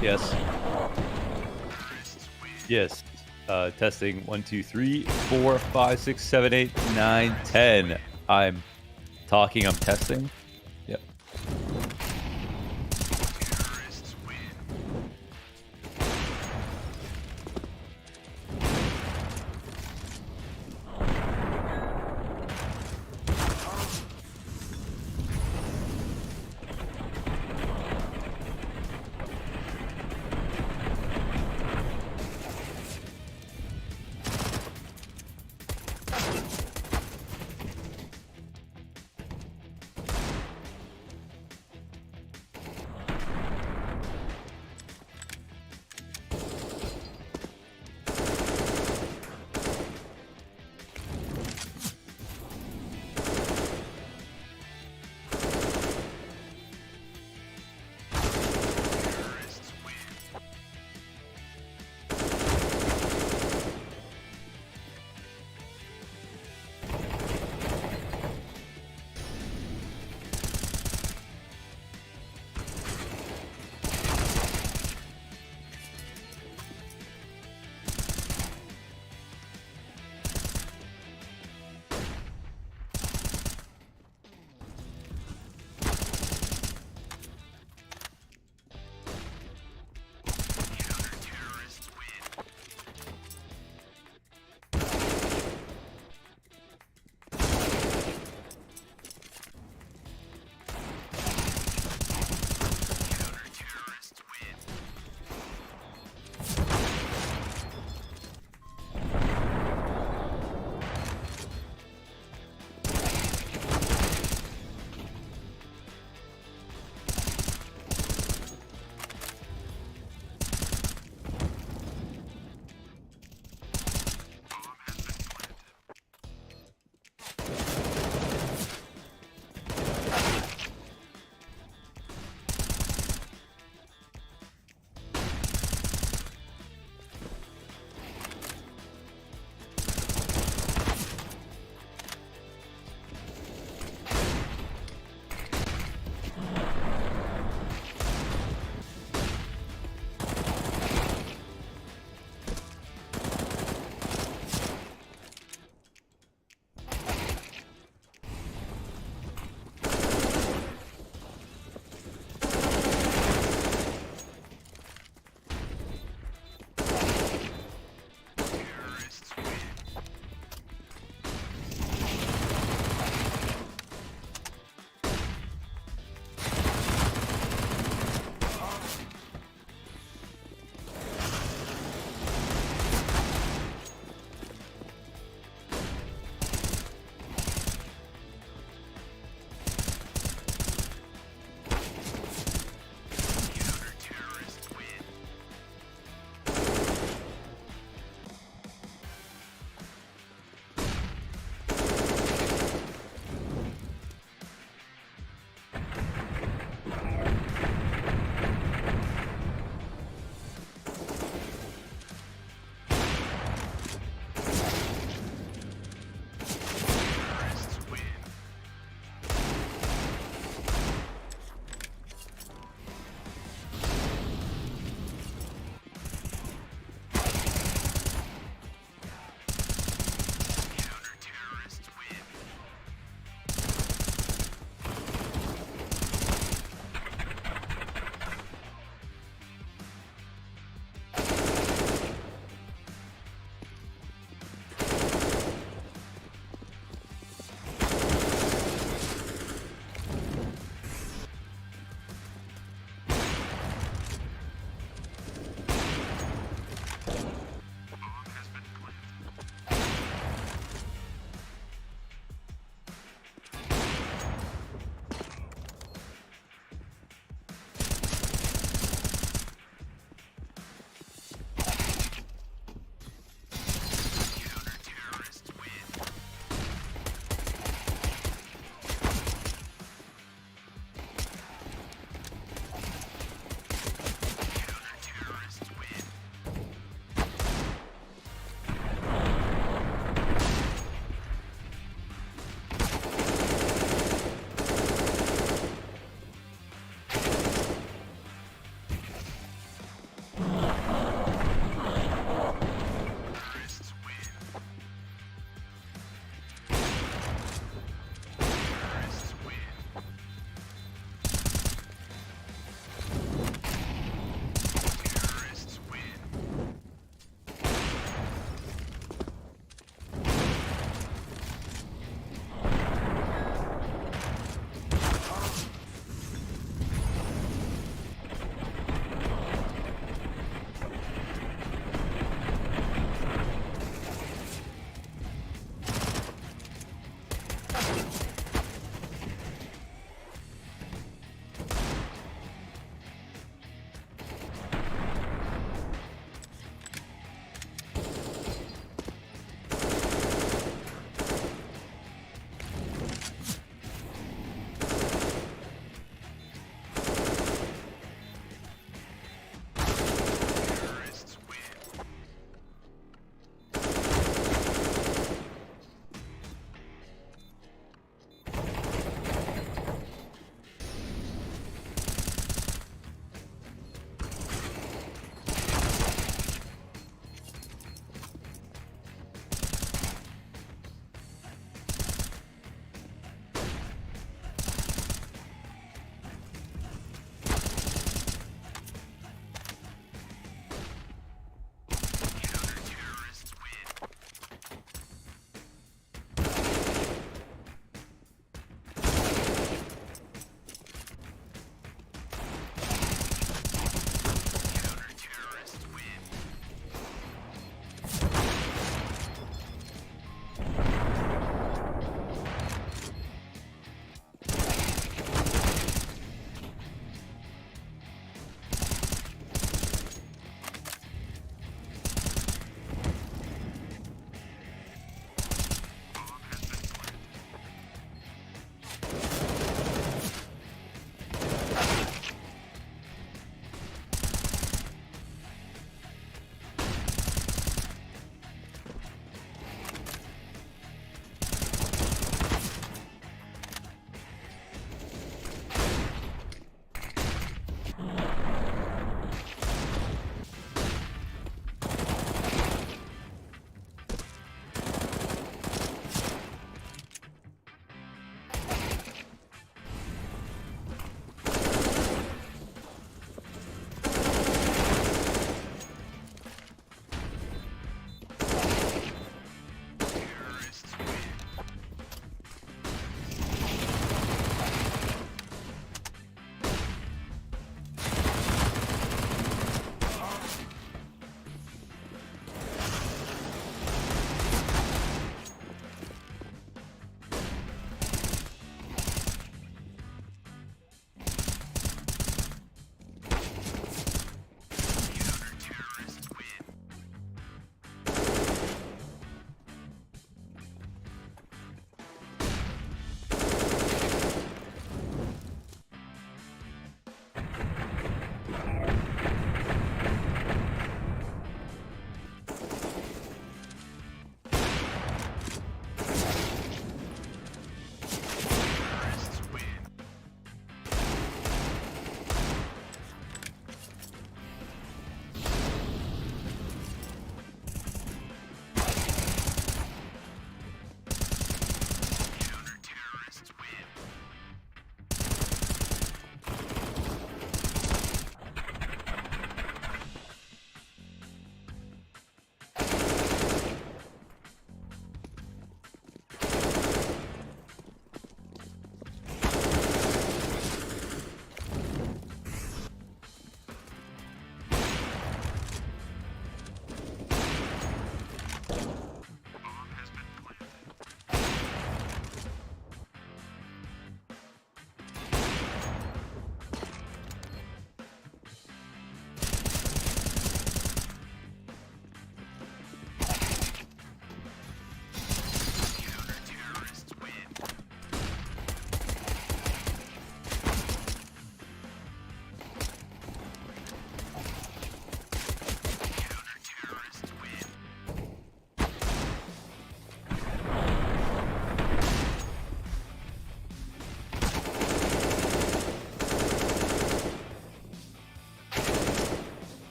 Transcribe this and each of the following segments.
Yes. Yes. Testing 1, 2, 3, 4, 5, 6, 7, 8, 9, 10. I'm talking. I'm testing. Yep.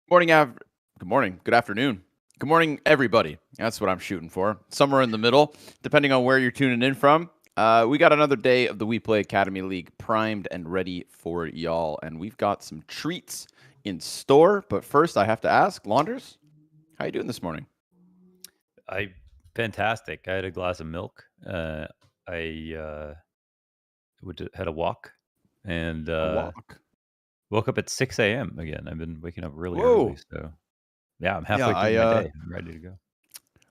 Good morning. Good afternoon. Good morning, everybody. That's what I'm shooting for. Somewhere in the middle, depending on where you're tuning in from. We got another day of the WePlay Academy League primed and ready for y'all, and we've got some treats in store. But first, I have to ask, Launders, how you doing this morning? Fantastic. I had a glass of milk. I had a walk and A walk. woke up at 6 a.m. again. I've been waking up really early, Whoa. so yeah, I'm Yeah, halfway through my day. I'm ready to go.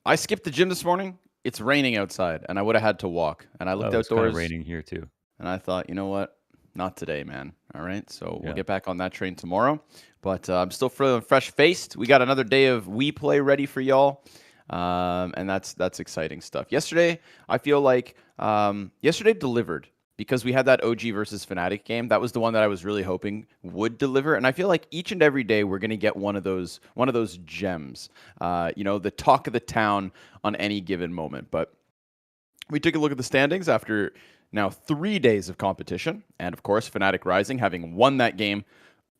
I skipped the gym this morning. It's raining outside, and I would have had to walk. And I looked Oh, it's kind of outdoors, raining here too. and I thought, you know what? Not today, man. All right. So we'll Yeah. get back on that train tomorrow. But I'm still fresh faced. We got another day of WePlay ready for y'all. And that's exciting stuff. Yesterday, I feel like yesterday delivered because we had that OG versus Fnatic game. That was the one that I was really hoping would deliver. And I feel like each and every day we're gonna get one of those gems. The talk of the town on any given moment. But we took a look at the standings after now 3 days of competition, and of course, Fnatic Rising having won that game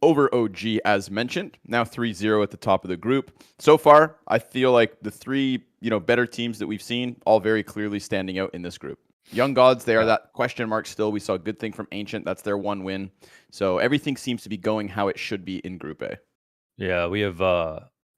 over OG as mentioned. Now 3-0 at the top of the group. So far, I feel like the three, better teams that we've seen all very clearly standing out in this group. Young Gods, they are that question mark still. We saw a good thing from Ancient. That's their one win. So everything seems to be going how it should be in Group A. Yeah, we have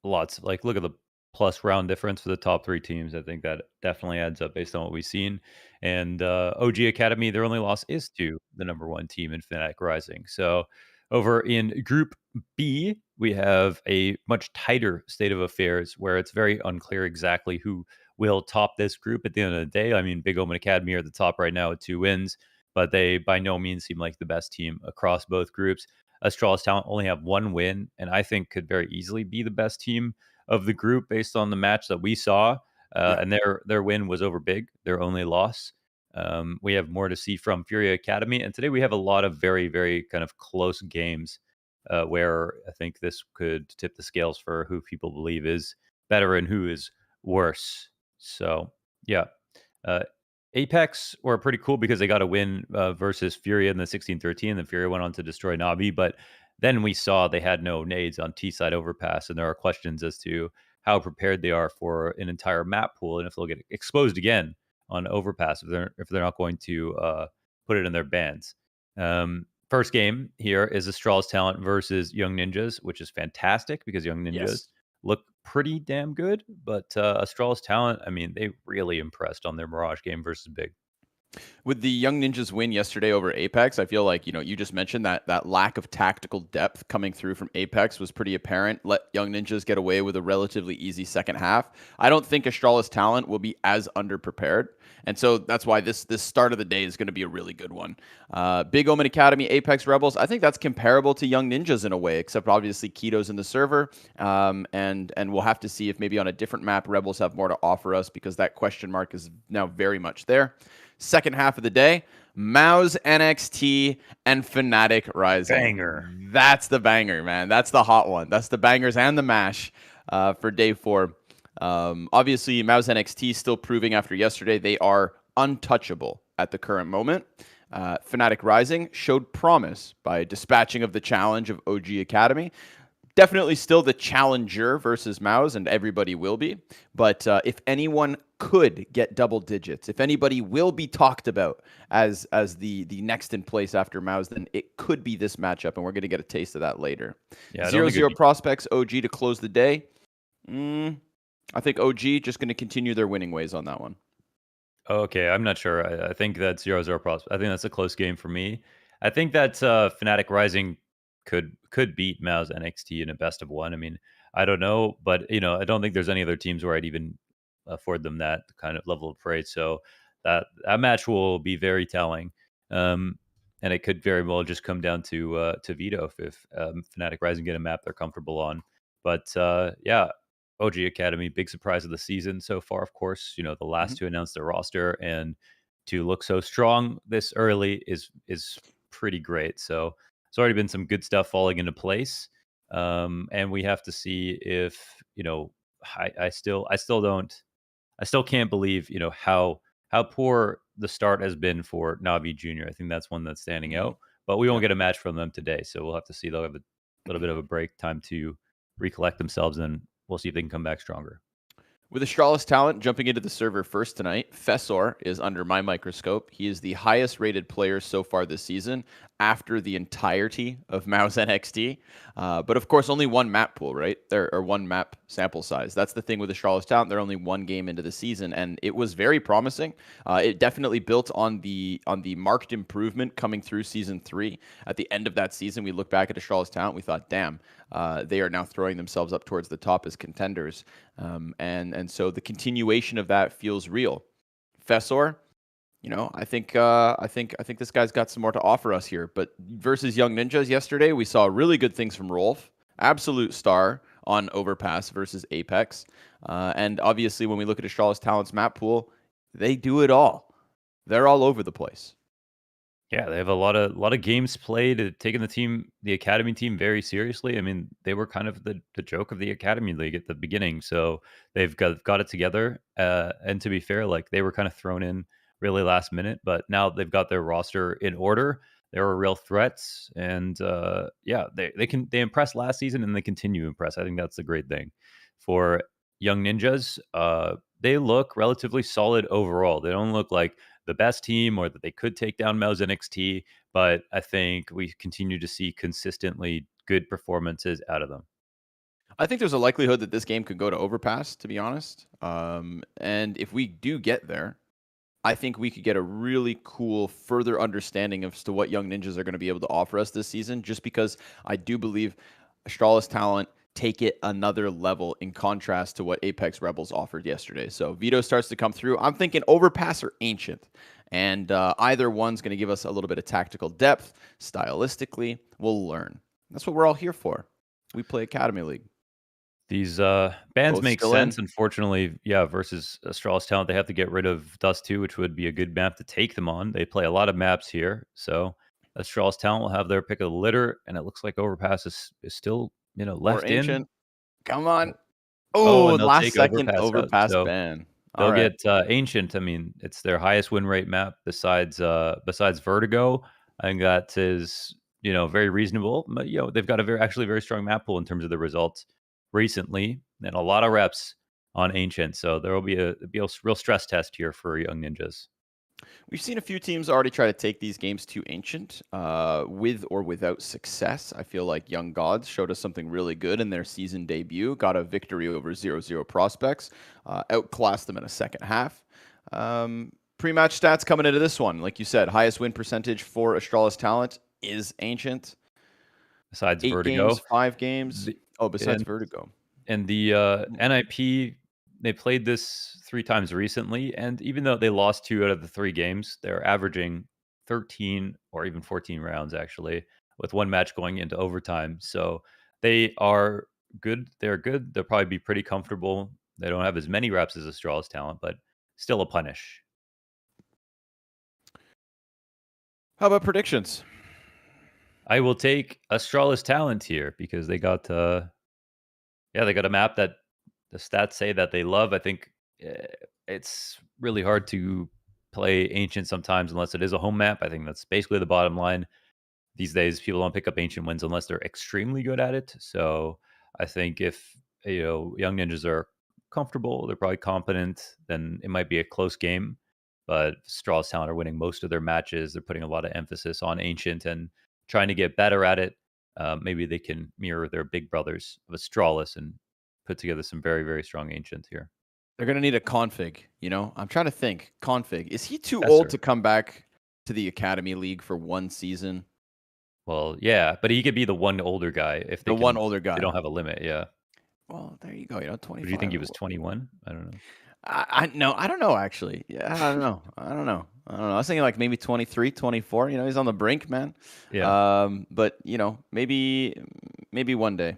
lots. Like, look at the plus round difference for the top three teams. I think that definitely adds up based on what we've seen. And OG Academy, their only loss is to the number one team in Fnatic Rising. So over in Group B, we have a much tighter state of affairs where it's very unclear exactly who will top this group at the end of the day. I mean, BIG.OMEN Academy are at the top right now with 2 wins, but they by no means seem like the best team across both groups. Astralis Talent only have 1 win, and I think could very easily be the best team of the group based on the match that we saw. Yeah. And their win was over Big, their only loss. We have more to see from Fury Academy, and today we have a lot of very, very kind of close games where I think this could tip the scales for who people believe is better and who is worse. So, yeah. Uh, Apeks were pretty cool because they got a win versus Fury in the 16-13. The Fury went on to destroy Navi, but then we saw they had no nades on T side overpass, and there are questions as to how prepared they are for an entire map pool and if they'll get exposed again on overpass if they're not going to put it in their bans. First game here is Astralis Talent versus Young Ninjas, which is fantastic because Young Ninjas Yes. look pretty damn good. But Astralis Talent, I mean, they really impressed on their Mirage game versus Big. With the Young Ninjas win yesterday over Apeks, I feel like, you just mentioned that lack of tactical depth coming through from Apeks was pretty apparent. Let Young Ninjas get away with a relatively easy second half. I don't think Astralis Talent will be as underprepared. And so that's why this start of the day is going to be a really good one. BIG.OMEN Academy, Apeks Rebels, I think that's comparable to Young Ninjas in a way, except obviously Keto's in the server. And we'll have to see if maybe on a different map, Rebels have more to offer us because that question mark is now very much there. Second half of the day, MOUZ NXT and Fnatic Rising. Banger. That's the banger, man. That's the hot one. That's the bangers and the mash for day 4. Obviously, MOUZ NXT still proving after yesterday they are untouchable at the current moment. Fnatic Rising showed promise by dispatching of the challenge of OG Academy. Definitely still the challenger versus MOUZ, and everybody will be. But if anyone could get double digits, if anybody will be talked about as the next in place after MOUZ, then it could be this matchup, and we're going to get a taste of that later. Yeah, 0-0 prospects, OG to close the day. I think OG just going to continue their winning ways on that one. Okay, I'm not sure. I think that's 0-0 prospect. I think that's a close game for me. I think that Fnatic Rising could beat MOUZ NXT in a best of 1. I mean, I don't know, but I don't think there's any other teams where I'd even afford them that kind of level of praise. So that match will be very telling, and it could very well just come down to veto if Fnatic Rising get a map they're comfortable on. But yeah, OG Academy, big surprise of the season so far. Of course, the last to announce their roster and to look so strong this early is pretty great. So it's already been some good stuff falling into place, and we have to see if I still can't believe how poor the start has been for Navi Junior. I think that's one that's standing out, but we won't get a match from them today, so we'll have to see. They'll have a little bit of a break time to recollect themselves, and we'll see if they can come back stronger. With Astralis talent jumping into the server first tonight, Fessor is under my microscope. He is the highest rated player so far this season after the entirety of MOUZ NXT. But of course, only one map pool, right? Or one map sample size. That's the thing with Astralis talent. They're only one game into the season, and it was very promising. It definitely built on the marked improvement coming through season 3. At the end of that season, we look back at Astralis talent. We thought, damn, they are now throwing themselves up towards the top as contenders. And so the continuation of that feels real. Fessor, I think this guy's got some more to offer us here. But versus Young Ninjas yesterday, we saw really good things from Rolf, absolute star on Overpass versus Apeks. And obviously, when we look at Astralis Talent's map pool, they do it all. They're all over the place. Yeah, they have a lot of games played, taking the academy team very seriously. I mean, they were kind of the joke of the academy league at the beginning, so they've got it together. And to be fair, like they were kind of thrown in really last minute, but now they've got their roster in order. They were real threats, and yeah, they impressed last season and they continue to impress. I think that's the great thing for Young Ninjas. They look relatively solid overall. They don't look like the best team or that they could take down MOUZ NXT, but I think we continue to see consistently good performances out of them. I think there's a likelihood that this game could go to Overpass, to be honest. And if we do get there, I think we could get a really cool further understanding as to what Young Ninjas are going to be able to offer us this season, just because I do believe Astralis talent take it another level in contrast to what Apeks Rebels offered yesterday. So Vito starts to come through. I'm thinking Overpass or Ancient. And either one's going to give us a little bit of tactical depth. Stylistically, we'll learn. That's what we're all here for. We play Academy League. These bans Both make still sense. in. Unfortunately, yeah, versus Astralis talent, they have to get rid of Dust 2, which would be a good map to take them on. They play a lot of maps here. So Astralis talent will have their pick of the litter, and it looks like Overpass is still, Or left in. Ancient. Come on. Oh, Oh, and they'll last take second Overpass out. Overpass So ban. All they'll right. get Ancient. I mean, it's their highest win rate map besides Vertigo. I think that is very reasonable. But they've got a very strong map pool in terms of the results recently, and a lot of reps on Ancient. So there will be a real stress test here for Young Ninjas. We've seen a few teams already try to take these games to Ancient with or without success. I feel like Young Gods showed us something really good in their season debut, got a victory over 0-0 Prospects, outclassed them in a second half. Pre-match stats coming into this one. Like you said, highest win percentage for Astralis Talent is Ancient. Besides 8 Vertigo, games, 5 games. Besides and Vertigo. And the NIP, they played this 3 times recently, and even though they lost 2 out of the 3 games, they're averaging 13 or even 14 rounds actually, with one match going into overtime. So they are good. They're good. They'll probably be pretty comfortable. They don't have as many reps as Astralis talent, but still a punish. How about predictions? I will take Astralis talent here because they got they got a map that the stats say that they love. I think it's really hard to play Ancient sometimes unless it is a home map. I think that's basically the bottom line. These days, people don't pick up Ancient wins unless they're extremely good at it. So I think if Young Ninjas are comfortable, they're probably competent, then it might be a close game. But Straw's Talent are winning most of their matches. They're putting a lot of emphasis on Ancient and trying to get better at it. Maybe they can mirror their big brothers of Astralis and put together some very, very strong Ancients here. They're going to need a config, I'm trying to think. Config. Is he too Yes, old sir. to come back to the Academy League for one season? Well, yeah, but he could be the one older guy if they The one can. older They guy. don't have a limit. Yeah. Well, there you go. 25. Would you think he was 21? I don't know. No, I don't know actually. Yeah, I don't know. I don't know. I was thinking like maybe 23, 24. He's on the brink, man. Yeah. But maybe one day.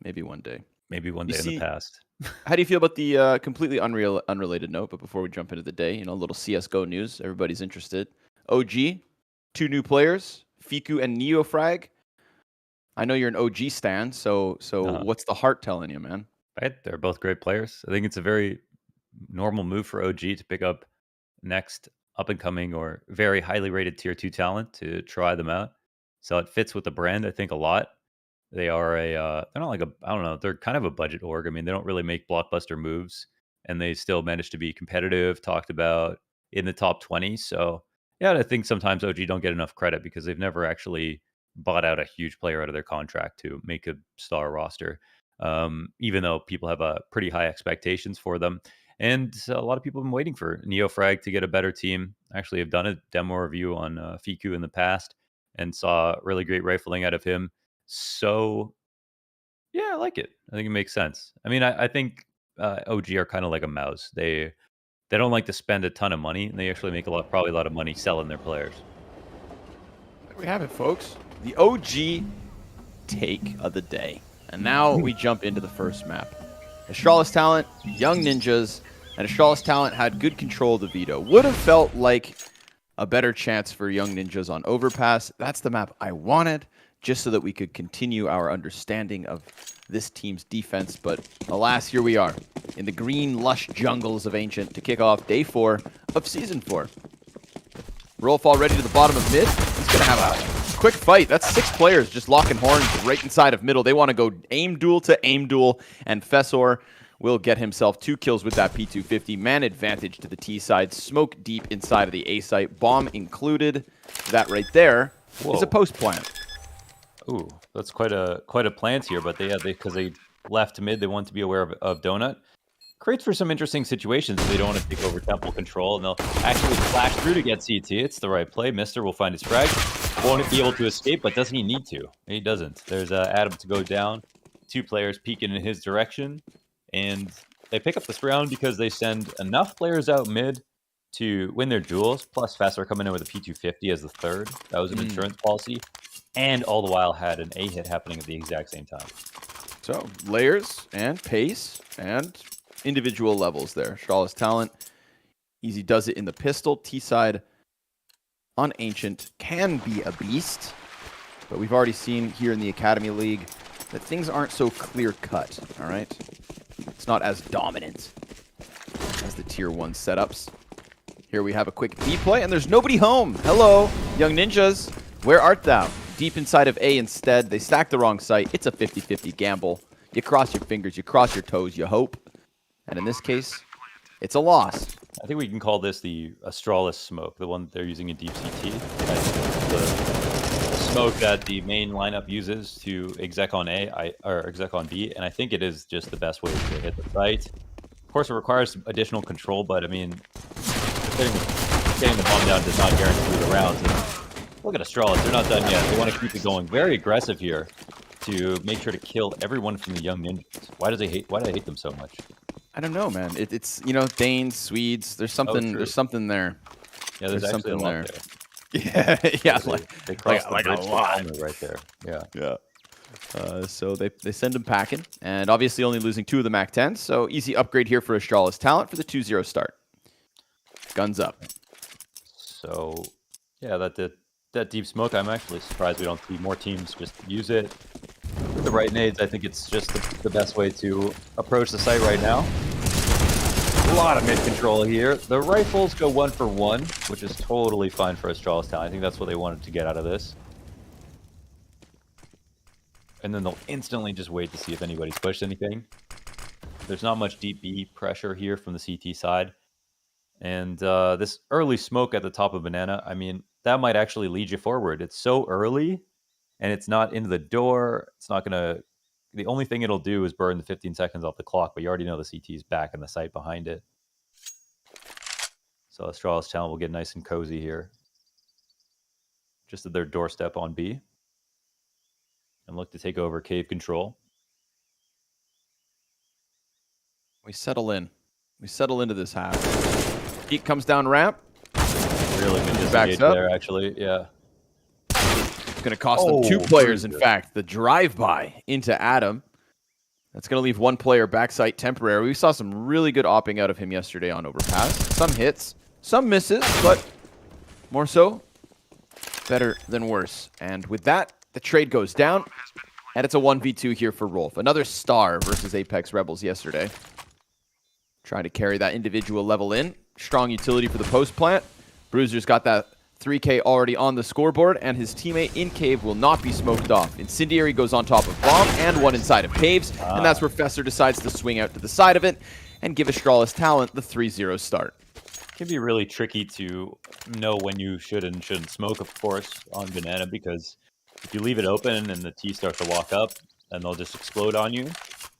Maybe one day. Maybe one You day in the see, past. how do you feel about the completely unrelated note? But before we jump into the day, a little CS:GO news. Everybody's interested. OG, 2 new players, Fiku and Neofrag. I know you're an OG stan, so what's the heart telling you, man? Right? They're both great players. I think it's a very normal move for OG to pick up next up and coming or very highly rated tier 2 talent to try them out. So it fits with the brand, I think, a lot. They are they're not like a, I don't know, they're kind of a budget org. I mean, they don't really make blockbuster moves, and they still manage to be competitive, talked about in the top 20. So yeah, I think sometimes OG don't get enough credit because they've never actually bought out a huge player out of their contract to make a star roster. Even though people have pretty high expectations for them. And a lot of people have been waiting for Neofrag to get a better team. Actually, have done a demo review on Fiku in the past and saw really great rifling out of him. So yeah, I like it. I think it makes sense. I mean, I think OG are kind of like a mouse. They don't like to spend a ton of money, and they actually make probably a lot of money selling their players. There we have it, folks. The OG take of the day. And now we jump into the first map. Astralis Talent, Young Ninjas, and Astralis Talent had good control of the veto. Would have felt like a better chance for Young Ninjas on Overpass. That's the map I wanted, just so that we could continue our understanding of this team's defense. But alas, here we are in the green, lush jungles of Ancient to kick off day 4 of Season 4. Rolf already to the bottom of mid. He's going to have a quick fight. That's 6 players just locking horns right inside of middle. They want to go aim duel to aim duel, and Fessor will get himself 2 kills with that P250. Man advantage to the T side. Smoke deep inside of the A site. Bomb included. That right there is a post plant. Ooh, that's quite a plant here, but because they left mid, they want to be aware of Donut. Creates for some interesting situations if they don't want to take over temple control, and they'll actually flash through to get CT. It's the right play. Mister will find his frag. Won't be able to escape, but doesn't he need to? He doesn't. There's Adam to go down. 2 players peeking in his direction, and they pick up this round because they send enough players out mid to win their duels, plus Faster coming in with a P250 as the third. That was an insurance policy, and all the while had an A hit happening at the exact same time. So, layers and pace and individual levels there. Astralis Talent, Easy does it in the pistol. T-side on Ancient can be a beast, but we've already seen here in the Academy League that things aren't so clear-cut, all right? It's not as dominant as the Tier 1 setups. Here we have a quick B play, and there's nobody home. Hello, Young Ninjas. Where art thou? Deep inside of A instead. They stacked the wrong site. It's a 50-50 gamble. You cross your fingers, you cross your toes, you hope. And in this case, it's a loss. I think we can call this the Astralis smoke, the one that they're using in deep CT. The smoke that the main lineup uses to exec on A, or exec on B, and I think it is just the best way to hit the site. Of course, it requires additional control, but I mean, getting the bomb down does not guarantee the rounds. And look at Astralis, they're not done yet. They want to keep it going. Very aggressive here to make sure to kill everyone from the Young Ninjas. Why do I hate them so much? I don't know, man. It's you know, Danes, Swedes. There's something. There's something there. Yeah, there's actually something a lot there. Yeah, yeah. They cross the like bridge a lot right there. Yeah, yeah. So they send him packing, and obviously only losing 2 of the MAC 10s. So easy upgrade here for Astralis Talent for the 2-0 start. Guns up. So yeah, that deep smoke. I'm actually surprised we don't see more teams just use it. With the right nades, I think it's just the best way to approach the site right now. A lot of mid control here. The rifles go 1 for 1, which is totally fine for Astralis Talent. I think that's what they wanted to get out of this. And then they'll instantly just wait to see if anybody's pushed anything. There's not much deep B pressure here from the CT side. And this early smoke at the top of Banana, I mean, that might actually lead you forward. It's so early, and it's not into the door. It's not going to... The only thing it'll do is burn the 15 seconds off the clock, but you already know the CT is back in the site behind it. So Astralis Talent will get nice and cozy here. Just at their doorstep on B. And look to take over cave control. We settle in. We settle into this half. Heat comes down ramp. Really good disengage there, actually. Yeah. It's going to cost them 2 players, in fact. The drive-by into Adam. That's going to leave 1 player backside temporary. We saw some really good opping out of him yesterday on Overpass. Some hits, some misses, but more so, better than worse. And with that, the trade goes down, and it's a 1v2 here for Rolf. Another star versus Apeks Rebels yesterday. Trying to carry that individual level in. Strong utility for the post plant. Bruiser's got that 3K already on the scoreboard, and his teammate in cave will not be smoked off. Incendiary goes on top of bomb and one inside of caves, and that's where Fessor decides to swing out to the side of it and give Astralis Talent the 3-0 start. It can be really tricky to know when you should and shouldn't smoke, of course, on Banana, because if you leave it open and the T starts to walk up, and they'll just explode on you.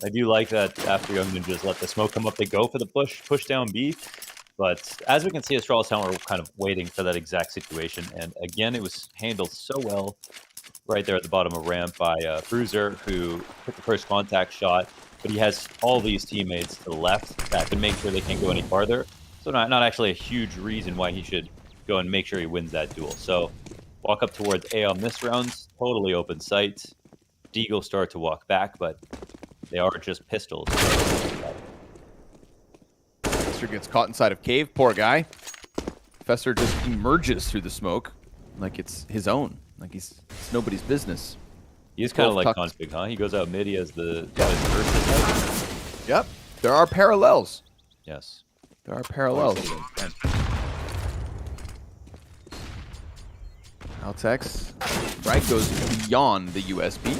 I do like that after Young Ninjas let the smoke come up, they go for the push down B. But as we can see, Astralis Talent were kind of waiting for that exact situation. And again, it was handled so well right there at the bottom of ramp by Bruiser, who took the first contact shot. But he has all these teammates to the left that can make sure they can't go any farther. So not actually a huge reason why he should go and make sure he wins that duel. So walk up towards A on this round, totally open sight. Deagle start to walk back, but they are just pistols. Fessor gets caught inside of cave. Poor guy. Fessor just emerges through the smoke like it's his own. Like it's nobody's business. He's kind of like Config, huh? He goes out mid, he has the first. Yep. There are parallels. Yes. There are parallels. Altex. Right goes beyond the USB.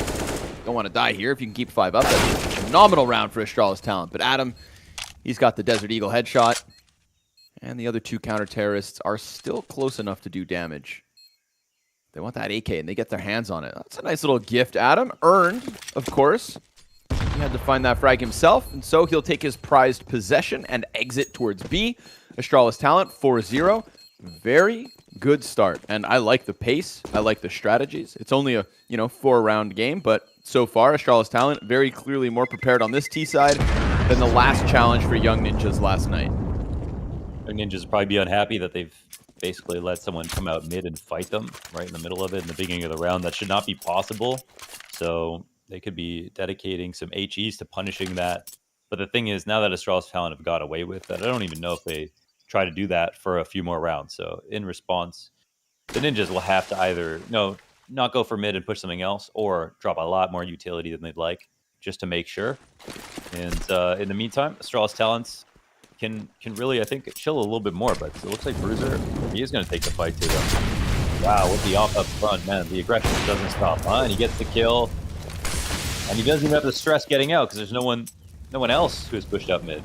Don't want to die here if you can keep 5 up. That's a phenomenal round for Astralis Talent. But Adam, he's got the Desert Eagle headshot. And the other 2 counter-terrorists are still close enough to do damage. They want that AK, and they get their hands on it. That's a nice little gift, Adam. Earned, of course. He had to find that frag himself, and so he'll take his prized possession and exit towards B. Astralis Talent, 4-0. Very good start, and I like the pace. I like the strategies. It's only a 4-round game, but so far, Astralis Talent very clearly more prepared on this T side than the last challenge for Young Ninjas last night. Young Ninjas will probably be unhappy that they've basically let someone come out mid and fight them right in the middle of it in the beginning of the round. That should not be possible. So they could be dedicating some HEs to punishing that. But the thing is, now that Astralis Talent have got away with that, I don't even know if they try to do that for a few more rounds. So in response, the Ninjas will have to either not go for mid and push something else, or drop a lot more utility than they'd like, just to make sure. And in the meantime, Astralis Talents can really, I think, chill a little bit more. But it looks like Bruiser, he is going to take the fight to them. Wow, with the off up front, man, the aggression doesn't stop, huh? And he gets the kill, and he doesn't even have to stress getting out because there's no one else who's pushed up mid.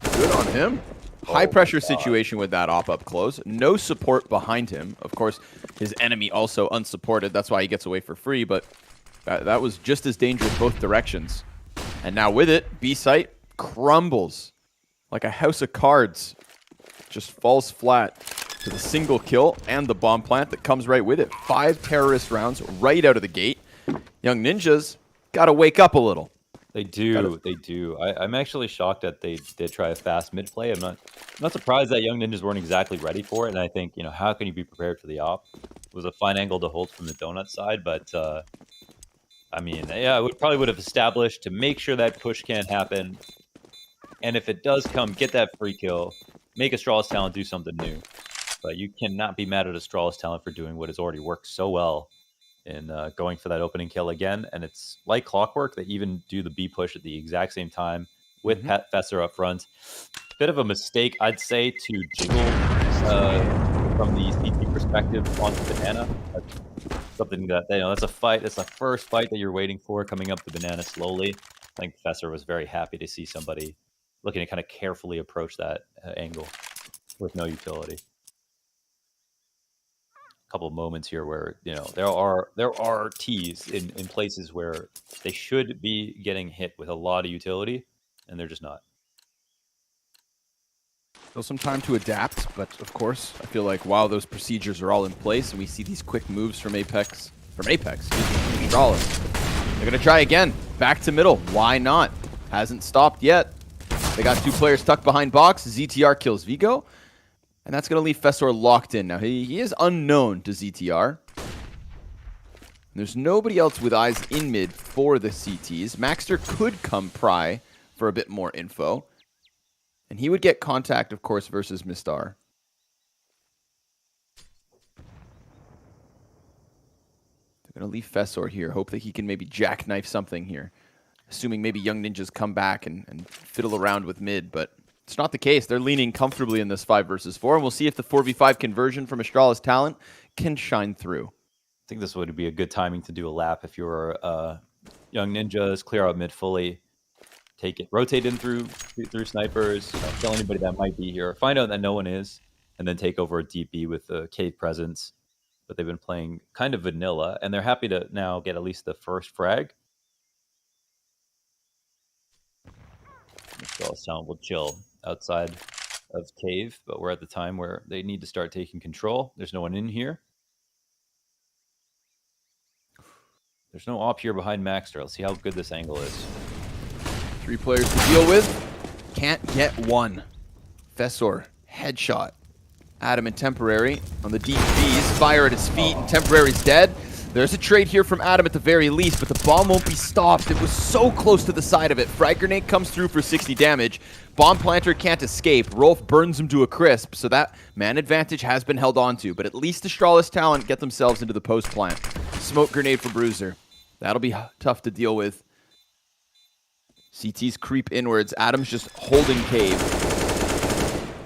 Good on him. High pressure situation with that op up close. No support behind him. Of course, his enemy also unsupported. That's why he gets away for free, but that was just as dangerous both directions. And now with it, B site crumbles like a house of cards. Just falls flat to the single kill and the bomb plant that comes right with it. 5 terrorist rounds right out of the gate. Young Ninjas got to wake up a little. They do. They do. I'm actually shocked that they did try a fast mid play. I'm not surprised that Young Ninjas weren't exactly ready for it. And I think, how can you be prepared for the op? It was a fine angle to hold from the donut side, but I mean, yeah, I probably would have established to make sure that push can't happen. And if it does come, get that free kill, make Astralis Talent do something new. But you cannot be mad at Astralis Talent for doing what has already worked so well in going for that opening kill again. And it's like clockwork. They even do the B push at the exact same time with Fessor up front. Bit of a mistake, I'd say, to jiggle from the CT perspective onto Banana. That's something that, that's a fight. It's the first fight that you're waiting for, coming up the Banana slowly. I think Fessor was very happy to see somebody looking to kind of carefully approach that angle with no utility. Couple of moments here where there are T's in places where they should be getting hit with a lot of utility, and they're just not. Still some time to adapt, but of course, I feel like while those procedures are all in place and we see these quick moves from Apeks, Astralis, they're gonna try again. Back to middle. Why not? Hasn't stopped yet. They got 2 players tucked behind box. ZTR kills Vigo. And that's going to leave Fessor locked in. Now, he is unknown to ZTR. There's nobody else with eyes in mid for the CTs. Maxter could come pry for a bit more info. And he would get contact, of course, versus Mistar. They're going to leave Fessor here. Hope that he can maybe jackknife something here. Assuming maybe Young Ninjas come back and fiddle around with mid, but It's not the case. They're leaning comfortably in this 5 versus 4, and we'll see if the 4v5 conversion from Astralis talent can shine through. I think this would be a good timing to do a lap if you're young ninjas, clear out mid fully, take it, rotate in through snipers, kill anybody that might be here, find out that no one is, and then take over a DP with the cave presence. But they've been playing kind of vanilla, and they're happy to now get at least the first frag. Astralis talent will chill outside of cave, but we're at the time where they need to start taking control. There's no one in here. There's no op here behind Maxter. Let's see how good this angle is. 3 players to deal with. Can't get one. Fessor, headshot. Adam and Temporary on the deep V's. Fire at his feet, and Temporary's dead. There's a trade here from Adam at the very least, but the bomb won't be stopped. It was so close to the side of it. Frag grenade comes through for 60 damage. Bomb planter can't escape. Rolf burns him to a crisp, so that man advantage has been held onto. But at least Astralis talent get themselves into the post plant. Smoke grenade for Bruiser. That'll be tough to deal with. CT's creep inwards. Adam's just holding cave.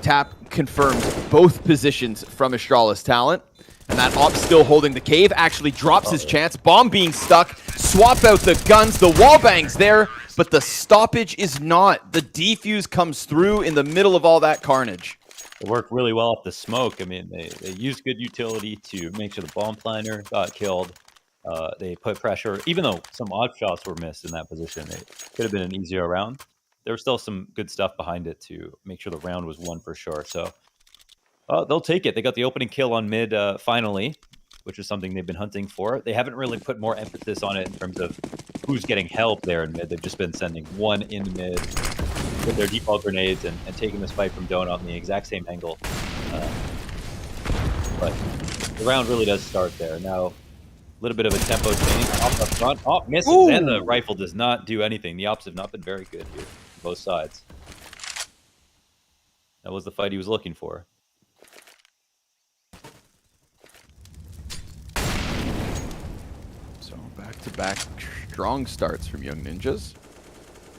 Tap confirms both positions from Astralis talent. And that op still holding the cave actually drops his chance. Bomb being stuck. Swap out the guns. The wall bang's there, but the stoppage is not. The defuse comes through in the middle of all that carnage. It worked really well at the smoke. I mean, they used good utility to make sure the bomb planter got killed. They put pressure, even though some odd shots were missed in that position. It could have been an easier round. There was still some good stuff behind it to make sure the round was won for sure. So they'll take it. They got the opening kill on mid finally, which is something they've been hunting for. They haven't really put more emphasis on it in terms of who's getting help there in mid. They've just been sending one in mid with their default grenades and taking this fight from Donut in the exact same angle. But the round really does start there. Now, a little bit of a tempo change. Off up front. Oh, misses. Ooh. And the rifle does not do anything. The ops have not been very good here, both sides. That was the fight he was looking for. So back-to-back strong starts from Young Ninjas.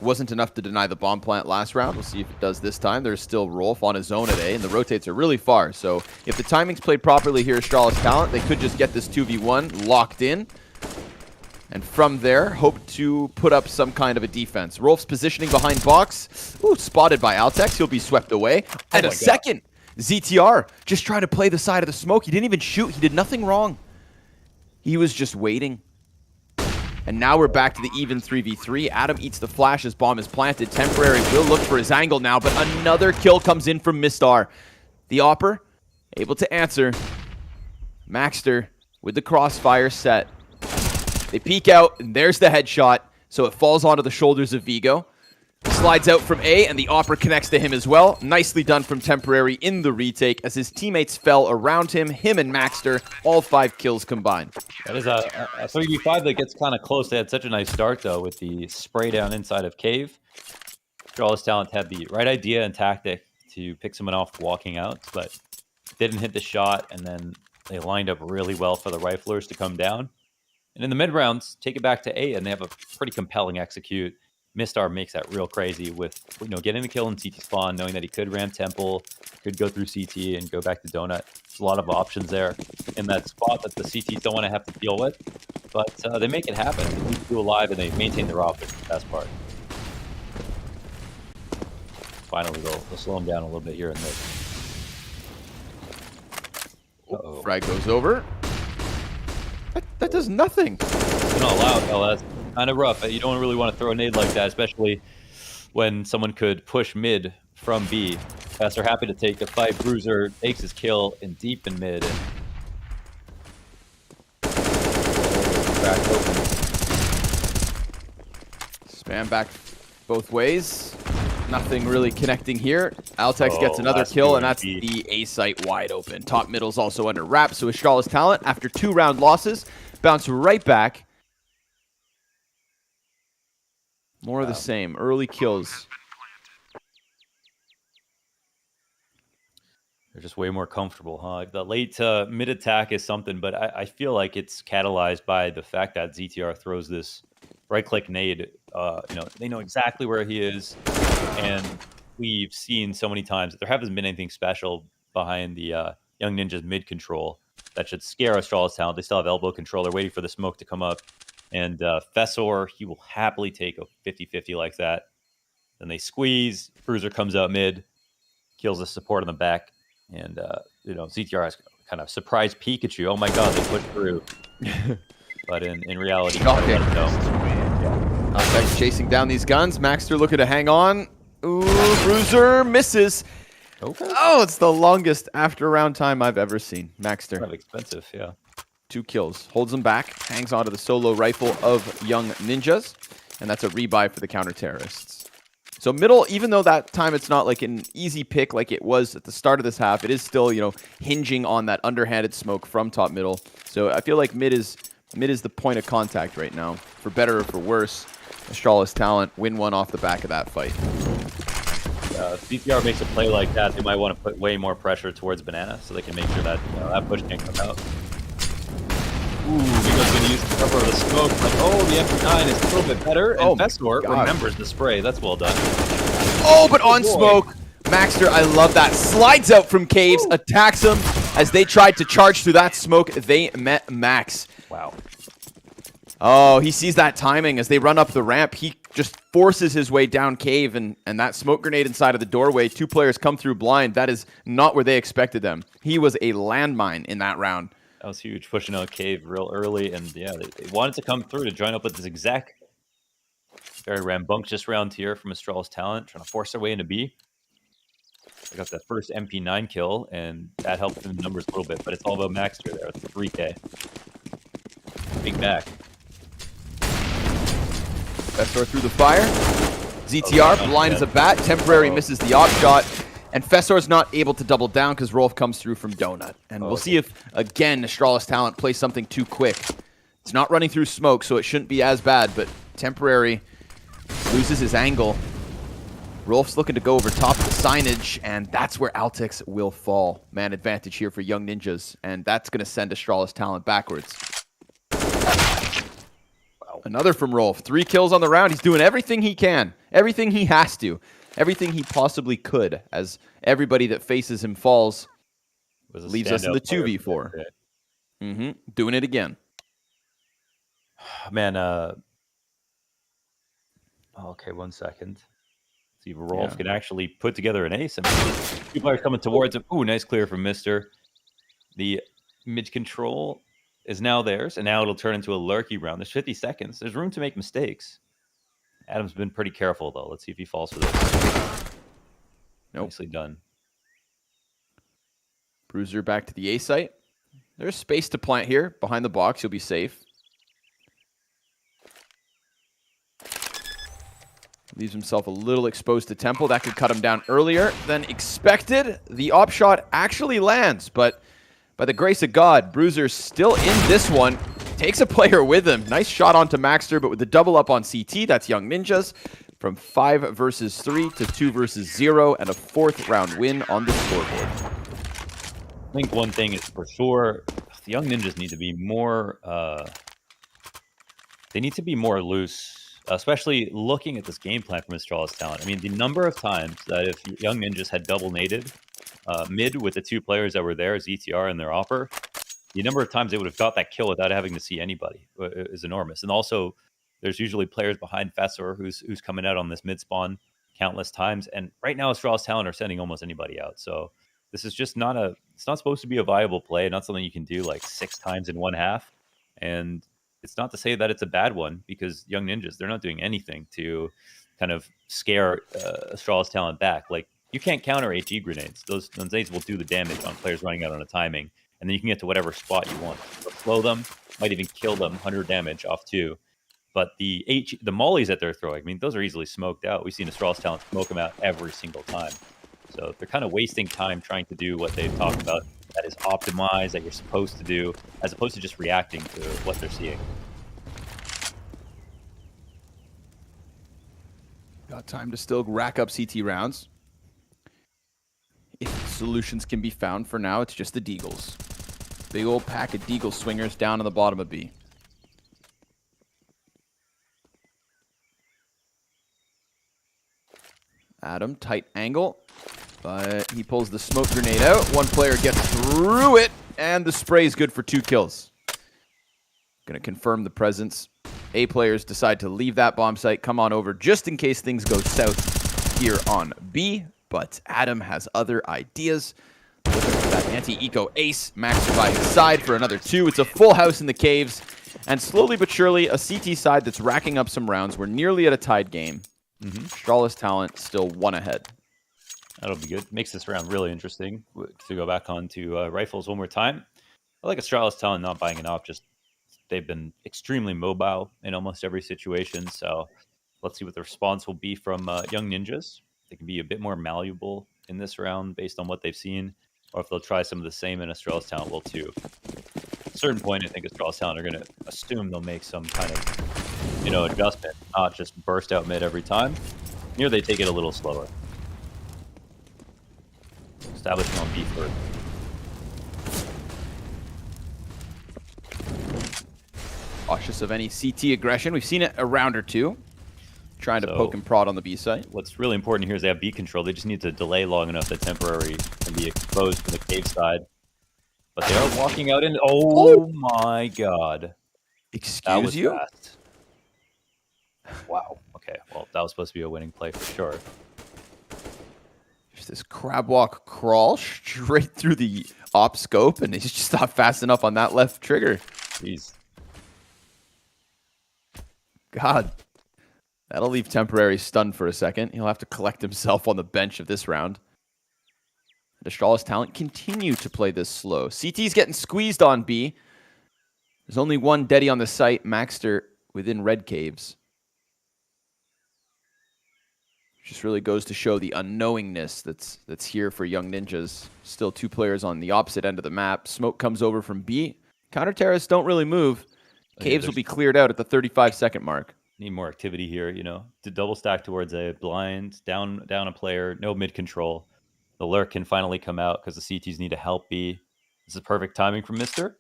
Wasn't enough to deny the bomb plant last round. We'll see if it does this time. There's still Rolf on his own at A, and the rotates are really far. So if the timing's played properly here, Astralis talent, they could just get this 2v1 locked in. And from there, hope to put up some kind of a defense. Rolf's positioning behind box. Ooh, spotted by Apeks. He'll be swept away. And a second. ZTR just trying to play the side of the smoke. He didn't even shoot. He did nothing wrong. He was just waiting. And now we're back to the even 3v3. Adam eats the flash as bomb is planted. Temporary will look for his angle now, but another kill comes in from Mistar. The Opper able to answer. Maxter with the crossfire set. They peek out, and there's the headshot. So it falls onto the shoulders of Vigo. Slides out from A, and the Opera connects to him as well. Nicely done from Temporary in the retake as his teammates fell around him and Maxter, all 5 kills combined. That is a 3v5 that gets kind of close. They had such a nice start, though, with the spray down inside of Cave. Astralis talent had the right idea and tactic to pick someone off walking out, but didn't hit the shot, and then they lined up really well for the riflers to come down. And in the mid rounds, take it back to A, and they have a pretty compelling execute. Mistar makes that real crazy with, getting the kill in CT spawn, knowing that he could ram Temple, could go through CT and go back to Donut. There's a lot of options there in that spot that the CTs don't want to have to deal with. But they make it happen. They keep you alive, and they maintain their offense, the best part. Finally, they'll slow them down a little bit here in this. Uh-oh. Frag goes over. That does nothing. You're not allowed, though. That's kind of rough. You don't really want to throw a nade like that, especially when someone could push mid from B. Fast are happy to take a fight. Bruiser takes his kill in deep in mid. And back open. Spam back both ways. Nothing really connecting here. Altex gets another kill, and that's the A site wide open. Top middle's also under wrap, so Astralis talent, after 2 round losses, bounce right back. More of the same. Early kills. They're just way more comfortable, huh? The late mid attack is something, but I feel like it's catalyzed by the fact that ZTR throws this right-click nade. They know exactly where he is, and we've seen so many times that there hasn't been anything special behind the Young Ninjas mid control that should scare Astralis talent. They still have elbow control. They're waiting for the smoke to come up. And Fessor, he will happily take a 50-50 like that. Then they squeeze. Bruiser comes out mid, kills the support on the back. And, ZTR has kind of surprise Pikachu. Oh my god, they pushed through. But in reality, Apeks chasing down these guns. Maxter looking to hang on. Ooh, Bruiser misses. Okay. Oh, it's the longest after round time I've ever seen. Maxter. Kind of expensive, yeah. 2 kills. Holds them back. Hangs onto the solo rifle of Young Ninjas. And that's a rebuy for the counter-terrorists. So middle, even though that time it's not like an easy pick like it was at the start of this half, it is still, hinging on that underhanded smoke from top middle. So I feel like mid is the point of contact right now. For better or for worse, Astralis talent win one off the back of that fight. CTR makes a play like that, they might want to put way more pressure towards Banana so they can make sure that that push can't come out. Ooh, Vigo's going to use the cover of the smoke. Like, oh, the MP9 is a little bit better. And Fessor remembers the spray. That's well done. Oh, but on smoke. Maxter, I love that. Slides out from caves, attacks him. As they tried to charge through that smoke, they met Max. Wow. Oh, he sees that timing as they run up the ramp. He just forces his way down cave, and that smoke grenade inside of the doorway. 2 players come through blind. That is not where they expected them. He was a landmine in that round. That was huge, pushing out cave real early, and yeah, they wanted to come through to join up with this exec. Very rambunctious round here from Astralis talent, trying to force their way into B. They got that first MP9 kill, and that helped in the numbers a little bit, but it's all about Maxter there with the 3K. Big back. Fessor through the fire. ZTR, blind as a bat, temporary misses the op shot. And Fessor's not able to double down because Rolf comes through from Donut. And we'll see if, again, Astralis talent plays something too quick. It's not running through smoke, so it shouldn't be as bad, but temporary loses his angle. Rolf's looking to go over top of the signage, and that's where Apeks will fall. Man advantage here for Young Ninjas, and that's going to send Astralis talent backwards. Wow. Another from Rolf. 3 kills on the round. He's doing everything he can, everything he has to. Everything he possibly could, as everybody that faces him falls, leaves us in the 2v4. Doing it again. Man, okay, 1 second. See if Rolf can actually put together an ace. I mean, 2 players coming towards him. Ooh, nice clear from Mister. The mid control is now theirs, and now it'll turn into a lurky round. There's 50 seconds. There's room to make mistakes. Adam's been pretty careful, though. Let's see if he falls for this. Nope. Nicely done. Bruiser back to the A site. There's space to plant here. Behind the box, you'll be safe. Leaves himself a little exposed to Temple. That could cut him down earlier than expected. The op shot actually lands, but by the grace of God, Bruiser's still in this one. Takes a player with him. Nice shot onto Maxter, but with the double up on CT, that's Young Ninjas. From 5 versus 3 to 2 versus 0, and a 4th round win on the scoreboard. I think one thing is for sure, the Young Ninjas need to be more, they need to be more loose, especially looking at this game plan from Astralis talent. I mean, the number of times that if Young Ninjas had double naded mid with the 2 players that were there, ZTR and their opper, the number of times they would have got that kill without having to see anybody is enormous. And also, there's usually players behind Fessor who's coming out on this mid spawn countless times. And right now, Astralis talent are sending almost anybody out. So this is just it's not supposed to be a viable play, not something you can do like 6 times in one half. And it's not to say that it's a bad one, because Young Ninjas, they're not doing anything to kind of scare Astralis talent back. Like, you can't counter HE grenades. Those grenades will do the damage on players running out on a timing. And then you can get to whatever spot you want. Slow them, might even kill them, 100 damage off 2. But the mollies that they're throwing, I mean, those are easily smoked out. We've seen Astralis talent smoke them out every single time. So they're kind of wasting time trying to do what they've talked about, that is optimized, that you're supposed to do, as opposed to just reacting to what they're seeing. Got time to still rack up CT rounds. If solutions can be found, for now, it's just the Deagles. Big old pack of Deagle swingers down on the bottom of B. Adam, tight angle. But he pulls the smoke grenade out. One player gets through it, and the spray is good for 2 kills. Going to confirm the presence. A players decide to leave that bomb site, come on over just in case things go south here on B. But Adam has other ideas. Looking for that anti-eco ace. Maxter by his side for another 2. It's a full house in the caves. And slowly but surely, a CT side that's racking up some rounds. We're nearly at a tied game. Astralis Talent still 1 ahead. That'll be good. Makes this round really interesting. To go back on to rifles one more time. I like Astralis Talent not buying an op. Just they've been extremely mobile in almost every situation. So let's see what the response will be from Young Ninjas. They can be a bit more malleable in this round based on what they've seen, or if they'll try some of the same, and Astralis Talent will too. At a certain point, I think Astralis Talent are going to assume they'll make some kind of, adjustment, not just burst out mid every time. Here they take it a little slower. Establishing on B first. Cautious of any CT aggression. We've seen it a round or 2. Trying to poke and prod on the B site. What's really important here is they have B control. They just need to delay long enough that temporary can be exposed from the cave side. But they are walking out in. Oh my god. Excuse you? Fast. Wow. Okay. Well, that was supposed to be a winning play for sure. Just this crab walk crawl straight through the op scope, and he's just not fast enough on that left trigger. Jeez. God. That'll leave Temporary stunned for a second. He'll have to collect himself on the bench of this round. Astralis Talent continue to play this slow. CT's getting squeezed on B. There's only one Deddy on the site. Maxter within red caves. Just really goes to show the unknowingness that's here for Young Ninjas. Still 2 players on the opposite end of the map. Smoke comes over from B. Counter terrorists don't really move. Caves will be cleared out at the 35-second mark. Need more activity here, to double stack towards a blind, down a player, no mid control. The lurk can finally come out because the CTs need to help B. This is perfect timing from Mister.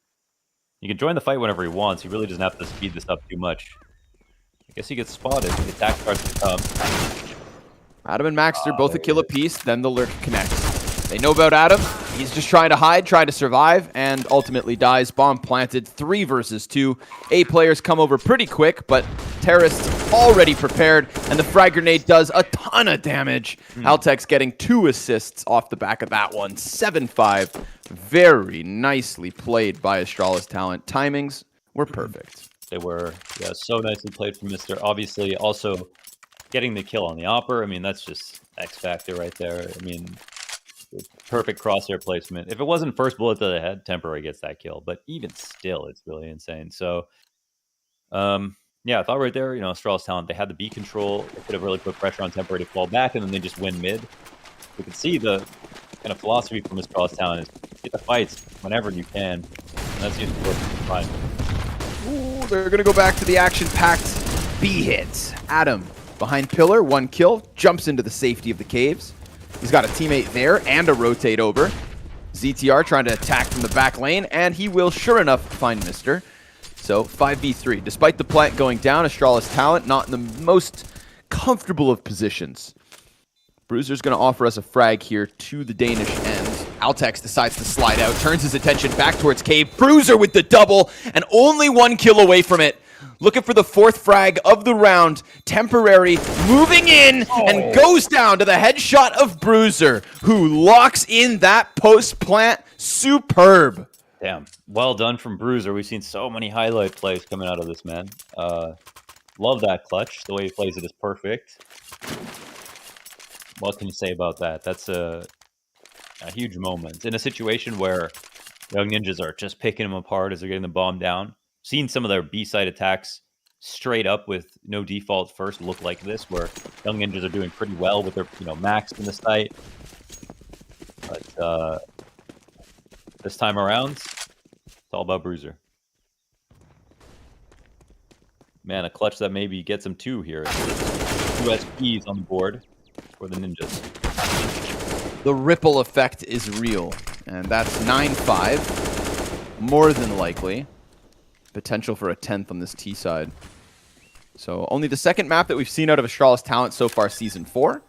He can join the fight whenever he wants. He really doesn't have to speed this up too much. I guess he gets spotted. The attack starts to come. Adam and Maxter both a kill apiece, then the lurk connects. They know about Adam. He's just trying to hide, trying to survive, and ultimately dies. Bomb planted, 3 versus 2. A players come over pretty quick, but terrorists already prepared, and the frag grenade does a ton of damage. Apeks getting 2 assists off the back of that one. 7-5. Very nicely played by Astralis Talent. Timings were perfect. They were, so nicely played from Mister. Obviously, also getting the kill on the Opper. I mean, that's just X factor right there. I mean, perfect crosshair placement. If it wasn't first bullet to the head, Temporary gets that kill. But even still, it's really insane. So, yeah, I thought right there, Astralis Talent, they had the B control. They could have really put pressure on Temporary to fall back, and then they just win mid. We can see the kind of philosophy from Astralis Talent is get the fights whenever you can. And that's usually fine. Ooh, they're going to go back to the action-packed B hits. Adam behind pillar, 1 kill, jumps into the safety of the caves. He's got a teammate there and a rotate over. ZTR trying to attack from the back lane, and he will, sure enough, find Mister. So 5v3. Despite the plant going down, Astralis Talent not in the most comfortable of positions. Bruiser's going to offer us a frag here to the Danish end. Apeks decides to slide out, turns his attention back towards cave. Bruiser with the double, and only 1 kill away from it. Looking for the 4th frag of the round. Temporary moving in and goes down to the headshot of Bruiser, who locks in that post plant. Superb. Damn. Well done from Bruiser. We've seen so many highlight plays coming out of this man. Love that clutch. The way he plays it is perfect. What can you say about that? That's a huge moment. In a situation where Young Ninjas are just picking them apart as they're getting the bomb down. Seen some of their B-side attacks straight up with no default first look like this, where Young Ninjas are doing pretty well with their, max in the site. But this time around, it's all about Bruiser. Man, a clutch that maybe gets him 2 here. 2 SPs on the board for the Ninjas. The ripple effect is real, and that's 9-5. More than likely. Potential for a 10th on this T side. So only the 2nd map that we've seen out of Astralis Talent so far, Season 4.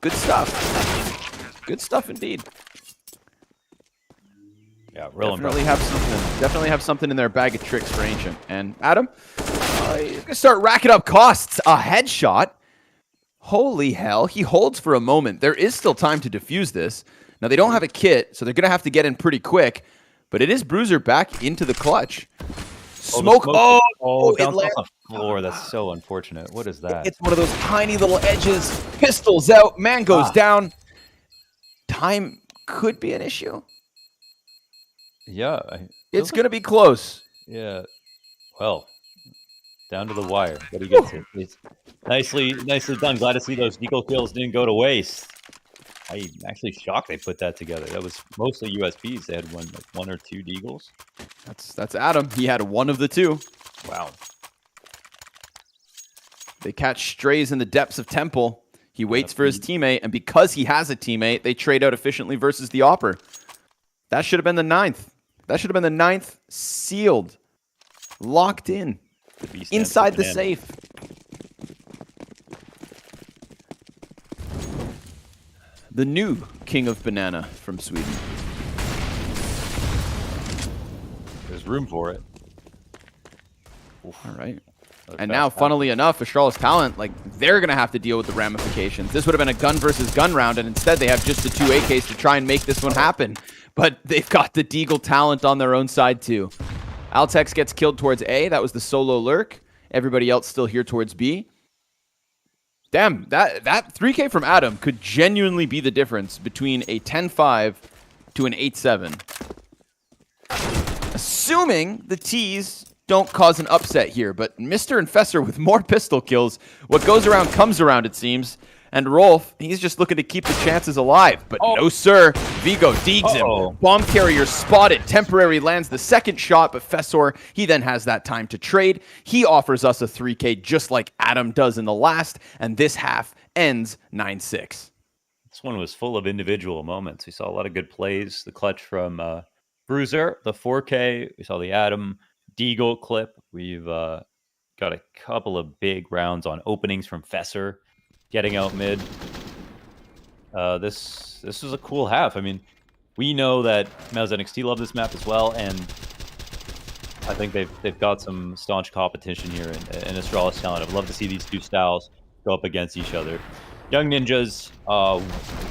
Good stuff. Good stuff indeed. Yeah, real definitely have something. Definitely have something in their bag of tricks for Ancient. And Adam, he's gonna start racking up costs. A headshot. Holy hell! He holds for a moment. There is still time to defuse this. Now they don't have a kit, so they're gonna have to get in pretty quick. But it is Bruiser back into the clutch. Smoke! Oh, it lands off the floor. That's so unfortunate. What is that? It's one of those tiny little edges. Pistols out. Man goes down. Time could be an issue. Yeah. It's going to be close. Yeah. Well, down to the wire. But he gets it. It's nicely done. Glad to see those deagle kills didn't go to waste. I'm actually shocked they put that together. That was mostly USPs. They had one or two deagles. That's Adam. He had one of the two. Wow. They catch strays in the depths of Temple. He waits for his teammate, and because he has a teammate, they trade out efficiently versus the Opper. That should have been the 9th. That should have been the 9th. Sealed. Locked in. Inside the safe. The new King of Banana from Sweden. There's room for it. Oof. All right. And now, funnily enough, Astralis Talent, like, they're going to have to deal with the ramifications. This would have been a gun versus gun round, and instead they have just the 2 AKs to try and make this one happen. But they've got the Deagle Talent on their own side, too. Altex gets killed towards A. That was the solo lurk. Everybody else still here towards B. Damn, that 3K from Adam could genuinely be the difference between a 10-5 to an 8-7. Assuming the T's don't cause an upset here, but Mr. Infessor with more pistol kills. What goes around comes around, it seems. And Rolf, he's just looking to keep the chances alive. But no, sir. Vigo digs him. Bomb carrier spotted. Temporary lands the second shot, but Fessor, he then has that time to trade. He offers us a 3K just like Adam does in the last, and this half ends 9-6. This one was full of individual moments. We saw a lot of good plays. The clutch from Bruiser, the 4K. We saw the Adam Deagle clip. We've got a couple of big rounds on openings from Fessor. Getting out mid. This was a cool half. I mean, we know that MOUZ NXT love this map as well, and I think they've got some staunch competition here in Astralis Talent. I'd love to see these two styles go up against each other. Young Ninjas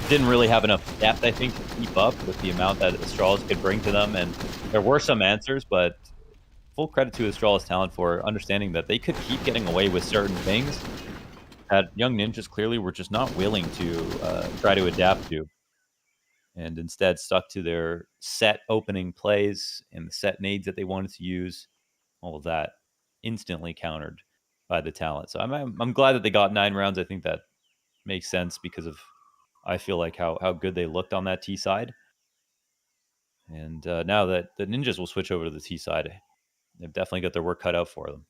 didn't really have enough depth, I think, to keep up with the amount that Astralis could bring to them, and there were some answers, but full credit to Astralis Talent for understanding that they could keep getting away with certain things that Young Ninjas clearly were just not willing to try to adapt to, and instead stuck to their set opening plays and the set nades that they wanted to use. All of that instantly countered by the Talent. So I'm glad that they got 9 rounds. I think that makes sense because of, I feel like, how good they looked on that T side. And now that the Ninjas will switch over to the T side, they've definitely got their work cut out for them.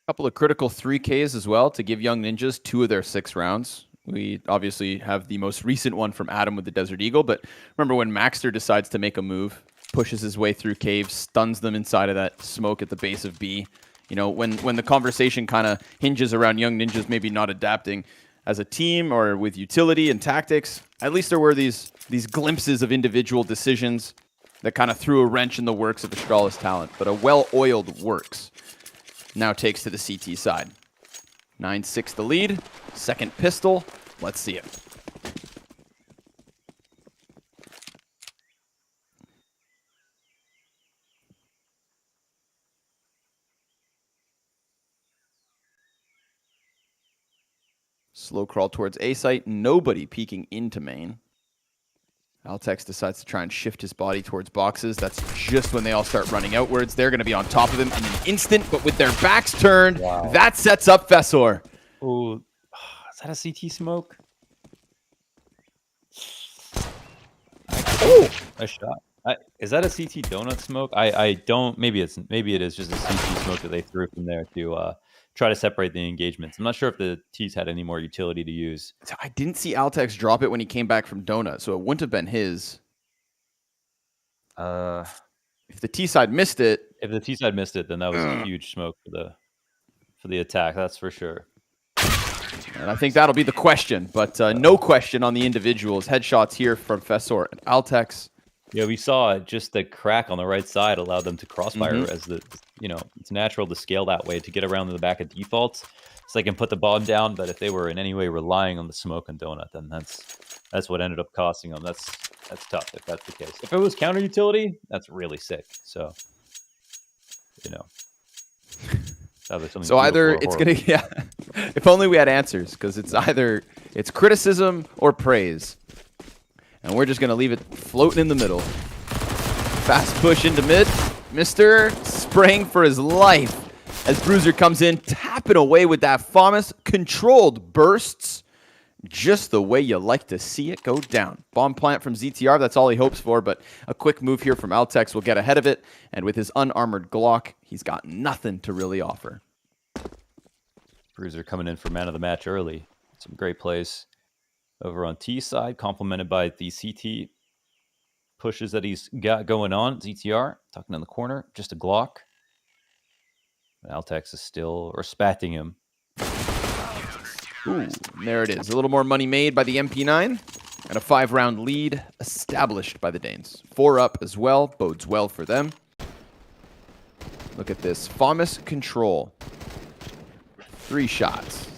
Couple of critical 3Ks as well to give Young Ninjas 2 of their 6 rounds. We obviously have the most recent one from Adam with the Desert Eagle, but remember when Maxter decides to make a move, pushes his way through caves, stuns them inside of that smoke at the base of B. You know, when the conversation kind of hinges around Young Ninjas maybe not adapting as a team or with utility and tactics, at least there were these glimpses of individual decisions that kind of threw a wrench in the works of Astralis Talent, but a well-oiled works. Now takes to the CT side. 9-6 the lead. Second pistol. Let's see it. Slow crawl towards A site. Nobody peeking into main. Altex decides to try and shift his body towards boxes. That's just when they all start running outwards. They're going to be on top of him in an instant, but with their backs turned, that sets up Fessor. Oh, is that a CT smoke? Oh, a shot. Is that a CT donut smoke? I don't. Maybe it is just a CT smoke that they threw from there to try to separate the engagements. I'm not sure if the T's had any more utility to use. I didn't see Altex drop it when he came back from Donut, so it wouldn't have been his. If the T side missed it. If the T side missed it, then that was a huge smoke for the attack, that's for sure. And I think that'll be the question, but no question on the individuals. Headshots here from Fessor and Apeks. Yeah, we saw just the crack on the right side allowed them to crossfire as it's natural to scale that way to get around to the back of defaults so they can put the bomb down. But if they were in any way relying on the smoke and donut, then that's what ended up costing them. That's tough if that's the case. If it was counter utility, that's really sick. So, So either it's gonna if only we had answers, because it's criticism or praise. And we're just going to leave it floating in the middle. Fast push into mid. Mr. spraying for his life as Bruiser comes in, tapping away with that famous controlled bursts. Just the way you like to see it go down. Bomb plant from ZTR, that's all he hopes for, but a quick move here from Apeks will get ahead of it. And with his unarmored Glock, he's got nothing to really offer. Bruiser coming in for man of the match early. Some great plays over on T side, complemented by the CT pushes that he's got going on. ZTR tucking in the corner, just a Glock. Apeks is still respecting him. Ooh, there it is. A little more money made by the MP9, and a 5-round lead established by the Danes. 4 up as well, bodes well for them. Look at this. Famous control. 3 shots.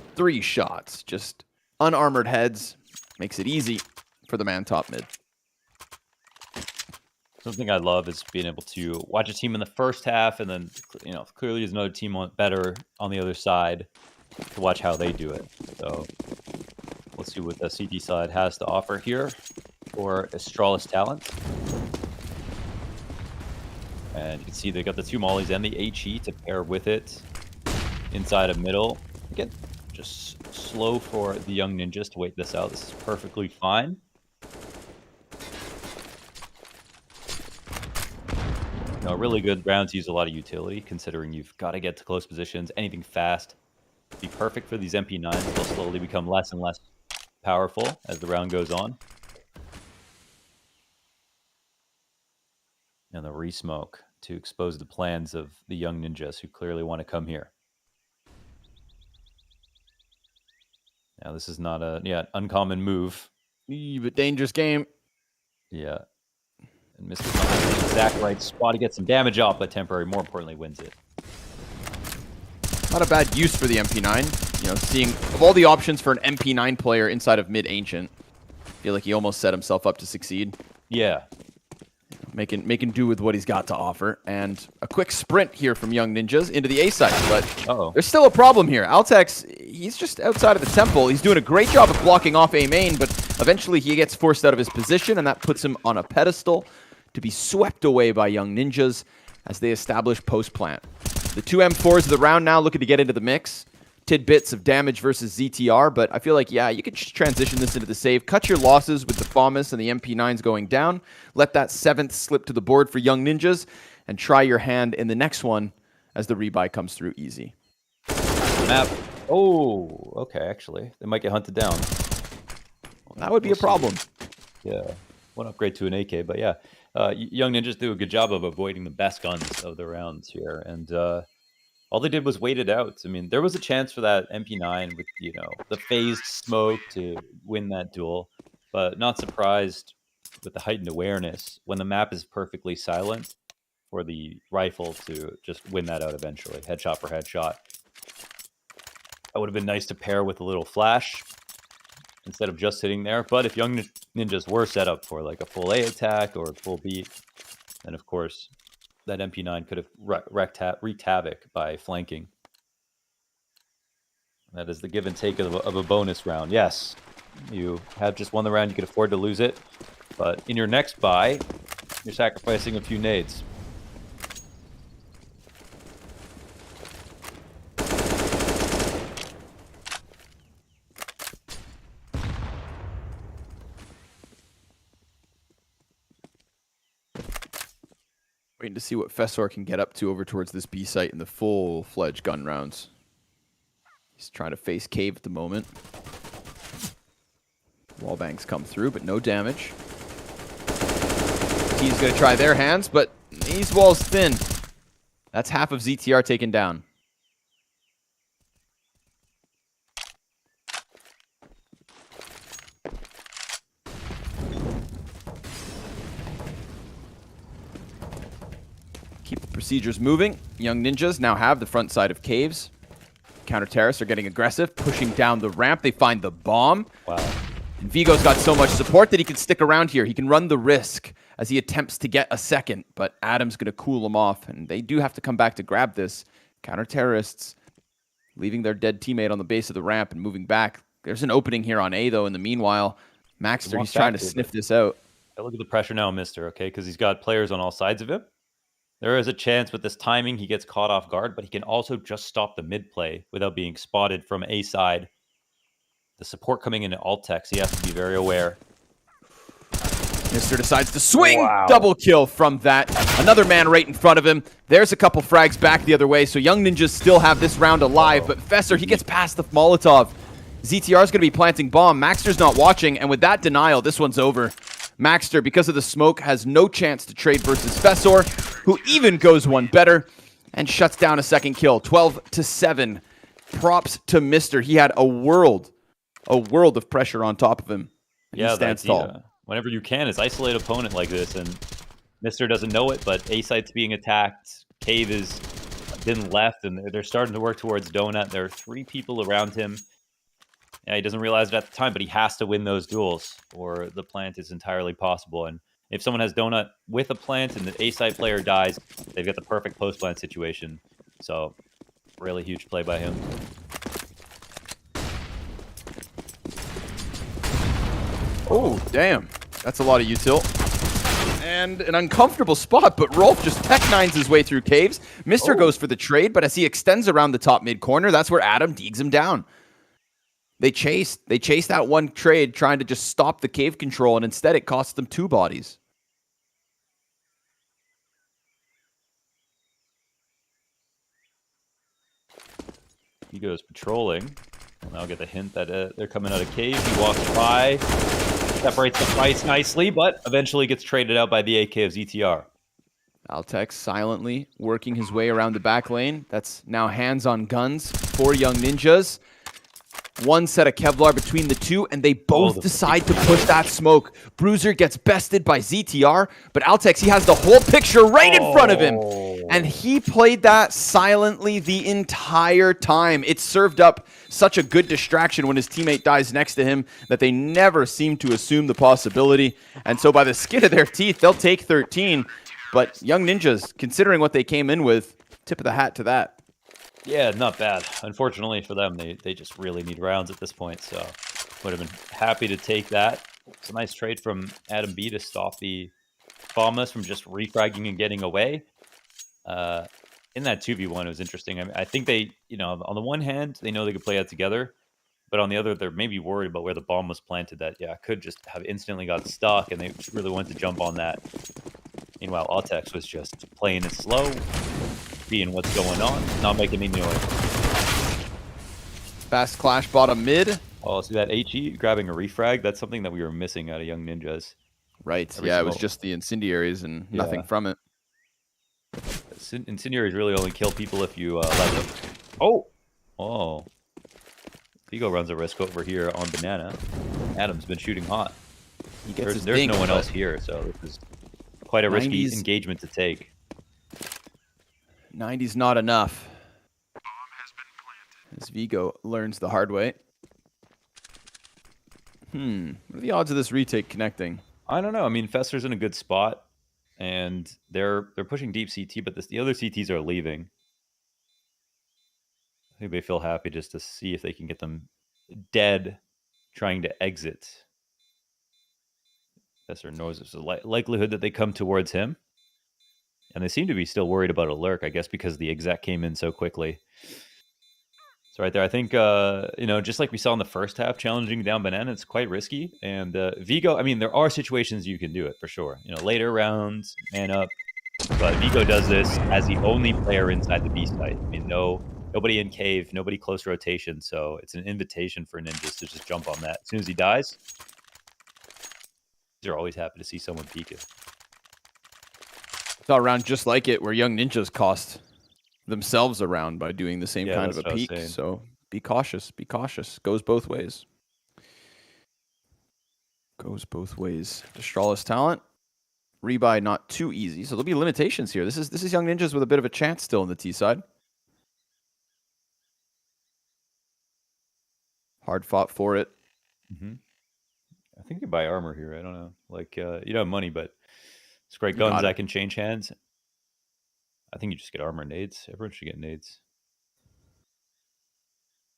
Just unarmored heads. Makes it easy for the man top mid. Something I love is being able to watch a team in the first half, and then clearly there's another team better on the other side to watch how they do it. So let's see what the CT side has to offer here for Astralis talent. And you can see they got the 2 mollies and the HE to pair with it inside of middle. Again, just slow for the young ninjas to wait this out. This is perfectly fine. A really good round to use a lot of utility, considering you've got to get to close positions. Anything fast be perfect for these MP9s. They'll slowly become less and less powerful as the round goes on. And the re-smoke to expose the plans of the young ninjas who clearly want to come here. Now, this is not a uncommon move. But dangerous game. Yeah. And Mr. Thomas, the exact right spot to get some damage off, but temporary, more importantly, wins it. Not a bad use for the MP9. Seeing of all the options for an MP9 player inside of mid Ancient, I feel like he almost set himself up to succeed. Yeah. Making do with what he's got to offer. And a quick sprint here from Young Ninjas into the A site. But there's still a problem here. Apeks, he's just outside of the temple. He's doing a great job of blocking off A main, but eventually he gets forced out of his position, and that puts him on a pedestal to be swept away by Young Ninjas as they establish post plant. The 2 M4s of the round now looking to get into the mix. Tidbits of damage versus ZTR, but I feel like, you could just transition this into the save. Cut your losses with the FAMAS and the MP9s going down. Let that 7th slip to the board for Young Ninjas, and try your hand in the next one as the rebuy comes through easy. Map. Oh, okay, actually. They might get hunted down. Well, that would be a problem. Yeah. One upgrade to an AK, but yeah. Young Ninjas do a good job of avoiding the best guns of the rounds here, and all they did was wait it out. I mean, there was a chance for that MP9 with, the phased smoke to win that duel, but not surprised with the heightened awareness when the map is perfectly silent for the rifle to just win that out eventually, headshot for headshot. That would have been nice to pair with a little flash instead of just sitting there. But if Young Ninjas were set up for like a full A attack or a full beat, then of course that MP9 could have wreaked havoc by flanking. That is the give and take of a bonus round. Yes, you have just won the round. You could afford to lose it. But in your next buy, you're sacrificing a few nades. Waiting to see what Fessor can get up to over towards this B site in the full-fledged gun rounds. He's trying to face cave at the moment. Wallbangs come through, but no damage. Team's going to try their hands, but these walls thin. That's half of ZTR taken down. Procedures moving. Young Ninjas now have the front side of caves. Counter terrorists are getting aggressive, pushing down the ramp. They find the bomb. Wow. And Vigo's got so much support that he can stick around here. He can run the risk as he attempts to get a second, but Adam's going to cool him off, and they do have to come back to grab this. Counter-terrorists leaving their dead teammate on the base of the ramp and moving back. There's an opening here on A, though, in the meanwhile. Maxter, he's trying to sniff this out. Look at the pressure now, Mister, okay, because he's got players on all sides of him. There is a chance with this timing he gets caught off guard, but he can also just stop the mid play without being spotted from A side. The support coming in at Altex, he has to be very aware. Mister decides to swing. Wow. Double kill from that. Another man right in front of him. There's a couple frags back the other way, so Young Ninjas still have this round alive, but Fesser, he gets past the Molotov. ZTR is going to be planting bomb. Maxter's not watching, and with that denial, this one's over. Maxter, because of the smoke, has no chance to trade versus Fessor, who even goes one better and shuts down a second kill. 12-7. Props to Mister. He had a world of pressure on top of him. And he stands tall. Whenever you can, is isolate opponent like this, and Mister doesn't know it, but A site's being attacked. Cave is been left, and they're starting to work towards Donut. There are 3 people around him. Yeah, he doesn't realize it at the time, but he has to win those duels, or the plant is entirely possible. And if someone has Donut with a plant and the A site player dies, they've got the perfect post plant situation. So, really huge play by him. Oh, damn. That's a lot of util. And an uncomfortable spot, but Rolf just tech-nines his way through caves. Mister goes for the trade, but as he extends around the top mid corner, that's where Adam digs him down. They chased that one trade, trying to just stop the cave control, and instead it cost them 2 bodies. He goes patrolling. And I'll get the hint that they're coming out of cave. He walks by, separates the fights nicely, but eventually gets traded out by the AK of ZTR. Altex silently working his way around the back lane. That's now hands on guns for Young Ninjas. One set of Kevlar between the two, and they both decide to push that smoke. Bruiser gets bested by ZTR, but Altex, he has the whole picture right in front of him. And he played that silently the entire time. It served up such a good distraction when his teammate dies next to him that they never seem to assume the possibility. And so by the skin of their teeth, they'll take 13. But Young Ninjas, considering what they came in with, tip of the hat to that. Yeah, not bad. Unfortunately for them, they just really need rounds at this point, so would have been happy to take that. It's a nice trade from Adam B to stop the Bombus from just refragging and getting away. In that 2v1, it was interesting. I think they, on the one hand, they know they could play out together, but on the other, they're maybe worried about where the bomb was planted that, could just have instantly got stuck, and they really wanted to jump on that. Meanwhile, Altex was just playing it slow, seeing what's going on, not making any noise. Fast clash bottom mid. Oh, see that HE grabbing a refrag? That's something that we were missing out of Young Ninjas. Right, yeah, it was just the incendiaries and nothing from it. Incendiaries really only kill people if you let them. Oh. Vigo runs a risk over here on Banana. Adam's been shooting hot. There's no one else here, so this is quite a risky engagement to take. 90's not enough. As Vigo learns the hard way. What are the odds of this retake connecting? I don't know. I mean, Fesser's in a good spot, and they're pushing deep CT, but the other CTs are leaving. I think they feel happy just to see if they can get them dead, trying to exit. Fesser knows there's a likelihood that they come towards him. And they seem to be still worried about a lurk, I guess, because the exec came in so quickly. So right there, I think, just like we saw in the first half, challenging down Banana, it's quite risky. And Vigo, I mean, there are situations you can do it, for sure. Later rounds, man up. But Vigo does this as the only player inside the B site. I mean, nobody in cave, nobody close rotation. So it's an invitation for Ninjas to just jump on that. As soon as he dies, they're always happy to see someone peek it. Saw a round just like it where Young Ninjas cost themselves a round by doing the same kind of a peak. So be cautious. Be cautious. Goes both ways. Goes both ways. Astralis talent. Rebuy not too easy, so there'll be limitations here. This is Young Ninjas with a bit of a chance still in the T side. Hard fought for it. I think you buy armor here. I don't know. Like, you don't have money, but it's great You got guns it. that can change hands. I think you just get armor and nades. Everyone should get nades.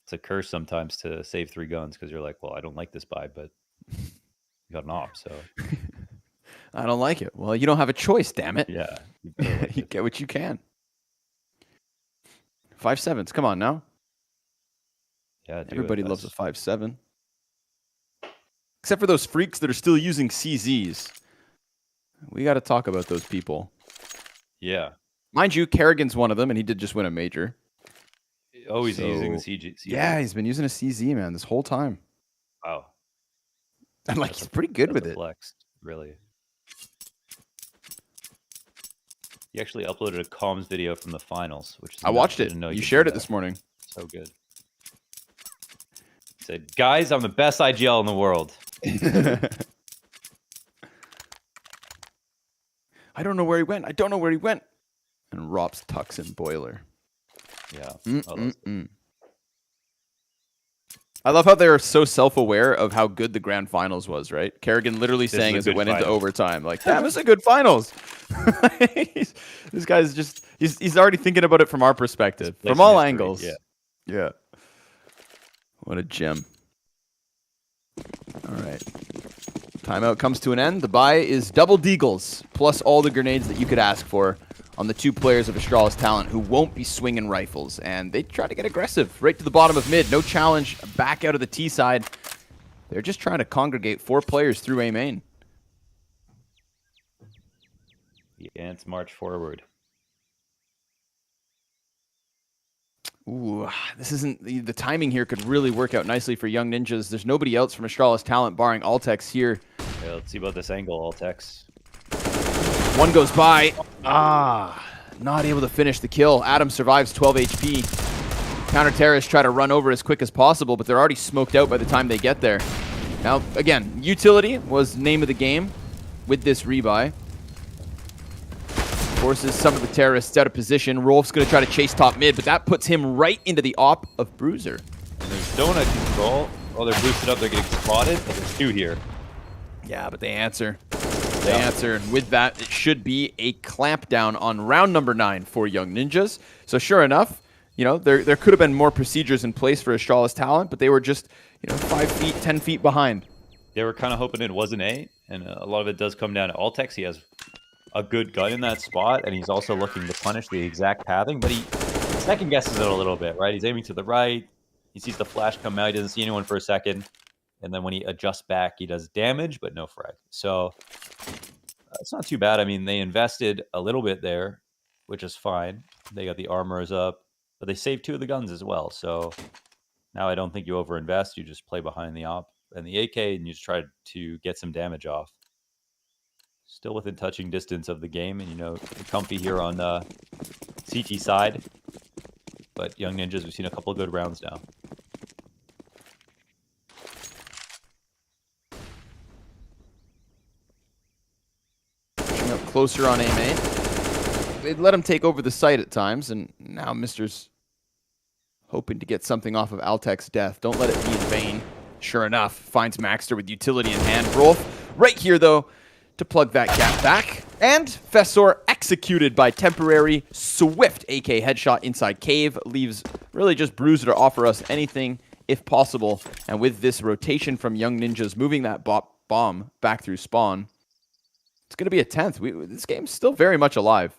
It's a curse sometimes to save 3 guns because you're like, well, I don't like this buy, but you got an op, so. I don't like it. Well, you don't have a choice, damn it. Yeah. You get what you can. 5/7s. Come on now. Yeah, everybody loves a 5/7. Except for those freaks that are still using CZs. We got to talk about those people. Yeah. Mind you, Kerrigan's one of them, and he did just win a major. Oh, he's using the CG. Yeah, he's been using a CZ, man, this whole time. Wow. And like, he's pretty good with it. Flex, really. He actually uploaded a comms video from the finals, which is I watched it. You shared it this morning. So good. He said, "Guys, I'm the best IGL in the world." I don't know where he went. I don't know where he went. And Rops tucks in Boiler. Yeah. I love how they're so self-aware of how good the grand finals was, right? Kerrigan literally saying as it went into overtime, like, damn, this is a good finals. This guy's just, he's already thinking about it from our perspective, from all angles. Yeah. What a gem. All right. Timeout comes to an end. The buy is double deagles, plus all the grenades that you could ask for on the 2 players of Astralis talent who won't be swinging rifles. And they try to get aggressive right to the bottom of mid. No challenge back out of the T side. They're just trying to congregate 4 players through A main. The ants march forward. Ooh, this isn't... The timing here could really work out nicely for Young Ninjas. There's nobody else from Astralis talent barring Altex here. Yeah, let's see about this angle, Altex. One goes by. Not able to finish the kill. Adam survives 12 HP. Counter-terrorists try to run over as quick as possible, but they're already smoked out by the time they get there. Now, again, utility was name of the game with this rebuy. Forces some of the terrorists out of position. Rolf's going to try to chase top mid, but that puts him right into the op of Bruiser. And there's donut control. Oh, they're boosted up. They're getting spotted, but there's 2 here. Yeah, but they answer. They answer, and with that, it should be a clamp down on round number 9 for Young Ninjas. So sure enough, you know, there could have been more procedures in place for Astralis talent, but they were just, you know, 5 feet, 10 feet behind. They were kind of hoping it wasn't A, and a lot of it does come down to Altex. He has a good gun in that spot, and he's also looking to punish the exact pathing, but he second guesses it a little bit, right? He's aiming to the right. He sees the flash come out. He doesn't see anyone for a second. And then when he adjusts back, he does damage, but no frag. So it's not too bad. I mean, they invested a little bit there, which is fine. They got the armors up, but they saved 2 of the guns as well. So now I don't think you overinvest. You just play behind the op and the AK, and you just try to get some damage off. Still within touching distance of the game, and, you know, comfy here on CT side. But Young Ninjas, we've seen a couple of good rounds now. Closer on A main. They'd let him take over the site at times, and now Mister's hoping to get something off of Altex's death. Don't let it be in vain. Sure enough, finds Maxter with utility in hand. Rolf right here, though, to plug that gap back. And Fessor executed by temporary swift AK headshot inside cave. Leaves really just Bruiser to offer us anything if possible. And with this rotation from Young Ninjas moving that bomb back through spawn, it's going to be a 10th. This game's still very much alive.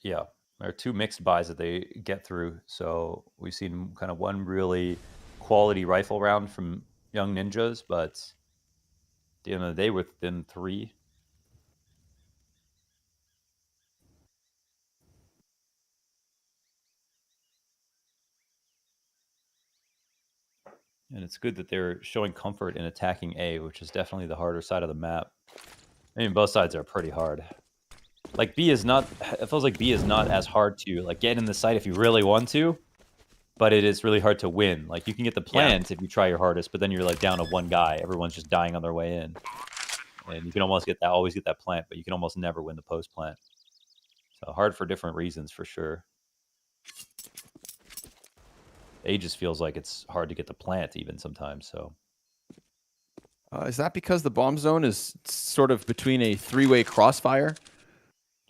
Yeah, there are 2 mixed buys that they get through. So we've seen kind of one really quality rifle round from Young Ninjas, but at the end of the day, within 3. And it's good that they're showing comfort in attacking A, which is definitely the harder side of the map. I mean, both sides are pretty hard. Like, B is not... It feels like B is not as hard to, like, get in the site if you really want to, but it is really hard to win. Like, you can get the plants if you try your hardest, but then you're, like, down to 1 guy. Everyone's just dying on their way in. and you can almost always get that plant, but you can almost never win the post plant. So hard for different reasons for sure. A just feels like it's hard to get the plant even sometimes. So is that because the bomb zone is sort of between a three-way crossfire?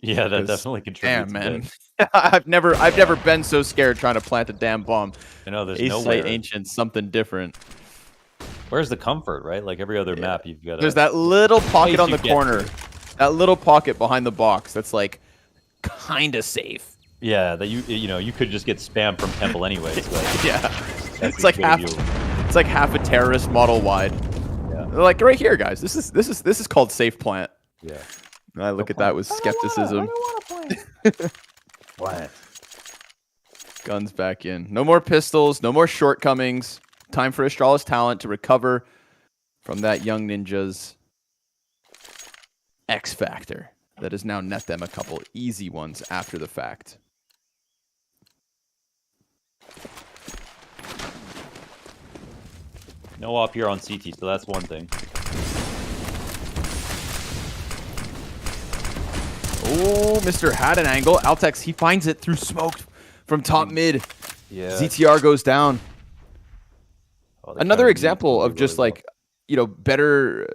yeah, that definitely contributes. Damn, man. I've never been so scared trying to plant a damn bomb. You know, there's Ace Ancient, something different. Where's the comfort, right? Like every other map, you've got. There's that little pocket on the corner, that little pocket behind the box. That's like kind of safe. Yeah, that you know you could just get spammed from temple anyways. But yeah, it's like half a terrorist model wide. Yeah, they're like right here, guys. This is called safe plant. Yeah, and I look at that with skepticism. I don't want to play. Plant. Guns back in. No more pistols. No more shortcomings. Time for Astralis talent to recover from that young ninja's X factor that has now net them a couple easy ones after the fact. No op here on CT, so that's one thing. Oh, Mr. had an angle. Apeks, he finds it through smoke from top mid. Yeah. ZTR goes down. Oh, another example of just like, you know, better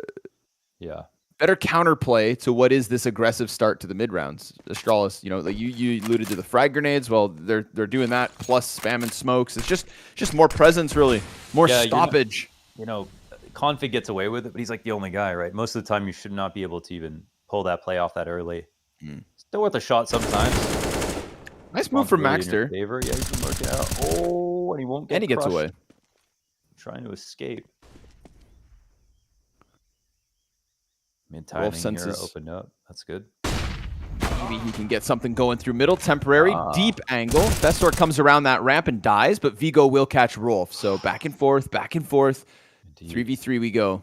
counterplay to what is this aggressive start to the mid rounds. Astralis, you know, like you alluded to the frag grenades. Well, they're doing that plus spamming smokes. It's just more presence, really, more stoppage. You know, Config gets away with it, but he's like the only guy, right? Most of the time, you should not be able to even pull that play off that early. Still worth a shot sometimes. Nice move from Maxter. Yeah, he's been working out. Oh, and he won't get. And he gets away. Trying to escape. Mid timing here opened up. That's good. Maybe he can get something going through middle. Temporary deep angle. Festor comes around that ramp and dies, but Vigo will catch Rolf. So back and forth, back and forth. Indeed. 3v3 we go.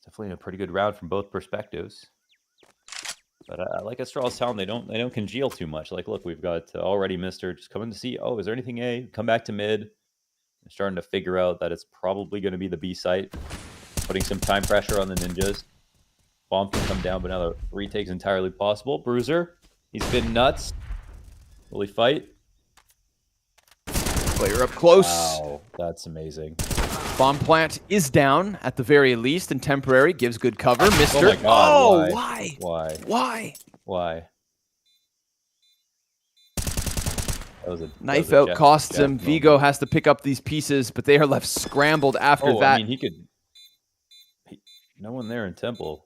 Definitely a pretty good round from both perspectives. But I like Astralis Town. They don't congeal too much. Like, look, we've got already Mr. just coming to see. Oh, is there anything A? Come back to mid. They're starting to figure out that it's probably going to be the B site. Putting some time pressure on the ninjas. Bomb can come down, but now the retake's entirely possible. Bruiser, he's been nuts. Will he fight? Player up close. Wow, that's amazing. Bomb plant is down at the very least, and temporary gives good cover. Mr. Oh my God! Why? Why? Why? Why? Knife out costs him. Vigo has to pick up these pieces, but they are left scrambled after that. I mean, he could. No one there in temple.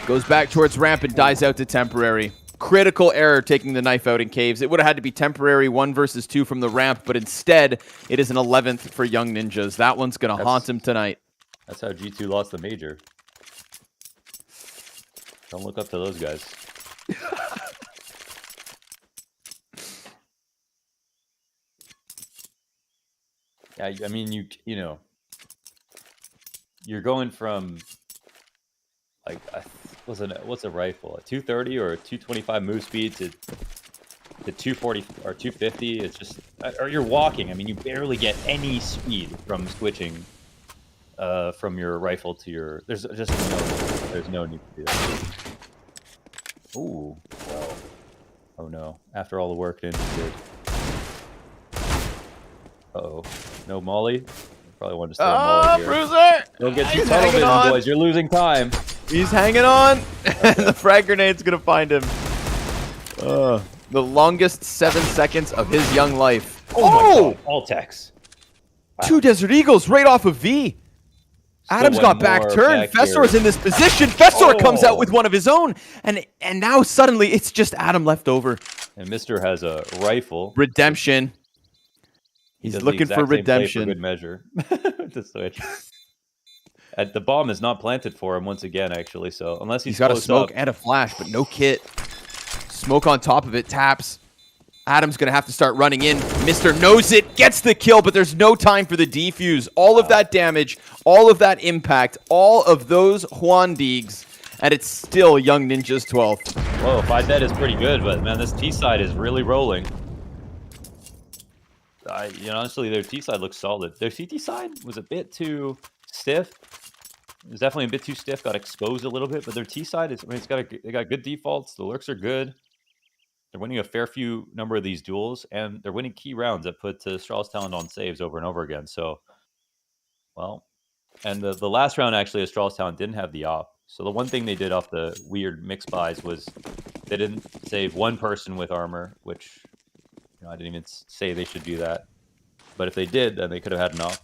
Goes back towards ramp and dies out to temporary. Critical error taking the knife out in caves. It would have had to be temporary 1 versus 2 from the ramp, but instead it is an 11th for Young Ninjas. That one's going to haunt him tonight. That's how G2 lost the major. Don't look up to those guys. Yeah, I mean, you know, you're going from like what's a rifle, a 230 or a 225 move speed to 240 or 250. It's just, or you're walking. I mean, you barely get any speed from switching from your rifle to your. There's no need to do that. Ooh, well, oh no! After all the work it did. Uh-oh. No molly? Probably wanted to start a molly here. Bruiser! Don't get too tunnel vision, boys. You're losing time. He's hanging on. The frag grenade's going to find him. The longest 7 seconds of his young life. Oh! My God. Apeks. Wow. 2 Desert Eagles right off of V. Adam's got back turn. Festor's in this position. Festor comes out with one of his own. And now suddenly it's just Adam left over. And Mr. has a rifle. Redemption. He's looking for redemption. For good measure. To switch. The bomb is not planted for him once again, actually. So unless he's got a smoke and a flash, but no kit. Smoke on top of it, taps. Adam's going to have to start running in. Mr. knows it, gets the kill, but there's no time for the defuse. All of that damage, all of that impact, all of those Huandigs, and it's still Young Ninja's 12th. Whoa, 5 dead is pretty good, but man, this T side is really rolling. You know, honestly, their T side looks solid. Their CT side was a bit too stiff. was definitely a bit too stiff, got exposed a little bit, but their T side is, I mean, they got good defaults, the lurks are good. They're winning a fair few number of these duels, and they're winning key rounds that put Astralis Talent on saves over and over again. So, well, and the last round, actually, Astralis Talent didn't have the op. So the one thing they did off the weird mix buys was they didn't save one person with armor, which, you know, I didn't even say they should do that. But if they did, then they could have had an op.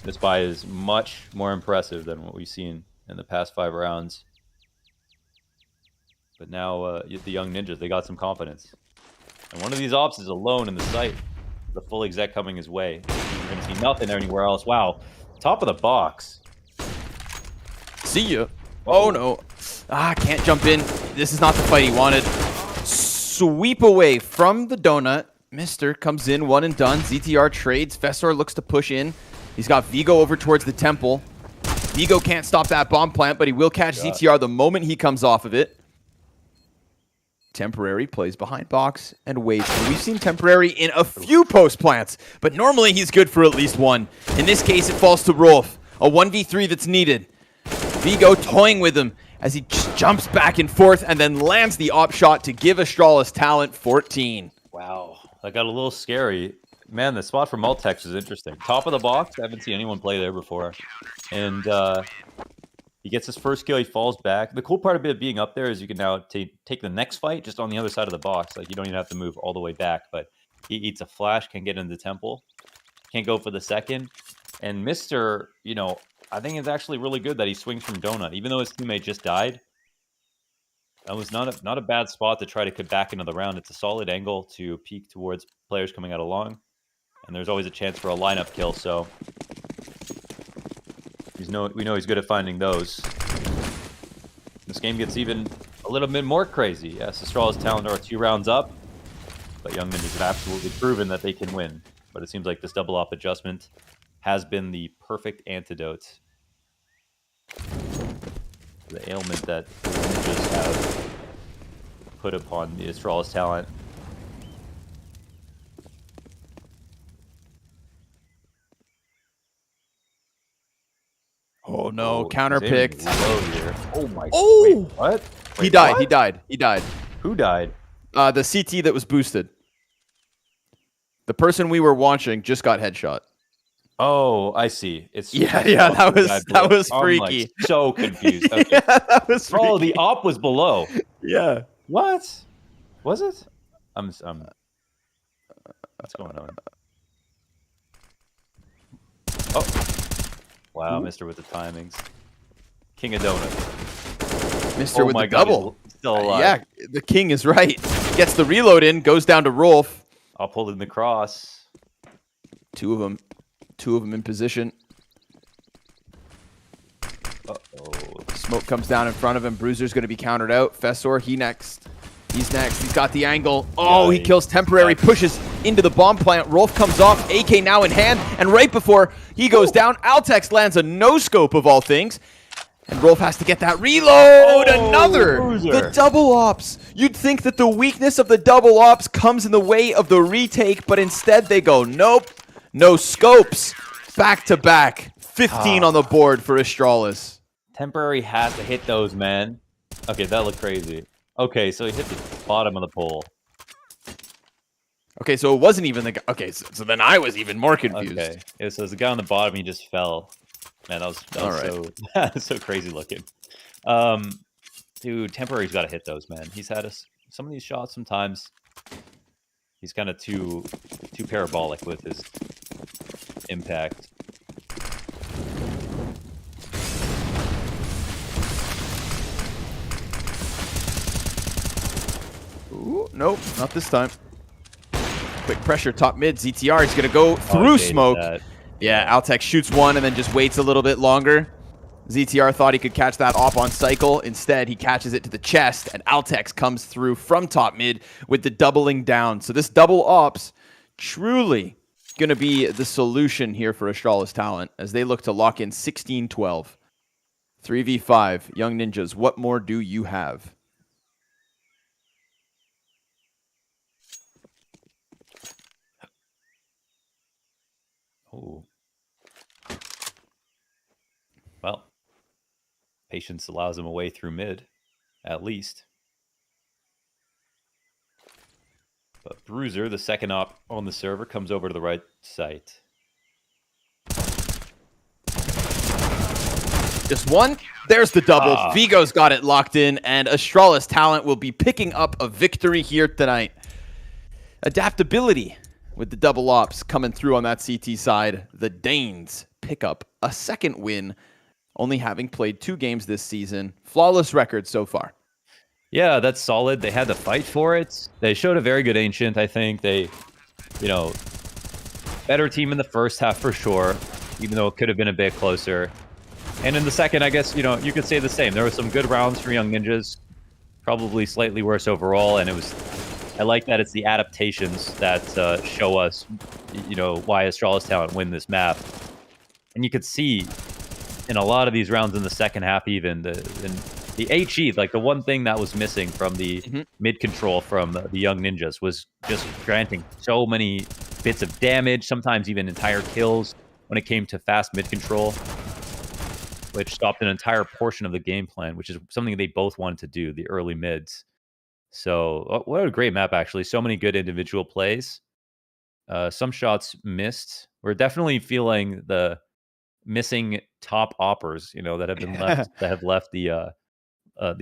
This buy is much more impressive than what we've seen in the past 5 rounds. But now the young ninjas, they got some confidence. And one of these ops is alone in the site. The full exec coming his way. You're going to see nothing anywhere else. Wow. Top of the box. See ya. Oh, no. Can't jump in. This is not the fight he wanted. Sweep away from the donut. Mister comes in, one and done. ZTR trades. Fessor looks to push in. He's got Vigo over towards the temple. Vigo can't stop that bomb plant, but he will catch ZTR the moment he comes off of it. Temporary plays behind box and waits. And we've seen Temporary in a few post plants, but normally he's good for at least one. In this case, it falls to Rolf. A 1v3 that's needed. Vigo toying with him as he just jumps back and forth and then lands the op shot to give Astralis Talent 14. Wow. That got a little scary. Man, the spot for Multex is interesting. Top of the box. I haven't seen anyone play there before. And he gets his first kill. He falls back. The cool part of it being up there is you can now take the next fight just on the other side of the box. Like, you don't even have to move all the way back. But he eats a flash, can get into the temple. Can't go for the second. And Mister, you know, I think it's actually really good that he swings from Donut. Even though his teammate just died, that was not a bad spot to try to get back into the round. It's a solid angle to peek towards players coming out of long. And there's always a chance for a lineup kill, so we know he's good at finding those. This game gets even a little bit more crazy. Yes, Astralis Talent are 2 rounds up, but Young Ninjas have absolutely proven that they can win. But it seems like this double op adjustment has been the perfect antidote to the ailment that the Ninjas have put upon the Astralis Talent. Oh no, counterpicked. Oh my. Oh! Wait, what? Wait, He died, what? he died. Who died? The CT that was boosted. The person we were watching just got headshot. Oh, I see. It's yeah, that was freaky. I'm like so confused. Okay. Yeah, that was freaky. Oh, the op was below. Yeah. What? Was it? What's going on? Oh. Wow, Mister with the timings. King of Donuts. Mister with the double. Still alive. Yeah, the king is right. Gets the reload in, goes down to Rolf. I'll pull in the cross. Two of them in position. Uh-oh. Smoke comes down in front of him. Bruiser's going to be countered out. Fessor, he's next. He's got the angle. Oh, he kills Temporary, pushes into the bomb plant. Rolf comes off, AK now in hand, and right before he goes down, Altex lands a no-scope of all things, and Rolf has to get that reload. Another! Bruiser. The double ops. You'd think that the weakness of the double ops comes in the way of the retake, but instead they go, nope, no scopes. Back to back. 15 on the board for Astralis. Temporary has to hit those, man. Okay, that looked crazy. Okay, so he hit the bottom of the pole. Okay, so it wasn't even the guy. Okay, so then I was even more confused. Okay, yeah, so the guy on the bottom, he just fell. Man, that was so so crazy looking. Dude, Temporary's got to hit those, man. He's had some of these shots sometimes. He's kind of too parabolic with his impact. Ooh, nope, not this time. Quick pressure, top mid. ZTR is going to go through smoke. Yeah, Altex shoots one and then just waits a little bit longer. ZTR thought he could catch that op on cycle. Instead, he catches it to the chest, and Altex comes through from top mid with the doubling down. So this double ops truly going to be the solution here for Astralis Talent as they look to lock in 16-12. 3v5, Young Ninjas, what more do you have? Oh. Well, patience allows him a way through mid, at least. But Bruiser, the second op on the server, comes over to the right site. Just one. There's the double. Vigo's got it locked in, and Astralis Talent will be picking up a victory here tonight. Adaptability with the double ops coming through on that CT side. The Danes pick up a second win, only having played 2 games this season. Flawless record so far. Yeah, that's solid. They had to fight for it. They showed a very good Ancient, I think. They, you know, better team in the first half for sure, even though it could have been a bit closer. And in the second, I guess, you know, you could say the same. There were some good rounds for Young Ninjas, probably slightly worse overall, and it was... I like that it's the adaptations that show us, you know, why Astralis Talent win this map. And you could see in a lot of these rounds in the second half even, the HE, like the one thing that was missing from the mid control from the Young Ninjas was just granting so many bits of damage, sometimes even entire kills when it came to fast mid control, which stopped an entire portion of the game plan, which is something they both wanted to do, the early mids. So, what a great map, actually. So many good individual plays. Some shots missed. We're definitely feeling the missing top oppers, you know, that have been left, that have left the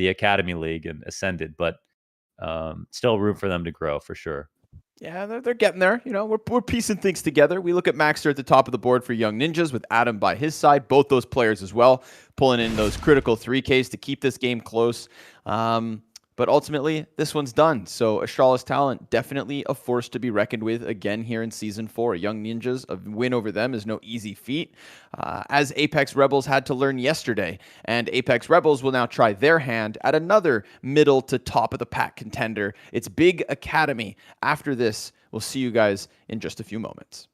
Academy League and ascended, but still room for them to grow, for sure. Yeah, they're getting there. You know, we're piecing things together. We look at Maxter at the top of the board for Young Ninjas with Adam by his side. Both those players as well, pulling in those critical 3Ks to keep this game close. But ultimately, this one's done. So Astralis Talent, definitely a force to be reckoned with again here in Season 4. Young Ninjas, a win over them is no easy feat, as Apeks Rebels had to learn yesterday. And Apeks Rebels will now try their hand at another middle to top of the pack contender. It's Big Academy. After this, we'll see you guys in just a few moments.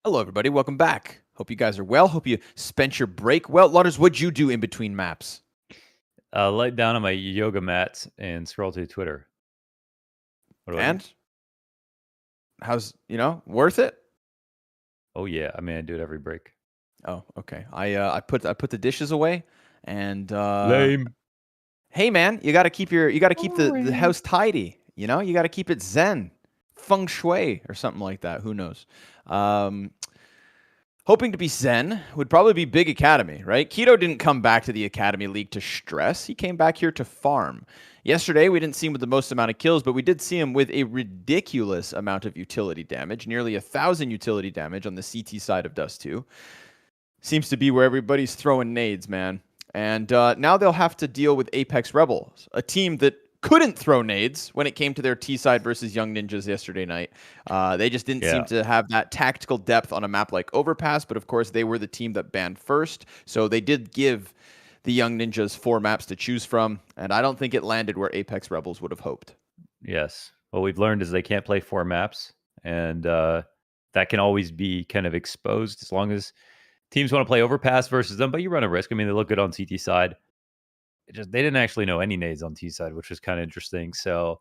Hello, everybody. Welcome back. Hope you guys are well. Hope you spent your break well. Lauders, what'd you do in between maps? Lay down on my yoga mat and scroll through Twitter. What about you? And how's, worth it? Oh yeah, I mean I do it every break. Oh, okay. I put the dishes away, and Lame. hey, man, you got to keep the house tidy. You got to keep it zen, feng shui, or something like that. Who knows? Hoping to be zen would probably be Big Academy, right? Keto didn't come back to the Academy League to stress. He came back here to farm. Yesterday, we didn't see him with the most amount of kills, but we did see him with a ridiculous amount of utility damage, nearly 1,000 utility damage on the CT side of Dust 2. Seems to be where everybody's throwing nades, man. And now they'll have to deal with Apeks Rebels, a team that couldn't throw nades when it came to their T-side versus Young Ninjas yesterday night. They just didn't seem to have that tactical depth on a map like Overpass, but of course they were the team that banned first, so they did give the Young Ninjas 4 maps to choose from, and I don't think it landed where Apeks Rebels would have hoped. Yes. What we've learned is they can't play 4 maps, and that can always be kind of exposed as long as teams want to play Overpass versus them, but you run a risk. I mean, they look good on CT side. They didn't actually know any nades on T side, which was kind of interesting. So,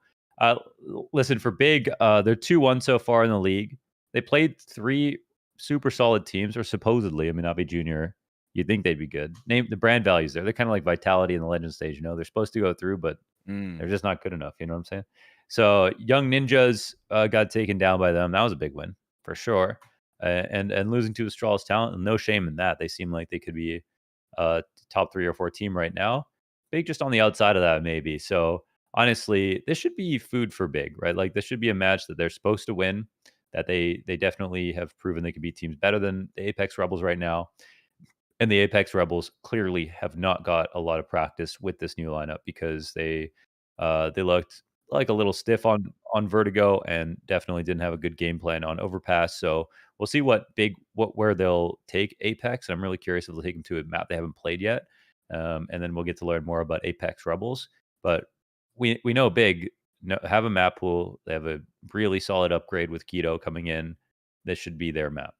listen, for Big, they're 2-1 so far in the league. They played 3 super solid teams, or supposedly. I mean, Navi Junior. You'd think they'd be good. Name the brand values there. They're kind of like Vitality in the Legend stage. They're supposed to go through, but they're just not good enough. You know what I'm saying? So, Young Ninjas got taken down by them. That was a big win for sure. And losing to Astralis talent, no shame in that. They seem like they could be top 3 or 4 team right now. Big just on the outside of that, maybe. So honestly, this should be food for Big, right? Like this should be a match that they're supposed to win. That they definitely have proven they can beat teams better than the Apeks Rebels right now. And the Apeks Rebels clearly have not got a lot of practice with this new lineup because they looked like a little stiff on Vertigo and definitely didn't have a good game plan on Overpass. So we'll see where they'll take Apeks. I'm really curious if they'll take them to a map they haven't played yet, and then we'll get to learn more about Apeks Rebels. But we know Big have a map pool. They have a really solid upgrade with Keto coming in. This should be their map.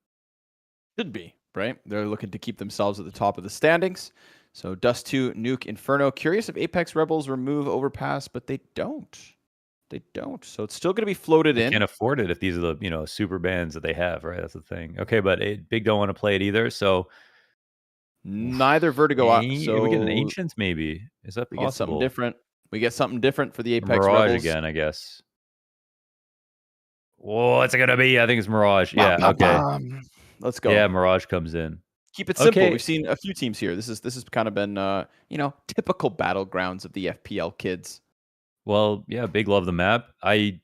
Should be, right? They're looking to keep themselves at the top of the standings. So Dust 2, Nuke, Inferno. Curious if Apeks Rebels remove Overpass, but they don't. They don't. So it's still going to be floated in. They can't afford it if these are the super bands that they have, right? That's the thing. Okay, but Big don't want to play it either. So neither Vertigo. So we get an Ancients, maybe. Is that possible? We get something different. We get something different for the Apeks Mirage Rebels again, I guess. What's it gonna be? I think it's Mirage. Yeah. Okay. Let's go. Yeah, Mirage comes in. Keep it simple. We've seen a few teams here. This has kind of been typical battlegrounds of the FPL kids. Well, yeah, Big love the map. We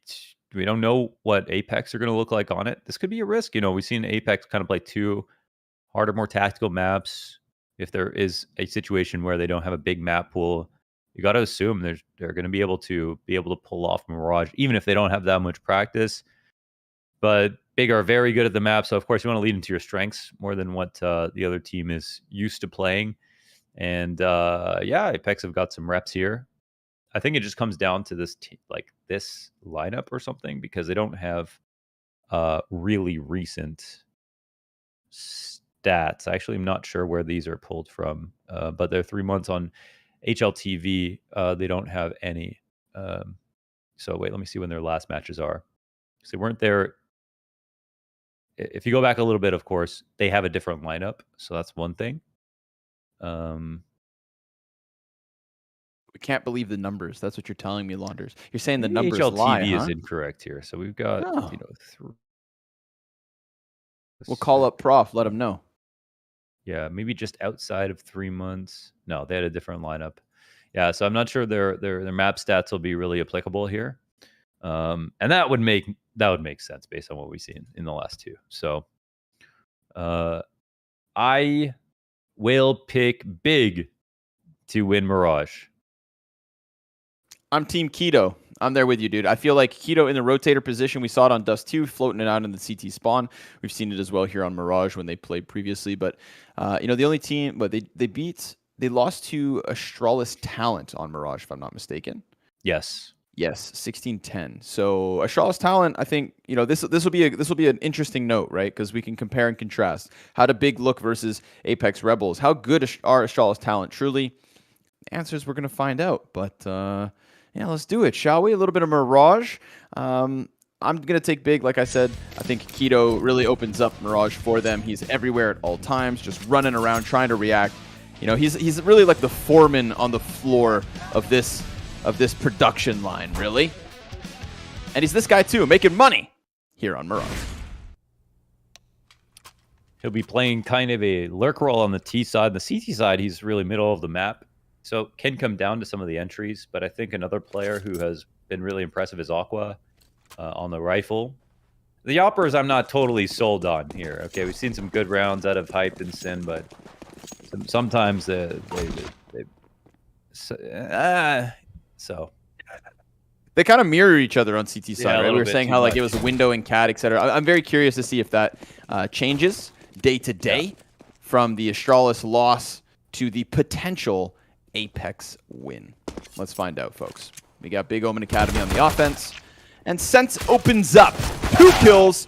don't know what Apeks are going to look like on it. This could be a risk. We've seen Apeks kind of play 2 harder, more tactical maps. If there is a situation where they don't have a big map pool, you got to assume they're going to be able to pull off Mirage, even if they don't have that much practice. But Big are very good at the map, so of course you want to lead into your strengths more than what the other team is used to playing. And Apeks have got some reps here. I think it just comes down to this this lineup or something because they don't have really recent stats. Actually, I'm not sure where these are pulled from, but they're 3 months on HLTV. They don't have any. So wait, let me see when their last matches are. So they weren't there. If you go back a little bit, of course, they have a different lineup. So that's one thing. We can't believe the numbers. That's what you're telling me, Launders. You're saying the Maybe numbers HLTV lie, is huh? incorrect here. So we've got, we'll call up Prof. Let him know. Yeah, maybe just outside of 3 months. No, they had a different lineup. Yeah, so I'm not sure their map stats will be really applicable here. And that would make sense based on what we've seen in the last 2. So I will pick Big to win Mirage. I'm Team Keto. I'm there with you, dude. I feel like Keto in the rotator position. We saw it on Dust 2, floating it out in the CT spawn. We've seen it as well here on Mirage when they played previously. But, the only team, but they lost to Astralis Talent on Mirage, if I'm not mistaken. Yes. Yes, 16-10. So Astralis talent, I think this will be an interesting note, right? Because we can compare and contrast. How do Big look versus Apeks Rebels? How good are Astralis talent truly? The answers we're gonna find out. But yeah, let's do it, shall we? A little bit of Mirage. I'm going to take Big. Like I said, I think Keto really opens up Mirage for them. He's everywhere at all times, just running around, trying to react. He's really like the foreman on the floor of this production line, really. And he's this guy too, making money here on Mirage. He'll be playing kind of a lurk role on the T side. The CT side, he's really middle of the map. So can come down to some of the entries. But I think another player who has been really impressive is Aqua. On the rifle. The Yoppers I'm not totally sold on here. Okay, we've seen some good rounds out of Hyped and Sin, but sometimes so they kind of mirror each other on CT side, right? We were saying how much. It was a window and CAD, etc. I'm very curious to see if that changes day to day from the Astralis loss to the potential Apeks win. Let's find out, folks. We got BIG.OMEN Academy on the offense. And Sense opens up. 2 kills.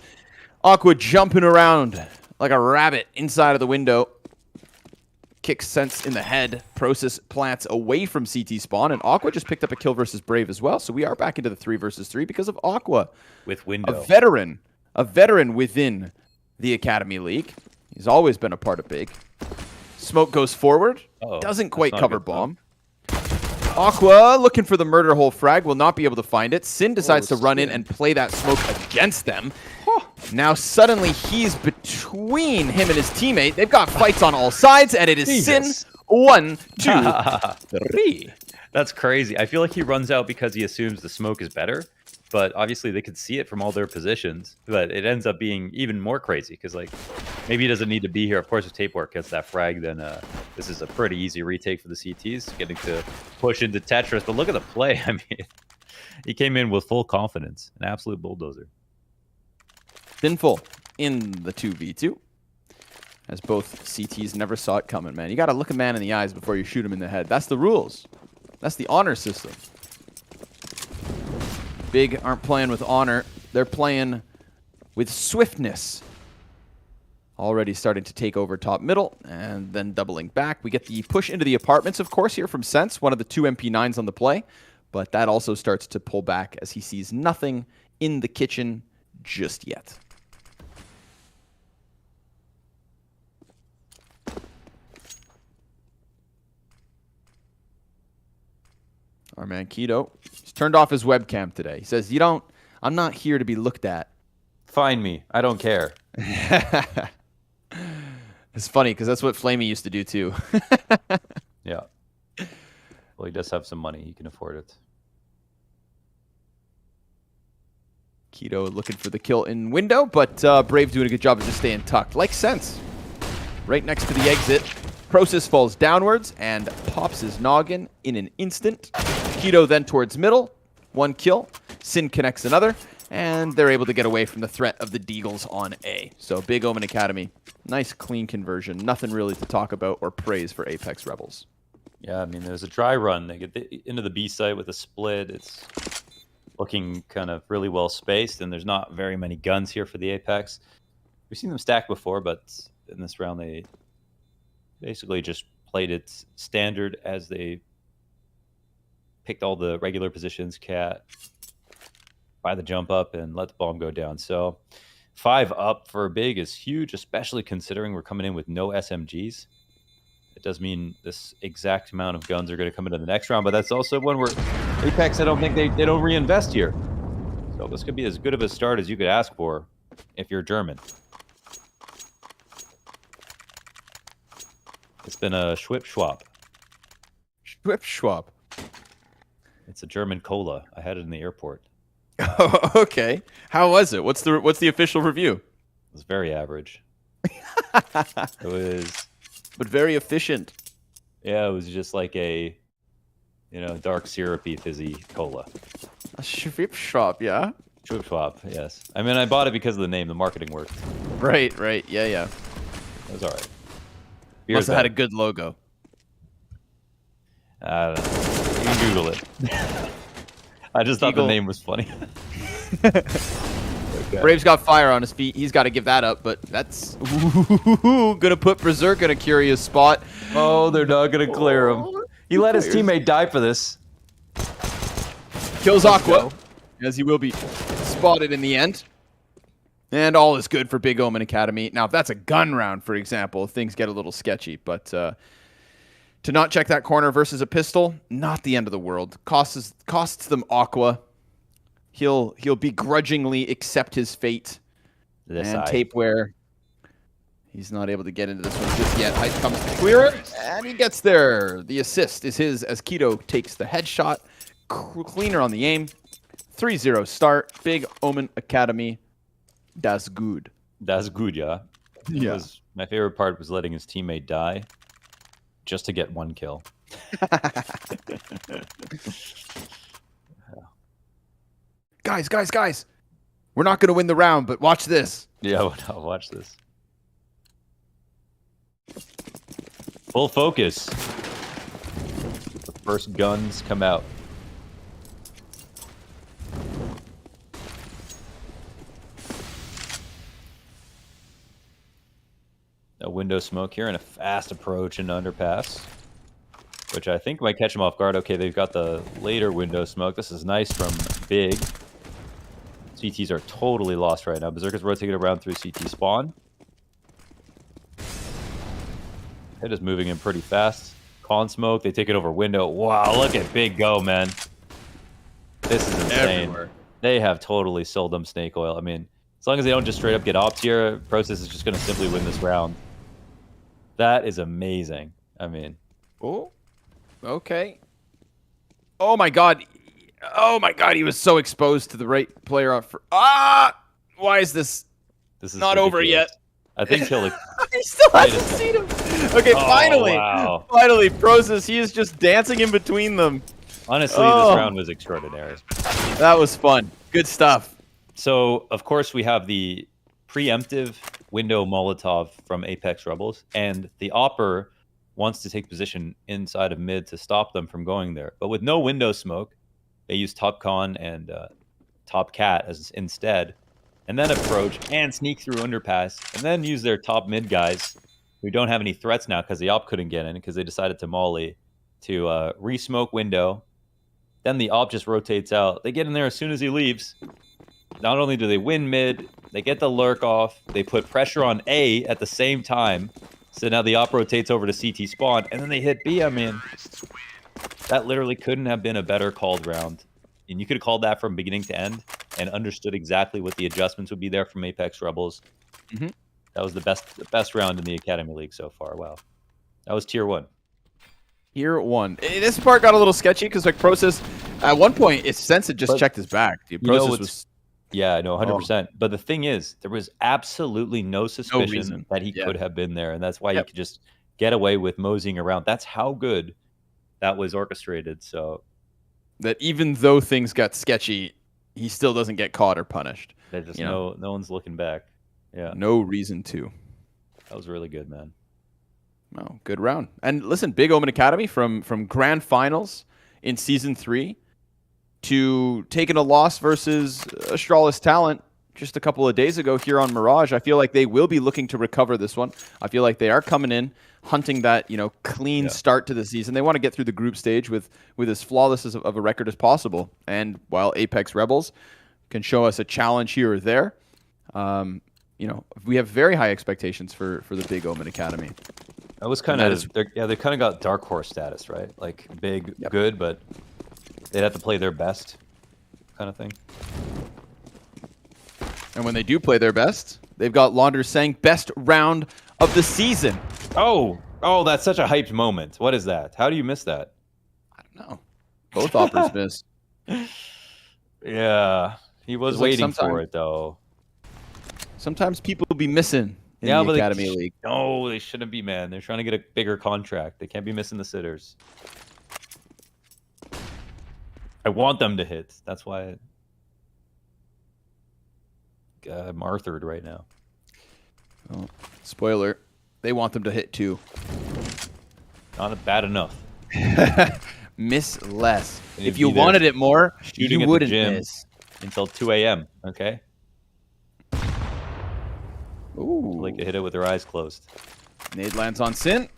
Aqua jumping around like a rabbit inside of the window. Kicks Sense in the head. Process plants away from CT spawn. And Aqua just picked up a kill versus Brave as well. So we are back into the 3 versus 3 because of Aqua. With window. A veteran within the Academy League. He's always been a part of Big. Smoke goes forward. Doesn't quite cover bomb. Aqua looking for the murder hole frag, will not be able to find it. Sin decides to run in and play that smoke against them. Now suddenly he's between him and his teammate. They've got fights on all sides, and it is Sin 1, 2, 3. That's crazy. I feel like he runs out because he assumes the smoke is better, but obviously they could see it from all their positions. But it ends up being even more crazy because like maybe he doesn't need to be here. Of course, if Tape Work gets that frag, then this is a pretty easy retake for the CTs, getting to push into Tetris. But look at the play. I mean, he came in with full confidence, an absolute bulldozer. Sinful in the 2v2, as both CTs never saw it coming, man. You got to look a man in the eyes before you shoot him in the head. That's the rules. That's the honor system. Big aren't playing with honor. They're playing with swiftness. Already starting to take over top middle and then doubling back. We get the push into the apartments, of course, here from Sense, one of the 2 MP9s on the play. But that also starts to pull back as he sees nothing in the kitchen just yet. Our man Keto, he's turned off his webcam today. He says, I'm not here to be looked at. Find me. I don't care. It's funny because that's what Flamey used to do too. Yeah. Well, he does have some money. He can afford it. Keto looking for the kill in window, but Brave doing a good job of just staying tucked. Like Sense. Right next to the exit. Process falls downwards and pops his noggin in an instant. Keto then towards middle. 1 kill. Sin connects another. And they're able to get away from the threat of the Deagles on A. So BIG.OMEN Academy. Nice clean conversion. Nothing really to talk about or praise for Apeks Rebels. Yeah, I mean, there's a dry run. They get into the B site with a split. It's looking kind of really well spaced, and there's not very many guns here for the Apeks. We've seen them stack before, but in this round they basically just played it standard as they picked all the regular positions, cat, by the jump up, and let the bomb go down. So 5 up for Big is huge, especially considering we're coming in with no SMGs. It does mean this exact amount of guns are going to come into the next round, but that's also one where Apeks, I don't think they don't reinvest here. So this could be as good of a start as you could ask for if you're German. It's been a Schwip Schwab. Schwip Schwab. It's a German cola. I had it in the airport. Oh, okay. How was it? What's the official review? It was very average. It was, but very efficient. Yeah, it was just like a, dark syrupy fizzy cola. A Schwip Schwab, yeah. Schwip Schwab, yes. I mean, I bought it because of the name. The marketing worked. Right. Yeah. It was all right. Must have had a good logo. I don't know. You can Google it. I just thought Eagle. the name was funny. Okay. Brave's got fire on his feet. He's got to give that up, but that's gonna put Berserk in a curious spot. Oh, they're not gonna clear him. He let his teammate die for this. Kills Aqua, as he will be spotted in the end. And all is good for Big Omen Academy. Now, if that's a gun round, for example, things get a little sketchy. But to not check that corner versus a pistol, not the end of the world. Costs them Aqua. He'll begrudgingly accept his fate. Tapeware, he's not able to get into this one just yet. Height comes to clear it, and he gets there. The assist is his as Keto takes the headshot. Cleaner on the aim. 3-0 start. Big Omen Academy. Das good. That's good, yeah. Yeah. My favorite part was letting his teammate die just to get 1 kill. Guys. We're not going to win the round, but watch this. Yeah, I'll watch this. Full focus. The first guns come out. A window smoke here and a fast approach and underpass, which I think might catch him off guard. Okay, they've got the later window smoke. This is nice from Big. CTs are totally lost right now. Berserk is rotating around through CT spawn. It is moving in pretty fast. Con smoke, they take it over window. Wow, look at Big Go, man. This is insane. Everywhere. They have totally sold them snake oil. I mean, as long as they don't just straight up get ops here, Process is just going to simply win this round. That is amazing. I mean. Oh, okay. Oh my god. Oh my god, he was so exposed to the right player. Why is this is not over yet? I think he'll... He still hasn't seen him. Okay, finally. Wow. Finally, Process, he is just dancing in between them. Honestly, this round was extraordinary. That was fun. Good stuff. So, of course, we have the preemptive window Molotov from Apeks Rebels, and the Opper wants to take position inside of mid to stop them from going there. But with no window smoke, they use Top Con and Top Cat as instead, and then approach and sneak through underpass, and then use their top mid guys who don't have any threats now because the Op couldn't get in because they decided to molly to re-smoke window. Then the Op just rotates out. They get in there as soon as he leaves. Not only do they win mid, they get the lurk off. They put pressure on A at the same time. So now the Op rotates over to CT spawn, and then they hit B. I mean, that literally couldn't have been a better called round. And you could have called that from beginning to end and understood exactly what the adjustments would be there from Apeks Rebels. Mm-hmm. That was the best round in the Academy League so far. Wow. That was tier 1. Tier 1. This part got a little sketchy because like Process, at one point, it's Sense had just checked his back. Dude, Process was... Yeah, no, 100%. But the thing is, there was absolutely no suspicion that he could have been there, and that's why he could just get away with moseying around. That's how good that was orchestrated. So that even though things got sketchy, he still doesn't get caught or punished. Just no one's looking back. Yeah, no reason to. That was really good, man. Oh, good round. And listen, Big Omen Academy from grand finals in season 3. To taking a loss versus Astralis Talent just a couple of days ago here on Mirage. I feel like they will be looking to recover this one. I feel like they are coming in, hunting that clean start to the season. They want to get through the group stage with as flawless of a record as possible. And while Apeks Rebels can show us a challenge here or there, we have very high expectations for the Big Omen Academy. That was kind of they kind of got dark horse status, right? Like big, good, but they'd have to play their best kind of thing. And when they do play their best, they've got Launder saying best round of the season. Oh, that's such a hyped moment. What is that? How do you miss that? I don't know. Both Oppers missed. Yeah, he was waiting for it, though. Sometimes people will be missing in the Academy League. No, they shouldn't be, man. They're trying to get a bigger contract. They can't be missing the sitters. I want them to hit. That's why I'm Arthured right now. Oh, spoiler. They want them to hit too. Not bad enough. miss less. You'd If you be there wanted it more, shooting you at the wouldn't gym miss. until 2 a.m., okay? Ooh. Like to hit it with their eyes closed. Nade lands on Sin.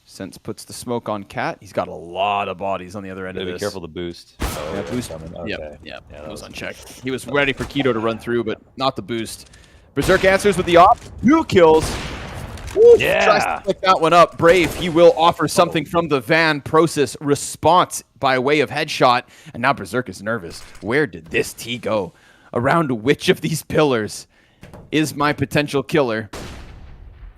Sense puts the smoke on Cat. He's got a lot of bodies on the other end of this. Be careful to boost. Oh, Yeah, boost. Okay. Yep. Yeah, It was was unchecked. He was ready for Keto to run through, but not the boost. Berserk answers with the op. 2 kills. Woo, Yeah. Tries to pick that one up. Brave, he will offer something from the van. Process response by way of headshot. And now Berserk is nervous. Where did this T go? Around which of these pillars is my potential killer?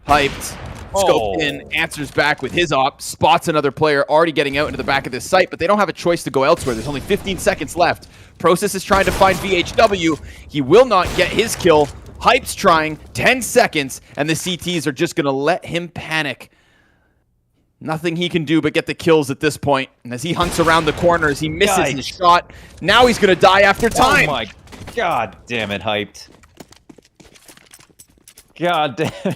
Hyped. Scope in, answers back with his op, spots another player already getting out into the back of this site, but they don't have a choice to go elsewhere. There's only 15 seconds left. Process is trying to find VHW. He will not get his kill. Hype's trying, 10 seconds, and the CTs are just going to let him panic. Nothing he can do but get the kills at this point. And as he hunts around the corners, he misses his shot. Now he's going to die after time. Oh my god damn it, Hyped. God damn.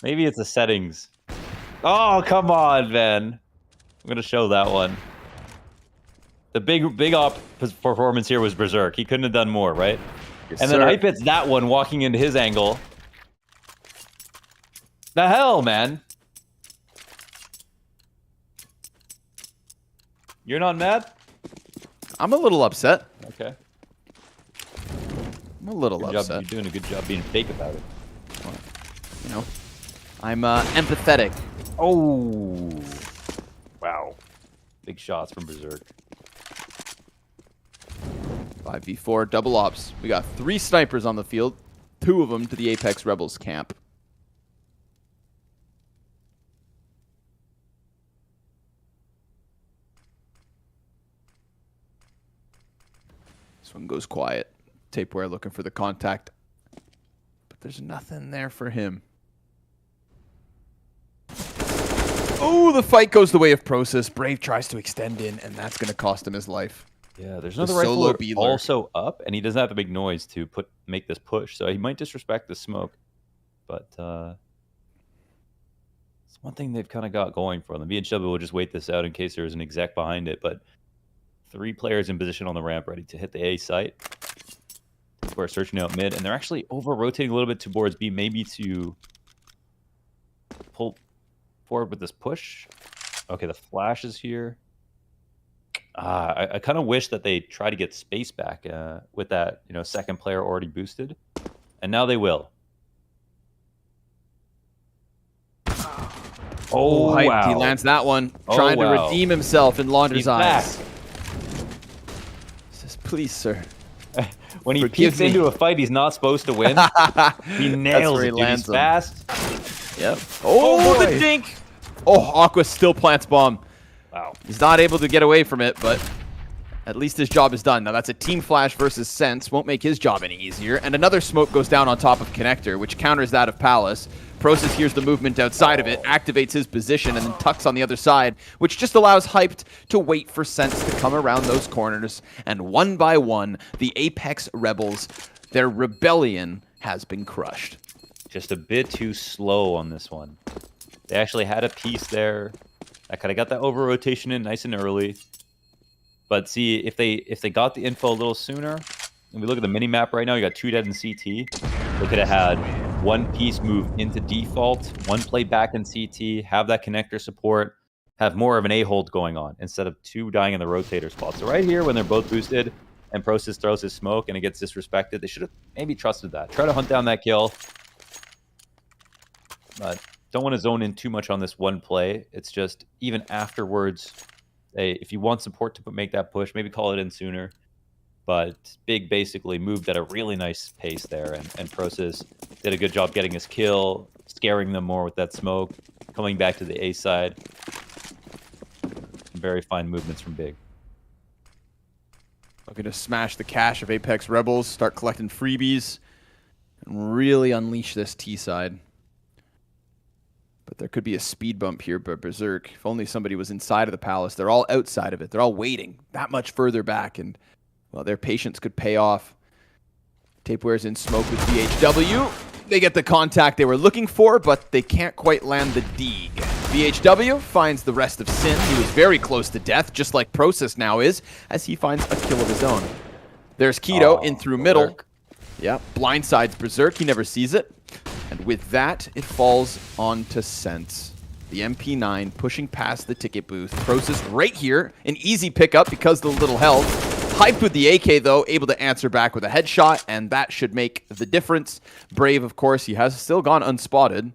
Maybe it's the settings. Oh, come on, man. I'm going to show that one. The big op performance here was Berserk. He couldn't have done more, right? Yes, and then Hype hits that one walking into his angle. The hell, man? You're not mad? I'm a little upset. Okay. I'm a little Good upset. job. You're doing a good job being fake about it. You know, I'm empathetic. Oh. Wow. Big shots from Berserk. 5v4 double ops. We got 3 snipers on the field, 2 of them to the Apeks Rebels camp. This one goes quiet. Tapeware looking for the contact, but there's nothing there for him. Oh, the fight goes the way of Process. Brave tries to extend in, and that's going to cost him his life. Yeah, there's another rifler also up, and he doesn't have to make noise to make this push, so he might disrespect the smoke. But it's one thing they've kind of got going for them. BHW will just wait this out in case there's an exec behind it, but 3 players in position on the ramp ready to hit the A site. We're searching out mid, and they're actually over-rotating a little bit towards B, maybe to pull forward with this push. Okay, the flash is here. I kind of wish that they try to get space back with that, second player already boosted, and now they will. Oh, wow. He lands that one, trying to redeem himself in Launder's eyes. Says, please, sir. When he gets into a fight he's not supposed to win, he nails it, dude. He's fast. Yep. Oh, the dink! Oh, Aqua still plants bomb. Wow. He's not able to get away from it, but at least his job is done. Now that's a team flash versus Sense. Won't make his job any easier. And another smoke goes down on top of Connector, which counters that of Palace. Process hears the movement outside of it, activates his position, and then tucks on the other side, which just allows Hyped to wait for Sense to come around those corners. And one by one, the Apeks Rebels, their rebellion has been crushed. Just a bit too slow on this one. They actually had a piece there. I kind of got that over rotation in nice and early. But see, if they got the info a little sooner, and we look at the mini map right now, you got 2 dead in CT. They could have had 1 piece move into default, 1 play back in CT, have that connector support, have more of an A-hold going on instead of 2 dying in the rotator spot. So right here, when they're both boosted and Process throws his smoke and it gets disrespected, they should have maybe trusted that. Try to hunt down that kill. But don't want to zone in too much on this one play. It's just, even afterwards, if you want support to make that push, maybe call it in sooner. But Big basically moved at a really nice pace there, and Process did a good job getting his kill, scaring them more with that smoke, coming back to the A side. Very fine movements from Big. Looking to smash the cache of Apeks Rebels, start collecting freebies, and really unleash this T side. But there could be a speed bump here by Berserk. If only somebody was inside of the Palace. They're all outside of it. They're all waiting that much further back. And, well, their patience could pay off. Tapeware's in smoke with DHW. They get the contact they were looking for, but they can't quite land the Deeg. BHW finds the rest of Sin. He was very close to death, just like Process now is, as he finds a kill of his own. There's Keto in through middle. Yeah, blindsides Berserk. He never sees it. And with that, it falls onto Sense. The MP9 pushing past the ticket booth. Process right here. An easy pickup because of the little health. Hyped with the AK, though, able to answer back with a headshot, and that should make the difference. Brave, of course, he has still gone unspotted.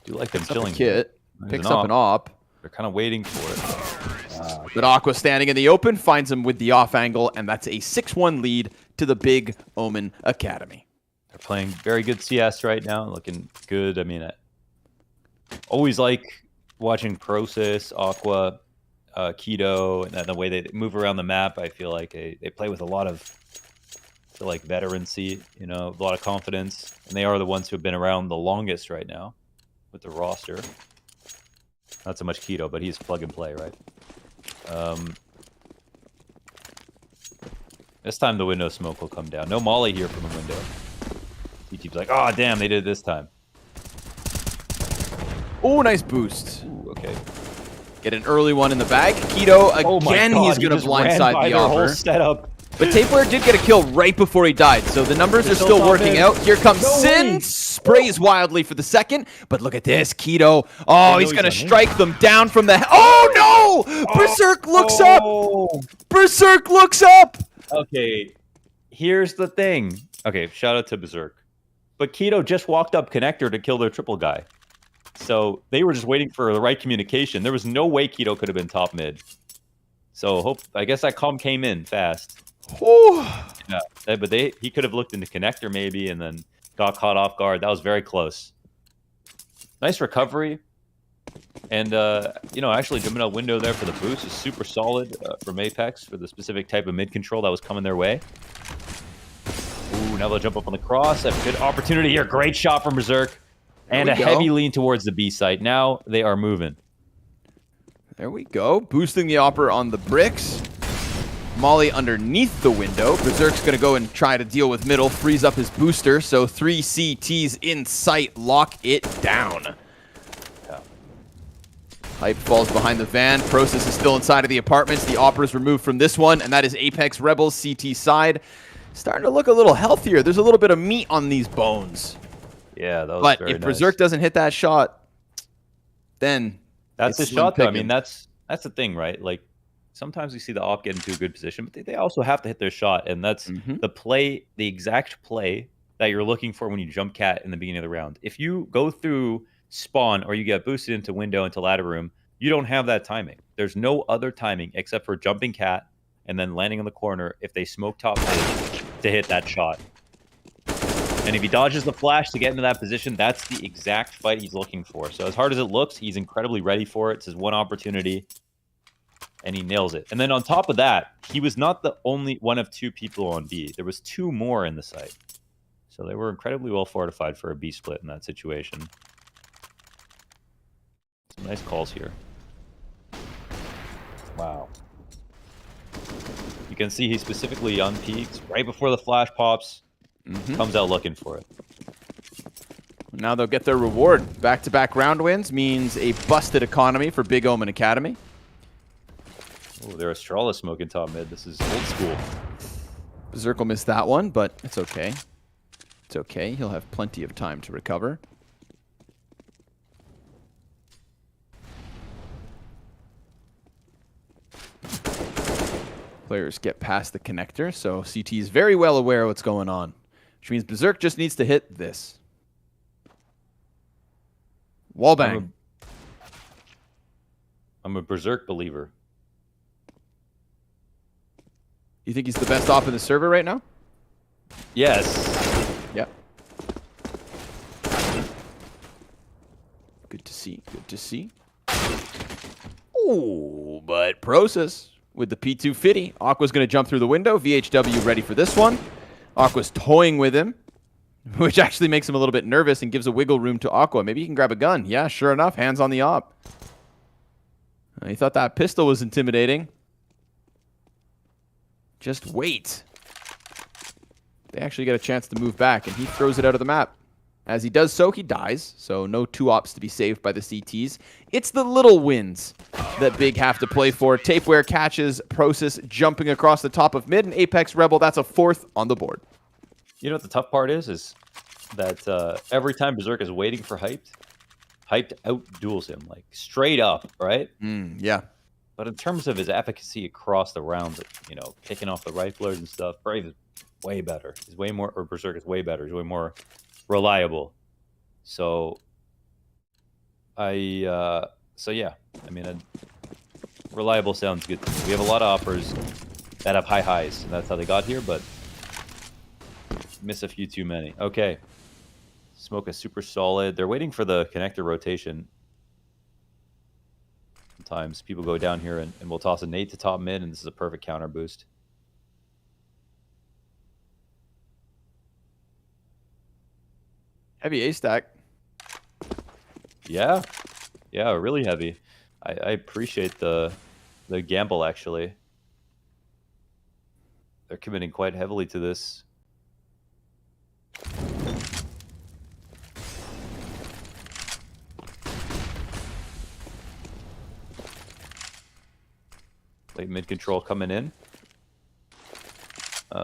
Do like them Picks up chilling. a kit. Picks up an op. They're kind of waiting for it. But Aqua standing in the open, finds him with the off angle, and that's a 6-1 lead to the Big Omen Academy. They're playing very good CS right now, looking good. I mean, I always like watching Process, Aqua, Keto, and the way they move around the map. I feel like they play with a lot of, veterancy, a lot of confidence, and they are the ones who have been around the longest right now with the roster. Not so much Keto, but he's plug and play, right? This time the window smoke will come down. No molly here from the window. TT's like, oh, damn, they did it this time. Oh, nice boost. Ooh, okay. Get an early one in the bag. Keto, again, he's going to blindside the offer. Setup. But Tapeware did get a kill right before he died, so the numbers are still working out. Here comes Sin, sprays wildly for the second, but look at this, Keto. Oh, he's going to strike them down from the... Oh, no! Berserk looks up! Berserk looks up! Okay, here's the thing. Okay, shout out to Berserk. But Keto just walked up connector to kill their triple guy. So they were just waiting for the right communication. There was no way Keto could have been top mid. So I guess that calm came in fast. Ooh. Yeah, but he could have looked into connector maybe and then got caught off guard. That was very close. Nice recovery. And, actually jumping out window there for the boost is super solid from Apeks for the specific type of mid control that was coming their way. Ooh, now they'll jump up on the cross. Have a good opportunity here. Great shot from Berserk. And a heavy lean towards the B site. Now they are moving. There we go. Boosting the Opera on the bricks. Molly underneath the window. Berserk's going to go and try to deal with middle. Freeze up his booster. So 3 CTs in sight. Lock it down. Yeah. Hype falls behind the van. Process is still inside of the apartments. The Opera's removed from this one. And that is Apeks Rebels CT side. Starting to look a little healthier. There's a little bit of meat on these bones. Yeah, that was but very if nice. Berserk doesn't hit that shot, then that's his shot, though. I mean, that's the thing, right? Like, sometimes we see the op get into a good position, but they also have to hit their shot, and that's the exact play that you're looking for when you jump cat in the beginning of the round. If you go through spawn or you get boosted into window, into ladder room, you don't have that timing. There's no other timing except for jumping cat and then landing on the corner if they smoke top mid to hit that shot. And if he dodges the flash to get into that position, that's the exact fight he's looking for. So as hard as it looks, he's incredibly ready for it. It's his one opportunity, and he nails it. And then on top of that, he was not the only one of 2 people on B. There was 2 more in the site. So they were incredibly well fortified for a B split in that situation. Some nice calls here. Wow. You can see he specifically unpeaks right before the flash pops. Comes out looking for it. Now they'll get their reward. Back-to-back round wins means a busted economy for Big Omen Academy. Oh, they're Astralis smoking top mid. This is old school. Berserk will miss that one, but it's okay. It's okay. He'll have plenty of time to recover. Players get past the connector, so CT is very well aware of what's going on. Which means Berserk just needs to hit this. Wallbang. I'm a Berserk believer. You think he's the best op in the server right now? Yes. Yep. Good to see. Good to see. Oh, but Process with the P250. Aqua's going to jump through the window. VHW ready for this one. Aqua's toying with him, which actually makes him a little bit nervous and gives a wiggle room to Aqua. Maybe he can grab a gun. Yeah, sure enough, hands on the op. He thought that pistol was intimidating. Just wait. They actually get a chance to move back, and he throws it out of the map. As he does so, he dies, so no 2-ops to be saved by the CTs. It's the little wins that Big have to play for. Tapeware catches Process jumping across the top of mid, and Apeks Rebel, that's a 4th on the board. You know what the tough part is that every time Berserk is waiting for Hyped out-duels him, like, straight up, right? Yeah. But in terms of his efficacy across the rounds, you know, picking off the riflers and stuff, Brave is way better. He's way more, or Berserk is way better. He's way more reliable. So yeah, I mean, reliable sounds good. We have a lot of offers that have high highs, and that's how they got here, but miss a few too many. Okay. Smoke is super solid. They're waiting for the connector rotation. Sometimes people go down here and we'll toss a nade to top mid, and this is a perfect counter boost. Heavy A stack. Yeah. Yeah, really heavy. I appreciate the gamble, actually. They're committing quite heavily to this. Late mid control coming in.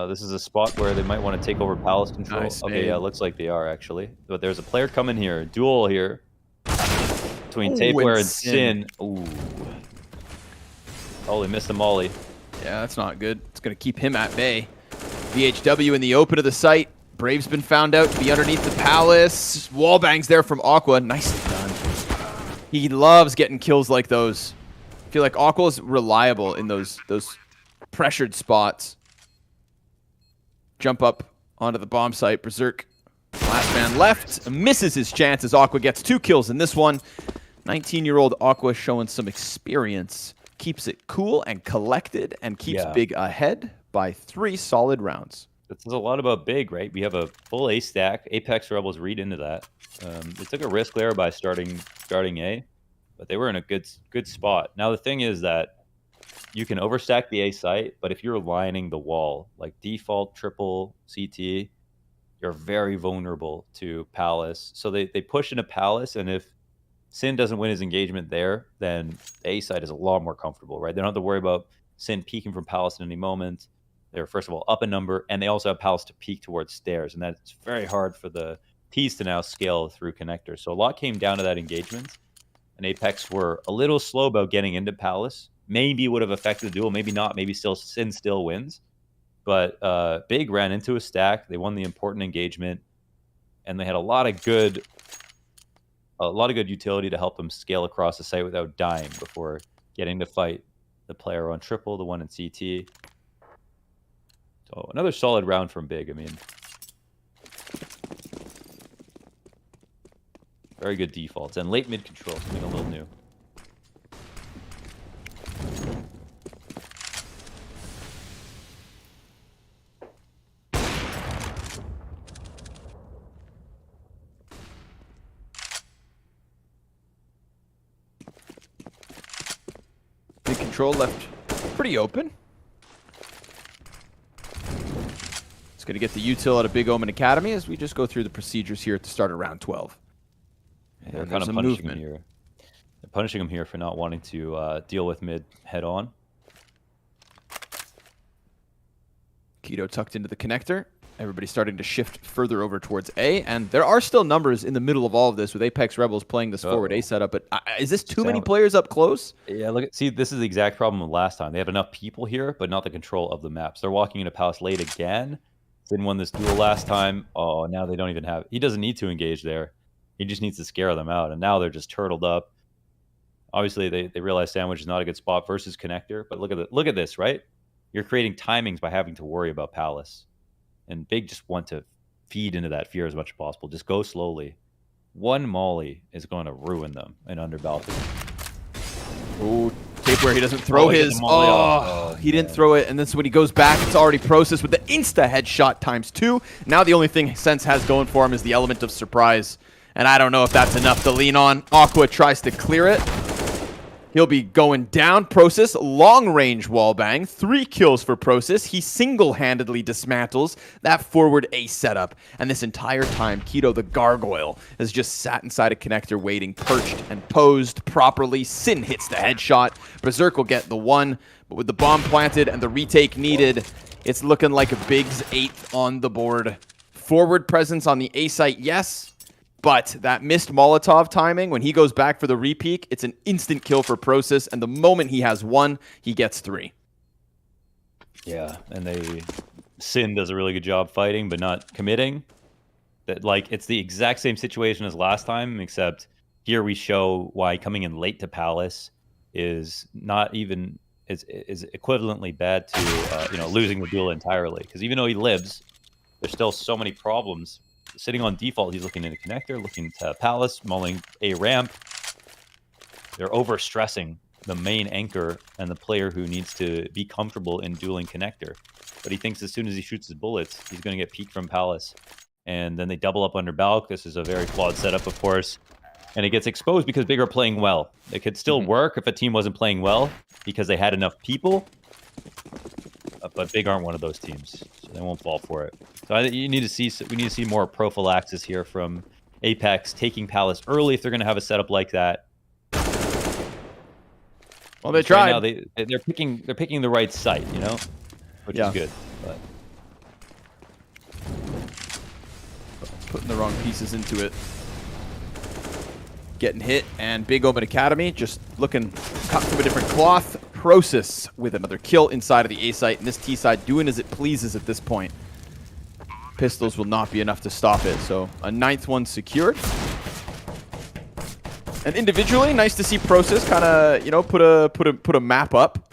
This is a spot where they might want to take over Palace control. Nice, okay, yeah, looks like they are, actually. But there's a player coming here. Duel here. Between Tapeware and Sin. Ooh. Oh, they missed the molly. Yeah, that's not good. It's going to keep him at bay. VHW in the open of the site. Brave's been found out to be underneath the Palace. Wallbangs there from Aqua. Nicely done. He loves getting kills like those. I feel like Aqua is reliable in those pressured spots. Jump up onto the bomb site. Berserk, last man left, misses his chance as Aqua gets 2 kills in this one. 19-year-old Aqua showing some experience. Keeps it cool and collected and keeps Big ahead by 3 solid rounds. This is a lot about Big, right? We have a full A stack. Apeks Rebels read into that. They took a risk there by starting A, but they were in a good spot. Now the thing is that you can overstack the A site, but if you're lining the wall, like default triple CT, you're very vulnerable to Palace. So they push into Palace, and if Sin doesn't win his engagement there, then the A side is a lot more comfortable, right? They don't have to worry about Sin peeking from Palace at any moment. They're, first of all, up a number, and they also have Palace to peek towards stairs, and that's very hard for the T's to now scale through connectors. So a lot came down to that engagement, and Apeks were a little slow about getting into Palace. Maybe would have affected the duel, maybe not, maybe Sin still wins. But Big ran into a stack, they won the important engagement, and they had a lot of good utility to help them scale across the site without dying before getting to fight the player on triple, the one in CT. So another solid round from Big. I mean, very good defaults and late mid control, something a little new. Mid control left pretty open. Going to get the util out of BIG.OMEN Academy as we just go through the procedures here at the start of round 12. Yeah, they're kind of punishing him here. They're punishing him here for not wanting to deal with mid head on. Keto tucked into the connector. Everybody's starting to shift further over towards A, and there are still numbers in the middle of all of this with Apeks Rebels playing this forward A setup, but is this too many players up close? Yeah, see, this is the exact problem of last time. They have enough people here, but not the control of the maps. They're walking into Palace late again. Didn't win this duel last time. Oh, now they don't even have... He doesn't need to engage there. He just needs to scare them out, and now they're just turtled up. Obviously, they realize Sandwich is not a good spot versus Connector, but look at this, right? You're creating timings by having to worry about Palace. And Big just want to feed into that fear as much as possible. Just go slowly. One molly is going to ruin them in under balcony. Ooh, tape where he doesn't throw his. He didn't throw it, and then when he goes back, it's already processed with the insta headshot ×2. Now the only thing Sense has going for him is the element of surprise, and I don't know if that's enough to lean on. Aqua tries to clear it. He'll be going down. Process, long-range wallbang. 3 kills for Process. He single-handedly dismantles that forward ace setup. And this entire time, Keto the Gargoyle has just sat inside a connector waiting, perched and posed properly. Sin hits the headshot. Berserk will get the 1, but with the bomb planted and the retake needed, it's looking like a Big's 8th on the board. Forward presence on the A site, yes. But that missed Molotov timing, when he goes back for the repeak, it's an instant kill for Process, and the moment he has 1, he gets 3. Yeah, and Sin does a really good job fighting, but not committing. That like it's the exact same situation as last time, except here we show why coming in late to Palace is not even is equivalently bad to losing the duel entirely. Because even though he lives, there's still so many problems. Sitting on default, he's looking into connector, looking to Palace, mulling a ramp. They're overstressing the main anchor and the player who needs to be comfortable in dueling connector. But he thinks as soon as he shoots his bullets, he's going to get peeked from Palace. And then they double up under Balk. This is a very flawed setup, of course. And it gets exposed because Big are playing well. It could still work if a team wasn't playing well because they had enough people. But Big aren't one of those teams, so they won't fall for it. So we need to see more prophylaxis here from Apeks, taking Palace early if they're going to have a setup like that. Well, they tried. Right now they're picking the right site, which is good. But putting the wrong pieces into it. Getting hit, and BIG.OMEN Academy just looking cut from a different cloth. Process with another kill inside of the A site, and this T side doing as it pleases at this point. Pistols will not be enough to stop it, so a 9th one secured. And individually, nice to see Process kind of put a map up.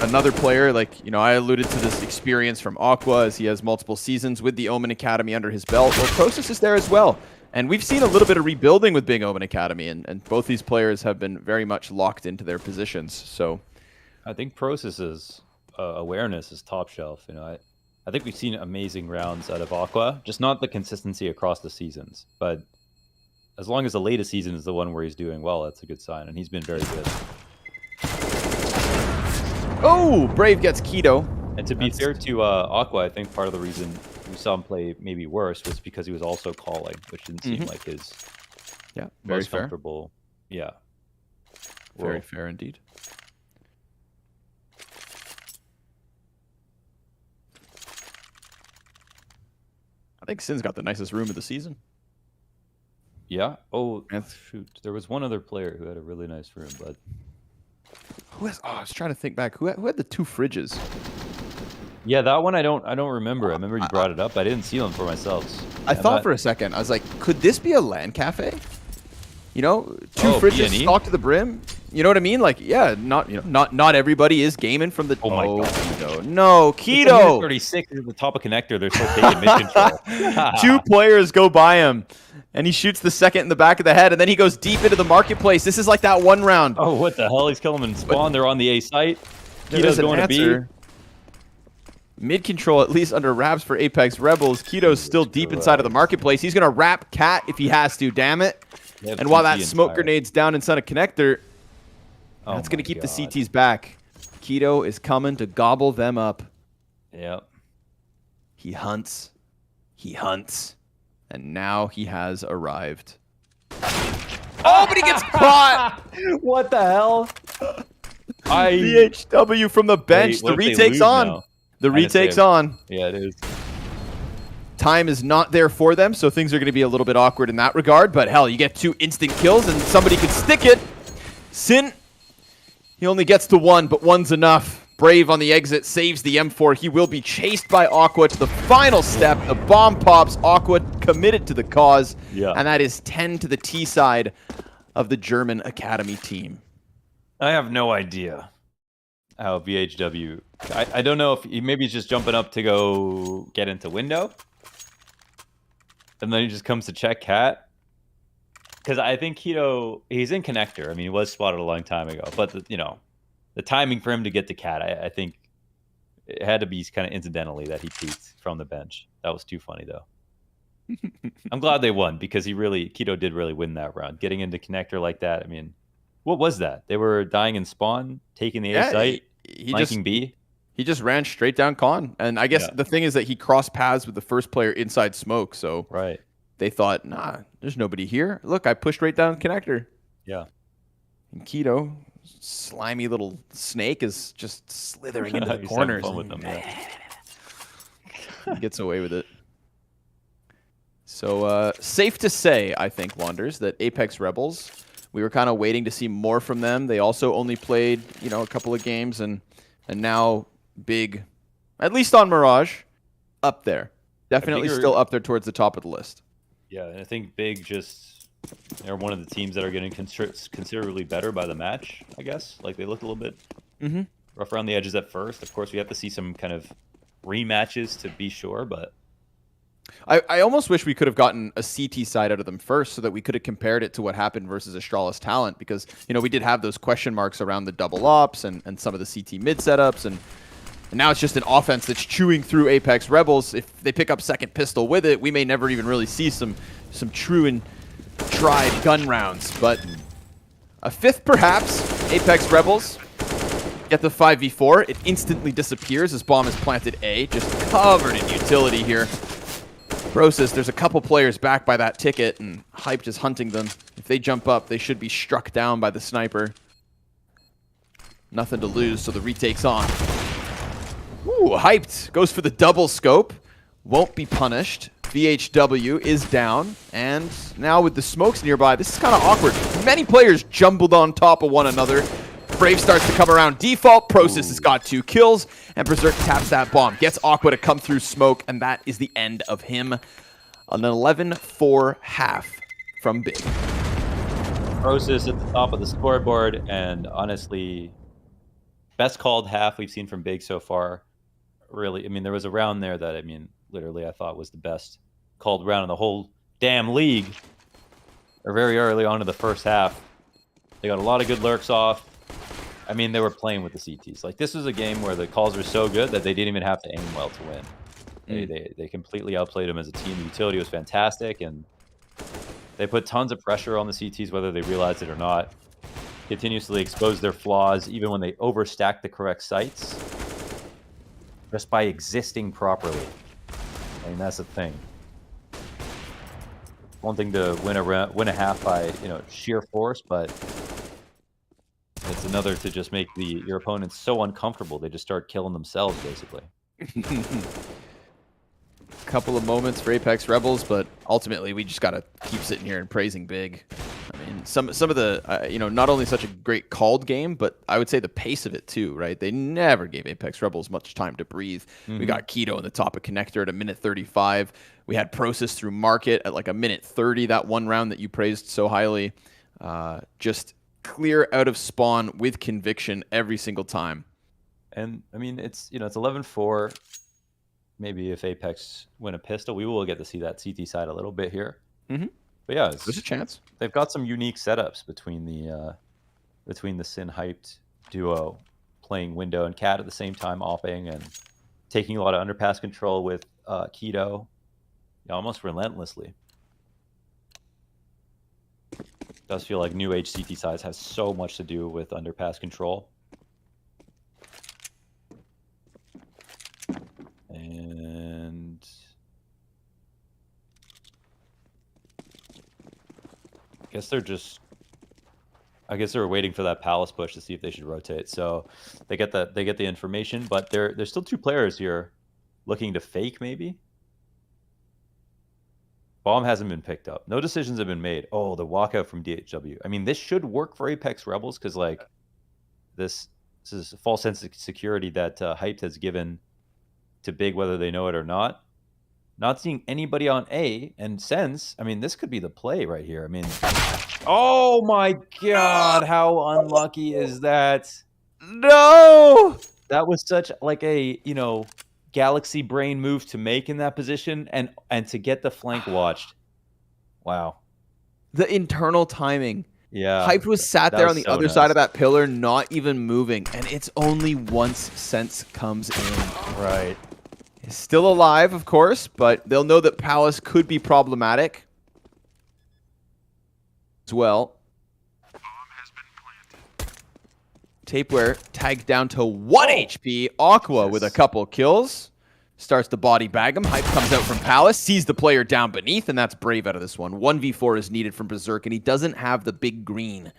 Another player, I alluded to this experience from Aqua as he has multiple seasons with the Omen Academy under his belt. Well, Process is there as well. And we've seen a little bit of rebuilding with BIG.OMEN Academy, and both these players have been very much locked into their positions. So, I think Process's awareness is top shelf. I think we've seen amazing rounds out of Aqua, just not the consistency across the seasons. But as long as the latest season is the one where he's doing well, that's a good sign, and he's been very good. Oh, Brave gets Keto. And to be fair to Aqua, I think part of the reason we saw him play maybe worse was because he was also calling, which didn't seem like his very most comfortable. Yeah. Very fair indeed. I think Sin's got the nicest room of the season. Yeah. Oh, shoot. There was one other player who had a really nice room, but I was trying to think back. Who had the 2 fridges? Yeah, that one I don't remember. I remember you brought it up. I didn't see them for myself. I thought for a second. I was like, could this be a LAN cafe? 2 fridges stocked to the brim. You know what I mean? Not everybody is gaming from the. Oh my god! Keto. No, Keto. 36 is at the top of connector. They're still taking mid control. 2 players go by him, and he shoots the second in the back of the head, and then he goes deep into the marketplace. This is like that 1 round. Oh, what the hell? He's killing them in spawn. They're on the A site. Keto's going to B. Mid control, at least under wraps for Apeks Rebels. Keto's still deep inside of the marketplace. He's going to wrap Cat if he has to, damn it. And while that smoke grenade's down inside a connector, that's going to keep the CTs back. Keto is coming to gobble them up. Yep. He hunts. And now he has arrived. Oh, but he gets caught! What the hell? VHW from the bench. The retake's on. Now? The retake's on. Yeah, it is. Time is not there for them, so things are going to be a little bit awkward in that regard. But hell, you get 2 instant kills, and somebody could stick it. Sin, he only gets to 1, but 1's enough. Brave on the exit saves the M4. He will be chased by Aqua to the final step. The bomb pops. Aqua committed to the cause. Yeah. And that is 10 to the T side of the German Academy team. I have no idea how VHW... I don't know if maybe he's just jumping up to go get into window. And then he just comes to check Cat. Because I think Keto... He's in connector. I mean, he was spotted a long time ago. But, the timing for him to get to Cat, I think it had to be kind of incidentally that he peeked from the bench. That was too funny, though. I'm glad they won because Keto did really win that round. Getting into connector like that, I mean, what was that? They were dying in spawn, taking the A site, flanking B. He just ran straight down con. And I guess the thing is that he crossed paths with the first player inside smoke. So they thought, nah, there's nobody here. Look, I pushed right down connector. Yeah. And Keto, slimy little snake, is just slithering into the corners. Fun with them, He gets away with it. So safe to say, I think, Wanders, that Apeks Rebels, we were kind of waiting to see more from them. They also only played, a couple of games, and now Big, at least on Mirage, up there. Definitely still up there towards the top of the list. Yeah, and I think Big they're one of the teams that are getting considerably better by the match, I guess. Like, they looked a little bit rough around the edges at first. Of course, we have to see some kind of rematches to be sure, but I almost wish we could have gotten a CT side out of them first so that we could have compared it to what happened versus Astralis Talent, because, we did have those question marks around the double ops and some of the CT mid setups, and now it's just an offense that's chewing through Apeks Rebels. If they pick up second pistol with it, we may never even really see some true and tried gun rounds. But a fifth, perhaps. Apeks Rebels get the 5v4. It instantly disappears as bomb is planted A, just covered in utility here. Brosis, there's a couple players back by that ticket, and Hyped is hunting them. If they jump up, they should be struck down by the sniper. Nothing to lose, so the retake's on. Ooh, Hyped goes for the double scope. Won't be punished. VHW is down, and now with the smokes nearby, this is kind of awkward. Many players jumbled on top of one another. Brave starts to come around default. Prosis has got 2 kills, and Berserk taps that bomb. Gets Aqua to come through smoke, and that is the end of him. An 11-4 half from Big. Prosis at the top of the scoreboard, and honestly, best called half we've seen from Big so far. Really, there was a round there that, literally I thought was the best called round in the whole damn league. Or very early on in the first half. They got a lot of good lurks off. They were playing with the CTs. Like, this was a game where the calls were so good that they didn't even have to aim well to win. They completely outplayed them as a team. The utility was fantastic, and they put tons of pressure on the CTs, whether they realized it or not. Continuously exposed their flaws, even when they overstacked the correct sites, just by existing properly. That's the thing. One thing to win a half by sheer force, but it's another to just make your opponents so uncomfortable they just start killing themselves, basically. Couple of moments for Apeks Rebels, but ultimately we just gotta keep sitting here and praising Big. Some of the not only such a great called game, but I would say the pace of it too, right? They never gave Apeks Rebels much time to breathe. We got Keto in the top of connector at a minute 35. We had Prosis through market at like a minute 30. That one round that you praised so highly, just clear out of spawn with conviction every single time. And it's it's 11-4. Maybe if Apeks win a pistol, we will get to see that CT side a little bit here. But yeah, there's a chance. They've got some unique setups between the Sin Hyped duo playing Window and Cat at the same time, opping and taking a lot of underpass control with Keto, almost relentlessly. Does feel like new age CT size has so much to do with underpass control. And I guess they were waiting for that palace push to see if they should rotate. So they get the information, but there's still 2 players here looking to fake maybe. Bomb hasn't been picked up. No decisions have been made. Oh, the walkout from DHW. This should work for Apeks Rebels because this is a false sense of security that Hyped has given to Big, whether they know it or not. Not seeing anybody on A, and Sense, this could be the play right here. Oh my god, how unlucky is that? No! That was such like a, galaxy brain move to make in that position, and to get the flank watched. Wow. The internal timing. Yeah. Hyped was sat there on the other side of that pillar, not even moving, and it's only once Sense comes in. Right. Still alive, of course, but they'll know that Palace could be problematic as well. Tapeware tagged down to 1 HP. Aqua with a couple kills. Starts to body bag him. Hype comes out from Palace. Sees the player down beneath, and that's brave out of this one. 1v4 is needed from Berserk, and he doesn't have the big green.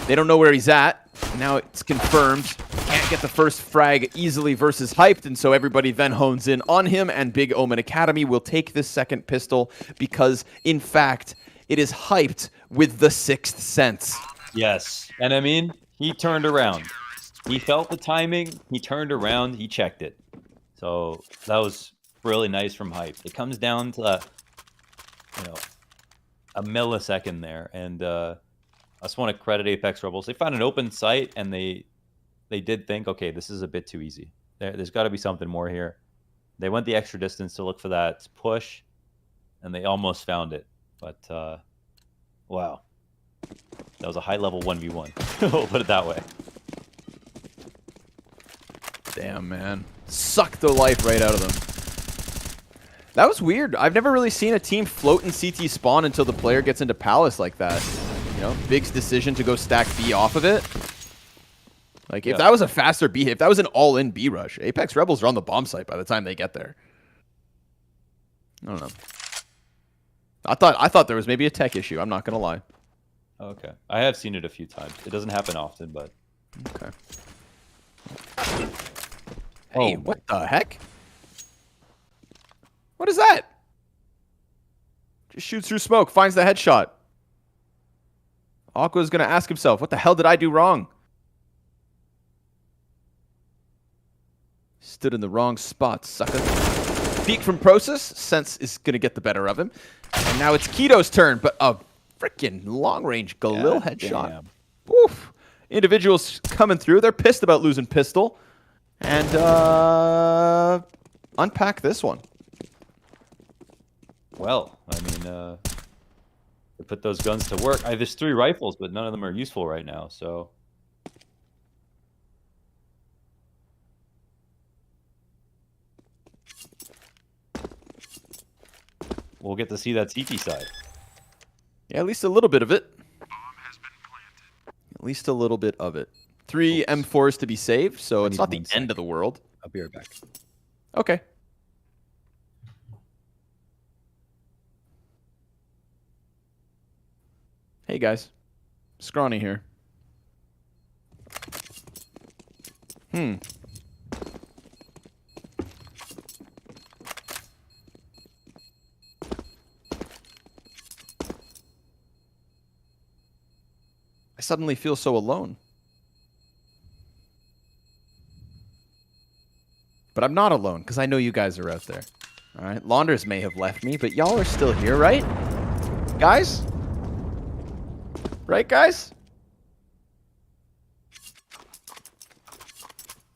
They don't know where he's at. Now it's confirmed. Can't get the first frag easily versus Hyped, and so everybody then hones in on him, and BIG.OMEN Academy will take this second pistol because, in fact, it is Hyped with the 6th sense. Yes, and I mean, he turned around. He felt the timing. He turned around. He checked it. So that was really nice from Hype. It comes down to, a millisecond there, and I just want to credit Apeks Rebels. They found an open site, and they did think, okay, this is a bit too easy. There's got to be something more here. They went the extra distance to look for that push, and they almost found it. But wow, that was a high-level 1v1. We'll put it that way. Damn, man. Sucked the life right out of them. That was weird. I've never really seen a team float in CT spawn until the player gets into Palace like that. You know, Big's decision to go stack B off of it. Like, if that was a faster B, if that was an all-in B rush, Apeks Rebels are on the bomb site by the time they get there. I don't know. I thought there was maybe a tech issue. I'm not going to lie. Okay. I have seen it a few times. It doesn't happen often, but... Okay. Hey, what the heck? What is that? Just shoots through smoke, finds the headshot. Aqua's going to ask himself, what the hell did I do wrong? Stood in the wrong spot, sucker. Peek from Process. Sense is going to get the better of him. And now it's Keto's turn, but a freaking long-range Galil headshot. Damn. Oof. Individuals coming through. They're pissed about losing pistol. And unpack this one. Well, I mean, they put those guns to work. There's 3 rifles, but none of them are useful right now, so... We'll get to see that CT side. Yeah, at least a little bit of it. At least a little bit of it. 3 M4s to be saved, so it's not the end of the world. I'll be right back. Okay. Hey, guys. Scrawny here. I suddenly feel so alone. But I'm not alone, because I know you guys are out there. All right? Launders may have left me, but y'all are still here, right? Guys? Right, guys?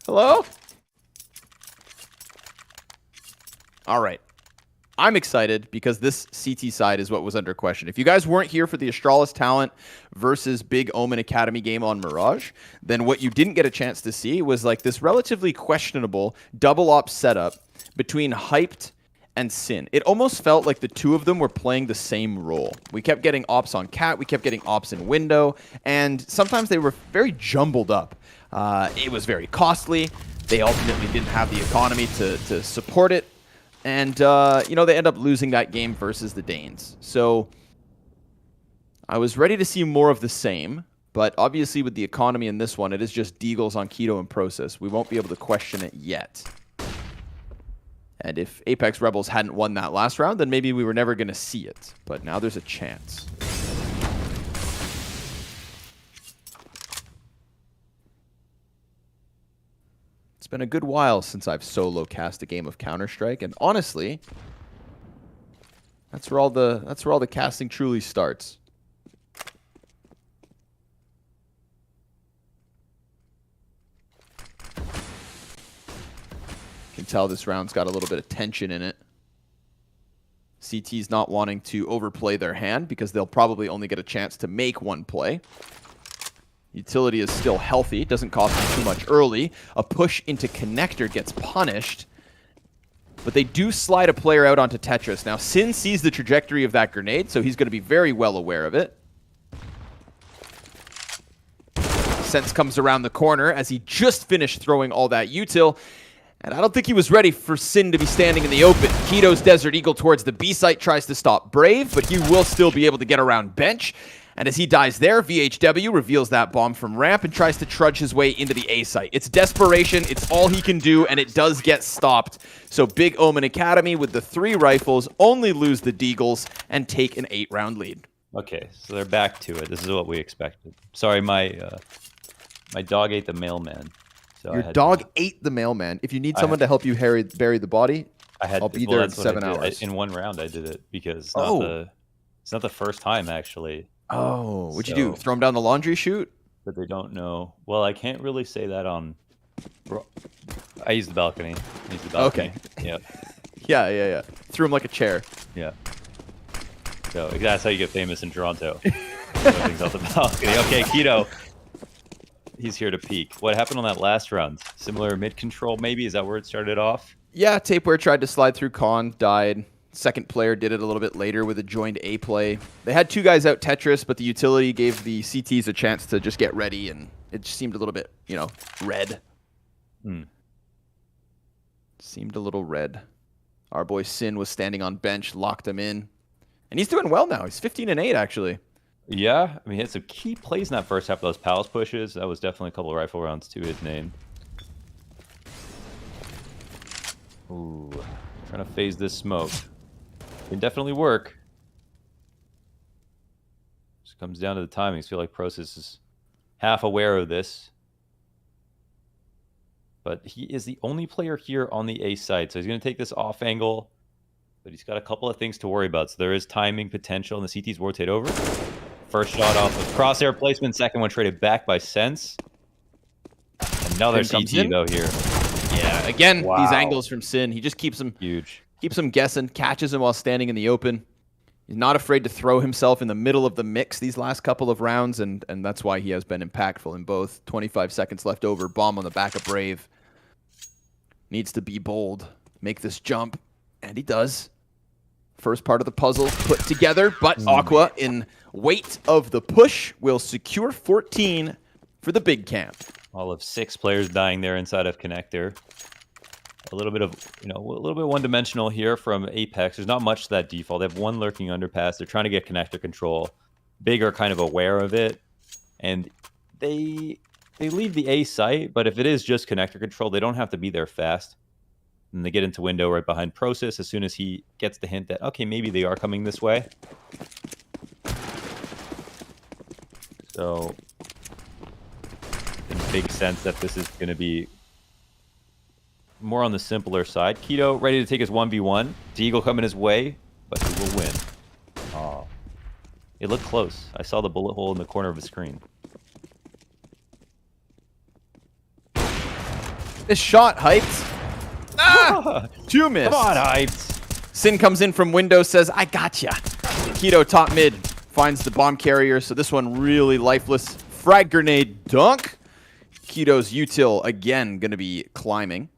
Hello? All right. I'm excited because this CT side is what was under question. If you guys weren't here for the Astralis talent versus BIG.OMEN Academy game on Mirage, then what you didn't get a chance to see was like this relatively questionable double op setup between Hyped and Sin. It almost felt like the two of them were playing the same role. We kept getting ops on Cat, we kept getting ops in Window, and sometimes they were very jumbled up. It was very costly. They ultimately didn't have the economy to support it. And, they end up losing that game versus the Danes. So I was ready to see more of the same. But obviously with the economy in this one, it is just Deagles on Keto and Process. We won't be able to question it yet. And if Apeks Rebels hadn't won that last round, then maybe we were never going to see it. But now there's a chance. It's been a good while since I've solo cast a game of Counter-Strike, and honestly, that's where all the casting truly starts. You can tell this round's got a little bit of tension in it. CT's not wanting to overplay their hand because they'll probably only get a chance to make one play. Utility is still healthy. Doesn't cost them too much early. A push into connector gets punished. but they do slide a player out onto Tetris. Now, Sin sees the trajectory of that grenade, so he's going to be very well aware of it. Sense comes around the corner as he just finished throwing all that util. And I don't think he was ready for Sin to be standing in the open. Keto's Desert Eagle towards the B site tries to stop Brave, but he will still be able to get around Bench. And as he dies there, VHW reveals that bomb from ramp and tries to trudge his way into the A site. It's desperation, it's all he can do, and it does get stopped. So BIG.OMEN Academy with the 3 rifles only lose the Deagles and take an 8-round lead. Okay, so they're back to it. This is what we expected. Sorry, my dog ate the mailman. So Your dog ate the mailman. If you need someone to help you bury the body, I'll be there in 7 hours. In 1 round, I did it because it's not the first time, actually. Oh, what'd you do? Throw him down the laundry chute? But they don't know. Well, I can't really say that on... I used the balcony. Okay. Yeah. Yeah. Threw him like a chair. Yeah. So that's how you get famous in Toronto. Throw things off the balcony. Okay, Keto. He's here to peak. What happened on that last round? Similar mid control, maybe? Is that where it started off? Yeah, Tapeware tried to slide through Con, died. Second player did it a little bit later with a joined A play. They had 2 guys out Tetris, but the utility gave the CTs a chance to just get ready, and it just seemed a little bit, red. Seemed a little red. Our boy Sin was standing on bench, locked him in. And he's doing well now. He's 15-8, actually. Yeah, I mean, he had some key plays in that first half of those palace pushes. That was definitely a couple of rifle rounds to his name. Ooh, trying to phase this smoke. Can definitely work. Just comes down to the timing. I feel like Process is half aware of this. But he is the only player here on the A side, so he's going to take this off angle. But he's got a couple of things to worry about. So there is timing potential, and the CT's rotate over. First shot off of crosshair placement. Second one traded back by Sense. Another CT, though, here. Yeah, again, these angles from Sin. He just keeps him... Huge. Keeps him guessing, catches him while standing in the open. He's not afraid to throw himself in the middle of the mix these last couple of rounds, and that's why he has been impactful in both. 25 seconds left over. Bomb on the back of Brave. Needs to be bold. Make this jump. And he does. First part of the puzzle put together, but Aqua, in weight of the push, will secure 14 for the big camp. All of 6 players dying there inside of Connector. A little bit of, a little bit one-dimensional here from Apeks. There's not much to that default. They have 1 lurking underpass. They're trying to get connector control. Big are kind of aware of it, and they leave the A site. But if it is just connector control, they don't have to be there fast. And they get into window right behind Process as soon as he gets the hint that okay, maybe they are coming this way. So, in big sense that this is going to be more on the simpler side. Keto ready to take his 1v1. Deagle coming his way, but he will win. Oh, it looked close. I saw the bullet hole in the corner of the screen. This shot hyped. Ah! 2 miss. Come on, hyped. Sin comes in from window, says, I gotcha. Keto top mid finds the bomb carrier, so this one really lifeless. Frag grenade dunk. Keto's util again going to be climbing.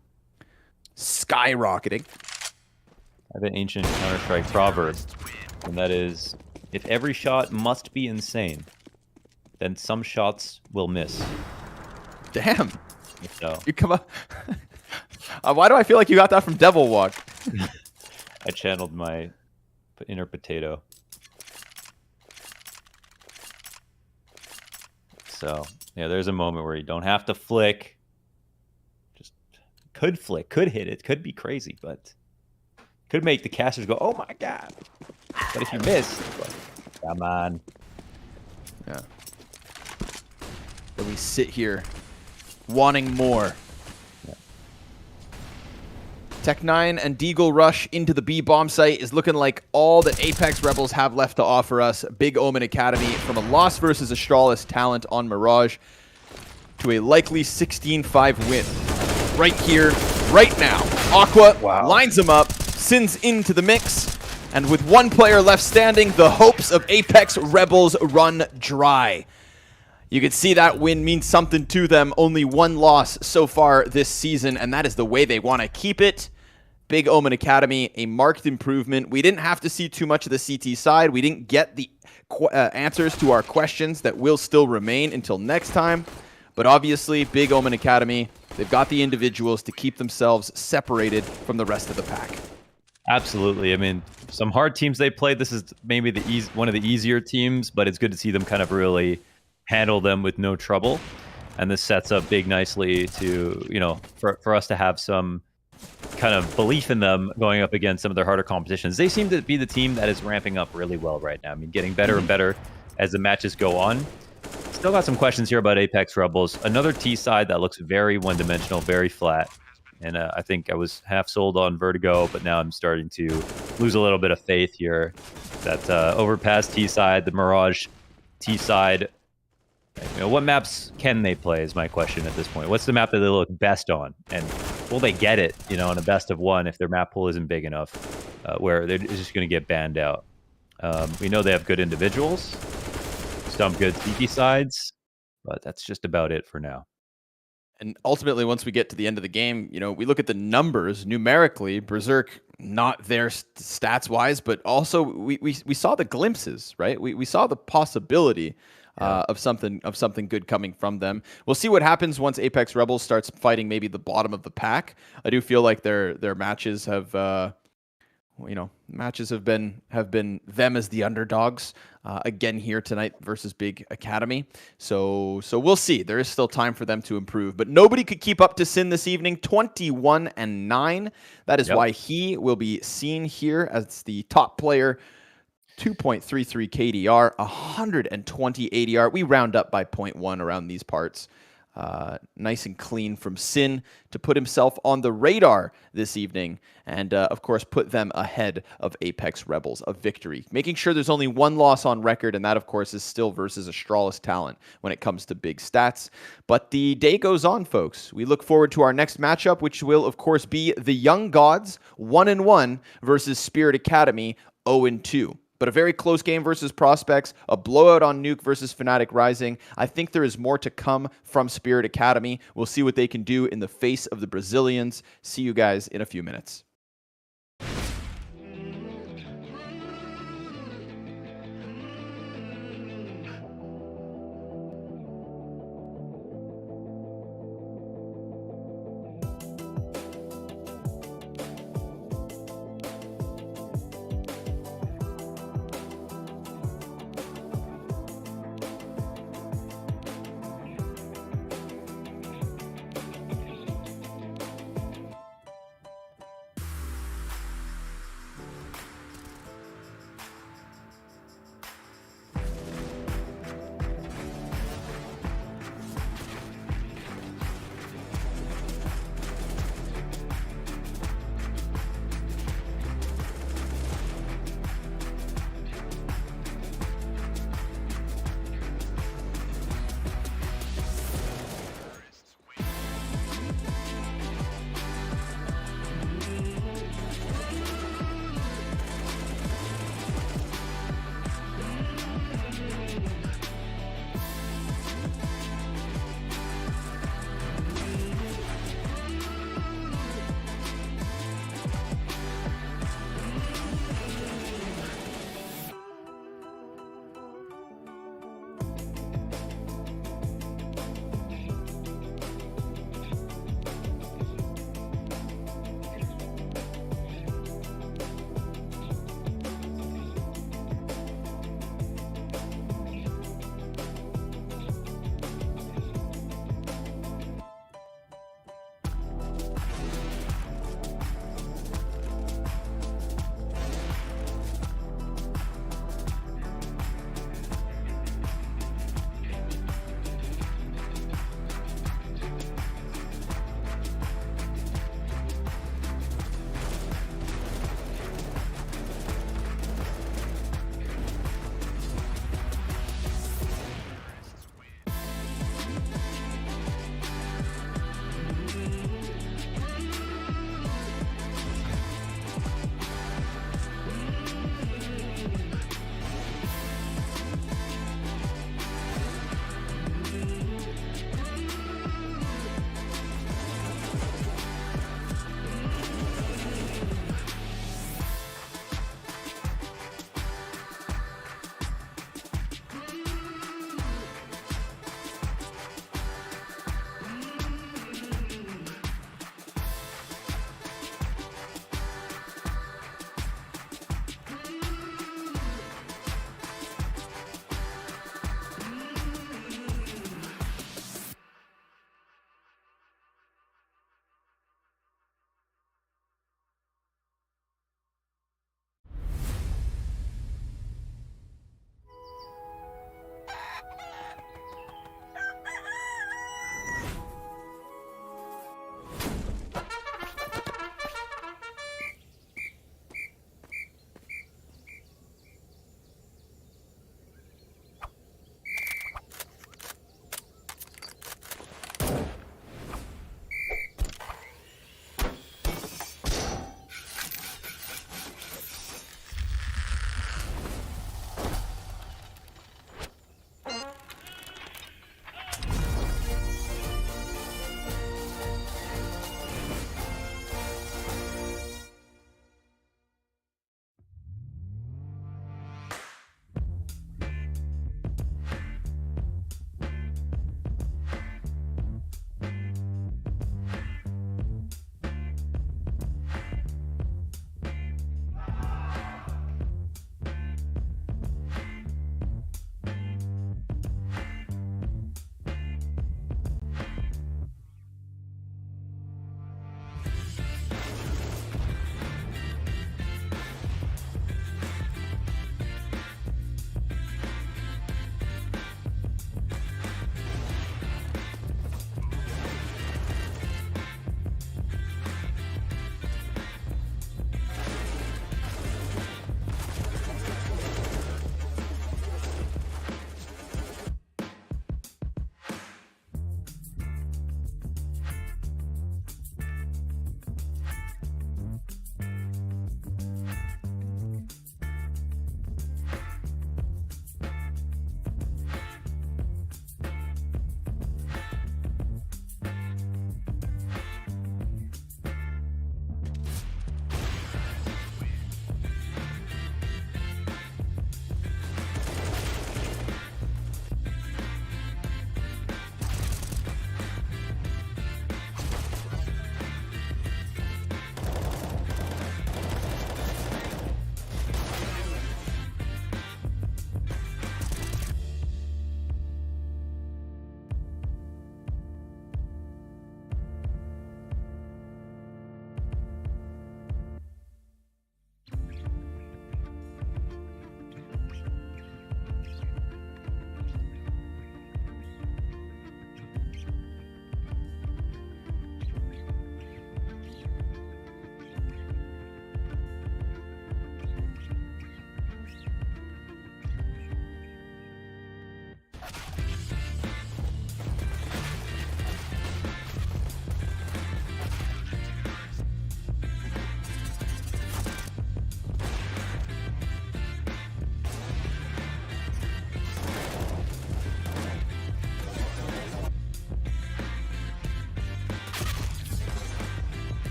Skyrocketing. I have an ancient Counter-Strike proverb, and that is, if every shot must be insane, then some shots will miss. Damn. So. You come up. Why do I feel like you got that from Devil Walk? I channeled my inner potato. So, yeah, there's a moment where you don't have to flick. Could flick, could hit it, could be crazy, but could make the casters go, oh my god. But if you miss, come on. Yeah. Then we sit here wanting more. Yeah. Tech9 and Deagle rush into the B bomb site is looking like all that Apeks Rebels have left to offer us. BIG.OMEN Academy from a loss versus Astralis talent on Mirage to a likely 16-5 win. Right here, right now. Aqua lines him up, sends into the mix, and with 1 player left standing, the hopes of Apeks Rebels run dry. You can see that win means something to them. Only 1 loss so far this season, and that is the way they want to keep it. BIG.OMEN Academy, a marked improvement. We didn't have to see too much of the CT side. We didn't get the answers to our questions that will still remain until next time. But obviously, BIG.OMEN Academy, they've got the individuals to keep themselves separated from the rest of the pack. Absolutely. I mean, some hard teams they played. This is maybe one of the easier teams, but it's good to see them kind of really handle them with no trouble. And this sets up Big nicely to, you know, for us to have some kind of belief in them going up against some of their harder competitions. They seem to be the team that is ramping up really well right now. I mean, getting better and better as the matches go on. Still got some questions here about Apeks Rebels. Another T side that looks very one-dimensional, very flat. And I think I was half sold on Vertigo, but now I'm starting to lose a little bit of faith here. That Overpass T side, the Mirage T side. You know, what maps can they play is my question at this point. What's the map that they look best on? And will they get it, you know, in a best of one if their map pool isn't big enough where they're just going to get banned out? We know they have good individuals, some good CT sides, but that's just about it for now. And ultimately, once we get to the end of the game, you know, we look at the numbers numerically. Berserk not there stats wise, but also we saw the glimpses, right? We saw the possibility of something good coming from them. We'll see what happens once Apeks Rebels starts fighting maybe the bottom of the pack. I do feel like their matches have have been them as the underdogs again here tonight versus Big Academy. So we'll see. There is still time for them to improve, but nobody could keep up to Sin this evening. 21-9. That is why he will be seen here as the top player. 2.33 KDR, 120 ADR. We round up by 0.1 around these parts. Nice and clean from Sin to put himself on the radar this evening and, of course, put them ahead of Apeks Rebels, a victory. Making sure there's only one loss on record, and that, of course, is still versus Astralis talent when it comes to big stats. But the day goes on, folks. We look forward to our next matchup, which will, of course, be the Young Gods 1-1 versus Spirit Academy 0-2. But a very close game versus Prospects, a blowout on Nuke versus Fnatic Rising. I think there is more to come from Spirit Academy. We'll see what they can do in the face of the Brazilians. See you guys in a few minutes.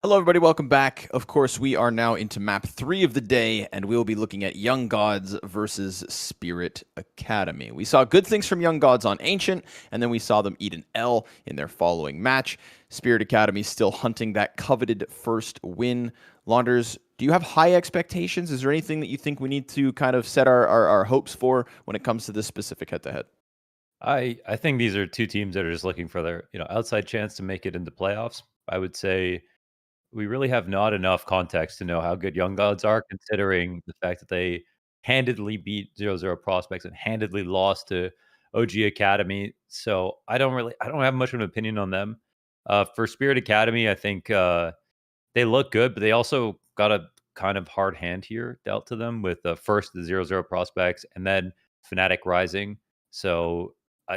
Hello, everybody. Welcome back. Of course, we are now into map 3 of the day, and we will be looking at Young Gods versus Spirit Academy. We saw good things from Young Gods on Ancient, and then we saw them eat an L in their following match. Spirit Academy still hunting that coveted first win. Launders, do you have high expectations? Is there anything that you think we need to kind of set our hopes for when it comes to this specific head-to-head? I think these are two teams that are just looking for their outside chance to make it into playoffs. I would say we really have not enough context to know how good Young Gods are, considering the fact that they handedly beat 0-0 Prospects and handedly lost to OG Academy. So I don't have much of an opinion on them. For Spirit Academy, I think they look good, but they also got a kind of hard hand here dealt to them with first the 0-0 Prospects and then Fnatic Rising. So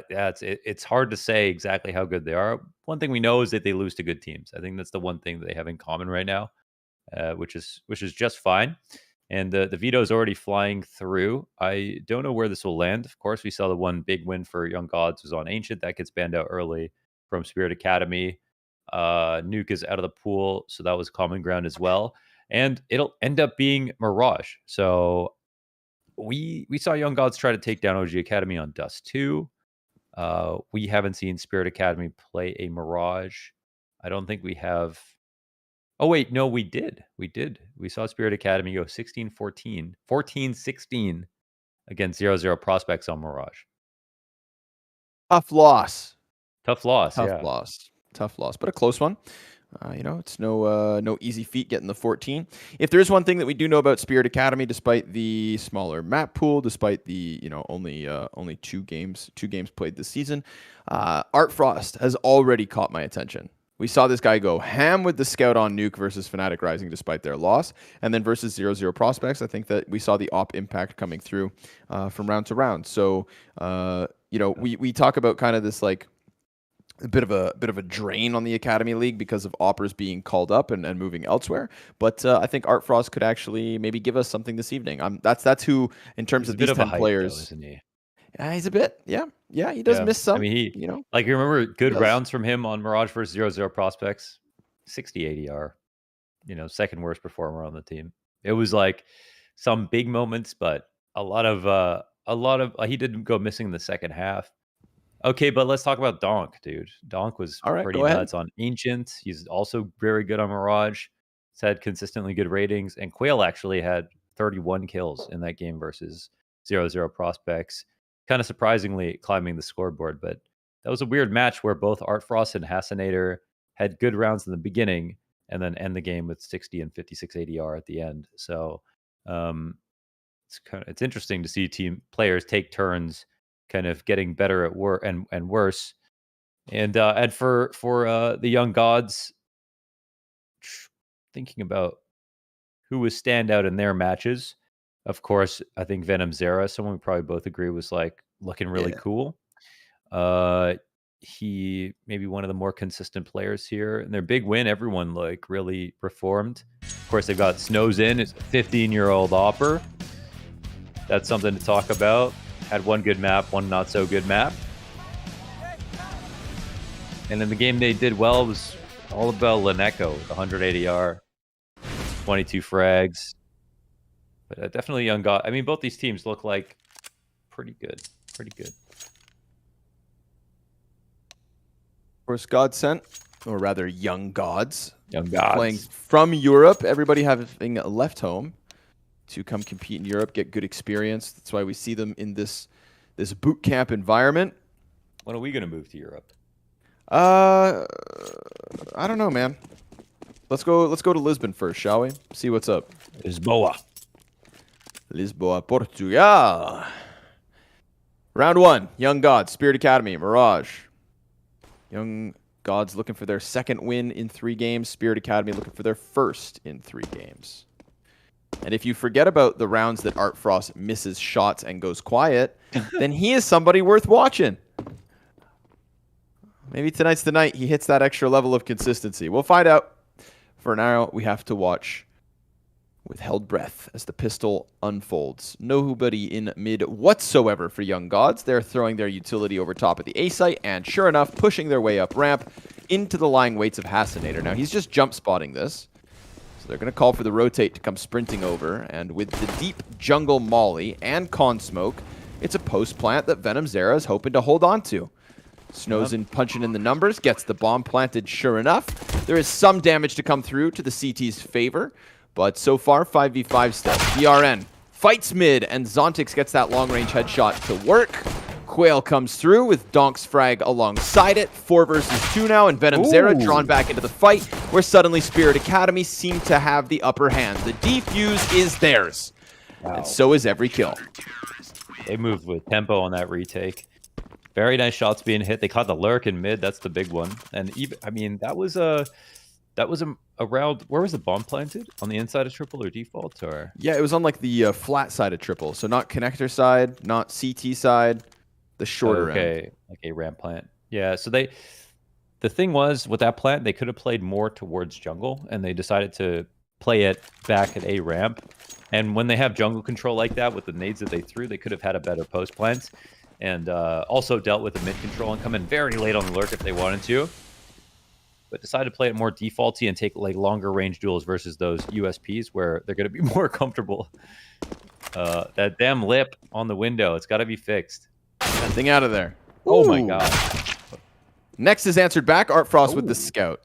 it's hard to say exactly how good they are. One thing we know is that they lose to good teams. I think that's the one thing that they have in common right now, which is just fine. And the veto is already flying through. I don't know where this will land. Of course, we saw the one big win for Young Gods was on Ancient. That gets banned out early from Spirit Academy. Nuke is out of the pool, so that was common ground as well. And it'll end up being Mirage. So we saw Young Gods try to take down OG Academy on Dust 2. We haven't seen Spirit Academy play a Mirage. I don't think we have. Oh, wait. No, we did. We did. We saw Spirit Academy go 16-14, 14-16 against 0-0 Prospects on Mirage. Tough loss. Tough loss, Tough yeah. loss. Tough loss, but a close one. It's no easy feat getting the 14. If there is one thing that we do know about Spirit Academy, despite the smaller map pool, despite the only two games played this season, Art Frost has already caught my attention. We saw this guy go ham with the scout on Nuke versus Fnatic Rising despite their loss, and then versus 0-0 Prospects. I think that we saw the op impact coming through from round to round. So we talk about kind of this like a bit of a drain on the Academy League because of oppers being called up and moving elsewhere. But I think Art Frost could actually maybe give us something this evening. That's who, in terms He's of a bit these of 10 a hype, players. though, isn't he? He's a bit, yeah. He does miss some. I mean, you remember good does. rounds from him on Mirage versus 0-0 Prospects, 60 ADR. Second worst performer on the team. It was like some big moments, but a lot of he didn't go missing in the second half. Okay, but let's talk about Donk, dude. Donk was All right, pretty go ahead. nuts on Ancient. He's also very good on Mirage. He's had consistently good ratings. And Quail actually had 31 kills in that game versus 0-0 Prospects. Kind of surprisingly climbing the scoreboard, but that was a weird match where both Art Frost and Hassanator had good rounds in the beginning and then end the game with 60 and 56 ADR at the end. So it's interesting to see team players take turns kind of getting better at and worse. And for the Young Gods, thinking about who was standout in their matches, of course, I think Venom Zera, someone we probably both agree was like looking really cool. He maybe one of the more consistent players here. And their big win, everyone like really performed. Of course, they've got Snows in, it's a 15-year-old opper. That's something to talk about. Had one good map, one not so good map. And then the game they did well was all about Laneko with 100 ADR, 22 frags. But definitely Young God. I mean, both these teams look like pretty good. Pretty good. Of course, Godsent, or rather Young Gods. Young Gods. Playing from Europe. Everybody having left home to come compete in Europe, get good experience. That's why we see them in this boot camp environment. When are we going to move to Europe? I don't know, man. Let's go to Lisbon first, shall we? See what's up. Lisboa, Portugal. Round 1, Young Gods, Spirit Academy, Mirage. Young Gods looking for their second win in 3 games. Spirit Academy looking for their first in 3 games. And if you forget about the rounds that Art Frost misses shots and goes quiet, then he is somebody worth watching. Maybe tonight's the night he hits that extra level of consistency. We'll find out. For now, we have to watch with held breath as the pistol unfolds. Nobody in mid whatsoever for Young Gods. They're throwing their utility over top of the A site, and sure enough, pushing their way up ramp into the lying weights of Hasinator. Now, he's just jump spotting this. So they're going to call for the rotate to come sprinting over, and with the deep jungle molly and con smoke, it's a post plant that Venom Zera is hoping to hold on to. Snowzen punching in the numbers, gets the bomb planted sure enough. There is some damage to come through to the CT's favor, but so far 5v5 still. BRN fights mid, and Zontix gets that long-range headshot to work. Quail comes through with Donk's frag alongside it. 4 versus 2 now, and Venom Zera drawn back into the fight, where suddenly Spirit Academy seem to have the upper hand. The defuse is theirs, and so is every kill. They moved with tempo on that retake. Very nice shots being hit. They caught the lurk in mid. That's the big one. And even, I mean, that was a round. Where was the bomb planted? On the inside of triple or default? Or yeah, it was on like the flat side of triple. So not connector side, not CT side, the shorter end. Okay, like a ramp plant. Yeah. So the thing was with that plant, they could have played more towards jungle, and they decided to play it back at a ramp. And when they have jungle control like that with the nades that they threw, they could have had a better post plant. And also dealt with the mid control and come in very late on the lurk if they wanted to. But decided to play it more defaulty and take like longer range duels versus those USPs where they're going to be more comfortable. That damn lip on the window, it's got to be fixed. Something out of there. Oh my god. Next is answered back. Art Frost with the Ooh. scout.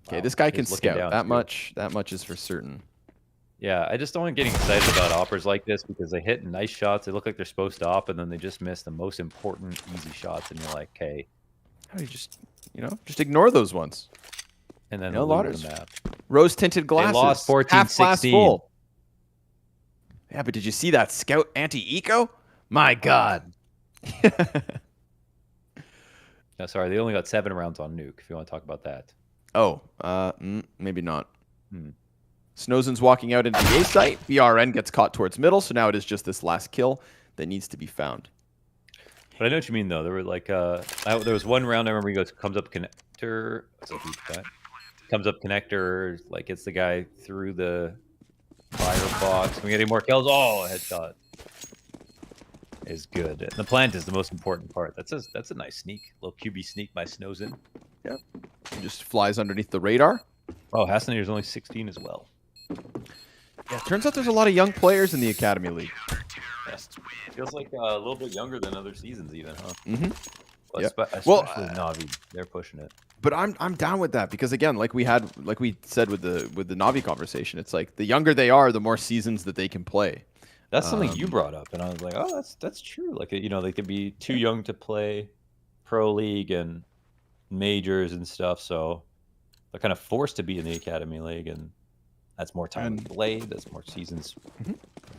Okay, Wow, this guy can he's looking scout. down, That much is for certain. Yeah, I just don't like getting excited about oppers like this because they hit nice shots. They look like they're supposed to op, and then they just miss the most important easy shots, and you're like, okay. How do you just, just ignore those ones? And then No loot ladders. the map. Rose-tinted glasses. They lost 14-16. Half glass full. Yeah, but did you see that scout anti-eco? My god. No, sorry, they only got 7 rounds on nuke, if you want to talk about that. Oh, maybe not. Hmm. Snowzen's walking out into the A site. BRN gets caught towards middle, so now it is just this last kill that needs to be found. But I know what you mean, though. There were like, there was one round I remember he goes, comes up connector. What's up, comes up connector, like gets the guy through the firebox. We getting more kills. Oh, headshot is good. And the plant is the most important part. That's a nice sneak, little QB sneak by Snowzen. Yeah, he just flies underneath the radar. Oh, Hasinator's only 16 as well. Yeah, turns out there's a lot of young players in the Academy League. Yeah. Feels like a little bit younger than other seasons, even, huh? Mm-hmm. But Yeah. especially Navi, they're pushing it. But I'm down with that because again, like we said with the Navi conversation, it's like the younger they are, the more seasons that they can play. That's something you brought up, and I was like, oh, that's true. Like, they could be too young to play pro league and majors and stuff, so they're kind of forced to be in the Academy League, and that's more time to play. That's more seasons,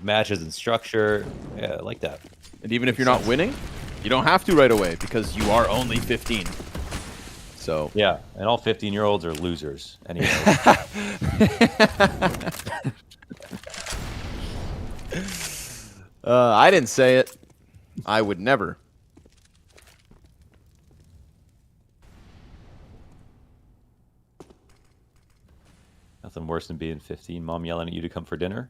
matches, and structure. Yeah, I like that. And even if you're not winning, you don't have to right away because you are only 15. So yeah, and all 15-year-olds are losers anyway. I didn't say it. I would never. Nothing worse than being 15. Mom yelling at you to come for dinner.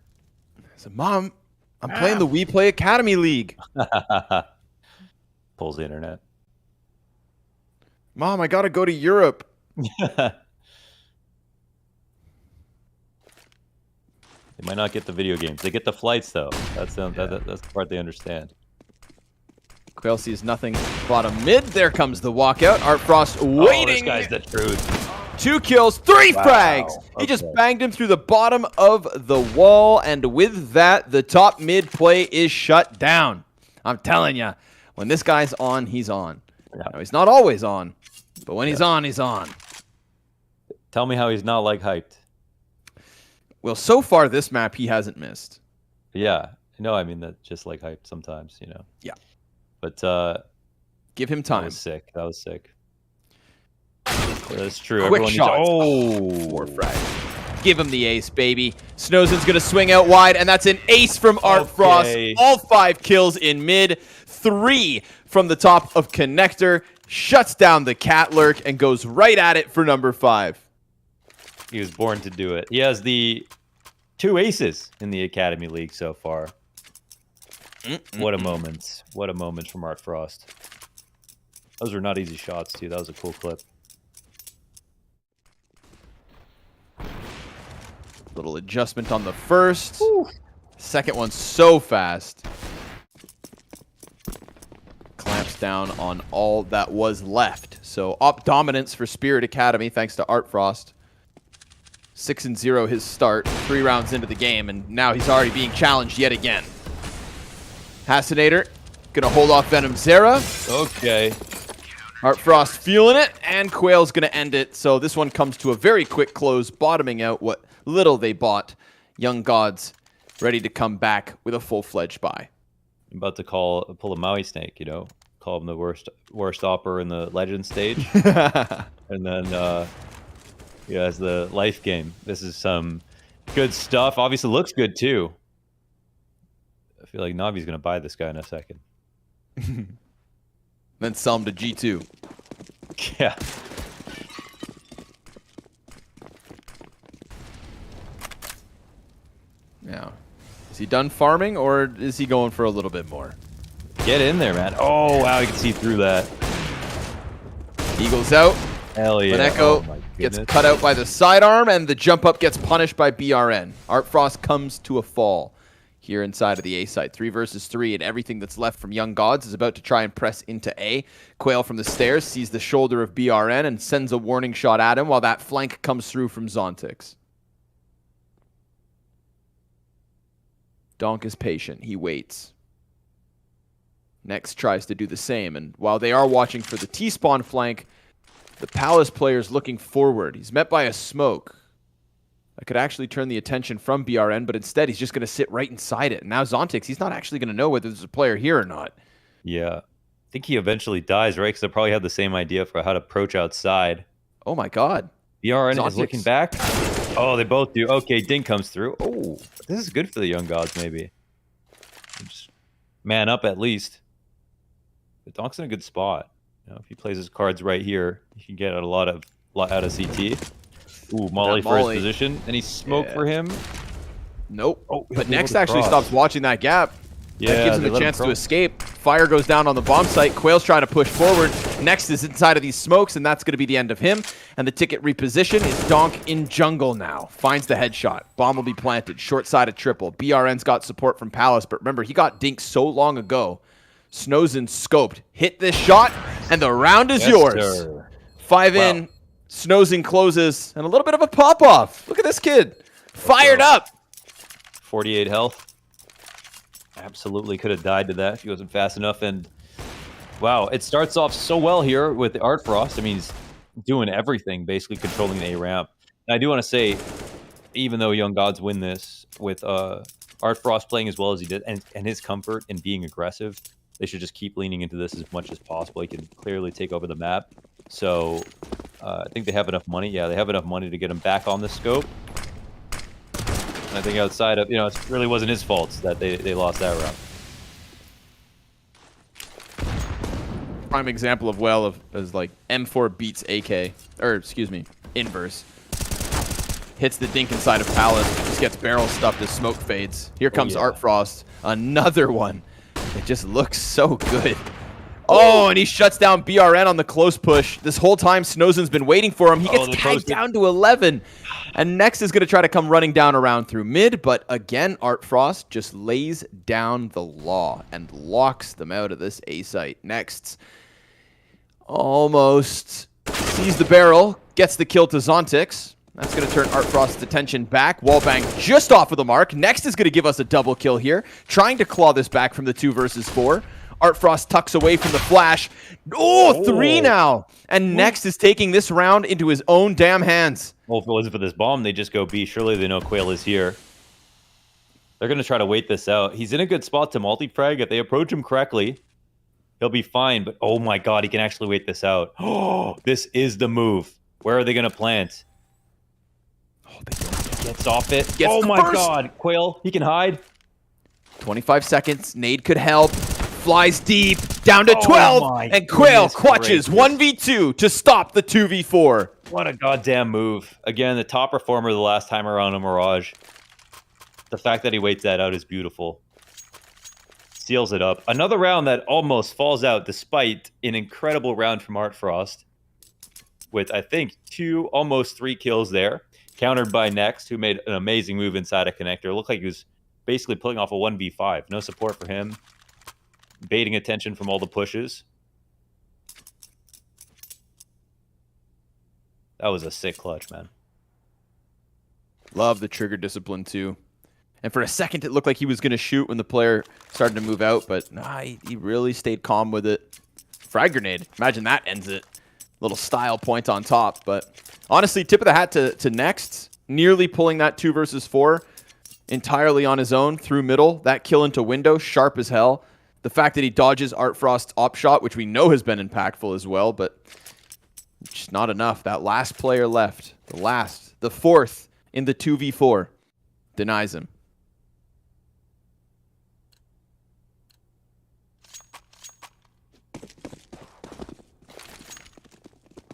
So, Mom, I'm playing the WePlay Academy League. Pulls the internet. Mom, I gotta go to Europe. They might not get the video games. They get the flights, though. That's the part they understand. Quail sees nothing. Bottom mid. There comes the walkout. Art Frost waiting. Oh, this guy's the truth. 2 kills, 3 Wow. frags. He just banged him through the bottom of the wall. And with that, the top mid play is shut down. I'm telling you, when this guy's on, he's on. Yeah. Now, he's not always on, but when he's on, he's on. Tell me how he's not like hyped. Well, so far this map, he hasn't missed. Yeah. No, I mean, that's just like hyped sometimes, Yeah. but give him that time. was sick. That was sick. Yeah, that's true. Quick Everyone shots. Needs... 4 frag. Give him the ace, baby. Snowzen's going to swing out wide, and that's an ace from Art Frost. All 5 kills in mid. 3 from the top of Connector. Shuts down the cat lurk and goes right at it for number 5. He was born to do it. He has the 2 aces in the Academy League so far. What a moment. What a moment from Art Frost. Those were not easy shots, too. That was a cool clip. Little adjustment on the first. Woo. Second one so fast. Clamps down on all that was left. So up dominance for Spirit Academy thanks to Art Frost. 6-0 his start, 3 rounds into the game, and now he's already being challenged yet again. Hasinator gonna hold off Venom Zera. Okay. Art Frost feeling it, and Quail's gonna end it. So this one comes to a very quick close, bottoming out what little they bought. Young Gods ready to come back with a full-fledged buy. I'm about to pull a Maui snake, you know, call him the worst opper in the legend stage, and then yeah, as the life game. This is some good stuff. Obviously, looks good too. I feel like Navi's gonna buy this guy in a second. Then sell him to G2. Yeah. Now, is he done farming, or is he going for a little bit more? Get in there, man. Oh, wow, you can see through that. Eagles out. Hell yeah. Maneko gets cut out by the sidearm, and the jump up gets punished by BRN. Art Frost comes to a fall here inside of the A site. 3 versus 3, and everything that's left from Young Gods is about to try and press into A. Quail from the stairs sees the shoulder of BRN and sends a warning shot at him while that flank comes through from Zontix. Donk is patient. He waits. Next tries to do the same, and while they are watching for the T-spawn flank, the Palace player's looking forward. He's met by a smoke that could actually turn the attention from BRN, but instead he's just going to sit right inside it. And now Zontix, he's not actually going to know whether there's a player here or not. Yeah. I think he eventually dies, right? Because they'll probably have the same idea for how to approach outside. Oh my god. BRN Zontix is looking back. Oh, they both do. Okay, Dink comes through. Oh, this is good for the Young Gods, maybe. Just man up at least. But Donk's in a good spot. You know, if he plays his cards right here, he can get a lot out of CT. Ooh, Molly for his position. Any smoke for him? Nope. Oh, but Next actually stops watching that gap. Yeah, that gives him a chance to escape. Fire goes down on the bomb site. Quail's trying to push forward. Next is inside of these smokes, and that's going to be the end of him. And the ticket reposition is Donk in jungle now. Finds the headshot. Bomb will be planted. Short-sided triple. BRN's got support from Palace, but remember, he got dinked so long ago. Snowzen scoped. Hit this shot, and the round is yours. Sir. 5 in. Snowzen closes, and a little bit of a pop-off. Look at this kid. Fired up. 48 health. Absolutely could have died to that if he wasn't fast enough. And wow, it starts off so well here with the Art Frost. I mean, he's doing everything, basically controlling the A ramp. And I do want to say, even though Young Gods win this with Art Frost playing as well as he did, and his comfort in being aggressive, they should just keep leaning into this as much as possible. He can clearly take over the map. So I think they have enough money. Yeah, they have enough money to get him back on the scope. I think outside of, you know, it really wasn't his fault that they lost that round. Prime example of is like M4 beats AK, or excuse me, inverse. Hits the dink inside of Palace, just gets barrel stuffed as smoke fades. Here comes Art Frost, another one. It just looks so good. Oh, and he shuts down BRN on the close push. This whole time, Snowzen's been waiting for him. He gets tagged down to 11. And Next is going to try to come running down around through mid. But again, Art Frost just lays down the law and locks them out of this A site. Next almost sees the barrel, gets the kill to Zontix. That's going to turn Art Frost's attention back. Wallbang just off of the mark. Next is going to give us a double kill here, trying to claw this back from the 2 versus 4. Art Frost tucks away from the flash. Oh, 3 now. And Next is taking this round into his own damn hands. Well, if it wasn't for this bomb, they just go B. Surely they know Quail is here. They're going to try to wait this out. He's in a good spot to multi-frag if they approach him correctly. He'll be fine, but oh my god, he can actually wait this out. Oh, this is the move. Where are they going to plant? Oh, they don't. He gets off it. Gets oh the my first. god, Quail, he can hide. 25 seconds. Nade could help. Flies deep. Down to 12. And Quail clutches 1v2 to stop the 2v4. What a goddamn move. Again, the top performer the last time around a Mirage. The fact that he waits that out is beautiful. Seals it up. Another round that almost falls out despite an incredible round from Artfrost. With, I think, almost 3 kills there. Countered by Next, who made an amazing move inside a connector. It looked like he was basically pulling off a 1v5. No support for him. Baiting attention from all the pushes. That was a sick clutch, man. Love the trigger discipline, too. And for a second, it looked like he was going to shoot when the player started to move out, but nah, he really stayed calm with it. Frag grenade. Imagine that ends it. Little style point on top. But honestly, tip of the hat to Next. Nearly pulling that 2 versus 4 entirely on his own through middle. That kill into window, sharp as hell. The fact that he dodges Artfrost's op shot, which we know has been impactful as well, but just not enough. That last player left, the fourth in the 2v4, denies him.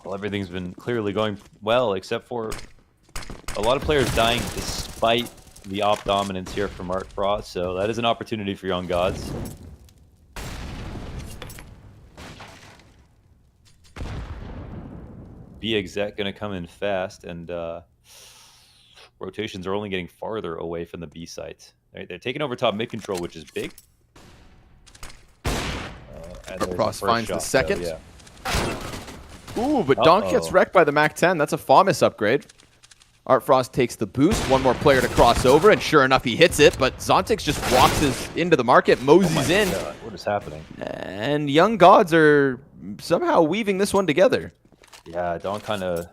Well, everything's been clearly going well, except for a lot of players dying despite the op dominance here from Artfrost, so that is an opportunity for Young Gods. BIG.OMEN going to come in fast, and rotations are only getting farther away from the B site. They're taking over top mid control, which is big. Artfrost finds the second. So, yeah. Ooh, but Donk gets wrecked by the MAC-10. That's a FAMAS upgrade. Artfrost takes the boost. One more player to cross over, and sure enough, he hits it. But Zontix just walks into the market, moseys in. God, what is happening? And Young Gods are somehow weaving this one together. Yeah, Donk kind of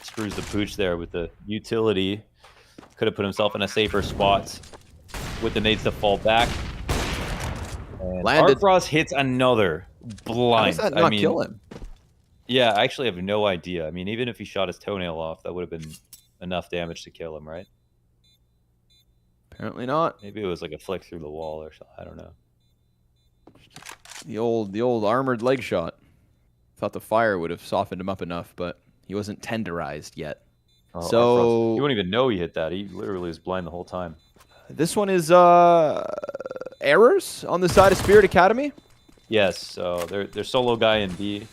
screws the pooch there with the utility. Could have put himself in a safer spot with the nades to fall back. And Landed. Artfrost hits another blind. How does that not kill him? Yeah, I actually have no idea. I mean, even if he shot his toenail off, that would have been enough damage to kill him, right? Apparently not. Maybe it was like a flick through the wall or something. I don't know. The old armored leg shot. Thought the fire would have softened him up enough, but he wasn't tenderized yet. Oh, so Artfrost, you won't even know he hit that. He literally was blind the whole time. This one is errors on the side of Spirit Academy. Yes, so they're solo guy in B.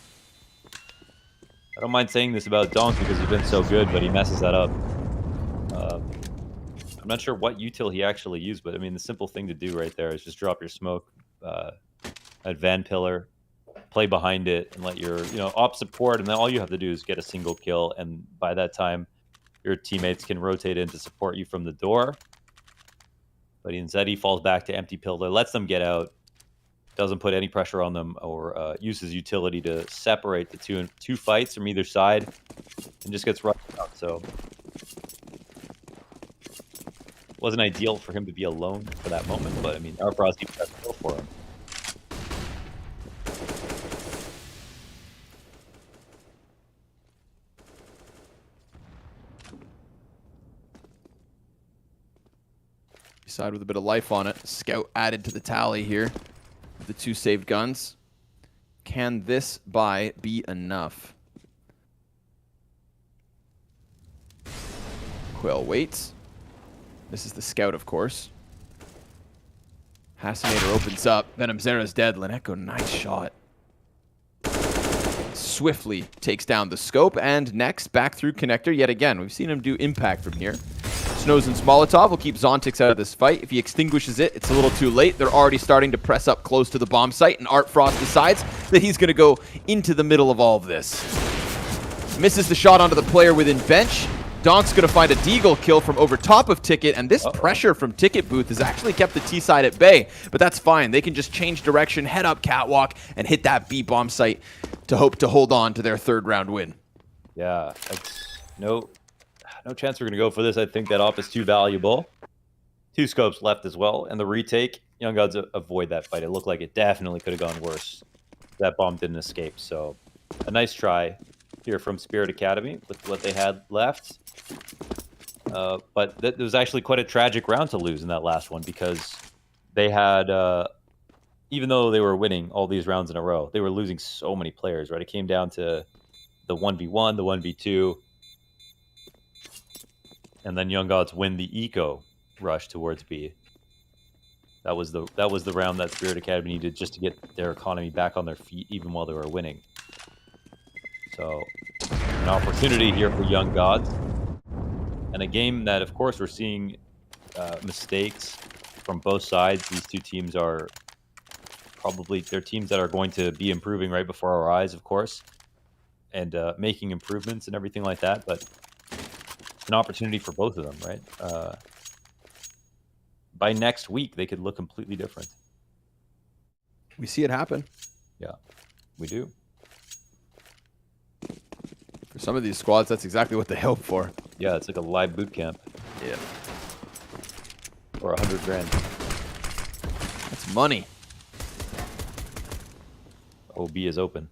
I don't mind saying this about Donk because he's been so good, but he messes that up. I'm not sure what util he actually used, but I mean, the simple thing to do right there is just drop your smoke at Van Pillar, play behind it, and let your op support, and then all you have to do is get a single kill, and by that time, your teammates can rotate in to support you from the door. But instead, he falls back to empty pillar, lets them get out, doesn't put any pressure on them, or uses utility to separate the two fights from either side, and just gets rushed out. So it wasn't ideal for him to be alone for that moment, but I mean, Artfrost keeps that kill for him. Side with a bit of life on it. Scout added to the tally here. The 2 saved guns. Can this buy be enough? Quill waits. This is the scout, of course. Hasinator opens up. Venom Zera's dead. Leneko, nice shot. Swiftly takes down the scope, and next, back through connector yet again. We've seen him do impact from here. Snows and Molotov will keep Zontix out of this fight. If he extinguishes it, it's a little too late. They're already starting to press up close to the bomb site, and Artfrost decides that he's going to go into the middle of all of this. Misses the shot onto the player within bench. Donk's going to find a deagle kill from over top of Ticket, and this pressure from Ticket Booth has actually kept the T side at bay, but that's fine. They can just change direction, head up Catwalk, and hit that B bomb site to hope to hold on to their 3rd round win. Yeah, no chance we're going to go for this. I think that op is too valuable. 2 scopes left as well, and the retake, Young Gods avoid that fight. It looked like it definitely could have gone worse. that bomb didn't escape. So a nice try here from Spirit Academy with what they had left. But it was actually quite a tragic round to lose in that last one because they had, even though they were winning all these rounds in a row, they were losing so many players, right? It came down to the 1v1, the 1v2, and then Young Gods win the eco rush towards B. That was the round that Spirit Academy needed just to get their economy back on their feet, even while they were winning. So, an opportunity here for Young Gods, and a game that, of course, we're seeing mistakes from both sides. These two teams are they're teams that are going to be improving right before our eyes, of course, and making improvements and everything like that. But it's an opportunity for both of them, right? By next week, they could look completely different. We see it happen. Yeah, we do. For some of these squads, that's exactly what they hope for. Yeah, it's like a live boot camp. Yeah. Or 100 grand. That's money. OB is open.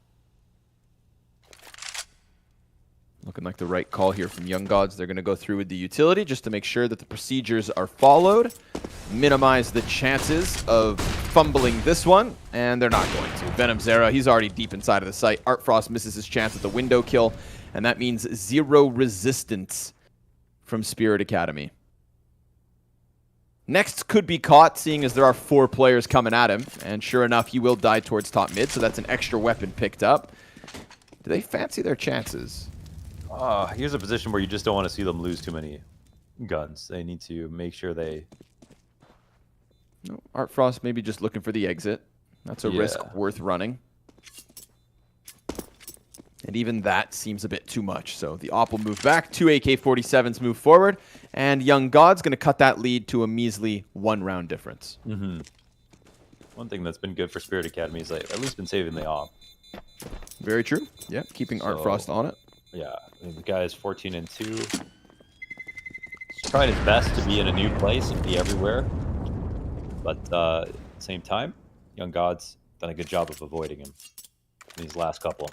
Looking like the right call here from Young Gods. They're going to go through with the utility just to make sure that the procedures are followed. Minimize the chances of fumbling this one, and they're not going to. Venom Zera, he's already deep inside of the site. Art Frost misses his chance at the window kill, and that means 0 resistance from Spirit Academy. Next could be caught, seeing as there are 4 players coming at him, and sure enough, he will die towards top mid, so that's an extra weapon picked up. Do they fancy their chances? Here's a position where you just don't want to see them lose too many guns. They need to make sure they... No, Art Frost maybe just looking for the exit. That's a risk worth running. And even that seems a bit too much. So the Op will move back. 2 AK-47s move forward. And Young God's going to cut that lead to a measly 1-round difference. Mm-hmm. One thing that's been good for Spirit Academy is they've at least been saving the Op. Very true. Yeah, keeping Art Frost on it. Yeah, I mean, the guy is 14-2. He's trying his best to be in a new place and be everywhere. But at the same time, Young God's done a good job of avoiding him in these last couple.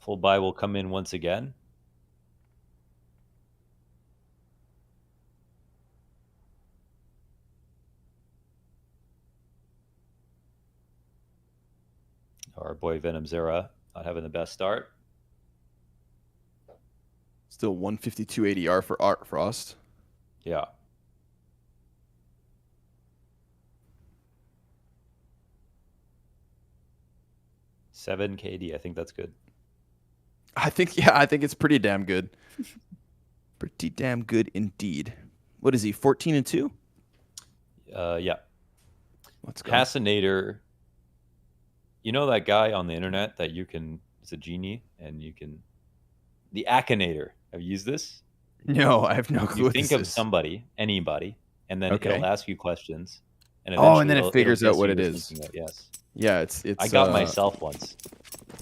Full buy will come in once again. Our boy Venom Zera not having the best start. Still 152 ADR for Art Frost. Yeah. Seven KD, I think that's good. I think it's pretty damn good. Pretty damn good indeed. What is he, 14-2? Yeah. Let's go. Cassinator. You know that guy on the internet that you can, it's a genie, and you can, the Akinator. Have you used this? No, I have no clue. You think of somebody, anybody, and then it'll ask you questions. And and then it figures out what it is. Yes. Yeah, it's. I got myself once.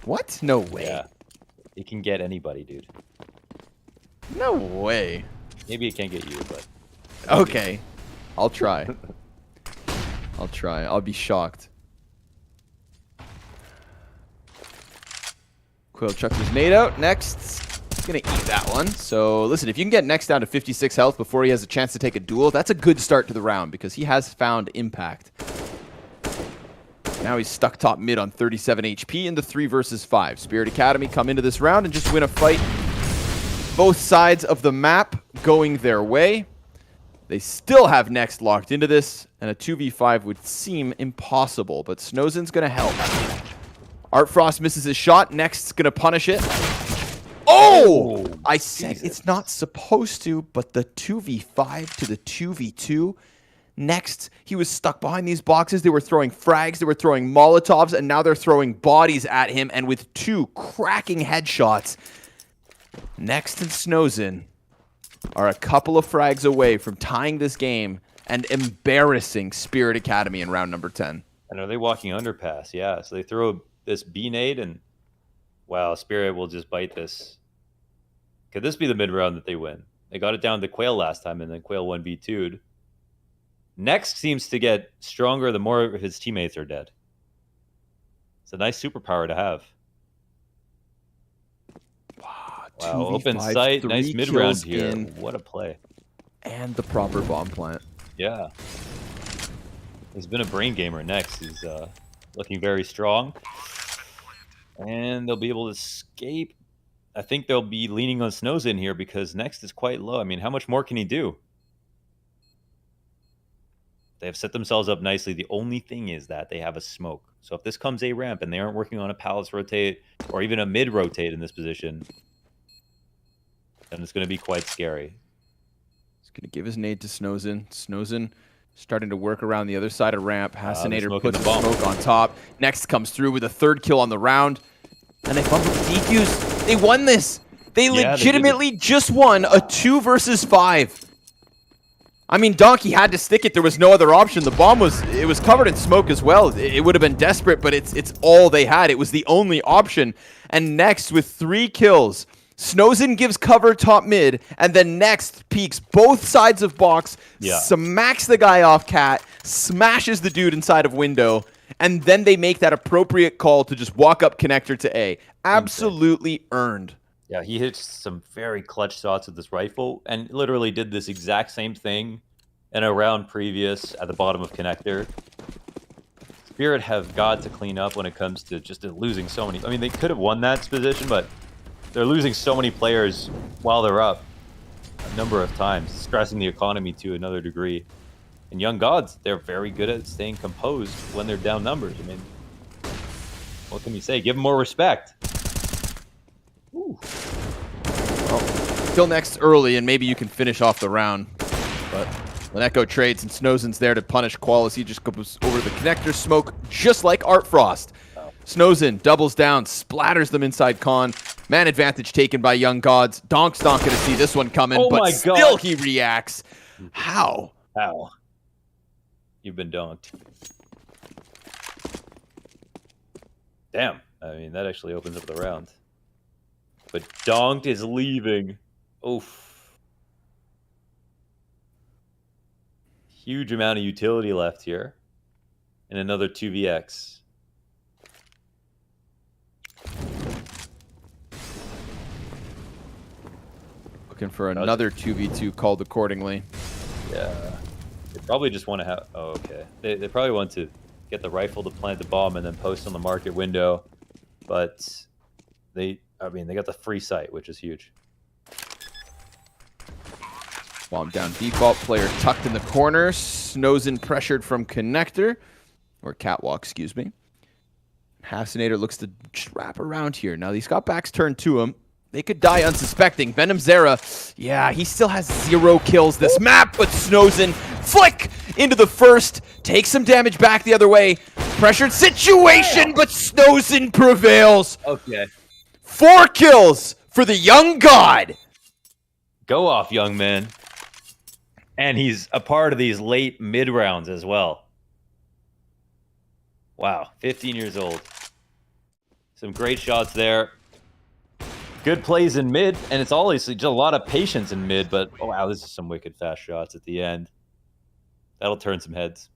What? No way. Yeah. It can get anybody, dude. No way. Maybe it can't get you, but. Okay. I'll try. I'll try. I'll be shocked. Quill chucks his nade out. Next. He's going to eat that one. So, listen, if you can get Next down to 56 health before he has a chance to take a duel, that's a good start to the round because he has found impact. Now he's stuck top mid on 37 HP in the 3 versus 5. Spirit Academy come into this round and just win a fight. Both sides of the map going their way. They still have Next locked into this, and a 2v5 would seem impossible, but Snozen's going to help. Art Frost misses his shot. Next's going to punish it. Oh! I said Jesus. It's not supposed to, but the 2v5 to the 2v2. Next, he was stuck behind these boxes. They were throwing frags. They were throwing Molotovs, and now they're throwing bodies at him, and with 2 cracking headshots, Next and Snozen are a couple of frags away from tying this game and embarrassing Spirit Academy in round number 10. And are they walking underpass? Yeah, so they throw this B-nade, and wow, Spirit will just bite this. Could this be the mid-round that they win? They got it down to Quail last time, and then Quail 1v2'd. Next seems to get stronger the more his teammates are dead. It's a nice superpower to have. Wow, open sight, nice mid-round here. What a play. And the proper bomb plant. Yeah. There's been a brain gamer next. He's looking very strong. And they'll be able to escape. I think they'll be leaning on Snows in here because next is quite low. I mean, how much more can he do? They have set themselves up nicely. The only thing is that they have a smoke. So if this comes a ramp and they aren't working on a palace rotate or even a mid rotate in this position, then it's going to be quite scary. He's going to give his nade to Snowzen. Snowzen starting to work around the other side of ramp. Hasinator puts the smoke on top. Next comes through with a 3rd kill on the round. And they fumbled the DQs. They won this. They legitimately just won a 2 versus 5. I mean, Donkey had to stick it. There was no other option. The bomb was covered in smoke as well. It would have been desperate, but it's all they had. It was the only option. And next, with 3 kills, Snowzen gives cover top mid, and then next peeks both sides of box, smacks the guy off cat, smashes the dude inside of window, and then they make that appropriate call to just walk up connector to A. Absolutely earned. Yeah, he hit some very clutch shots with this rifle and literally did this exact same thing in a round previous at the bottom of connector. Spirit have got to clean up when it comes to just losing so many. I mean, they could have won that position, but they're losing so many players while they're up a number of times, stressing the economy to another degree. And Young Gods, they're very good at staying composed when they're down numbers. I mean, what can you say? Give them more respect. Ooh. Well, still next early, and maybe you can finish off the round. But when Echo trades and Snowzen's there to punish Qualis, he just goes over the connector smoke, just like Art Frost. Snowzen doubles down, splatters them inside Con. Man advantage taken by Young Gods. Donk's not going to see this one coming, but still he reacts. How? How? You've been donked. Damn. I mean, that actually opens up the round. But donked is leaving. Oof. Huge amount of utility left here. And another 2vx. Looking for another 2v2 called accordingly. Yeah. They probably just want to have... Oh, okay. They probably want to get the rifle to plant the bomb and then post on the market window. But they got the free sight, which is huge. Bomb down default. Player tucked in the corner. Snowzen pressured from connector. Or catwalk, excuse me. Hasinator looks to just wrap around here. Now these got backs turned to him. They could die unsuspecting. Venom Zera, yeah, he still has 0 kills this map, but Snowzen, flick into the first, takes some damage back the other way. Pressured situation, but Snowzen prevails. Okay. 4 kills for the Young God. Go off, young man. And he's a part of these late mid rounds as well. Wow, 15 years old. Some great shots there. Good plays in mid, and it's always just a lot of patience in mid, but oh wow, this is some wicked fast shots at the end. That'll turn some heads.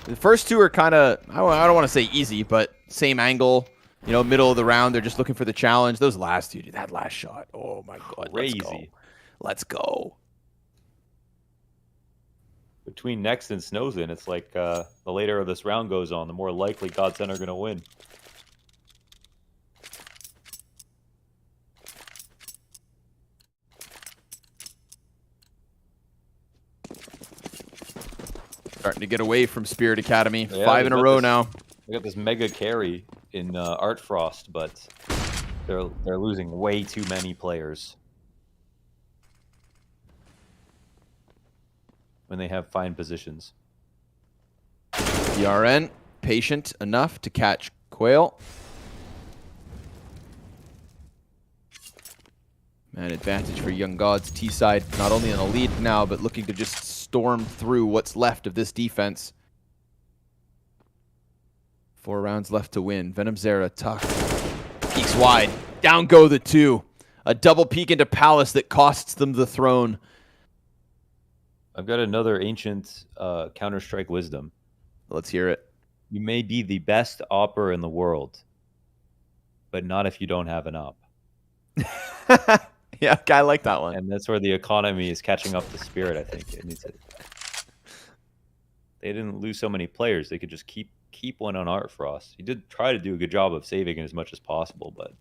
The first 2 are kind of, I don't want to say easy, but same angle, you know, middle of the round. They're just looking for the challenge. Those last 2, dude, that last shot, oh my God, crazy. Let's go. Between Next and Snowzen, it's like the later this round goes on, the more likely Godsend are going to win. Starting to get away from Spirit Academy. Yeah, 5 in a row now. They got this mega carry in Art Frost, but they're losing way too many players when they have fine positions. DRN, patient enough to catch Quail. Man advantage for Young Gods. T-side not only in a lead now, but looking to just storm through what's left of this defense. 4 rounds left to win. Venom Zera tucked. Peeks wide. Down go the 2. A double peek into Palace that costs them the throne. I've got another ancient Counter-Strike wisdom. Let's hear it. You may be the best opper in the world, but not if you don't have an op. Yeah, I like that one. And that's where the economy is catching up to Spirit, I think. It needs it. They didn't lose so many players. They could just keep one on Art Frost. He did try to do a good job of saving it as much as possible, but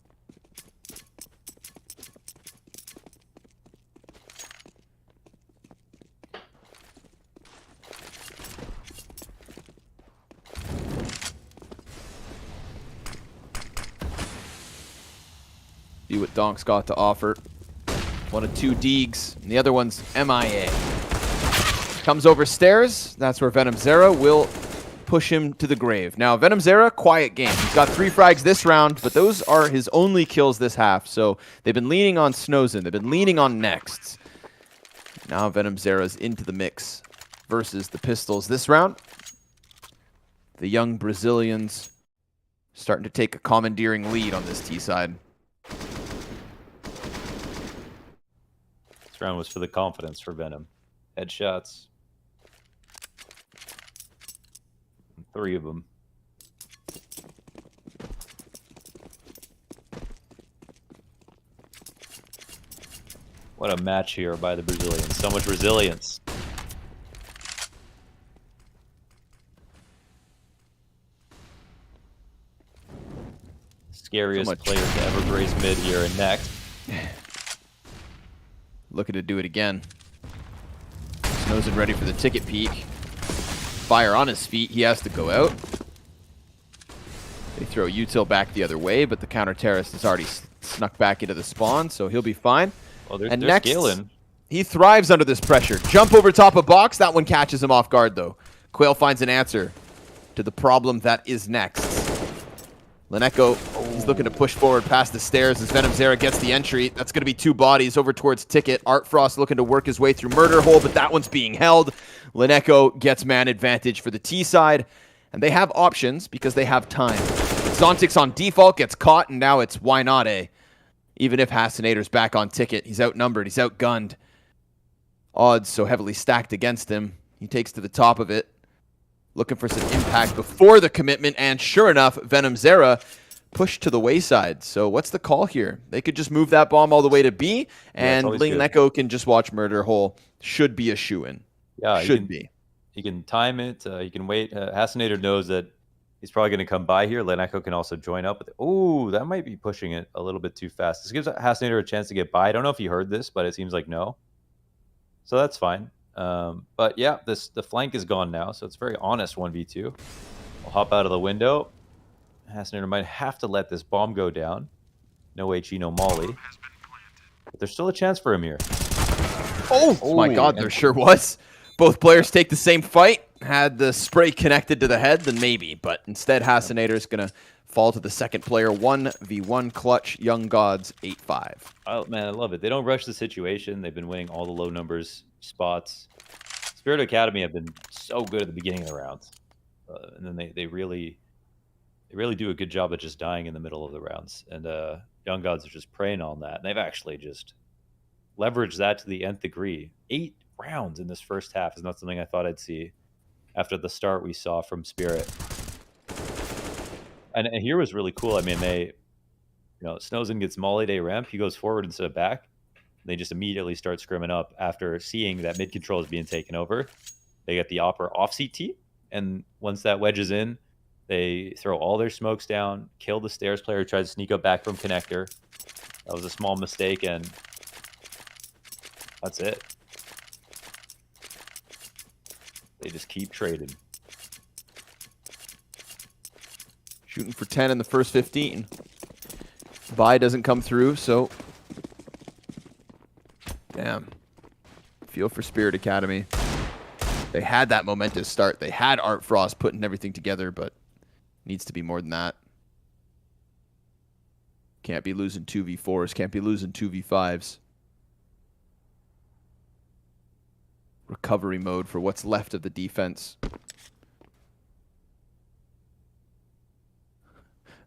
See what Donk's got to offer. One of 2 Deegs, and the other one's MIA. Comes over stairs. That's where Venom Zera will push him to the grave. Now, Venom Zera, quiet game. He's got 3 frags this round, but those are his only kills this half. So they've been leaning on Snowzen. They've been leaning on Nexts. Now Venom Zera's into the mix versus the Pistols this round. The young Brazilians starting to take a commandeering lead on this T side. this round was for the confidence for Venom. Headshots. 3 of them. What a match here by the Brazilians. So much resilience. Scariest player to ever graze mid here and next. Looking to do it again. Snowzen ready for the ticket peek. Fire on his feet. He has to go out. They throw Util back the other way, but the counter terrorist has already snuck back into the spawn, so he'll be fine. Well, they're next, scaling. He thrives under this pressure. Jump over top of box. That one catches him off guard, though. Quail finds an answer to the problem that is next. Leneko, he's looking to push forward past the stairs as Venom Zera gets the entry. That's going to be 2 bodies over towards Ticket. Art Frost looking to work his way through Murder Hole, but that one's being held. Leneko gets man advantage for the T side, and they have options because they have time. Zontix on default gets caught, and now it's why not A. Even if Hasinator's back on Ticket, he's outnumbered, he's outgunned. Odds so heavily stacked against him. He takes to the top of it, looking for some impact before the commitment, and sure enough, Venom Zera pushed to the wayside. So what's the call here? They could just move that bomb all the way to B, and Leneko can just watch Murder Hole. Should be a shoo-in. Yeah, should be. He can time it. He can wait. Hasinator knows that he's probably going to come by here. Leneko can also join up with it. Ooh, that might be pushing it a little bit too fast. This gives Hasinator a chance to get by. I don't know if you heard this, but it seems like no. So that's fine. But yeah, the flank is gone now, so it's very honest 1v2. We'll hop out of the window. Hasinator might have to let this bomb go down. No HE, no molly. But there's still a chance for him here. Oh my god, there sure was. Both players take the same fight. Had the spray connected to the head, then maybe. But instead, Hasinator's going to fall to the second player. 1v1 clutch. Young Gods 8-5. Oh, man, I love it. They don't rush the situation. They've been winning all the low numbers spots. Spirit Academy have been so good at the beginning of the rounds. And then they really do a good job at just dying in the middle of the rounds. And Young Gods are just preying on that. And they've actually just leveraged that to the nth degree. 8 rounds in this first half is not something I thought I'd see after the start we saw from Spirit. And here was really cool. I mean, Snowzen gets molly day ramp. He goes forward instead of back. They just immediately start scrimming up after seeing that mid control is being taken over. They get the Opera off CT. And once that wedges in, they throw all their smokes down, kill the stairs player who tries to sneak up back from connector. That was a small mistake, and that's it. They just keep trading. Shooting for 10 in the first 15. Buy doesn't come through, so... Damn. Feel for Spirit Academy. They had that momentous start. They had Art Frost putting everything together, but needs to be more than that. Can't be losing 2v4s. Can't be losing 2v5s. Recovery mode for what's left of the defense.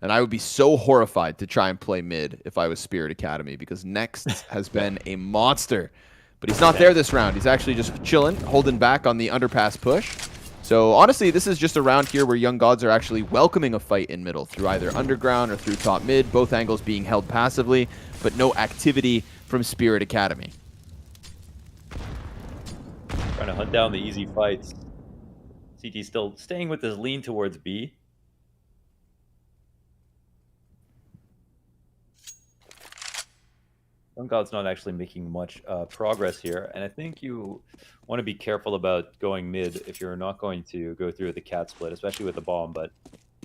And I would be so horrified to try and play mid if I was Spirit Academy, because Next has been a monster. But he's not there this round. He's actually just chilling, holding back on the underpass push. So honestly, this is just a round here where Young Gods are actually welcoming a fight in middle through either underground or through top mid, both angles being held passively, but no activity from Spirit Academy. Trying to hunt down the easy fights. CT still staying with his lean towards B. Young God's not actually making much progress here, and I think you want to be careful about going mid if you're not going to go through with the cat split, especially with the bomb, but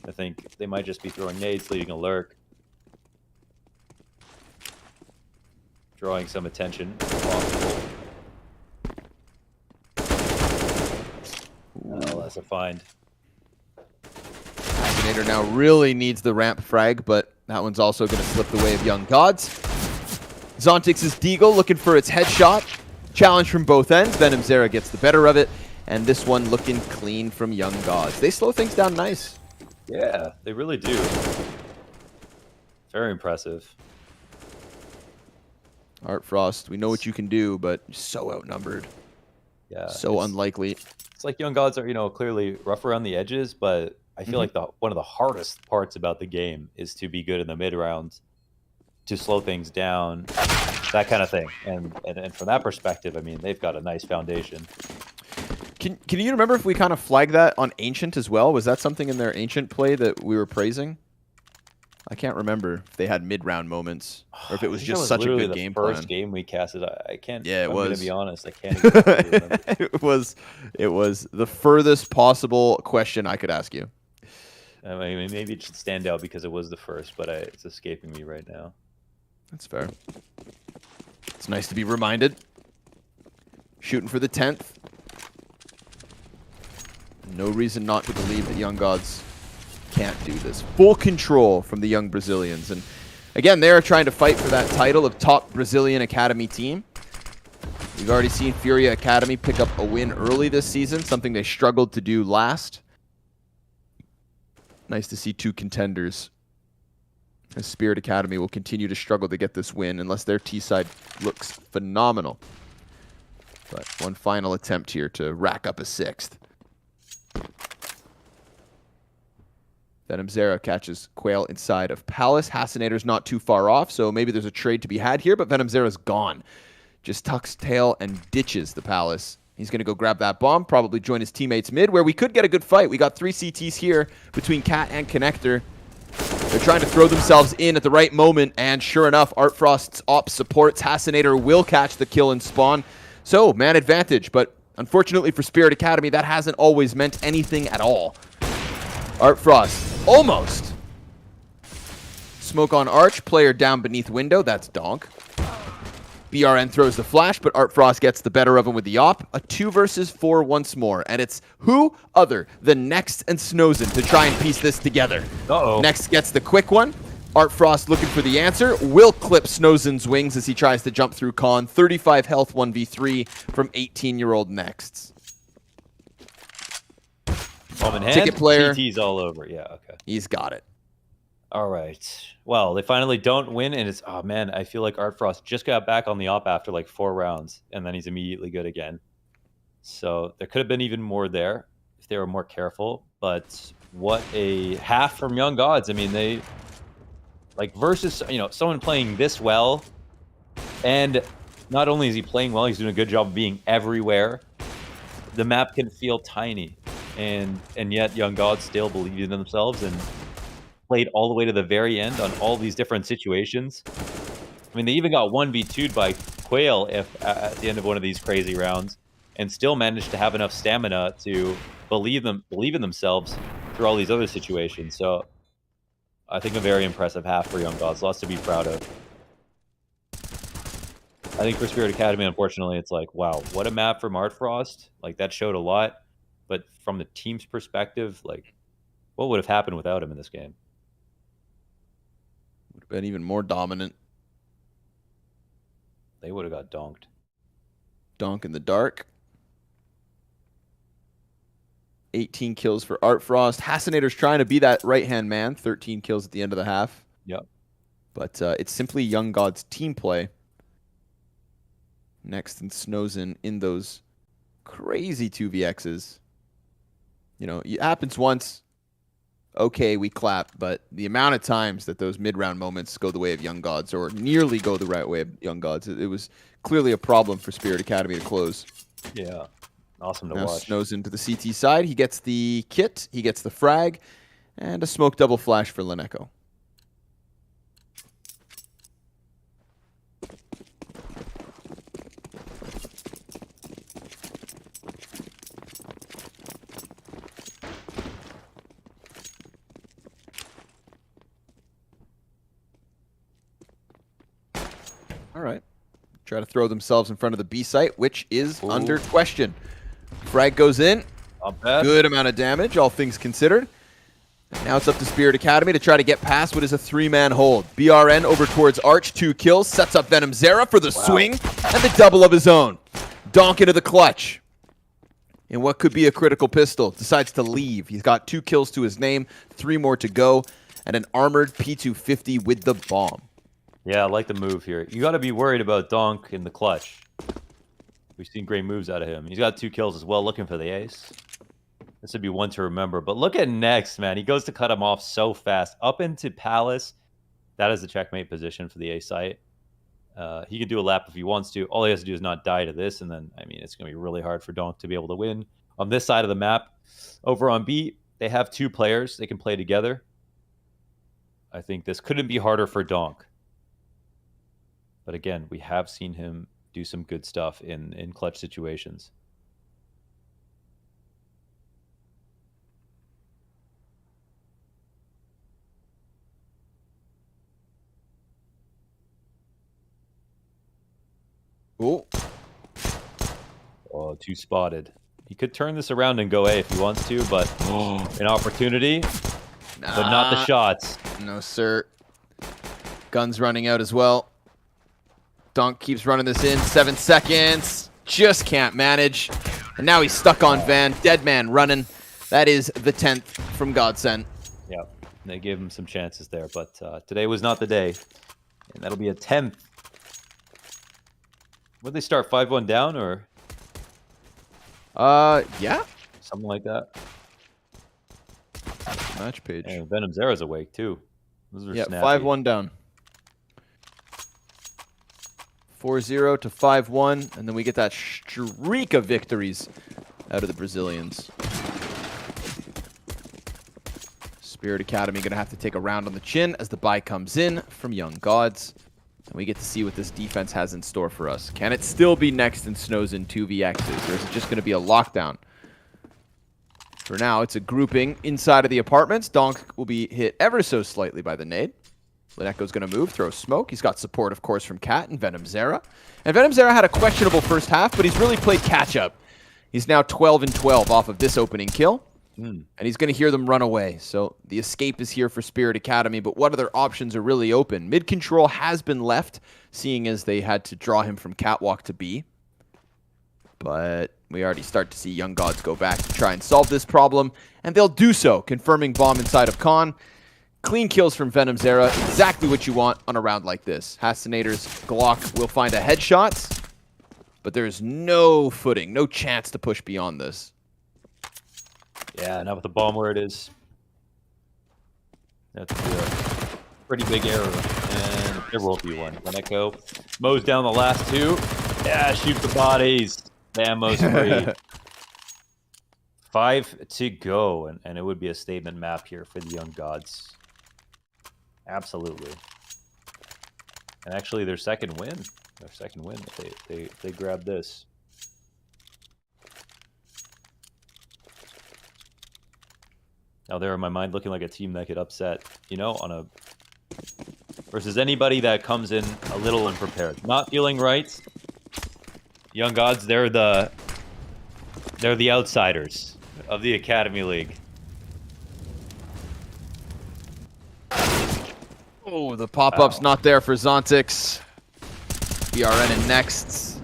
I think they might just be throwing nades, leading a lurk. Drawing some attention if possible. Oh, that's a find. Fascinator now really needs the ramp frag, but that one's also going to slip the way of Young Gods. Zontix's Deagle looking for its headshot. Challenge from both ends. Venomzera gets the better of it. And this one looking clean from Young Gods. They slow things down nice. Yeah, they really do. Very impressive. Art Frost, we know what you can do, but so outnumbered. Yeah. So unlikely. It's like Young Gods are, clearly rough around the edges, but I feel like one of the hardest parts about the game is to be good in the mid rounds, to slow things down, that kind of thing. And from that perspective, I mean, they've got a nice foundation. Can you remember if we kind of flagged that on Ancient as well? Was that something in their Ancient play that we were praising? I can't remember if they had mid-round moments or if it was just such a good game plan. First game we casted, I can't. Yeah, it was. I'm gonna be honest, I can't exactly remember. It was the furthest possible question I could ask you. I mean, maybe it should stand out because it was the first, but it's escaping me right now. That's fair. It's nice to be reminded. Shooting for the 10th. No reason not to believe that Young Gods can't do this. Full control from the young Brazilians. And again, they are trying to fight for that title of top Brazilian Academy team. We've already seen Furia Academy pick up a win early this season, something they struggled to do last. Nice to see two contenders. As Spirit Academy will continue to struggle to get this win unless their T-side looks phenomenal. But one final attempt here to rack up a 6th. Venomzera catches Quail inside of Palace. Hasinator's not too far off, so maybe there's a trade to be had here, but Venomzera's gone. Just tucks tail and ditches the Palace. He's going to go grab that bomb, probably join his teammates mid, where we could get a good fight. We got 3 CTs here between Cat and Connector. They're trying to throw themselves in at the right moment, and sure enough, Art Frost's op supports. Hasinator will catch the kill and spawn. So, man advantage, but unfortunately for Spirit Academy, that hasn't always meant anything at all. Art Frost, almost. Smoke on Arch, player down beneath window, that's Donk. BRN throws the flash, but Art Frost gets the better of him with the op. A 2 versus 4 once more, and it's who other than Next and Snowzen to try and piece this together. Uh-oh. Next gets the quick one. Art Frost looking for the answer. Will clip Snowzen's wings as he tries to jump through Con. 35 health 1v3 from 18-year-old Next. Bomb in hand, Ticket player. TT's all over. Yeah, okay. He's got it. All right. Well, they finally don't win, and it's, oh man, I feel like Art Frost just got back on the op after like 4 rounds, and then he's immediately good again. So there could have been even more there if they were more careful, but what a half from Young Gods. I mean, they, like, versus, someone playing this well, and not only is he playing well, he's doing a good job of being everywhere. The map can feel tiny, and yet Young Gods still believed in themselves and played all the way to the very end on all these different situations. I mean, they even got 1v2'd by Quail at the end of one of these crazy rounds, and still managed to have enough stamina to believe in themselves through all these other situations. So I think a very impressive half for Young Gods. Lots to be proud of. I think for Spirit Academy, unfortunately, it's like, wow, what a map from Art Frost. Like, that showed a lot. But from the team's perspective, like, what would have happened without him in this game? Would have been even more dominant. They would have got donked. Donk in the dark. 18 kills for Art Frost. Hasinator's trying to be that right-hand man. 13 kills at the end of the half. Yep. But it's simply Young God's team play. Next and Snowzen in those crazy 2vx's. You know, it happens once. Okay, we clap, but the amount of times that those mid-round moments go the way of Young Gods, or nearly go the right way of Young Gods, it was clearly a problem for Spirit Academy to close. Yeah, awesome to now watch. Snows into the CT side. He gets the kit, he gets the frag, and a smoke double flash for Leneko. All right. Try to throw themselves in front of the B site, which is under question. Frag goes in. Not bad. Good amount of damage, all things considered. And now it's up to Spirit Academy to try to get past what is a 3-man hold. BRN over towards Arch, 2 kills, sets up Venom Zera for the swing and the double of his own. Donk into the clutch. In what could be a critical pistol, decides to leave. He's got 2 kills to his name, 3 more to go, and an armored P250 with the bomb. Yeah, I like the move here. You got to be worried about Donk in the clutch. We've seen great moves out of him. He's got 2 kills as well, looking for the ace. This would be one to remember. But look at Next, man. He goes to cut him off so fast. Up into Palace. That is the checkmate position for the A site. He can do a lap if he wants to. All he has to do is not die to this. And then, I mean, it's going to be really hard for Donk to be able to win. On this side of the map, over on B, they have 2 players. They can play together. I think this couldn't be harder for Donk. But again, we have seen him do some good stuff in clutch situations. Oh, 2 spotted. He could turn this around and go A if he wants to, but an opportunity, but not the shots. No, sir. Gun's running out as well. Donk keeps running this in. 7 seconds. Just can't manage. And now he's stuck on Van. Dead man running. That is the 10th from Godsend. Yep. They gave him some chances there, but today was not the day. And that'll be a 10th. Would they start 5-1 down or? Yeah. Something like that. Match page. And Venom Zera's awake too. Those are yeah, snappy. 5-1 down. 4-0 to 5-1, and then we get that streak of victories out of the Brazilians. Spirit Academy going to have to take a round on the chin as the buy comes in from Young Gods. And we get to see what this defense has in store for us. Can it still be Next and Snows in 2vx's, or is it just going to be a lockdown? For now, it's a grouping inside of the apartments. Donk will be hit ever so slightly by the nade. Leneko's going to move, throw smoke. He's got support, of course, from Cat and Venom Zera. And Venom Zera had a questionable first half, but he's really played catch-up. He's now 12-12 off of this opening kill. And he's going to hear them run away. So the escape is here for Spirit Academy, but what other options are really open? Mid-control has been left, seeing as they had to draw him from Catwalk to B. But we already start to see Young Gods go back to try and solve this problem, and they'll do so, confirming bomb inside of Khan. Clean kills from Venom Zera, exactly what you want on a round like this. Hasinator's Glock will find a headshot, but there's no footing, no chance to push beyond this. Yeah, now with the bomb where it is. That's a pretty big error. And there will be one. Leneko mows down the last 2. Yeah, shoot the bodies. Damn, MOUZ free. 5 to go, and it would be a statement map here for the Young Gods. Absolutely. And actually, their second win. Their second win. If they grab this. Now they're in my mind looking like a team that could upset, you know, on a versus anybody that comes in a little unprepared, not feeling right. Young Gods, they're the outsiders of the Academy League. Oh, the pop-up's not there for Zontix. BRN and Next.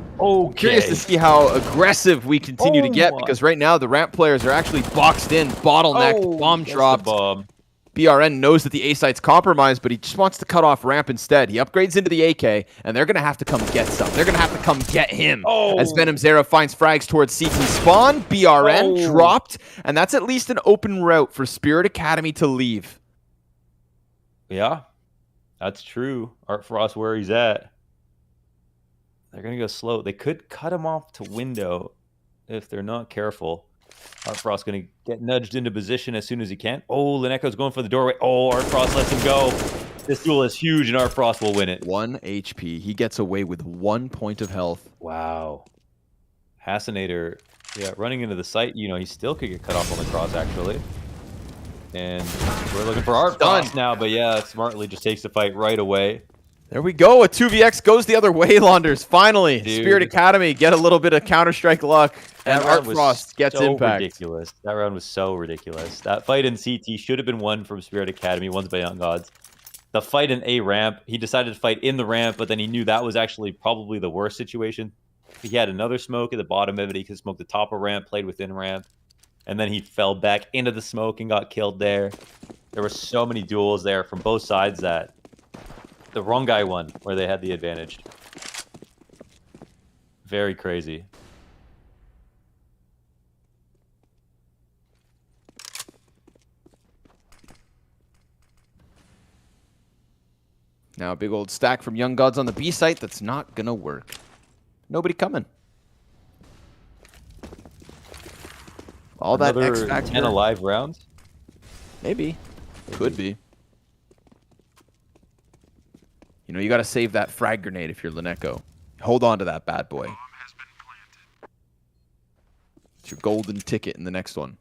Curious to Okay. see how aggressive we continue to Oh get, my. because right now the ramp players are actually boxed in, bottlenecked, bomb Gets the dropped. bomb. BRN knows that the A site's compromised, but he just wants to cut off ramp instead. He upgrades into the AK, and they're going to have to come get some. They're going to have to come get him. As Venom Zera finds frags towards CT spawn, BRN dropped, and that's at least an open route for Spirit Academy to leave. Yeah, that's true. Art Frost where he's at. They're going to go slow. They could cut him off to window if they're not careful. Art Frost going to get nudged into position as soon as he can. Oh, Lineko's going for the doorway. Oh, Art Frost lets him go. This duel is huge, and Art Frost will win it. 1 HP. He gets away with 1 point of health. Wow. Hasinator, yeah, running into the site. You know, he still could get cut off on the cross, actually. And we're looking for Art Frost now, but yeah, Smartly just takes the fight right away. There we go. A 2vx goes the other way, Launders. Finally, Dude. Spirit Academy get a little bit of Counter-Strike luck, and Art was Frost gets so impact. Ridiculous. That round was so ridiculous. That fight in CT should have been won from Spirit Academy, won by Young Gods. The fight in A ramp, he decided to fight in the ramp, but then he knew that was actually probably the worst situation. He had another smoke at the bottom of it. He could smoke the top of ramp, played within ramp, and then he fell back into the smoke and got killed there. There were so many duels there from both sides that the wrong guy won, where they had the advantage. Very crazy. Now a big old stack from Young Gods on the B site. That's not going to work. Nobody coming. All Another that X factor. 10 alive rounds? Maybe. Could be. You know, you got to save that frag grenade if you're Lineko. Hold on to that bad boy. It's your golden ticket in the next one.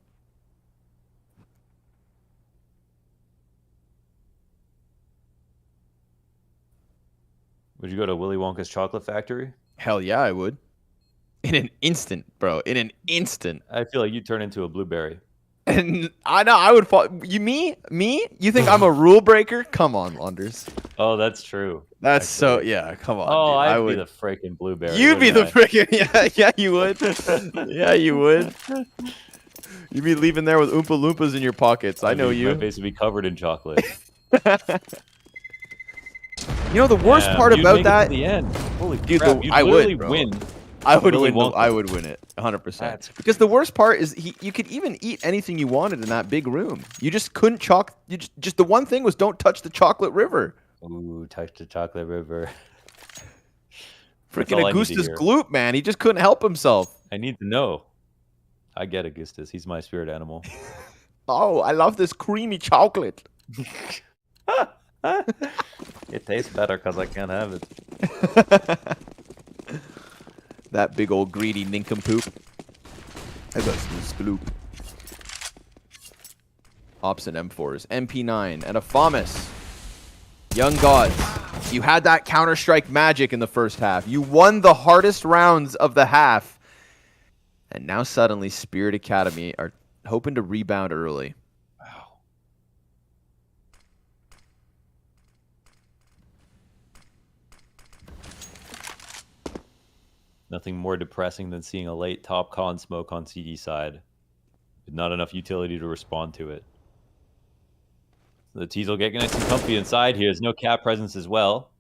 Would you go to Willy Wonka's chocolate factory? Hell yeah, I would. In an instant, bro. In an instant. I feel like you'd turn into a blueberry. And I know I would fall. Me? You think I'm a rule breaker? Come on, Launders. Oh, that's true. That's actually. so, yeah, come on. Oh, dude. I'd I be would. the freaking blueberry. You'd be the wouldn't I? freaking, yeah, you would. Yeah, you would. You'd be leaving there with Oompa Loompas in your pockets. I know you. My face would be covered in chocolate. You know, the worst part you'd about make it that, to the end. Holy dude, crap, you'd I literally would, bro. win. I would Willy win. Wonka. I would win it, 100%. That's Because the worst part is you could even eat anything you wanted in that big room. You just couldn't You just the one thing was don't touch the chocolate river. Ooh, touch the chocolate river. Freaking all I need to Augustus hear. Gloop, man. He just couldn't help himself. I need to know. I get Augustus. He's my spirit animal. Oh, I love this creamy chocolate. It tastes better because I can't have it. That big old greedy nincompoop. I got some sploop. Ops and M4s. MP9 and a FAMAS. Young Gods. You had that Counter-Strike magic in the first half. You won the hardest rounds of the half. And now suddenly Spirit Academy are hoping to rebound early. Wow. Nothing more depressing than seeing a late top con smoke on CD side. With not enough utility to respond to it. The Tees will get nice and comfy inside here. There's no cap presence as well.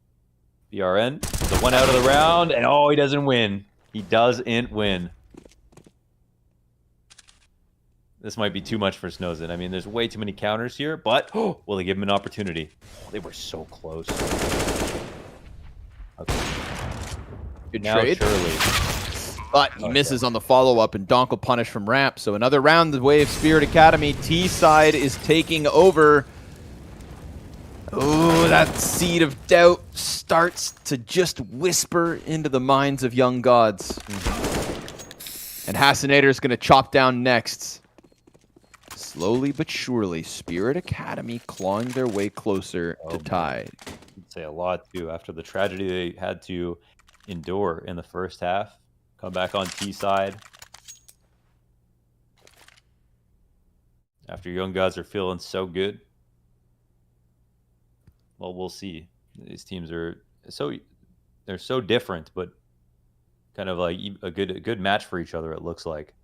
BRN, the one out of the round, and oh, he doesn't win. He doesn't win. This might be too much for Snowzen. I mean, there's way too many counters here, but will they give him an opportunity? Oh, they were so close. Okay. Good Now trade. Shirley. But he misses on the follow-up, and Donk will punish from ramp. So another round the way of Spirit Academy. T side is taking over. Oh, that seed of doubt starts to just whisper into the minds of Young Gods. And Hasinator is going to chop down next. Slowly but surely, Spirit Academy clawing their way closer to tie. I'd say a lot, too, after the tragedy they had to endure in the first half. Come back on T side. After Young Gods are feeling so good. Well, we'll see. These teams are they're so different, but kind of like a good match for each other. It looks like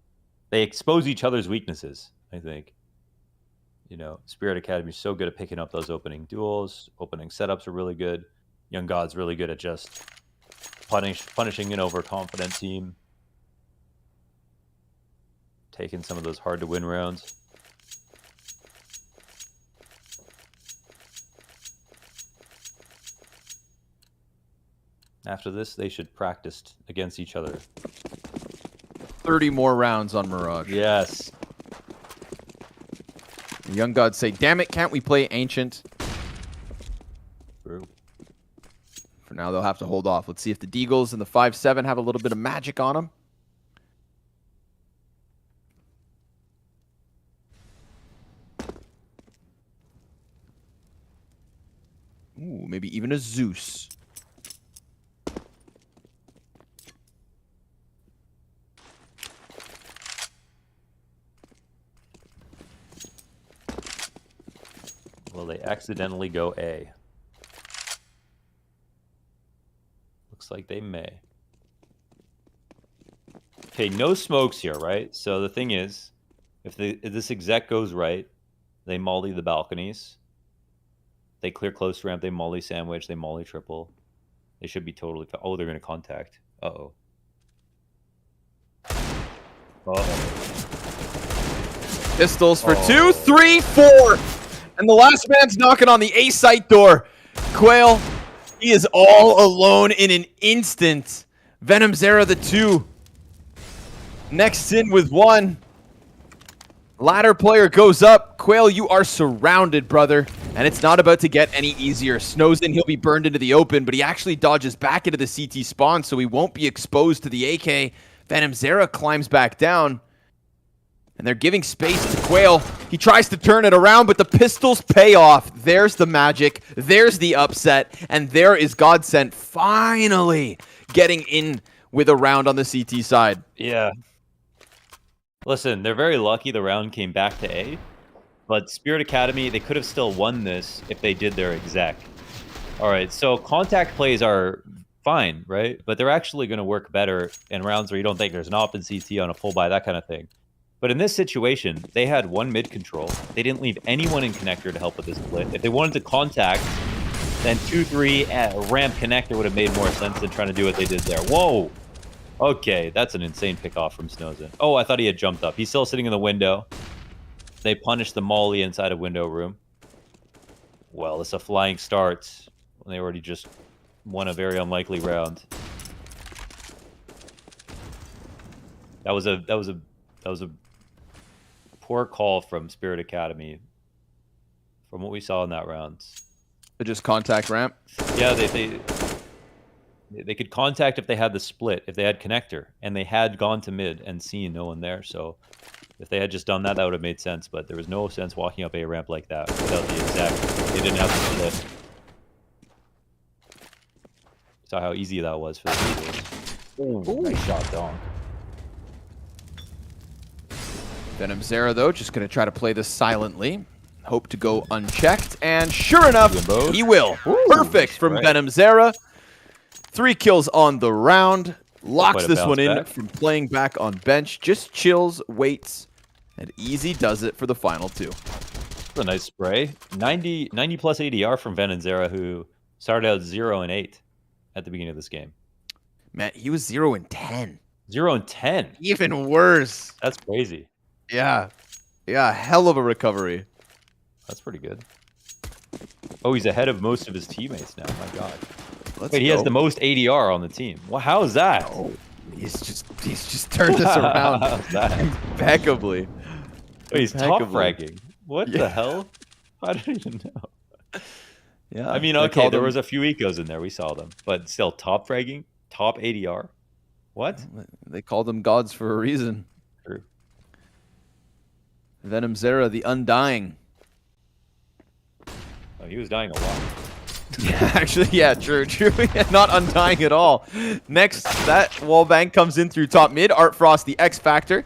they expose each other's weaknesses. I think. You know, Spirit Academy is so good at picking up those opening duels. Opening setups are really good. Young God's really good at just punishing an overconfident team. Taking some of those hard-to-win rounds. After this, they should practice against each other. 30 more rounds on Mirage. Yes. Young Gods say, damn it, can't we play Ancient? True. For now, they'll have to hold off. Let's see if the Deagles and the 5-7 have a little bit of magic on them. Ooh, maybe even a Zeus. Will they accidentally go A? Looks like they may. Okay, no smokes here, right? So the thing is, if this exec goes right, they molly the balconies. They clear close ramp, they molly sandwich, they molly triple. They should be totally... Oh, they're going to contact. Uh-oh. Uh-oh. Pistols for 2, 3, 4! And the last man's knocking on the A site door. Quail, he is all alone in an instant. Venom Zera the 2. Next in with 1. Ladder player goes up. Quail, you are surrounded, brother. And it's not about to get any easier. Snowzen, he'll be burned into the open, but he actually dodges back into the CT spawn, so he won't be exposed to the AK. Venom Zera climbs back down. And they're giving space to Quail. He tries to turn it around, but the pistols pay off. There's the magic. There's the upset. And there is Godsent finally getting in with a round on the CT side. Yeah. Listen, they're very lucky the round came back to A. But Spirit Academy, they could have still won this if they did their exec. All right, so contact plays are fine, right? But they're actually going to work better in rounds where you don't think there's an op in CT on a full buy, that kind of thing. But in this situation, they had one mid control. They didn't leave anyone in connector to help with this split. If they wanted to contact, then 2-3 ramp connector would have made more sense than trying to do what they did there. Whoa! Okay, that's an insane pickoff from Snowzen. Oh, I thought he had jumped up. He's still sitting in the window. They punished the molly inside a window room. Well, it's a flying start when they already just won a very unlikely round. That was a poor call from Spirit Academy from what we saw in that round. They just contact ramp? Yeah, they could contact if they had the split, if they had connector, and they had gone to mid and seen no one there. So if they had just done that, that would have made sense. But there was no sense walking up a ramp like that without the exact. They didn't have the split. Saw how easy that was for the Eagles. Oh, nice shot, Donk. Venom Zera, though, just going to try to play this silently. Hope to go unchecked. And sure enough, he will. Ooh, perfect from Venom Zera. 3 kills on the round. Locks this one in from playing back on bench. Just chills, waits, and easy does it for the final 2. That's a nice spray. 90 plus ADR from Venom Zera, who started out 0-8 at the beginning of this game. Man, he was 0-10. 0-10? Even worse. That's crazy. Yeah. Yeah, hell of a recovery. That's pretty good. Oh, he's ahead of most of his teammates now. My God. Wait, he has the most ADR on the team. Well, how is that? Oh, he's just turned this around impeccably. Wait, he's top fragging. What the hell? I don't even know. Yeah. I mean, okay, there was a few ecos in there. We saw them. But still, top fragging? Top ADR? What? They called them gods for a reason. True. Venom Zera, the Undying. Oh, he was dying a lot. Yeah, actually, yeah, true. Not undying at all. Next, that wallbang comes in through top mid. Art Frost, the X Factor,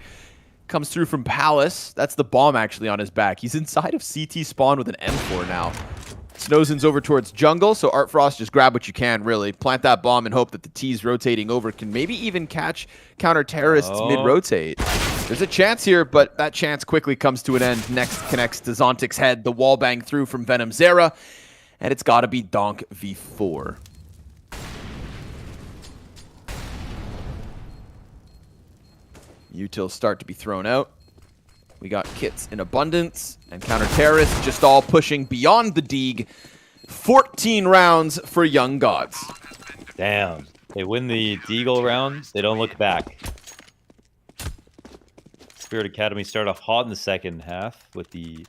comes through from Palace. That's the bomb actually on his back. He's inside of CT spawn with an M4 now. Snowzen's over towards jungle, so Artfrost, just grab what you can, really. Plant that bomb and hope that the T's rotating over can maybe even catch counter-terrorists mid-rotate. There's a chance here, but that chance quickly comes to an end. Next connects to Zontic's head, the wall bang through from Venom Zera, and it's got to be Donk v4. Utils start to be thrown out. We got kits in abundance, and counter-terrorists just all pushing beyond the Deeg. 14 rounds for Young Gods. Damn. They win the Deagle rounds. They don't look back. Spirit Academy started off hot in the second half with the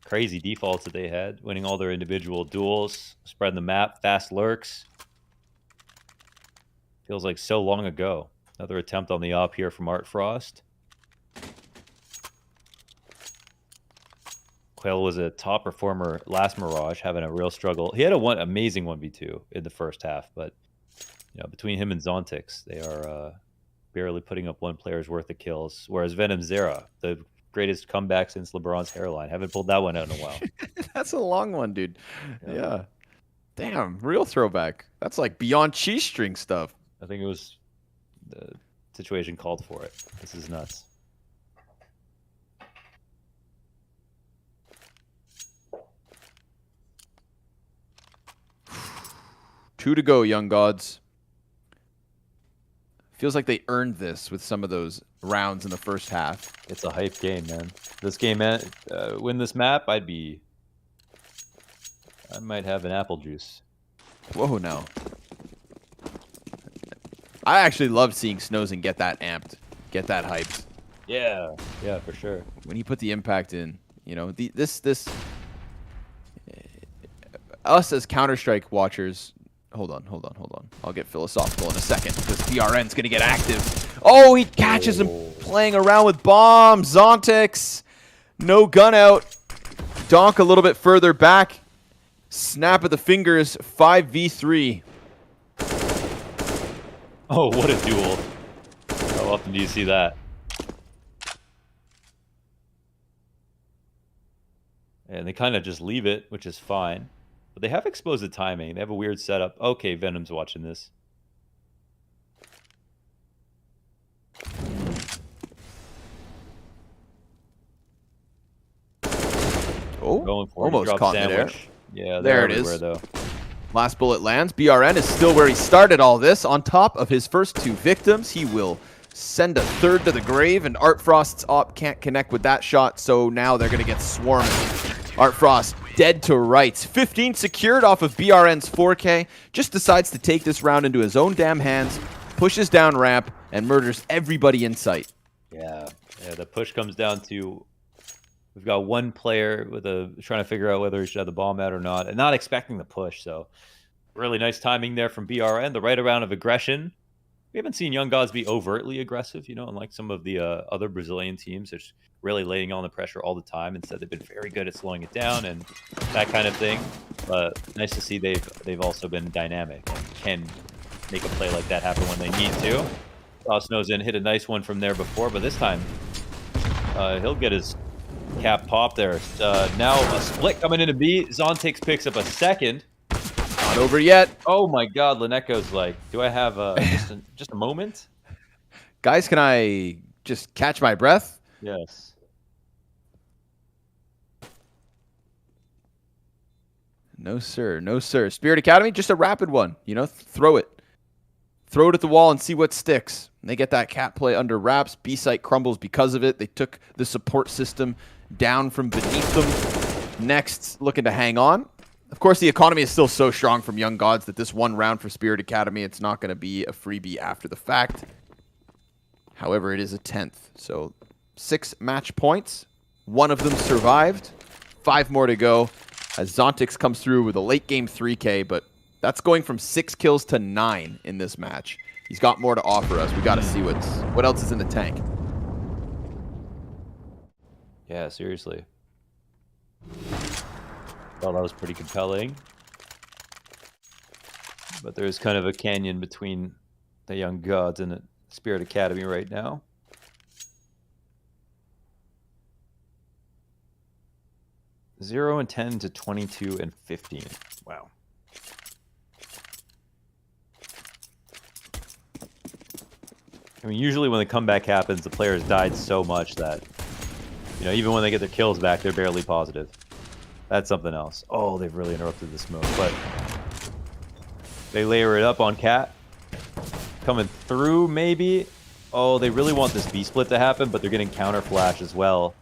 crazy defaults that they had, winning all their individual duels, spreading the map, fast lurks. Feels like so long ago. Another attempt on the op here from Artfrost. Quail was a top performer last Mirage, having a real struggle. He had amazing 1v2 in the first half, but between him and Zontix, they are barely putting up one player's worth of kills. Whereas Venom Zera, the greatest comeback since LeBron's hairline, haven't pulled that one out in a while. That's a long one, dude. Yeah. Damn, real throwback. That's like beyond cheese string stuff. I think it was the situation called for it. This is nuts. Two to go, Young Gods. Feels like they earned this with some of those rounds in the first half. It's a hype game, man. This game, win this map, I might have an apple juice. Whoa, no. I actually love seeing Snowzen get that amped, get that hyped. Yeah, for sure. When he put the impact in, us as Counter-Strike watchers. Hold on. I'll get philosophical in a second because BRN's going to get active. Oh, he catches him playing around with bombs. Zontix, no gun out. Donk a little bit further back. Snap of the fingers, 5v3. Oh, what a duel. How often do you see that? And they kind of just leave it, which is fine. But they have exposed the timing. They have a weird setup. Okay, Venom's watching this. Oh, going for almost caught in there. Yeah, there it is. Though. Last bullet lands. BRN is still where he started all this. On top of his first two victims, he will send a third to the grave, and Artfrost's op can't connect with that shot, so now they're going to get swarmed. Artfrost dead to rights. 15 secured off of BRN's 4K. Just decides to take this round into his own damn hands, pushes down ramp, and murders everybody in sight. Yeah, the push comes down to we've got one player trying to figure out whether he should have the bomb out or not, and not expecting the push. So really nice timing there from BRN. The right amount of aggression. We haven't seen Young Gods be overtly aggressive, unlike some of the other Brazilian teams. They're just really laying on the pressure all the time. Instead, they've been very good at slowing it down and that kind of thing. But nice to see they've also been dynamic and can make a play like that happen when they need to. Snowzen hit a nice one from there before, but this time he'll get his cap pop there. Now a split coming into B. Zontix picks up a second. Not over yet. Oh my God, Lineko's like, do I have just a moment? Guys, can I just catch my breath? Yes. No, sir. No, sir. Spirit Academy, just a rapid one. Throw it. Throw it at the wall and see what sticks. And they get that cat play under wraps. B-site crumbles because of it. They took the support system down from beneath them. Next, looking to hang on. Of course, the economy is still so strong from Young Gods that this one round for Spirit Academy, it's not going to be a freebie after the fact. However, it is a 10th. So 6 match points. 1 of them survived. 5 more to go as Zontix comes through with a late game 3K, but that's going from 6 kills to 9 in this match. He's got more to offer us. We got to see what else is in the tank. Yeah, seriously. Well, that was pretty compelling. But there's kind of a canyon between the Young Gods and the Spirit Academy right now. 0 and 10 to 22 and 15. Wow. I mean, usually when the comeback happens, the players died so much that, you know, even when they get their kills back, they're barely positive. That's something else. Oh, they've really interrupted the smoke, but they layer it up on Cat. Coming through, maybe. Oh, they really want this B-split to happen, but they're getting counter flash as well,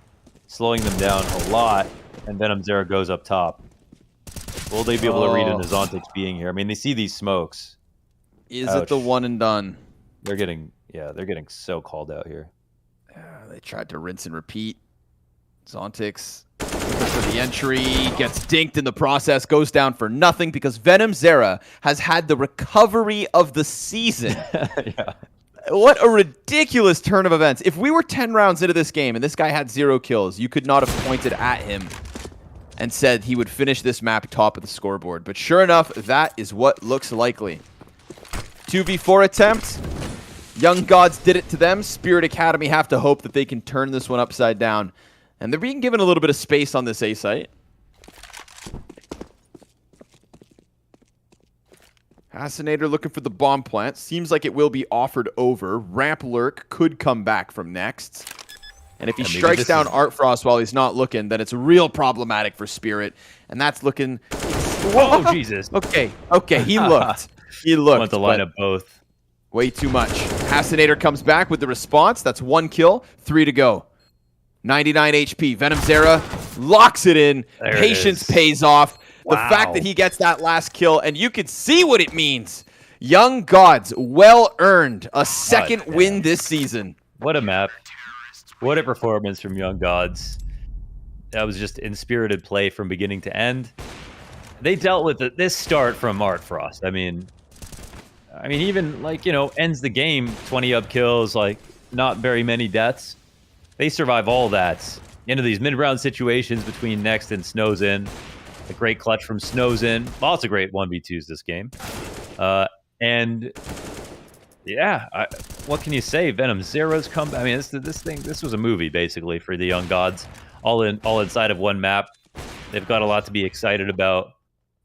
slowing them down a lot, and Venomzera goes up top. Will they be able to read into Zontics being here? I mean, they see these smokes. Is it the one and done? They're getting, yeah, they're getting so called out here. They tried to rinse and repeat. Zontix for the entry, gets dinked in the process, goes down for nothing because Venomzera has had the recovery of the season. Yeah. What a ridiculous turn of events. If we were 10 rounds into this game and this guy had 0 kills, you could not have pointed at him and said he would finish this map top of the scoreboard. But sure enough, that is what looks likely. 2v4 attempt. Young Gods did it to them. Spirit Academy have to hope that they can turn this one upside down. And they're being given a little bit of space on this A site. Fascinator looking for the bomb plant. Seems like it will be offered over. Ramp Lurk could come back from next. And if he strikes down Art Frost while he's not looking, then it's real problematic for Spirit. And that's looking... Whoa, Jesus. Okay, he looked. He looked. Want to line up both. Way too much. Fascinator comes back with the response. That's 1 kill, 3 to go. 99 HP. Venomzera locks it in. There Patience it is. pays off. Wow. The fact that he gets that last kill, and you can see what it means. Young Gods, well earned. A second win this season. What a map. What a performance from Young Gods. That was just inspirited play from beginning to end. They dealt with this start from Art Frost. I mean, even, like, you know, ends the game, 20 up kills, like, not very many deaths. They survive all that into these mid-round situations between Next and Snows In. A great clutch from Snows In. Lots of great 1v2s this game. And yeah, what can you say? Venomzera's come. I mean, this was a movie basically for the Young Gods, all inside of one map. They've got a lot to be excited about.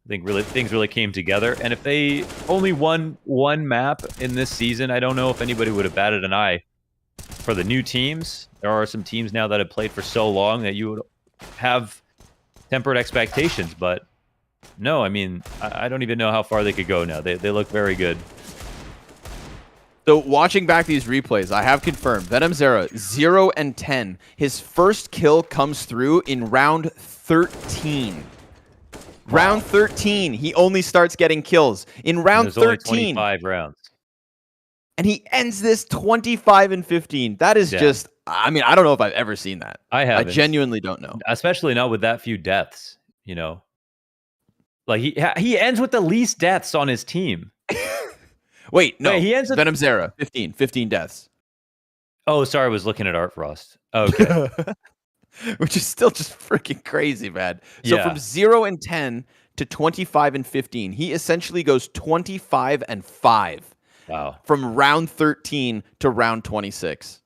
I think things really came together. And if they only won one map in this season, I don't know if anybody would have batted an eye. For the new teams, there are some teams now that have played for so long that you would have tempered expectations. But no, I mean, I don't even know how far they could go now. They look very good. So watching back these replays, I have confirmed Venomzera 0 and 10. His first kill comes through in round 13. Wow. Round 13, he only starts getting kills. In round 13, only 25 rounds. And he ends this 25 and 15. That is just, I mean, I don't know if I've ever seen that. I haven't. I genuinely don't know. Especially not with that few deaths, you know. Like, he ends with the least deaths on his team. Wait, no. He ends with Venomzera, 15 deaths. Oh, sorry, I was looking at Art Frost. Okay. Which is still just freaking crazy, man. So from 0 and 10 to 25 and 15, he essentially goes 25 and 5. Wow. From round 13 to round 26.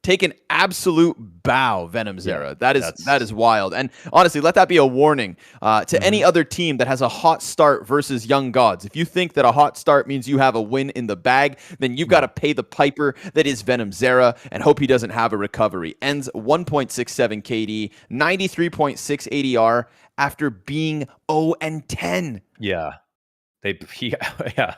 Take an absolute bow, Venomzera. Yeah, that is wild. And honestly, let that be a warning to any other team that has a hot start versus Young Gods. If you think that a hot start means you have a win in the bag, then you've got to pay the piper that is Venomzera and hope he doesn't have a recovery. Ends 1.67 KD, 93.6 ADR after being 0 and 10. Yeah. Yeah.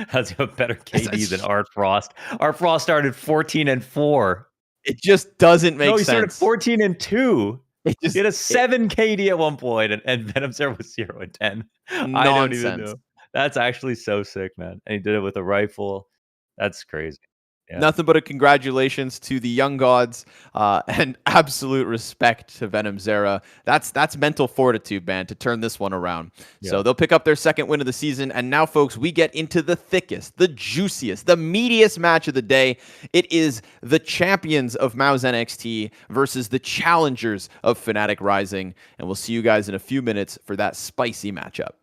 Has a better KD than Art Frost. Art Frost started 14 and 4. It just doesn't make sense. He started 14 and 2. He had a 7 KD at one point, and Venomzera was 0 and 10. Nonsense. I don't even know. That's actually so sick, man. And he did it with a rifle. That's crazy. Yeah. Nothing but a congratulations to the Young Gods and absolute respect to Venomzera. That's mental fortitude, man, to turn this one around. Yeah. So they'll pick up their second win of the season. And now, folks, we get into the thickest, the juiciest, the meatiest match of the day. It is the champions of MOUZ NXT versus the challengers of Fnatic Rising. And we'll see you guys in a few minutes for that spicy matchup.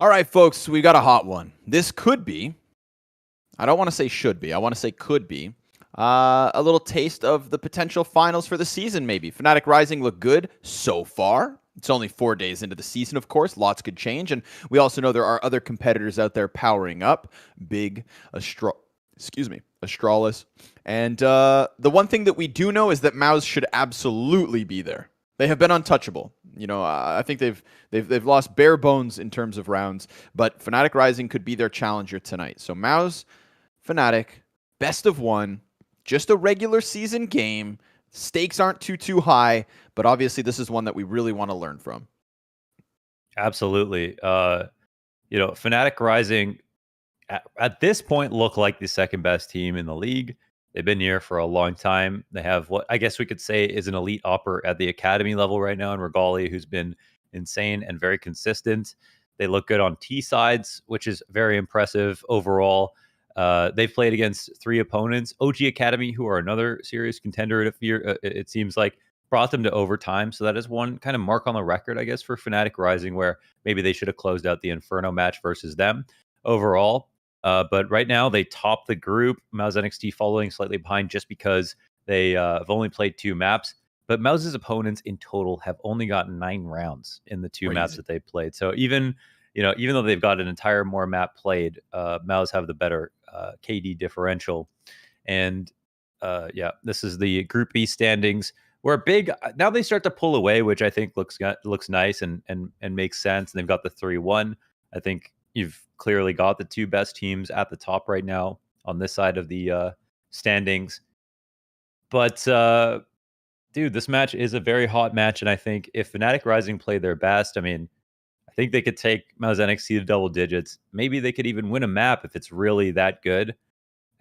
All right, folks, we got a hot one. This could be, I don't want to say should be, I want to say could be, a little taste of the potential finals for the season, maybe. Fnatic Rising look good so far. It's only 4 days into the season, of course. Lots could change. And we also know there are other competitors out there powering up. Big, Astralis. And the one thing that we do know is that MOUZ should absolutely be there. They have been untouchable. You know, I think they've lost bare bones in terms of rounds, but Fnatic Rising could be their challenger tonight. So MOUZ, Fnatic, best of one, just a regular season game. Stakes aren't too high, but obviously this is one that we really want to learn from. Absolutely. You know, Fnatic Rising at this point look like the second best team in the league. They've been here for a long time. They have what I guess we could say is an elite upper at the academy level right now in Regali, who's been insane and very consistent. They look good on T sides, which is very impressive overall. They've played against 3 opponents. OG Academy, who are another serious contender, it seems like, brought them to overtime. So that is one kind of mark on the record, I guess, for Fnatic Rising, where maybe they should have closed out the Inferno match versus them overall. But right now, they top the group. MOUZ NXT following slightly behind just because they have only played 2 maps. But MOUZ's opponents in total have only gotten 9 rounds in the 2 maps that they've played. So even though they've got an entire more map played, MOUZ have the better KD differential. And yeah, this is the Group B standings. Where Big now they start to pull away, which I think looks nice and makes sense. And they've got the 3-1. I think you've clearly got the 2 best teams at the top right now on this side of the standings. But dude, this match is a very hot match, and I think if Fnatic Rising play their best, I mean, I think they could take MOUZ NXT to double digits. Maybe they could even win a map if it's really that good.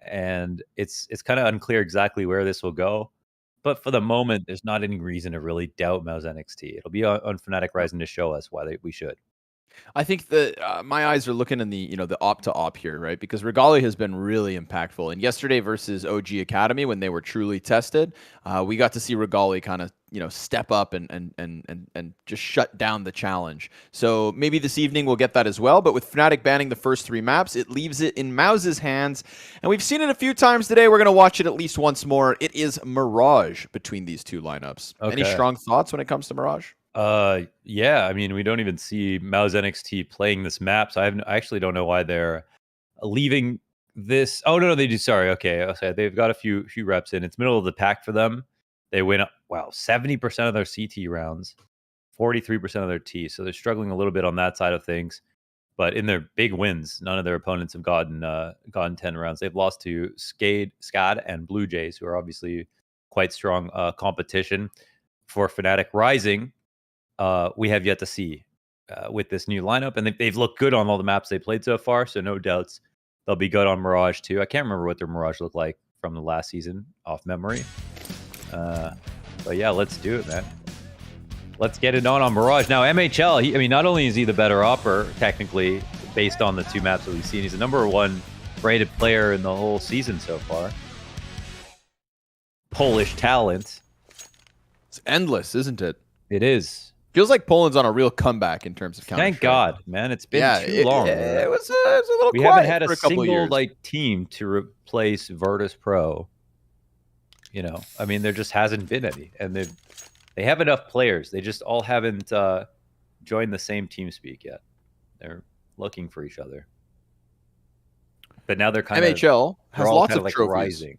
And it's kind of unclear exactly where this will go. But for the moment, there's not any reason to really doubt MOUZ NXT. It'll be on Fnatic Rising to show us why we should. I think that my eyes are looking in the the op to op here, right? Because Regali has been really impactful. And yesterday versus OG Academy, when they were truly tested, we got to see Regali kind of step up and just shut down the challenge. So maybe this evening we'll get that as well. But with Fnatic banning the first 3 maps, it leaves it in MOUZ's hands. And we've seen it a few times today. We're going to watch it at least once more. It is Mirage between these 2 lineups. Okay. Any strong thoughts when it comes to Mirage? Yeah, I mean, we don't even see MOUZ NXT playing this map, so I actually don't know why they're leaving this. Oh no, they do. Sorry, okay, they've got a few reps in. It's middle of the pack for them. They win 70% of their CT rounds, 43% of their T. So they're struggling a little bit on that side of things. But in their big wins, none of their opponents have gotten 10 rounds. They've lost to SCAD and Blue Jays, who are obviously quite strong competition. For Fnatic Rising, we have yet to see with this new lineup, and they've looked good on all the maps they played so far, so no doubts they'll be good on Mirage too. I can't remember what their Mirage looked like from the last season off memory, but yeah, let's do it, man. Let's get it on Mirage. Now MHL, I mean, not only is he the better upper technically based on the 2 maps that we've seen, he's the #1 rated player in the whole season so far. Polish talent. It's endless, isn't it? It is. Feels like Poland's on a real comeback in terms of Counter-Strike. Thank God, man. It's been too long. It was a little we quiet haven't had for a single team to replace Virtus Pro. I mean, there just hasn't been any, and they have enough players. They just all haven't joined the same TeamSpeak yet. They're looking for each other, but now they're kind of MHL has lots of like trophies. rising.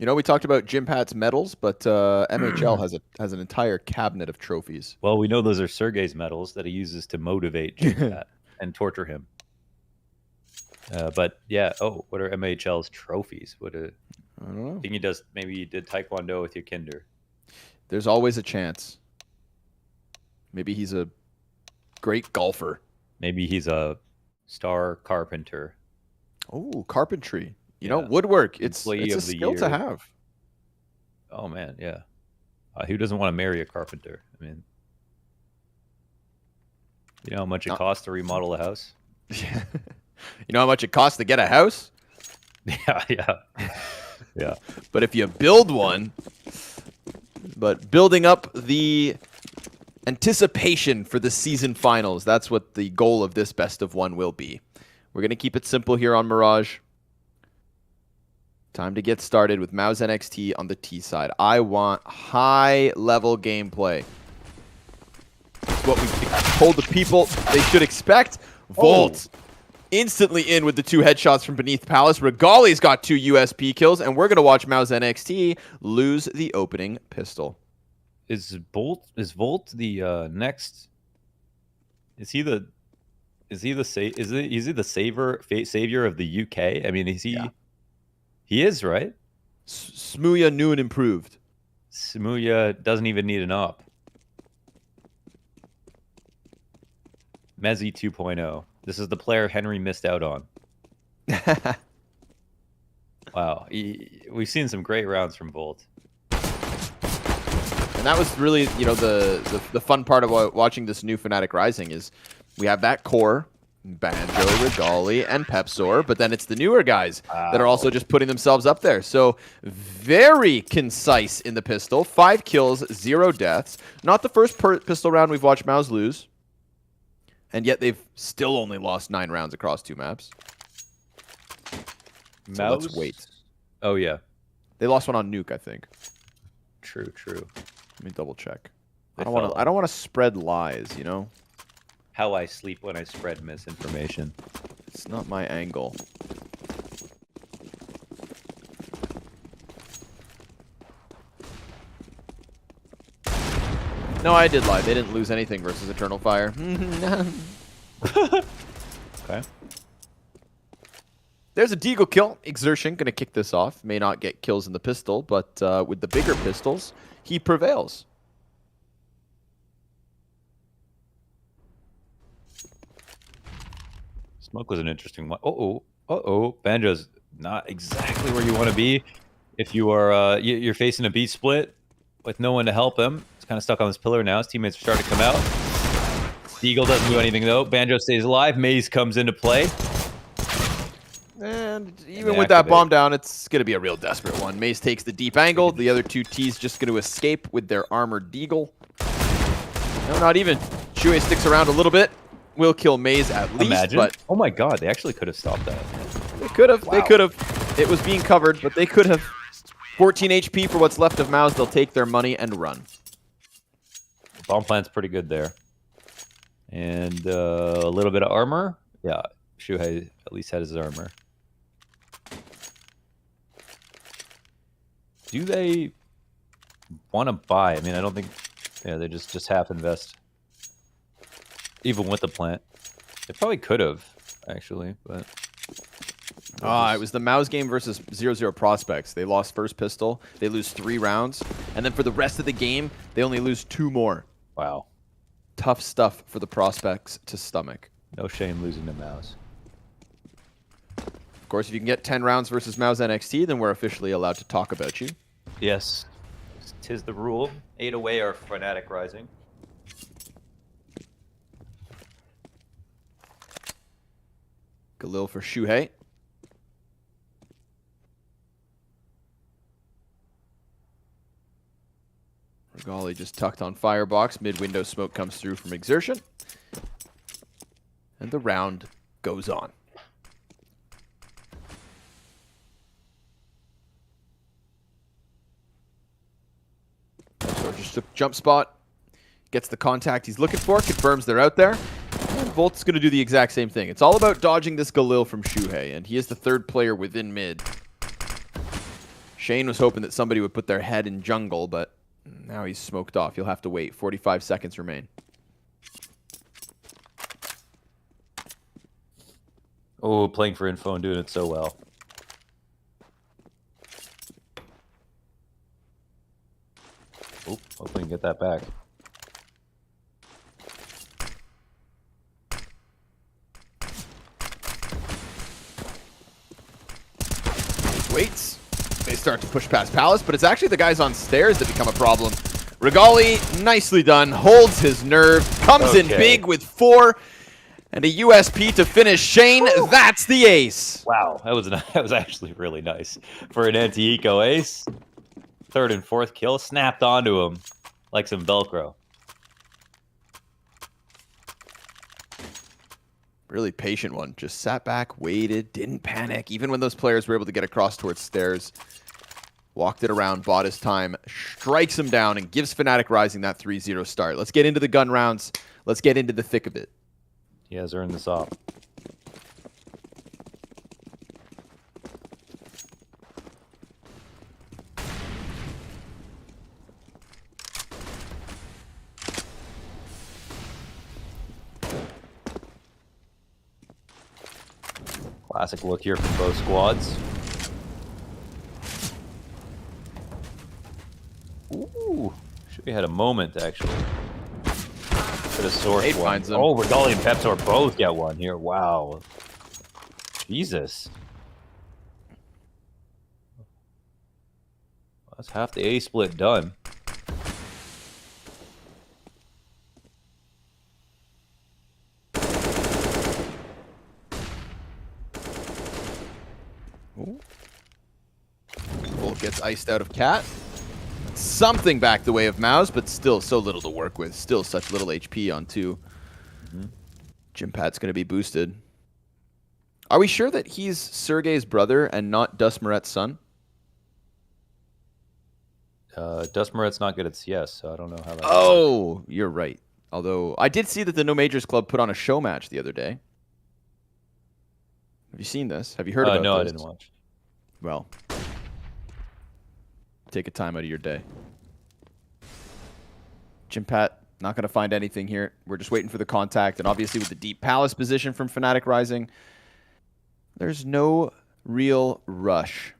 We talked about Jim Pat's medals, but MHL has an entire cabinet of trophies. Well, we know those are Sergey's medals that he uses to motivate Jim Pat and torture him. But yeah, what are MHL's trophies? I don't know. I think maybe he did Taekwondo with your Kinder. There's always a chance. Maybe he's a great golfer. Maybe he's a star carpenter. Oh, carpentry. Woodwork. It's a skill to have. Oh, man, yeah. Who doesn't want to marry a carpenter? I mean, you know how much it costs to remodel a house? Yeah. You know how much it costs to get a house? Yeah. But if you build one, building up the Anticipation for the season finals. That's what the goal of this best of one will be. We're going to keep it simple here on Mirage. Time to get started with MOUZ NXT on the T side. I want high-level gameplay. It's what we told the people they should expect. Volt instantly in with the 2 headshots from beneath Palace. Regali's got 2 USP kills, and we're going to watch MOUZ NXT lose the opening pistol. Is Volt the next? Is he the savior of the UK? I mean, is he? Yeah. He is, right? Smooya new and improved. Smooya doesn't even need an op. Mezzi 2.0. This is the player Henry missed out on. Wow. We've seen some great rounds from Volt. And that was really, you know, the fun part about watching this new Fnatic Rising is we have that core, Banjo, Regali, and Pepsor, but then it's the newer guys that are also just putting themselves up there. So very concise in the pistol. 5 kills, 0 deaths. Not the first pistol round we've watched MOUZ lose. And yet they've still only lost 9 rounds across 2 maps. So let's wait. Oh, yeah. They lost one on Nuke, I think. True. Let me double check. I don't want to spread lies, you know? How I sleep when I spread misinformation. It's not my angle. No, I did lie. They didn't lose anything versus Eternal Fire. Okay. There's a Deagle kill. Exertion going to kick this off. May not get kills in the pistol, but with the bigger pistols, he prevails. Smoke was an interesting one. Banjo's not exactly where you want to be. If you are, you're facing a B split with no one to help him. He's kind of stuck on this pillar now. His teammates are starting to come out. Deagle doesn't do anything though. Banjo stays alive. MOUZ comes into play. And even with that bomb down, it's going to be a real desperate one. MOUZ takes the deep angle. The other 2 T's just going to escape with their armored Deagle. No, not even. Shuhei sticks around a little bit. Will kill MOUZ at least. Imagine. But oh my god, they actually could have stopped that. They could have. Wow. They could have. It was being covered, but they could have. 14 HP for what's left of MOUZ. They'll take their money and run. Bomb plant's pretty good there. And a little bit of armor. Yeah, Shuhei at least had his armor. Do they want to buy? I mean, I don't think... Yeah, they just half invest. Even with the plant. They probably could have, actually, but... It was the MOUZ game versus 0-0 Prospects. They lost first pistol. They lose 3 rounds. And then for the rest of the game, they only lose 2 more. Wow. Tough stuff for the Prospects to stomach. No shame losing to MOUZ. Of course, if you can get 10 rounds versus MOUZ NXT, then we're officially allowed to talk about you. Yes. 'Tis the rule. 8 away are Fnatic Rising. Galil for Shuhei. Regali just tucked on Firebox. Mid-window smoke comes through from Exertion. And the round goes on. So just a jump spot. Gets the contact he's looking for. Confirms they're out there. And Volt's going to do the exact same thing. It's all about dodging this Galil from Shuhei. And he is the 3rd player within mid. Shane was hoping that somebody would put their head in jungle, but now he's smoked off. You'll have to wait. 45 seconds remain. Oh, playing for info and doing it so well. Oh, hopefully we can get that back. Waits. They start to push past Palace, but it's actually the guys on stairs that become a problem. Regali, nicely done, holds his nerve, comes in big with 4, and a USP to finish. Shane, that's the ace. Wow, that was actually really nice for an anti-eco ace. 3rd and 4th kill, snapped onto him like some Velcro. Really patient one. Just sat back, waited, didn't panic. Even when those players were able to get across towards stairs. Walked it around, bought his time, strikes him down, and gives Fnatic Rising that 3-0 start. Let's get into the gun rounds. Let's get into the thick of it. He has earned this off. Classic look here from both squads. Ooh, should we had a moment actually. Could have sourced one. Finds him. Oh, Regali and Pepsor both get one here. Wow. Jesus. That's half the A split done. Bolt gets iced out of Cat. Something back the way of MOUZ, but still so little to work with. Still such little HP on 2. Jimpad's going to be boosted. Are we sure that he's Sergey's brother and not Dustmaret's son? Dustmaret's not good at CS, so I don't know how that. Oh, you're right. Although I did see that the No Majors Club put on a show match the other day. Have you seen this? Have you heard about this? No, I didn't watch. Well, take a time out of your day. Jimpat, not going to find anything here. We're just waiting for the contact. And obviously with the deep palace position from Fnatic Rising, there's no real rush.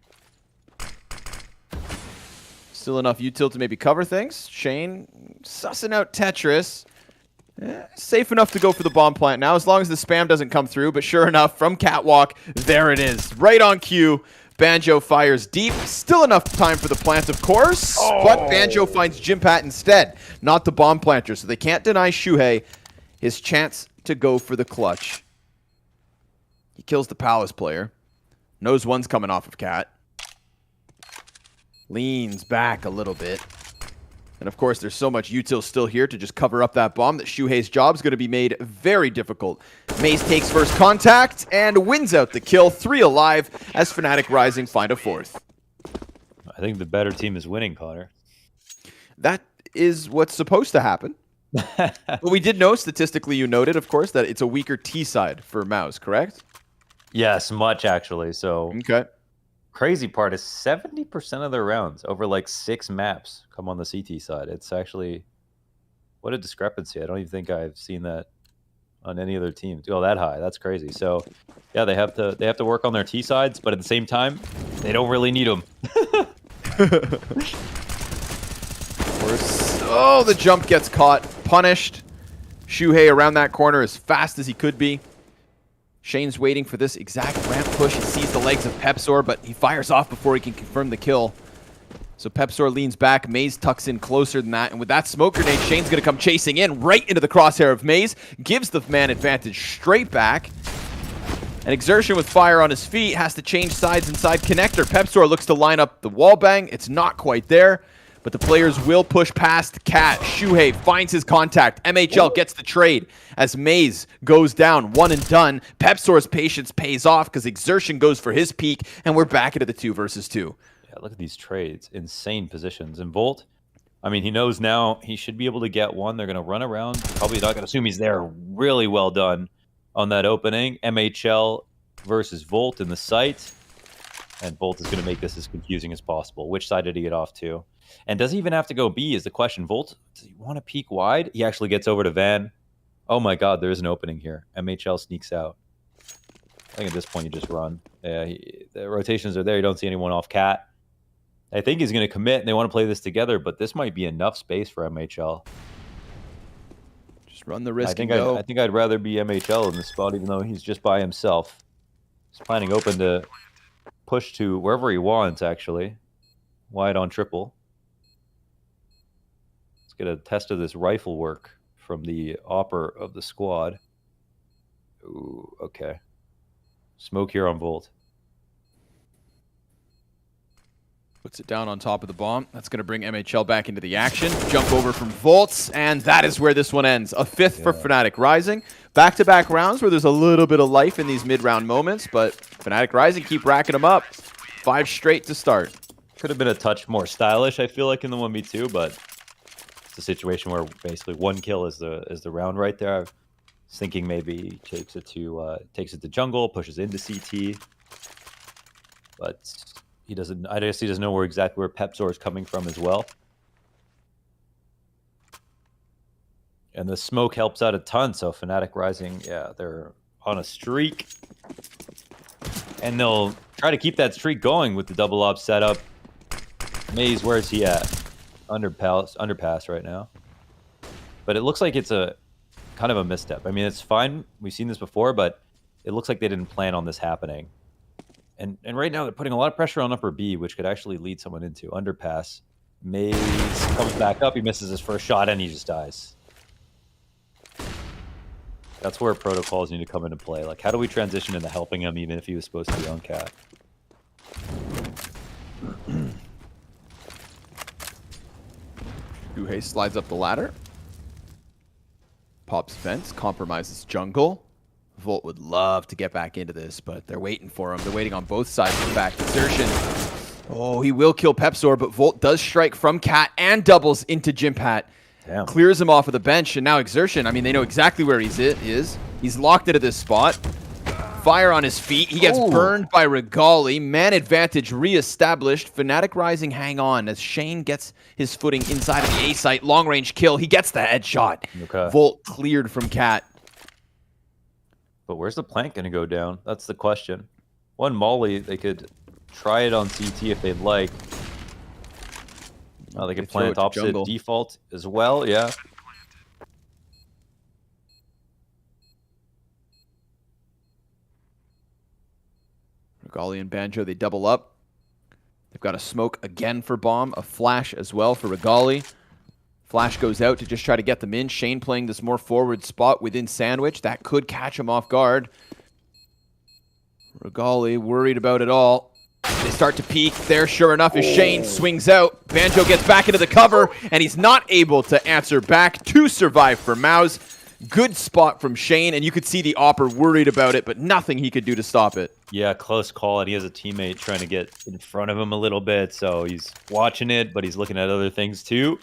Still enough util to maybe cover things. Shane sussing out Tetris. Safe enough to go for the bomb plant now, as long as the spam doesn't come through. But sure enough, from Catwalk, there it is. Right on cue. Banjo fires deep. Still enough time for the plant, of course. Oh. But Banjo finds Jimpat instead, not the bomb planter. So they can't deny Shuhei his chance to go for the clutch. He kills the Palace player. Knows one's coming off of Cat. Leans back a little bit. And of course, there's so much util still here to just cover up that bomb that Shuhei's job is going to be made very difficult. MOUZ takes first contact and wins out the kill. 3 alive as Fnatic Rising find a 4th. I think the better team is winning, Connor. That is what's supposed to happen. But we did know, statistically you noted, of course, that it's a weaker T side for MOUZ, correct? Yes, much actually. So okay. Crazy part is 70% of their rounds over like 6 maps come on the CT side. It's actually, what a discrepancy. I don't even think I've seen that on any other team go that high. That's crazy. So yeah, they have to work on their T sides, but at the same time, they don't really need them. Oh, the jump gets caught, punished. Shuhei around that corner as fast as he could be. Shane's waiting for this exact ramp push. He sees the legs of Pepsor, but he fires off before he can confirm the kill. So Pepsor leans back. MOUZ tucks in closer than that. And with that smoke grenade, Shane's going to come chasing in right into the crosshair of MOUZ. Gives the man advantage straight back. And Exertion with fire on his feet has to change sides inside connector. Pepsor looks to line up the wall bang. It's not quite there. But the players will push past Cat. Shuhei finds his contact. MHL gets the trade as MOUZ goes down. 1 and done. Pepsor's patience pays off because Exertion goes for his peak. And we're back into the 2 versus 2. Yeah, look at these trades. Insane positions. And Volt, I mean, he knows now he should be able to get one. They're going to run around. Probably not going to assume he's there. Really well done on that opening. MHL versus Volt in the site. And Volt is going to make this as confusing as possible. Which side did he get off to? And does he even have to go B is the question. Volt, does he want to peek wide? He actually gets over to Van. Oh my god, there is an opening here. MHL sneaks out. I think at this point you just run. Yeah, the rotations are there. You don't see anyone off Cat. I think he's going to commit, and they want to play this together, but this might be enough space for MHL. Just run the risk and go. I think I'd rather be MHL in this spot, even though he's just by himself. He's planning open to push to wherever he wants, actually. Wide on triple. Let's get a test of this rifle work from the opper of the squad. Ooh, okay. Smoke here on Volt. Puts it down on top of the bomb. That's going to bring MHL back into the action. Jump over from Volts, and that is where this one ends. A fifth for Fnatic Rising. Back-to-back rounds where there's a little bit of life in these mid-round moments, but Fnatic Rising keep racking them up. 5 straight to start. Could have been a touch more stylish, I feel like, in the 1v2, but it's a situation where basically 1 kill is the round right there. I was thinking maybe takes it to jungle, pushes into CT, but he doesn't. I guess he doesn't know exactly where Pepzor is coming from as well. And the smoke helps out a ton. So Fnatic Rising, yeah, they're on a streak, and they'll try to keep that streak going with the double op setup. MOUZ, where's he at? Underpass right now. But it looks like it's a kind of a misstep. I mean, it's fine. We've seen this before, but it looks like they didn't plan on this happening. And right now they're putting a lot of pressure on upper B, which could actually lead someone into underpass. MOUZ comes back up. He misses his first shot, and he just dies. That's where protocols need to come into play. Like, how do we transition into helping him, even if he was supposed to be on cat? Shuhei slides up the ladder. Pops fence, compromises jungle. Volt would love to get back into this, but they're waiting for him. They're waiting on both sides of the back. Exertion. Oh, he will kill Pepzor, but Volt does strike from cat and doubles into Jimpat. Damn. Clears him off of the bench, and now Exertion. I mean, they know exactly where he is. He's locked into this spot. Fire on his feet. He gets burned by Regali. Man advantage reestablished. Fnatic Rising hang on as Shane gets his footing inside of the A site. Long range kill. He gets the headshot. Okay. Volt cleared from cat. But where's the plant going to go down? That's the question. One Molly, they could try it on CT if they'd like. Oh, they could plant opposite jungle. Default as well, yeah. Regali and Banjo, they double up. They've got a smoke again for bomb, a flash as well for Regali. Flash goes out to just try to get them in. Shane playing this more forward spot within Sandwich. That could catch him off guard. Regali worried about it all. They start to peek. There, sure enough, as Shane swings out. Banjo gets back into the cover, and he's not able to answer back to survive for MOUZ. Good spot from Shane, and you could see the Opper worried about it, but nothing he could do to stop it. Yeah, close call, and he has a teammate trying to get in front of him a little bit, so he's watching it, but he's looking at other things too.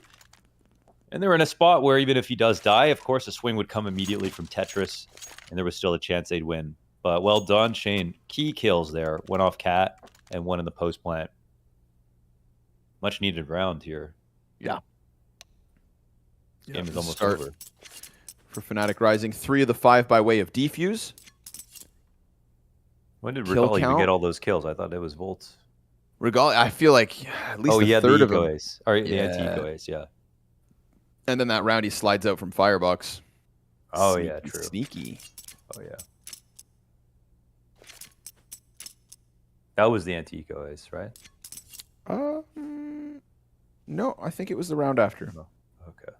And they're in a spot where even if he does die, of course, a swing would come immediately from Tetris, and there was still a chance they'd win. But well done, Shane. Key kills there. One off cat and one in the post plant. Much needed round here. Yeah. Game is almost over. For Fnatic Rising, 3 of the 5 by way of defuse. When did Regali even get all those kills? I thought it was Volts. Regali, I feel like at least a third of them. Ace. Or the anti-eco ace, yeah. And then that round he slides out from Firebox. Oh, yeah, true. Sneaky. Oh, yeah. That was the anti-eco ace, right? No, I think it was the round after. Oh, okay.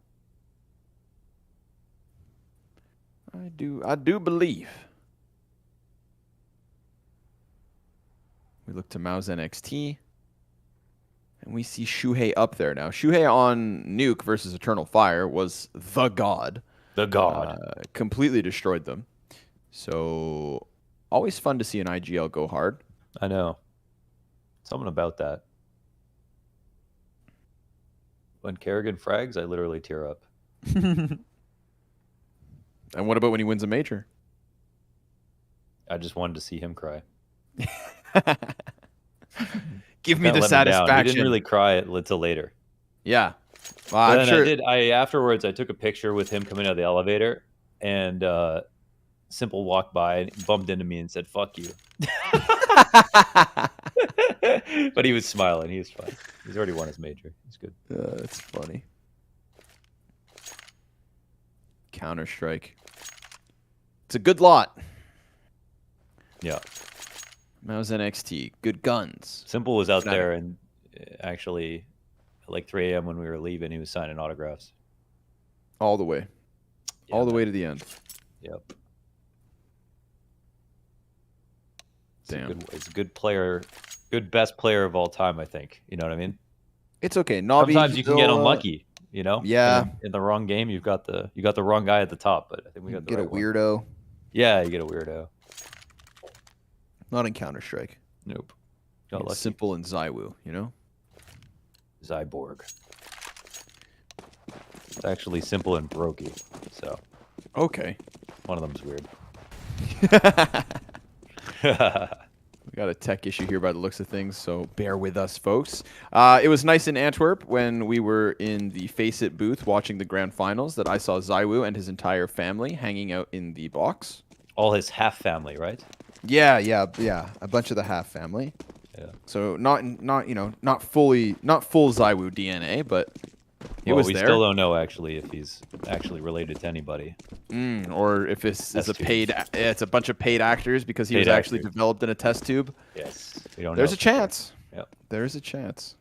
I do believe. We look to MOUZ NXT. And we see Shuhei up there now. Shuhei on Nuke versus Eternal Fire was the god. The god. Completely destroyed them. So, always fun to see an IGL go hard. I know. Something about that. When Kerrigan frags, I literally tear up. And what about when he wins a major? I just wanted to see him cry. Give me the satisfaction. He didn't really cry until later. Yeah. I'm sure. Afterwards, I took a picture with him coming out of the elevator, and Simple walked by and bumped into me and said, "Fuck you." But he was smiling. He was fine. He's already won his major. He's good. That's funny. Counter-Strike. It's a good lot. Yeah. MOUZ NXT. Good guns. Simple was out there, and actually, at like 3 a.m. when we were leaving, he was signing autographs. All the way. Yeah, all the way to the end. Yep. Damn. It's a good player good best player of all time, I think. You know what I mean? It's okay. Nobby, Sometimes you can get unlucky, you know? Yeah. In the wrong game, you got the wrong guy at the top, but I think we got the get right a weirdo. one. Yeah, you get a weirdo. Not in Counter-Strike. Nope. Simple and Zywoo, you know? Zyborg. It's actually simple and brokey, so. Okay. One of them's weird. We got a tech issue here by the looks of things, so bear with us, folks. It was nice in Antwerp when we were in the Face It booth watching the grand finals that I saw Zywoo and his entire family hanging out in the box. All his half family, right? Yeah. A bunch of the half family. Yeah. So not full Zywoo DNA, but he was we there. Still don't know actually if he's actually related to anybody. Or if it's a paid, it's a bunch of paid actors because he was actually developed in a test tube. Yes, we don't know. There's a chance. Yep. There's a chance.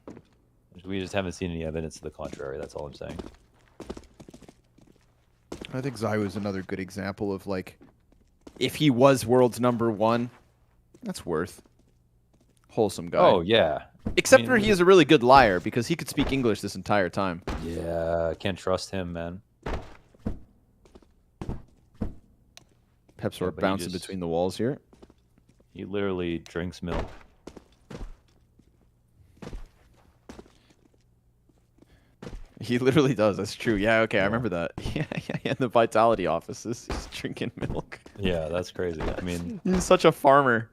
We just haven't seen any evidence to the contrary. That's all I'm saying. I think Zywoo is another good example of like, if he was world's #1, that's worth. Wholesome guy. Oh yeah. Except for he is a really good liar because he could speak English this entire time. Yeah, can't trust him, man. Pepsor bouncing between the walls here. He literally drinks milk. He literally does. That's true. Yeah, okay, I remember that. Yeah, in the Vitality offices, he's drinking milk. Yeah, that's crazy. I mean, he's such a farmer.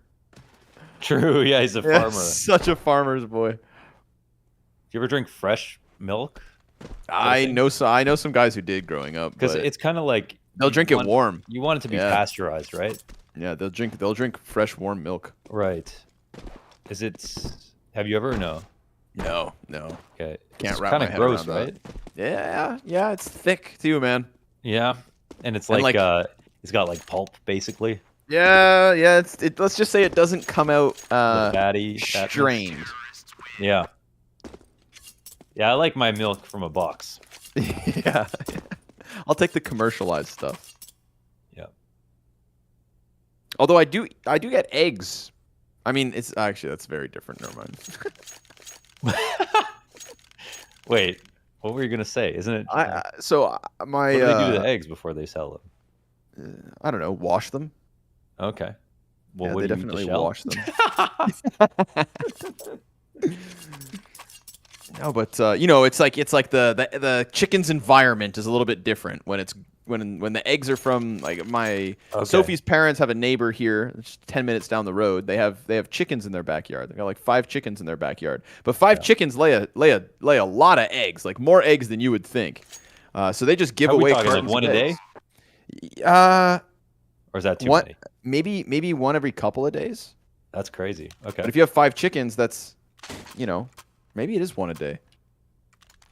True. Yeah, he's a farmer. Such a farmer's boy. Do you ever drink fresh milk? I know some guys who did growing up. Because it's kind of like they'll drink it warm. You want it to be pasteurized, right? Yeah, they'll drink fresh warm milk. Right. Have you ever? No. No. Okay. Can't wrap my head around that. Yeah, it's thick too, man. Yeah, and it's like it's got like pulp basically. Yeah. Let's just say it doesn't come out strained. Yeah. Yeah, I like my milk from a box. Yeah. I'll take the commercialized stuff. Yeah. Although I do get eggs. I mean, it's actually that's very different. Never mind. Wait, what were you gonna say? Isn't it? What do they do to the eggs before they sell them? I don't know. Wash them. Okay. Well, yeah, they definitely wash them. No, but it's like the chicken's environment is a little bit different when the eggs are from Sophie's parents have a neighbor here, just 10 minutes down the road. They have chickens in their backyard. They got like 5 chickens in their backyard, but 5 chickens lay a lot of eggs, like more eggs than you would think. So they just give away cartons like one a day. Or is that too many? Maybe one every couple of days. That's crazy. Okay. But if you have 5 chickens, that's maybe it is one a day.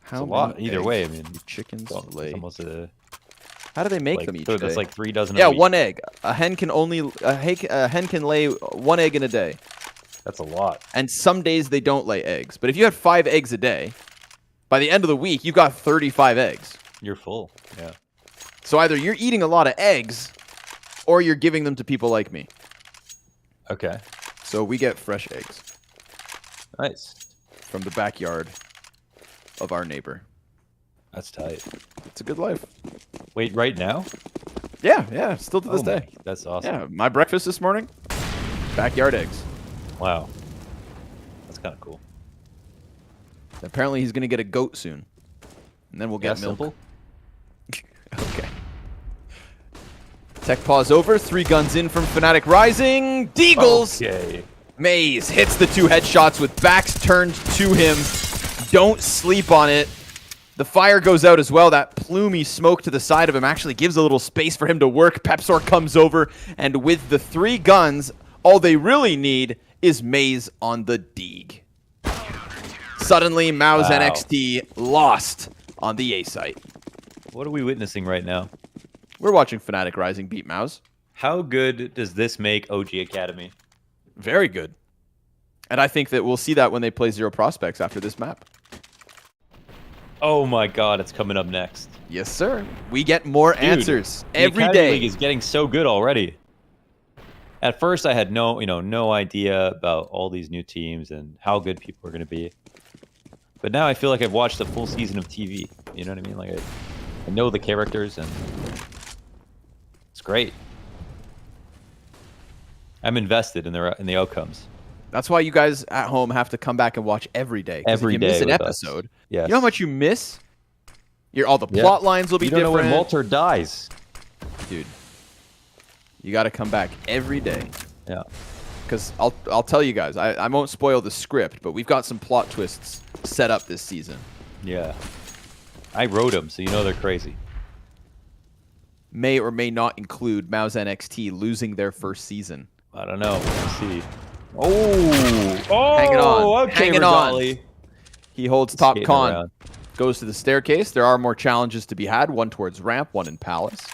How a lot. Either way, I mean, chickens lay. Almost how do they make them each day? That's like 3 dozen. Yeah, 1 egg. A hen can lay 1 egg in a day. That's a lot. And some days they don't lay eggs. But if you had 5 eggs a day, by the end of the week you've got 35 eggs. You're full. Yeah. So either you're eating a lot of eggs, or you're giving them to people like me. Okay. So we get fresh eggs. Nice. From the backyard of our neighbor. That's tight. It's a good life. Wait, right now? Yeah, still to this day. That's awesome. Yeah, my breakfast this morning, backyard eggs. Wow. That's kind of cool. Apparently he's going to get a goat soon. And then we'll get milk. Simple? Okay. Tech pause over. 3 guns in from Fnatic Rising. Deagles! Okay. MOUZ hits the 2 headshots with backs turned to him. Don't sleep on it. The fire goes out as well. That plumy smoke to the side of him actually gives a little space for him to work. Pepsor comes over, and with the 3 guns, all they really need is MOUZ on the Deeg. Suddenly, MOUZ NXT lost on the A site. What are we witnessing right now? We're watching Fnatic Rising beat MOUZ. How good does this make OG Academy? Very good. And I think that we'll see that when they play Zero Prospects after this map. Oh my god, it's coming up next. Yes, sir. We get more answers every Academy day. League is getting so good already. At first, I had no idea about all these new teams and how good people are going to be. But now I feel like I've watched a full season of TV. You know what I mean? Like I know the characters, and it's great. I'm invested in the outcomes. That's why you guys at home have to come back and watch every day. Every if you day miss an with episode, yes. you know how much you miss? All the plot lines will be different. You don't know when Walter dies. Dude, you got to come back every day. Yeah. Because I'll tell you guys, I won't spoil the script, but we've got some plot twists set up this season. Yeah. I wrote them, so you know they're crazy. May or may not include MOUZ NXT losing their first season. I don't know. We'll see. Oh! Hanging on. Okay, Hanging on. He holds top con. Goes to the staircase. There are more challenges to be had. One towards ramp, one in palace.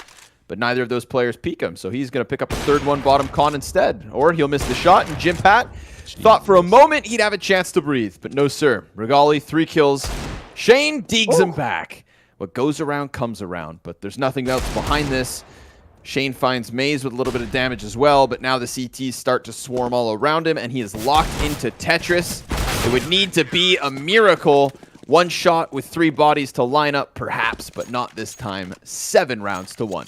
But neither of those players peek him, so he's going to pick up a third one bottom con instead. Or he'll miss the shot, and JimPat thought for a moment he'd have a chance to breathe. But no, sir. Regali, 3 kills. Shane digs him back. What goes around comes around, but there's nothing else behind this. Shane finds MOUZ with a little bit of damage as well, but now the CTs start to swarm all around him, and he is locked into Tetris. It would need to be a miracle. 1 shot with 3 bodies to line up, perhaps, but not this time. 7 rounds to 1.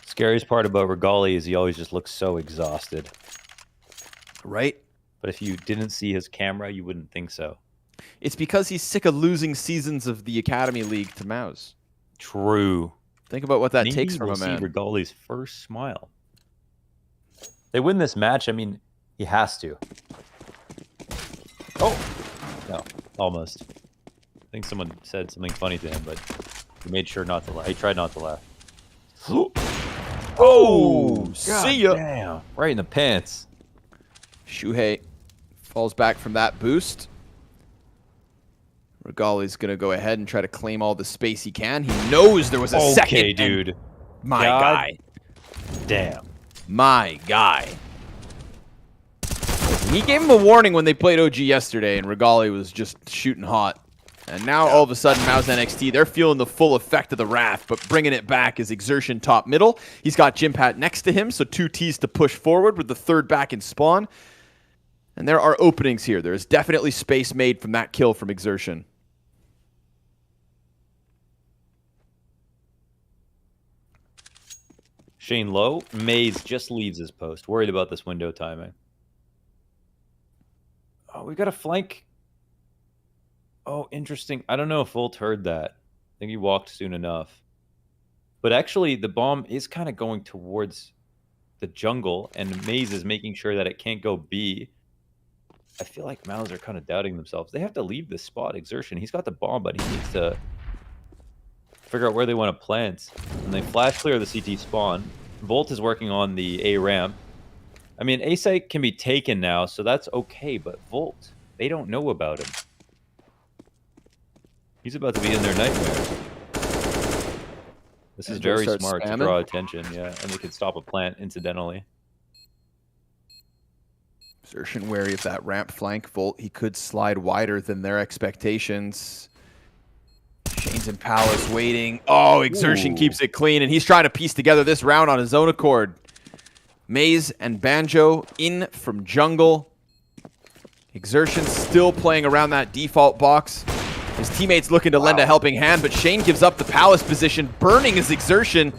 Scariest part about Regali is he always just looks so exhausted. Right? But if you didn't see his camera, you wouldn't think so. It's because he's sick of losing seasons of the Academy League to MOUZ. True. Think about what that Maybe takes from we'll a man. See Regali's first smile. They win this match. I mean, he has to. Oh! No, almost. I think someone said something funny to him, but he made sure not to laugh. He tried not to laugh. Oh! See ya! Damn. Right in the pants. Shuhei falls back from that boost. Regali's going to go ahead and try to claim all the space he can. He knows there was a second. Okay, dude. My guy. Damn. My guy. He gave him a warning when they played OG yesterday, and Regali was just shooting hot. And now, all of a sudden, MOUZ NXT, they're feeling the full effect of the wrath, but bringing it back is Exertion top middle. He's got JimPat next to him, so 2 Ts to push forward with the 3rd back in spawn. And there are openings here. There is definitely space made from that kill from Exertion. Shane low. MOUZ just leaves his post. Worried about this window timing. Oh, we got a flank. Oh, interesting. I don't know if Volt heard that. I think he walked soon enough. But actually, the bomb is kind of going towards the jungle, and MOUZ is making sure that it can't go B. I feel like MOUZ are kind of doubting themselves. They have to leave this spot. Exertion. He's got the bomb, but he needs to figure out where they want to plant. And they flash clear the CT spawn. Volt is working on the A ramp. I mean, A site can be taken now, so that's okay, but Volt, they don't know about him. He's about to be in their nightmare. This is very smart to draw attention, yeah, and they could stop a plant incidentally. Exertion wary of that ramp flank. Volt, he could slide wider than their expectations. Shane's in Palace waiting. Oh, Exertion keeps it clean, and he's trying to piece together this round on his own accord. MOUZ and Banjo in from jungle. Exertion still playing around that default box. His teammates looking to lend a helping hand, but Shane gives up the Palace position, burning his Exertion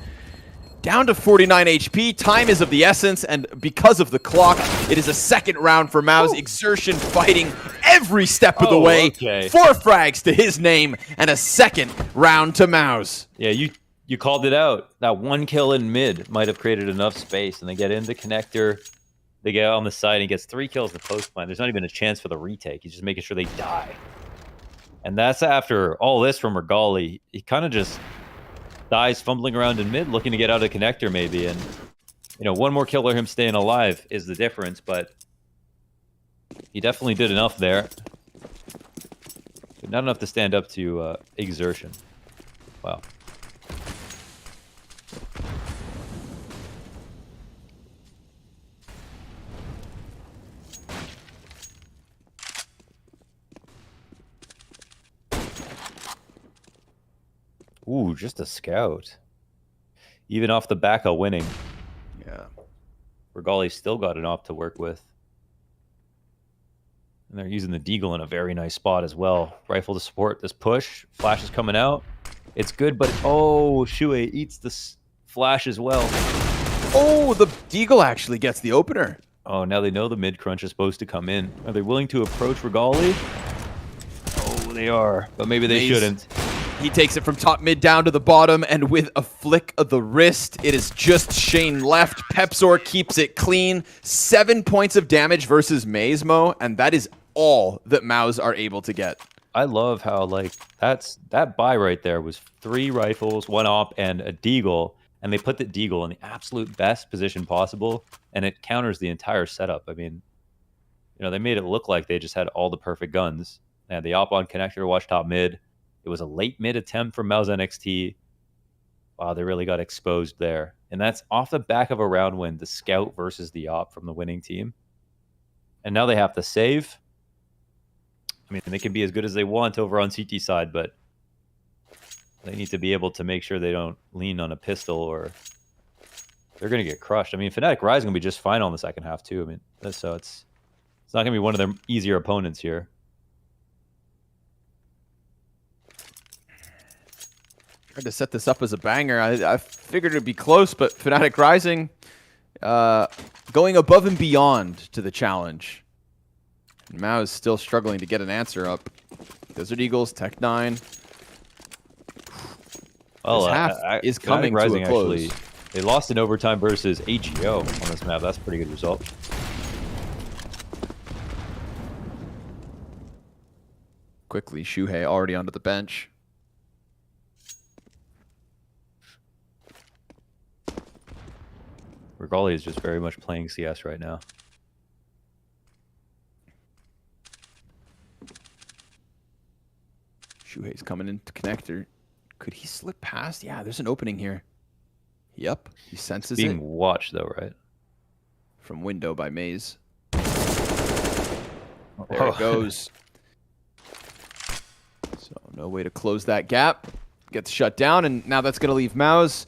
down to 49 HP. Time is of the essence, and because of the clock, it is a 2nd round for MOUZ. Exertion fighting every step of the way. 4 frags to his name, and a 2nd round to MOUZ. Yeah, you called it out. That 1 kill in mid might have created enough space, and they get in the connector. They get on the side, and he gets 3 kills in the post plant. There's not even a chance for the retake. He's just making sure they die. And that's after all this from Regali. He kind of just dies fumbling around in mid, looking to get out of connector maybe. And, you know, 1 more kill or him staying alive is the difference, but he definitely did enough there. But not enough to stand up to Exertion. Wow. Ooh, just a scout. Even off the back of winning. Yeah. Regali's still got an op to work with. And they're using the Deagle in a very nice spot as well. Rifle to support this push. Flash is coming out. It's good, but oh, Shue eats the flash as well. Oh, the Deagle actually gets the opener. Oh, now they know the mid crunch is supposed to come in. Are they willing to approach Regali? Oh, they are, but maybe they shouldn't. He takes it from top mid down to the bottom, and with a flick of the wrist, it is just Shane left. Pepsor keeps it clean. 7 points of damage versus MOUZ, and that is all that MOUZ are able to get. I love how, like, that buy right there was 3 rifles, 1 op, and a Deagle, and they put the Deagle in the absolute best position possible, and it counters the entire setup. I mean, you know, they made it look like they just had all the perfect guns. They had the op on connector, watch top mid. It was a late mid attempt from MOUZ NXT. Wow, they really got exposed there. And that's off the back of a round win, the scout versus the op from the winning team. And now they have to save. I mean, they can be as good as they want over on CT side, but they need to be able to make sure they don't lean on a pistol or they're going to get crushed. I mean, fnatic Rise is going to be just fine on the second half too. I mean, so it's not going to be one of their easier opponents here. Tried to set this up as a banger. I figured it'd be close, but fnatic Rising going above and beyond to the challenge. And MOUZ is still struggling to get an answer up. Desert Eagles, Tech 9. Well, this half is coming to a close. Actually, they lost in overtime versus AGO on this map. That's a pretty good result. Quickly, Shuhei already onto the bench. Regali is just very much playing CS right now. Shuhei's coming into connector. Could he slip past? Yeah, there's an opening here. Yep, he senses it. Being watched though, right? From window by MOUZ. There it goes. So no way to close that gap. Gets shut down, and now that's going to leave MOUZ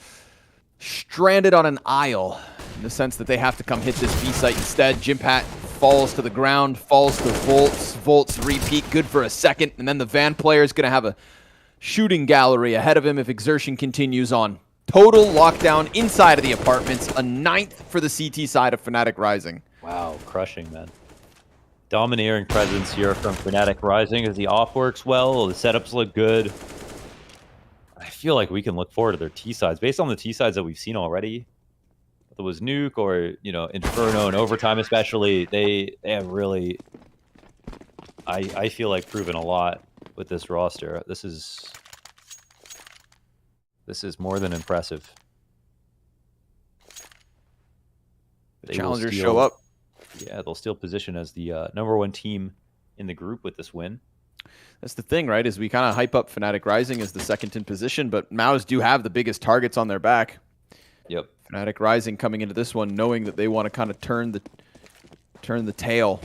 stranded on an aisle in the sense that they have to come hit this B site instead. Jimpat falls to the ground, falls to Volts. Volts repeat, good for a second, and then the Van player is going to have a shooting gallery ahead of him if exertion continues on. Total lockdown inside of the apartments, a 9th for the CT side of fnatic Rising. Wow, crushing, man. Domineering presence here from fnatic Rising as the off works well, the setups look good. I feel like we can look forward to their T sides based on the T sides that we've seen already. If it was Nuke or, you know, Inferno and overtime especially, they have really, I feel like, proven a lot with this roster. This is more than impressive. The challengers show up. Yeah, they'll still position as the #1 team in the group with this win. That's the thing, right? Is we kind of hype up fnatic Rising as the second in position, but MOUZ do have the biggest targets on their back. Yep. fnatic Rising coming into this one knowing that they want to kind of turn the tail.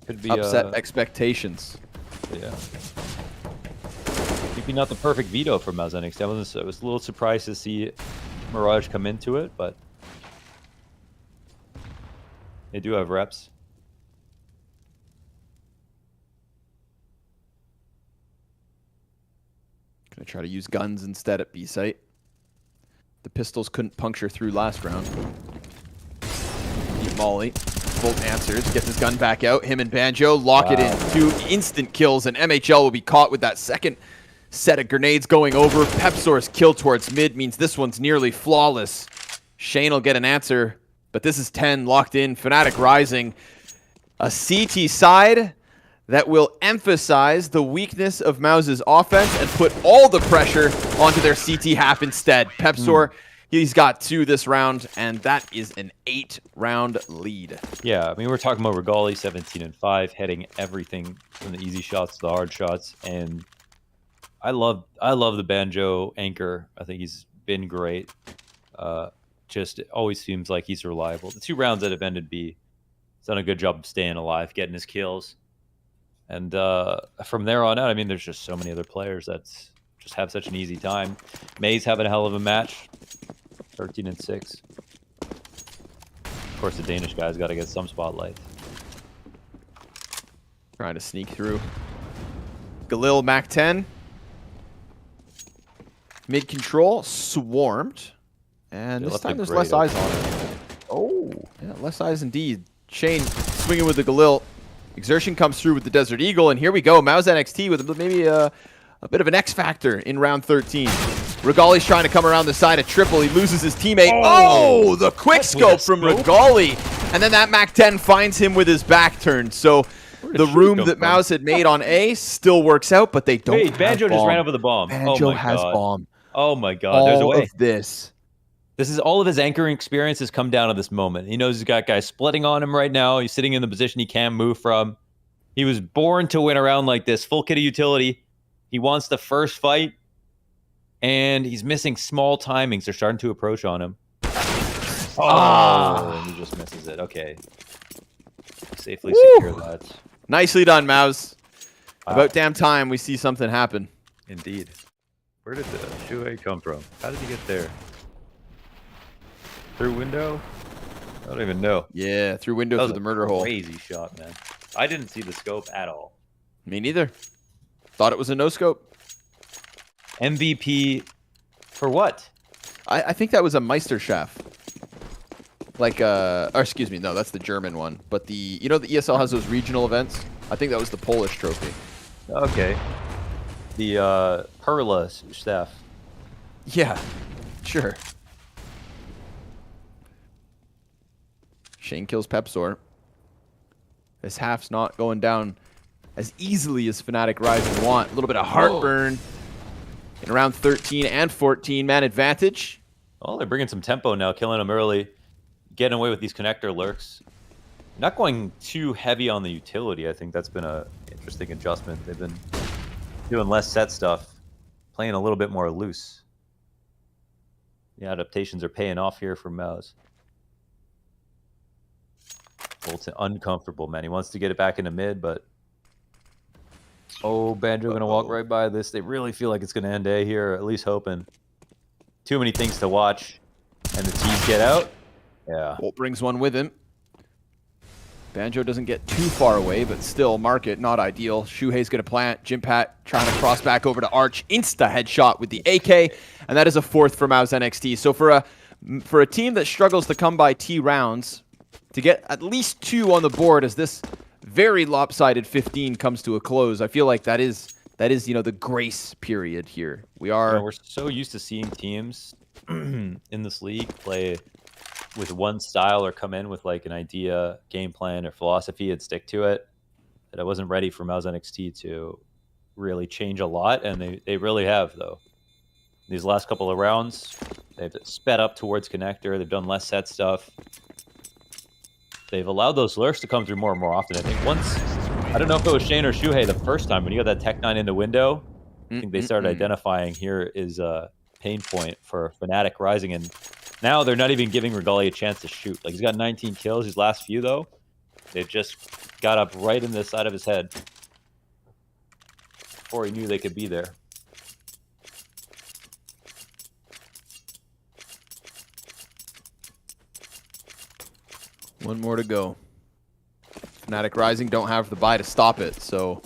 Could be upset expectations. Yeah. Maybe not the perfect veto for MOUZ NXT. I was a little surprised to see Mirage come into it, but they do have reps. Gonna try to use guns instead at B site. The pistols couldn't puncture through last round. Deep Molly. Volt answers, gets his gun back out. Him and Banjo lock it in. 2 instant kills, and MHL will be caught with that second set of grenades going over. Pepsor's kill towards mid means this one's nearly flawless. Shane will get an answer, but this is 10 locked in. fnatic Rising. A CT side that will emphasize the weakness of MOUZ's offense and put all the pressure onto their CT half instead. Pepsor, he's got 2 this round, and that is an 8-round lead. Yeah, I mean, we're talking about Regali 17-5, heading everything from the easy shots to the hard shots, and I love the Banjo anchor. I think he's been great. Just it always seems like he's reliable. The 2 rounds that have ended B, he's done a good job of staying alive, getting his kills. And from there on out, I mean, there's just so many other players that just have such an easy time. MOUZ having a hell of a match, 13-6. course, the Danish guy's got to get some spotlight. Trying to sneak through. Galil, Mac 10. Mid control, swarmed. And this time there's less eyes on it. Oh, yeah, less eyes indeed. Shane swinging with the Galil. Exertion comes through with the Desert Eagle, and here we go. MOUZ NXT with maybe a bit of an X factor in round 13. Regali's trying to come around the side of triple. He loses his teammate. Oh, the quick scope from Regali. And then that Mac 10 finds him with his back turned. So the room that MOUZ had made on A still works out, but they don't have Banjo bomb. just ran over the bomb. Banjo oh my has God. bomb. Oh my God, there's a way. Of this. This is all of his anchoring experience has come down to this moment. He knows he's got guys splitting on him right now. He's sitting in the position he can move from. He was born to win around like this. Full kit of utility. He wants the first fight. And he's missing small timings. They're starting to approach on him. Oh, and he just misses it. Okay. Safely secure that. Nicely done, MOUZ. About damn time we see something happen. Indeed. Where did the Shuhei come from? How did he get there? Through window? I don't even know. Yeah, through window through the murder hole. Crazy shot, man. I didn't see the scope at all. Me neither. Thought it was a no scope. MVP for what? I think that was a Meisterschaft. Like, or excuse me, no, that's the German one. But the, you know, the ESL has those regional events. I think that was the Polish trophy. Okay. The Perla staff. Yeah, sure. Shane kills Pepsor. This half's not going down as easily as Fnatic Rising want. A little bit of heartburn in round 13 and 14. Man advantage. Oh, they're bringing some tempo now, killing them early. Getting away with these connector lurks. Not going too heavy on the utility. I think that's been an interesting adjustment. They've been doing less set stuff, playing a little bit more loose. The adaptations are paying off here for MOUZ. Bolton uncomfortable, man. He wants to get it back into mid, but oh, Banjo gonna walk right by this. They really feel like it's gonna end A here, at least hoping. Too many things to watch, and the T's get out. Yeah. Bolt brings one with him. Banjo doesn't get too far away, but still, market not ideal. Shuhei's gonna plant. Jimpat trying to cross back over to Arch. Insta headshot with the AK, and that is a fourth for MOUZ NXT. So for a team that struggles to come by T rounds, to get at least 2 on the board as this very lopsided 15 comes to a close, I feel like that is you know, the grace period here. We're so used to seeing teams in this league play with one style or come in with like an idea, game plan, or philosophy and stick to it. That I wasn't ready for MOUZ NXT to really change a lot, and they really have though. These last couple of rounds, they've sped up towards connector. They've done less set stuff. They've allowed those lurks to come through more and more often. I think once, I don't know if it was Shane or Shuhei the first time, when you got that Tech 9 in the window, I think they started identifying here is a pain point for Fnatic Rising. And now they're not even giving Regali a chance to shoot. Like, he's got 19 kills. His last few, though, they've just got up right in the side of his head before he knew they could be there. One more to go. Fnatic Rising don't have the buy to stop it, so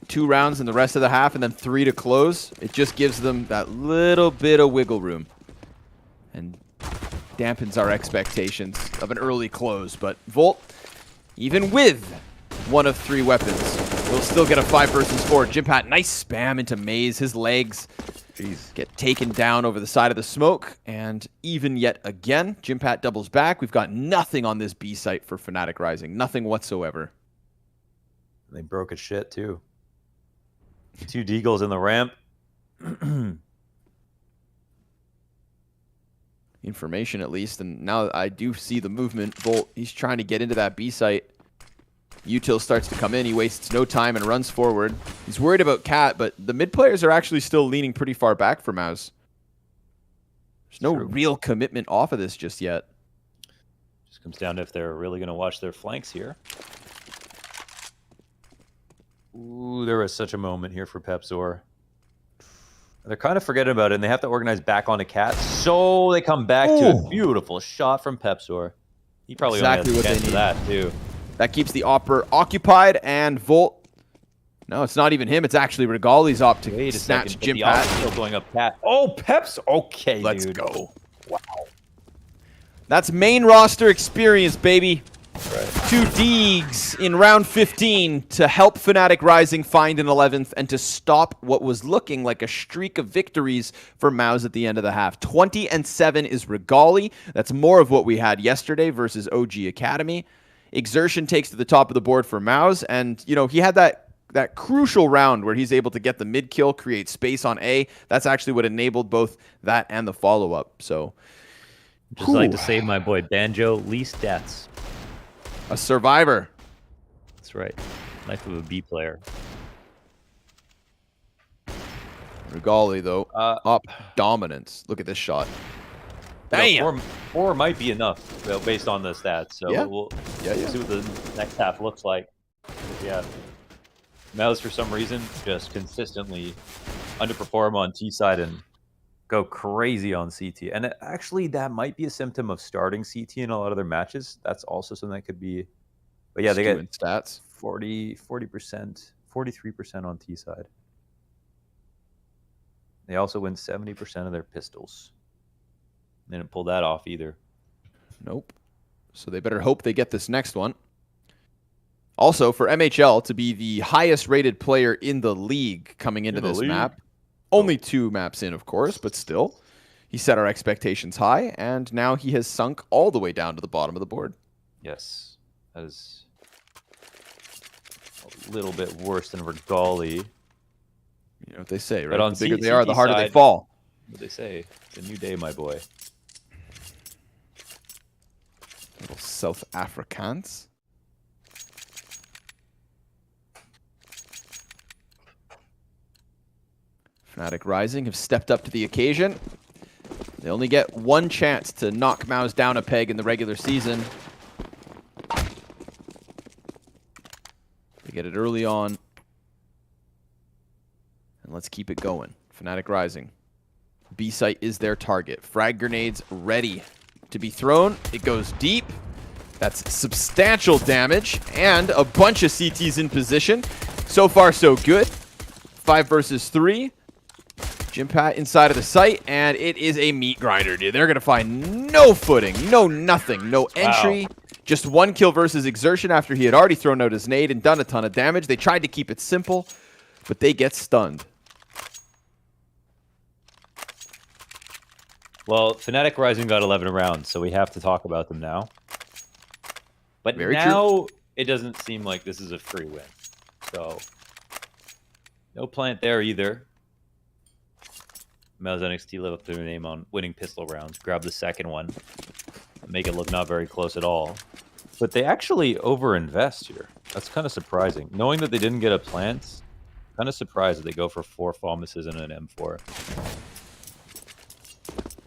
2 rounds in the rest of the half and then 3 to close. It just gives them that little bit of wiggle room and dampens our expectations of an early close. But Volt, even with 1 of 3 weapons, will still get a 5 versus 4. Jimpat, nice spam into MAZE. His legs get taken down over the side of the smoke, and even yet again, Jimpat doubles back. We've got nothing on this B site for Fnatic Rising. Nothing whatsoever. They broke his shit, too. 2 Deagles in the ramp. Information, at least, and now I do see the movement. Volt, he's trying to get into that B site. Util starts to come in. He wastes no time and runs forward. He's worried about Cat, but the mid players are actually still leaning pretty far back for MOUZ. There's no real commitment off of this just yet. Just comes down to if they're really going to watch their flanks here. Ooh, there was such a moment here for Pepsor. They're kind of forgetting about it, and they have to organize back onto Cat. So they come back to a beautiful shot from Pepsor. He probably Exactly only what has they a chance for need. that, too. That keeps the Opper occupied, and Volt. No, it's not even him. It's actually Regali's op to Wait a snatch second, but Jim the Pat. Op's still going up Pat. Oh, Pep's okay, Let's dude. go. Wow. That's main roster experience, baby. Right. 2 Deegs in round 15 to help Fnatic Rising find an 11th and to stop what was looking like a streak of victories for MOUZ at the end of the half. 20-7 is Regali. That's more of what we had yesterday versus OG Academy. Exertion takes to the top of the board for MOUZ, and you know he had that crucial round where he's able to get the mid kill, create space on A. That's actually what enabled both that and the follow-up. So, Just like to say, my boy Banjo, least deaths. a survivor. That's right. Life of a B player. Regali, though, up dominance. Look at this shot. Damn. You know, four might be enough, well, based on the stats. So Yeah. we'll Yeah. see what the next half looks like. Yeah. MOUZ, for some reason, just consistently underperform on T side and go crazy on CT. And actually, that might be a symptom of starting CT in a lot of their matches. That's also something that could be. But yeah, they get stats. 40%, 43% on T side. They also win 70% of their pistols. They didn't pull that off either. Nope. So they better hope they get this next one. Also, for MHL to be the highest rated player in the league coming into this map. Only 2 maps in, of course, but still. He set our expectations high, and now he has sunk all the way down to the bottom of the board. Yes. That is a little bit worse than Regali. You know what they say, right? But on The bigger CT they are, the harder they side, fall. What they say? It's a new day, my boy. Little South Afrikaans. Fnatic Rising have stepped up to the occasion. They only get 1 chance to knock MOUZ down a peg in the regular season. They get it early on. And let's keep it going. Fnatic Rising. B site is their target. Frag grenades ready to be thrown. It goes deep. That's substantial damage and a bunch of CTs in position. So far, so good. 5 versus 3. Jim Pat inside of the site, and it is a meat grinder, dude. They're going to find no footing, no nothing, no entry. Wow. Just 1 kill versus Exertion after he had already thrown out his nade and done a ton of damage. They tried to keep it simple, but they get stunned. Well, Fnatic Rising got 11 rounds, so we have to talk about them now. But Very now true. It doesn't seem like this is a free win. So, no plant there either. MOUZ NXT live up to their name on winning pistol rounds. Grab the second one. Make it look not very close at all. But they actually overinvest here. That's kind of surprising. Knowing that they didn't get a plant, kind of surprised that they go for 4 Fomuses and an M4.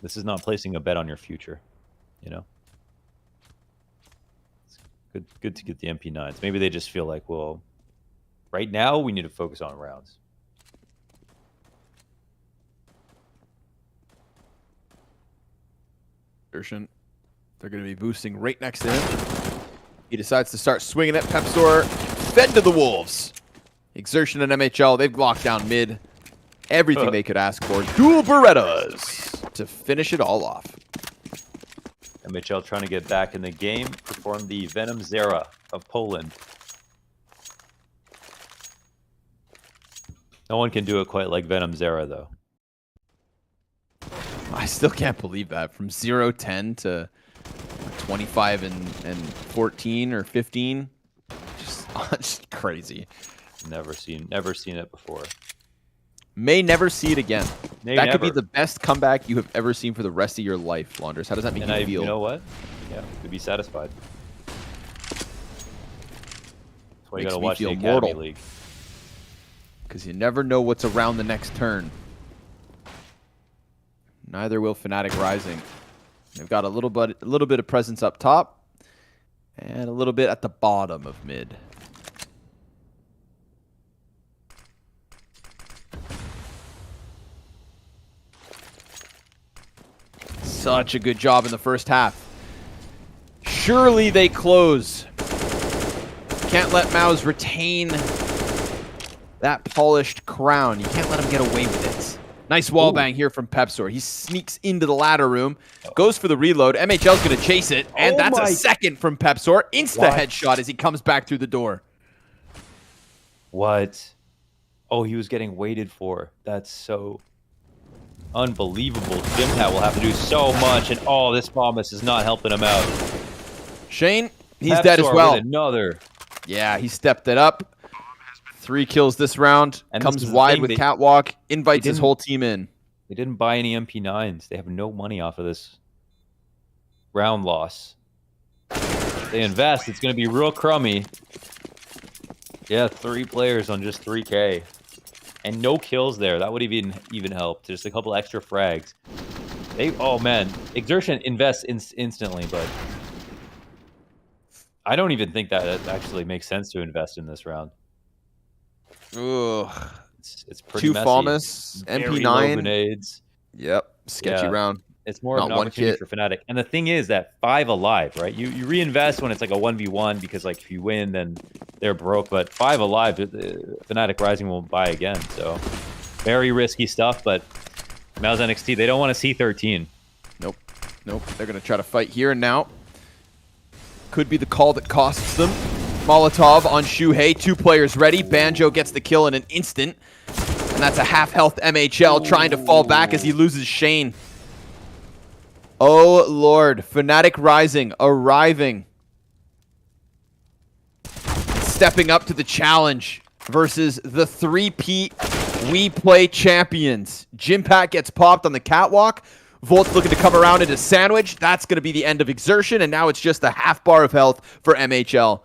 This is not placing a bet on your future, you know? It's good to get the MP9s. Maybe they just feel like, well, right now we need to focus on rounds. They're going to be boosting right next to him. He decides to start swinging it. Pepstor fed to the Wolves. Exertion and MHL, they've locked down mid. Everything they could ask for. Dual Berettas to finish it all off. MHL trying to get back in the game. Perform the Venom Zera of Poland. No one can do it quite like Venom Zera, though. I still can't believe that. From 0-10 to 25 and 14 or 15. Just crazy. Never seen it before. May never see it again. May that never. Could be the best comeback you have ever seen for the rest of your life, Launders. How does that make you feel? You know what? Yeah, to be satisfied. That's why you gotta watch the Academy League. Because you never know what's around the next turn. Neither will Fnatic Rising. They've got a little bit of presence up top and a little bit at the bottom of mid. Such a good job in the first half. Surely they close. Can't let MOUZ retain that polished crown. You can't let him get away with it. Nice wall bang here from Pepsor. He sneaks into the ladder room, goes for the reload. MHL's going to chase it, and that's a second from Pepsor. Insta-headshot as he comes back through the door. What? Oh, he was getting waited for. That's so unbelievable. Jimpat will have to do so much, and this promise is not helping him out. Shane, he's dead as well. Another. Yeah, he stepped it up. 3 kills this round. And comes wide with Catwalk. Invites his whole team in. They didn't buy any MP9s. They have no money off of this round loss. If they invest, it's going to be real crummy. Yeah, 3 players on just 3K. And no kills there. That would even help. Just a couple extra frags. Oh man, Exertion invests instantly, but I don't even think that it actually makes sense to invest in this round. Ugh. It's pretty messy. 2 FAMAS, MP9 grenades. Yep, sketchy round. It's more of an opportunity for Fnatic. And the thing is that 5 alive, right? You reinvest when it's like a 1v1 because like if you win, then they're broke. But 5 alive, Fnatic Rising won't buy again. So very risky stuff. But MOUZ NXT, they don't want to see 13. Nope. They're going to try to fight here and now. Could be the call that costs them. Molotov on Shuhei. 2 players ready. Banjo gets the kill in an instant. And that's a half-health MHL trying to fall back as he loses Shane. Oh, Lord. Fnatic Rising arriving. Stepping up to the challenge versus the 3-peat WePlay champions. Jimpat gets popped on the catwalk. Volt's looking to come around into Sandwich. That's going to be the end of Exertion, and now it's just a half bar of health for MHL.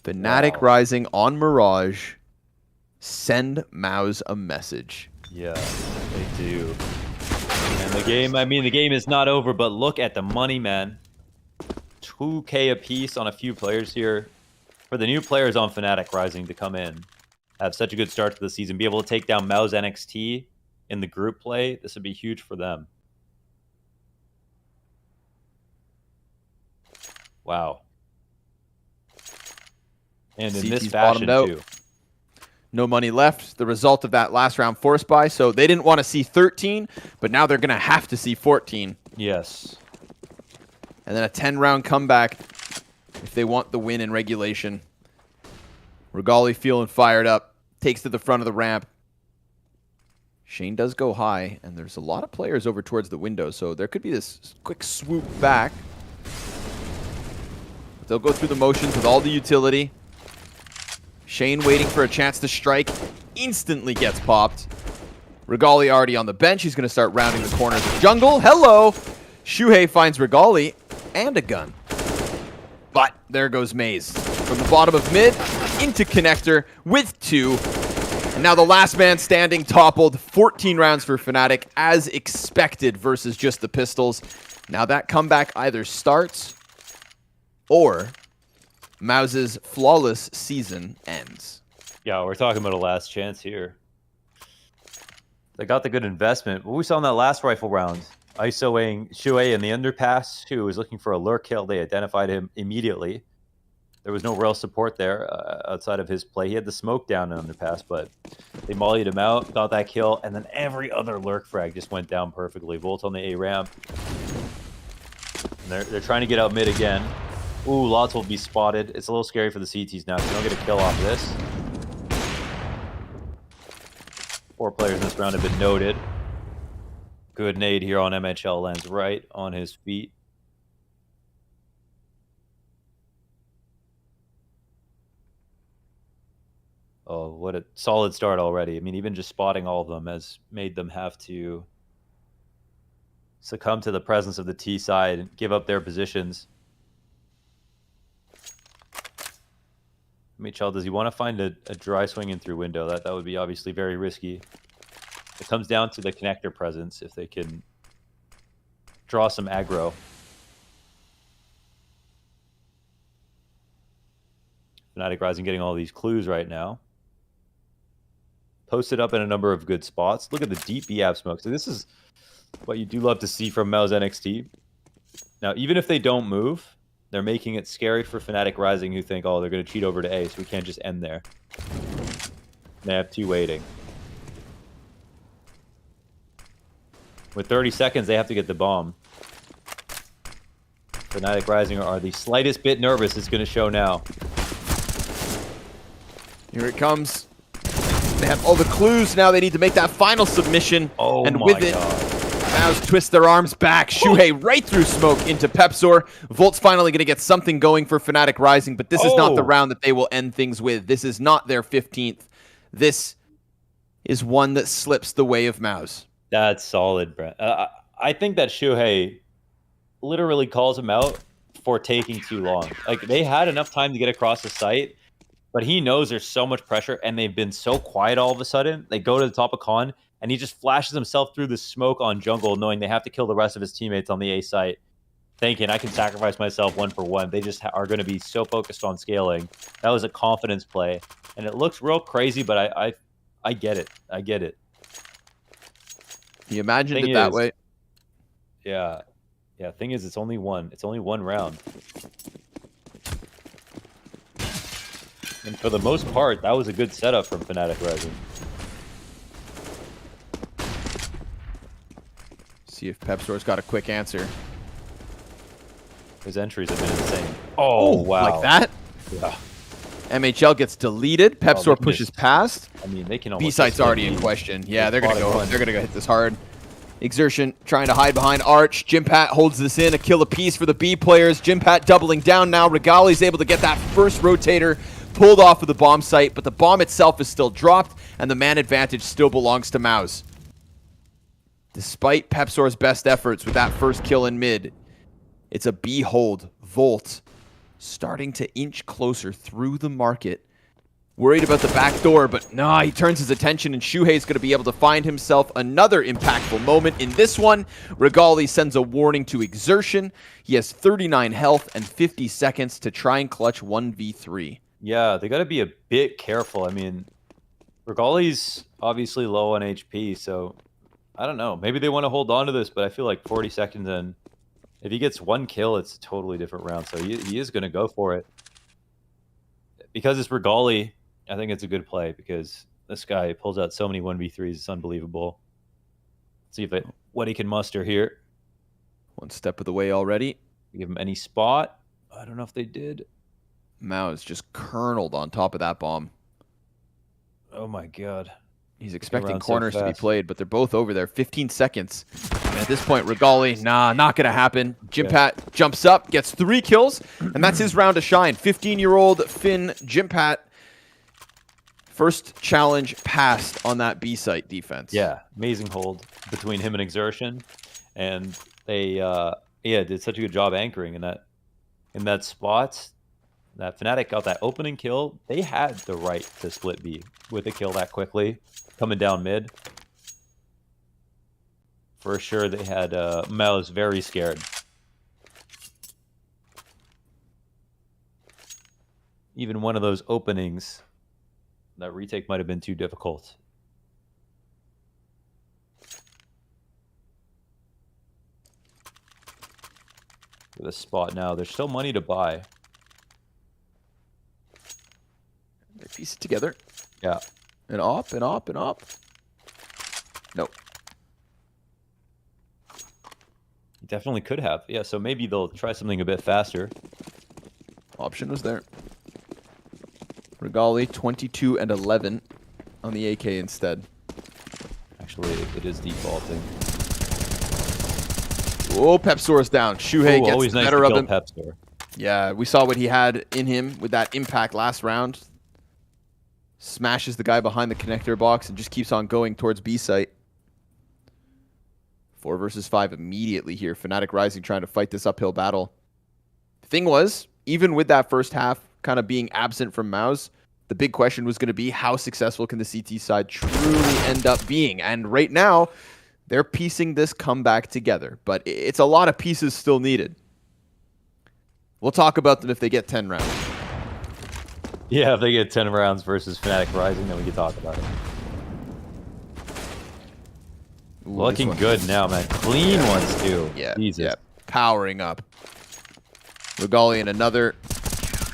Fnatic Rising on Mirage. Send MOUZ a message. Yeah, they do. And the game is not over, but look at the money, man. 2K a piece on a few players here. For the new players on Fnatic Rising to come in, have such a good start to the season, be able to take down MOUZ NXT in the group play, this would be huge for them. Wow. And in this fashion, too. No money left. The result of that last round force buy. So they didn't want to see 13, but now they're going to have to see 14. Yes. And then a 10-round comeback if they want the win in regulation. Regali feeling fired up. Takes to the front of the ramp. Shane does go high, and there's a lot of players over towards the window, so there could be this quick swoop back. But they'll go through the motions with all the utility. Shane waiting for a chance to strike. Instantly gets popped. Regali already on the bench. He's going to start rounding the corners of jungle. Hello! Shuhei finds Regali and a gun. But there goes MAZE. From the bottom of mid, into connector with 2. And now the last man standing toppled. 14 rounds for Fnatic as expected versus just the pistols. Now that comeback either starts or MOUZ's flawless season ends. Yeah, we're talking about a last chance here. They got the good investment. What we saw in that last rifle round, ISOing Shuhei in the underpass, who was looking for a lurk kill. They identified him immediately. There was no real support there outside of his play. He had the smoke down in underpass, but they mollied him out, got that kill, and then every other lurk frag just went down perfectly. Volt on the A ramp. And they're trying to get out mid again. Ooh, lots will be spotted. It's a little scary for the CTs now, so they don't get a kill off of this. 4 players in this round have been noted. Good nade here on MHL, lands right on his feet. Oh, what a solid start already. I mean, even just spotting all of them has made them have to succumb to the presence of the T side and give up their positions. MHL, does he want to find a dry swing in through window? That would be obviously very risky. It comes down to the connector presence, if they can draw some aggro. Fnatic Rising getting all these clues right now. Posted up in a number of good spots. Look at the deep BAB smoke. So this is what you do love to see from MOUZ NXT. Now, even if they don't move, they're making it scary for Fnatic Rising, who think, oh, they're going to cheat over to A, so we can't just end there. They have 2 waiting. With 30 seconds, they have to get the bomb. Fnatic Rising are the slightest bit nervous. It's going to show now. Here it comes. They have all the clues. Now they need to make that final submission. Oh and my with it, God. MOUZ twist their arms back. Shuhei right through smoke into Pepsor. Volt's finally going to get something going for Fnatic Rising, but this is not the round that they will end things with. This is not their 15th. This is one that slips the way of MOUZ. That's solid, Brent. I think that Shuhei literally calls him out for taking too long. Like, they had enough time to get across the site, but he knows there's so much pressure, and they've been so quiet all of a sudden. They go to the top of Con, and he just flashes himself through the smoke on jungle, knowing they have to kill the rest of his teammates on the A site, thinking, I can sacrifice myself 1 for 1. They just are going to be so focused on scaling. That was a confidence play, and it looks real crazy, but I get it. I get it. You imagined it that way. Yeah. Yeah, thing is, it's only one. It's only 1 round. And for the most part, that was a good setup from Fnatic Rising. See if Pepsor's got a quick answer. His entries have been insane. Oh, wow. Like that? Yeah. MHL gets deleted. Pepsor pushes past. I mean, they can almost... B-site's already in question. Yeah, they're going to go. They're going to go hit this hard. Exertion trying to hide behind Arch. Jimpat holds this in. A kill apiece for the B players. Jimpat doubling down now. Regali's able to get that first rotator pulled off of the bomb site, but the bomb itself is still dropped, and the man advantage still belongs to MOUZ. Despite Pepsor's best efforts with that first kill in mid, it's a B hold. Volt starting to inch closer through the market. Worried about the back door, but nah, he turns his attention, and Shuhei's going to be able to find himself another impactful moment. In this one, Regali sends a warning to Exertion. He has 39 health and 50 seconds to try and clutch 1v3. Yeah, they got to be a bit careful. I mean, Regali's obviously low on HP, so I don't know. Maybe they want to hold on to this, but I feel like 40 seconds in, if he gets 1 kill, it's a totally different round. So he is going to go for it. Because it's Regali, I think it's a good play, because this guy pulls out so many 1v3s. It's unbelievable. Let's see what he can muster here. 1 step of the way already. Give him any spot. I don't know if they did. MOUZ just kerneled on top of that bomb. Oh my God. He's expecting corners to be played, but they're both over there. 15 seconds. And at this point, Regali, nah, not going to happen. Jimpat jumps up, gets 3 kills, and that's his round to shine. 15-year-old Finn Jimpat. First challenge passed on that B-site defense. Yeah, amazing hold between him and Exertion. And they did such a good job anchoring in that spot. That Fnatic got that opening kill. They had the right to split B with a kill that quickly, coming down mid. For sure, they had MOUZ very scared. Even one of those openings, that retake might have been too difficult. For the spot now, there's still money to buy. They piece it together. Yeah. And up, and up, and up. Nope. Definitely could have. Yeah, so maybe they'll try something a bit faster. Option was there. Regali 22 and 11 on the AK instead. Actually, it is defaulting. Oh, Pepsor's down. Shuhei gets nice better of him. Pepsor. Yeah, we saw what he had in him with that impact last round. Smashes the guy behind the connector box and just keeps on going towards B site. 4 versus 5 immediately here. Fnatic Rising trying to fight this uphill battle. The thing was, even with that first half kind of being absent from MOUZ, the big question was going to be how successful can the CT side truly end up being? And right now, they're piecing this comeback together. But it's a lot of pieces still needed. We'll talk about them if they get 10 rounds. Yeah, if they get 10 rounds versus Fnatic Rising, then we can talk about it. Ooh, looking good now, man. Clean ones, too. Yeah, Jesus. yeah. powering up. Regali in another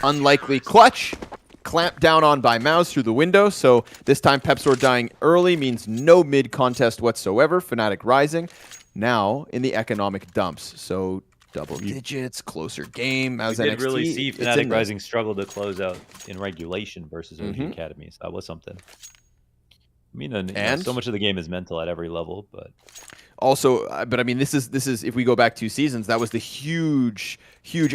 unlikely clutch. Clamped down on by MOUZ through the window, so this time Pepsor dying early means no mid contest whatsoever. fnatic rising. Now in the economic dumps, so double digits, closer game. MOUZ We did NXT, really see it's Fnatic in there. Rising struggle to close out in regulation versus OG Academies. That was something. I mean, and so much of the game is mental at every level, but also, but I mean, this is if we go back 2 seasons, that was the huge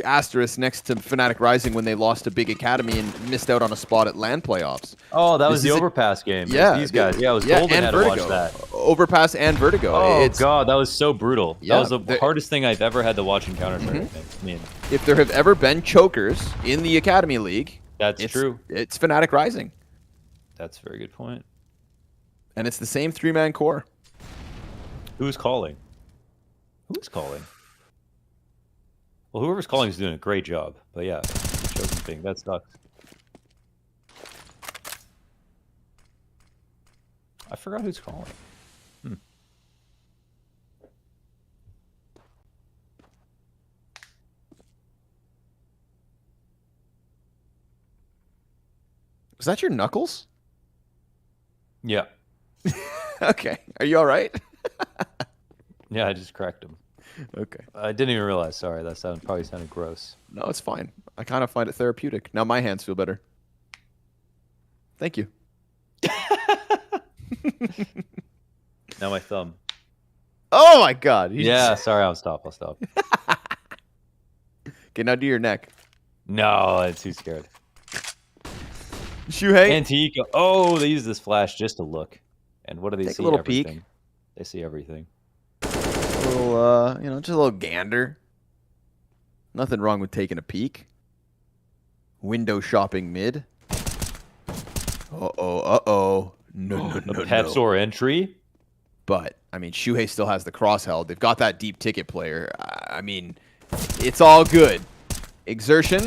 asterisk next to Fnatic Rising when they lost to Big Academy and missed out on a spot at LAN playoffs. Oh, that was the Overpass game. Yeah, these guys. Yeah, it was golden and had Vertigo. to watch that. Overpass and Vertigo. Oh god, that was so brutal. Yeah, that was the hardest thing I've ever had to watch in Counter-Strike. I think. I mean, if there have ever been chokers in the Academy League, that's true. It's Fnatic Rising. That's a very good point. And it's the same 3-man core. Who's calling? Who's calling? Well, whoever's calling is doing a great job. But yeah, choking thing, that sucks. I forgot who's calling. Was that your knuckles? Yeah. Okay. Are you all right? Yeah, I just cracked him. Okay. I didn't even realize. Sorry, that probably sounded gross. No, it's fine. I kind of find it therapeutic. Now my hands feel better. Thank you. Now my thumb. Oh my god. Yeah, sorry, I'll stop. Okay, now do your neck. No, I'm too scared. Shuhei. Antique. Oh, they use this flash just to look. And what do they Take see? a little Everything. peek. They see everything. A little, just a little gander. Nothing wrong with taking a peek. Window shopping mid. Uh-oh. No. Pepsor entry. But, I mean, Shuhei still has the cross held. They've got that deep ticket player. I mean, it's all good. Exertion.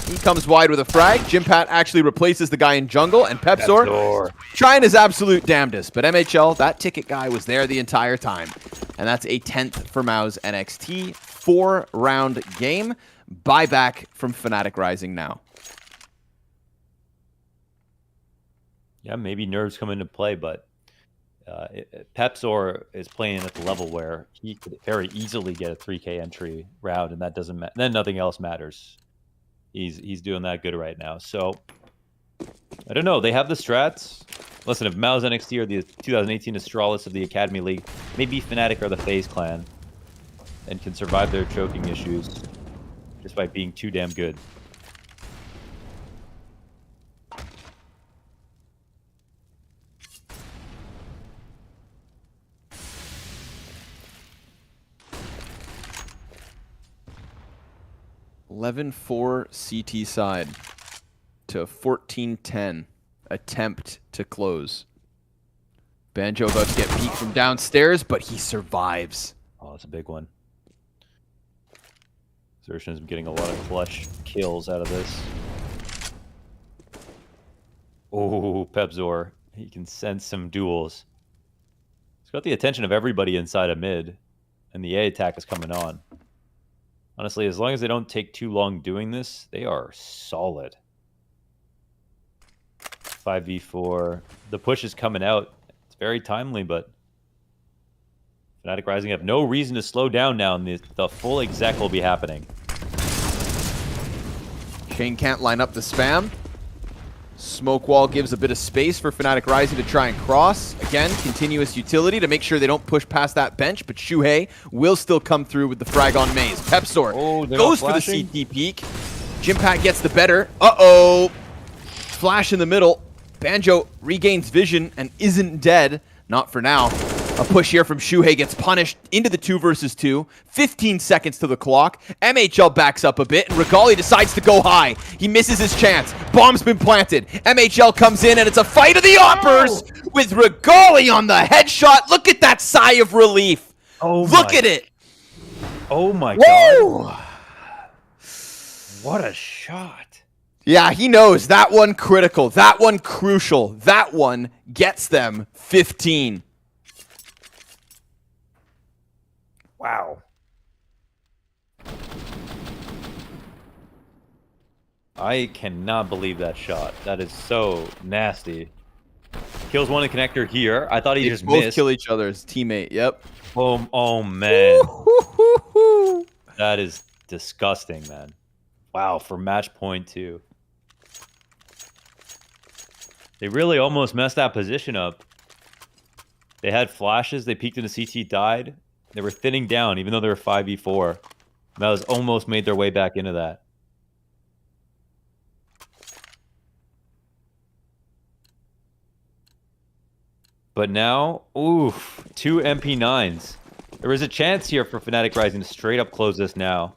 He comes wide with a frag. Jimpat actually replaces the guy in jungle, and Pepsor trying his absolute damnedest. But MHL, that ticket guy was there the entire time. And that's a 10th for MOUZ NXT. 4-round game. Buyback from Fnatic Rising now. Yeah, maybe nerves come into play, but Pepsor is playing at the level where he could very easily get a 3K entry round, and that doesn't matter. Then nothing else matters. He's doing that good right now. So I don't know. They have the strats. Listen, if MOUZ NXT are the 2018 Astralis of the Academy League, maybe Fnatic are the FaZe clan and can survive their choking issues just by being too damn good. (11-4) CT side to 14-10 attempt to close. Banjo about to get peeked from downstairs, but he survives. Oh, that's a big one. Xertion is getting a lot of clutch kills out of this. Oh, Pepsor. He can sense some duels. He's got the attention of everybody inside of mid, and the A attack is coming on. Honestly, as long as they don't take too long doing this, they are solid. 5v4. The push is coming out. It's very timely, but Fnatic Rising have no reason to slow down now, and the full exec will be happening. Shane can't line up the spam. Smoke wall gives a bit of space for Fnatic Rising to try and cross. Again, continuous utility to make sure they don't push past that bench, but Shuhei will still come through with the frag on MaZe. Pepsor goes for the CT peek. Jimpat gets the better. Uh-oh. Flash in the middle. Banjo regains vision and isn't dead. Not for now. A push here from Shuhei gets punished into the 2 versus 2. 15 seconds to the clock. MHL backs up a bit, and Regali decides to go high. He misses his chance. Bomb's been planted. MHL comes in, and it's a fight of the Oppers with Regali on the headshot. Look at that sigh of relief. Look at it. Oh my Woo! god. What a shot. Yeah, he knows. That one critical. That one crucial. That one gets them 15. Wow. I cannot believe that shot. That is so nasty. Kills one in connector here. I thought he just both missed. kill each other's teammate. Yep. Boom. Oh, man. That is disgusting, man. Wow, for match point, too. They really almost messed that position up. They had flashes. They peeked into CT, died. They were thinning down, even though they were 5v4. MOUZ almost made their way back into that. But now, oof, 2 MP9s. There is a chance here for Fnatic Rising to straight up close this now.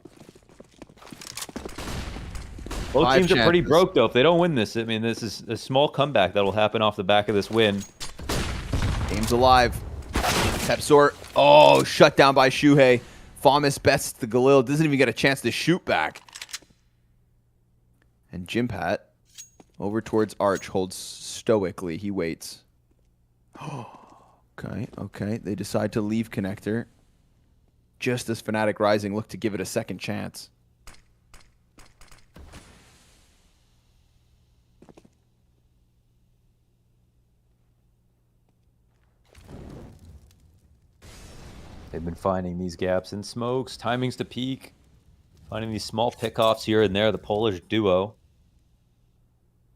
Both teams are pretty broke, though. If they don't win this, I mean, this is a small comeback that will happen off the back of this win. Game's alive. Tepsor. Oh, shut down by Shuhei. Famas bests the Galil. Doesn't even get a chance to shoot back. And Jimpat over towards Arch holds stoically. He waits. Okay. They decide to leave connector. Just as Fnatic Rising look to give it a second chance. They've been finding these gaps in smokes, timings to peak, finding these small pickoffs here and there. The Polish duo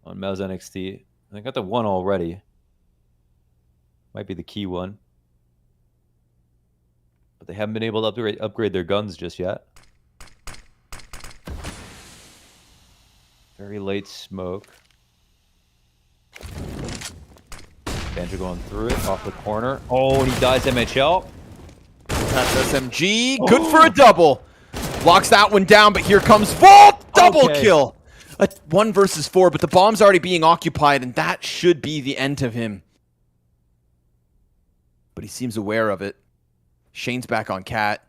on MOUZ NXT. They got the one already. Might be the key one. But they haven't been able to upgrade their guns just yet. Very late smoke. Banjo going through it, off the corner. Oh, and he dies MHL. That's SMG. Good for a double. Locks that one down, but here comes Volt. Double kill. A 1 versus 4, but the bomb's already being occupied, and that should be the end of him. But he seems aware of it. Shane's back on Cat.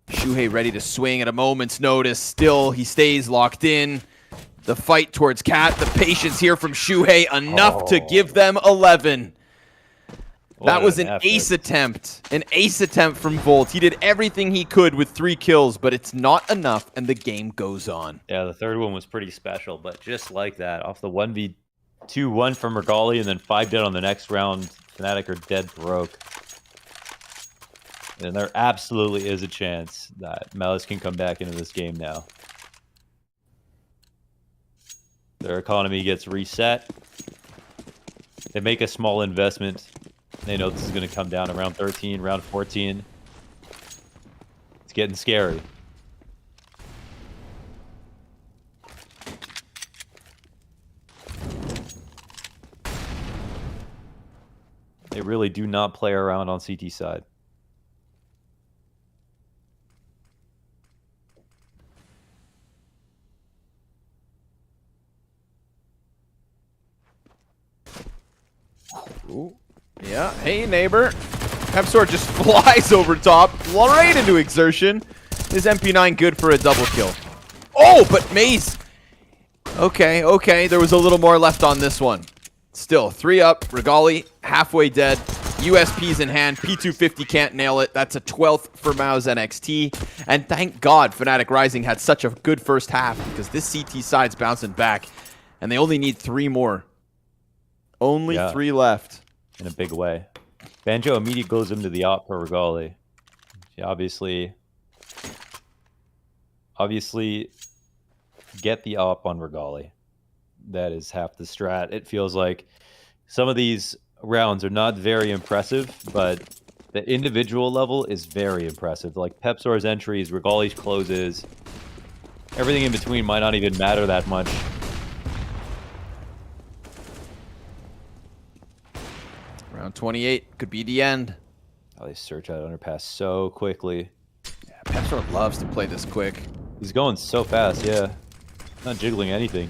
Shuhei ready to swing at a moment's notice. Still, he stays locked in. The fight towards Cat. The patience here from Shuhei. Enough to give them 11. That was an ace attempt. An ace attempt from Volt. He did everything he could with 3 kills, but it's not enough, and the game goes on. Yeah, the third one was pretty special, but just like that, off the 1v2-1 from Regali, and then 5 dead on the next round, Fnatic are dead broke. And there absolutely is a chance that MOUZ can come back into this game now. Their economy gets reset. They make a small investment. They know this is going to come down around 13, round 14. It's getting scary. They really do not play around on CT side. Ooh. Yeah, hey neighbor. Tepsor just flies over top, right into Exertion. Is MP9 good for a double kill? Oh, but Maze. Okay. There was a little more left on this one. Still, 3 up. Regali, halfway dead. USP's in hand. P250 can't nail it. That's a 12th for MOUZ NXT. And thank God Fnatic Rising had such a good first half, because this CT side's bouncing back. And they only need 3 more. Only 3 left. In a big way. Banjo immediately goes into the op for Regali. She obviously get the op on Regali. That is half the strat. It feels like some of these rounds are not very impressive, but the individual level is very impressive. Like Tepsor's entries, Regali's closes, everything in between might not even matter that much. Round 28 could be the end. Oh, they search out underpass so quickly. Yeah, Tepsor loves to play this quick. He's going so fast, yeah. Not jiggling anything.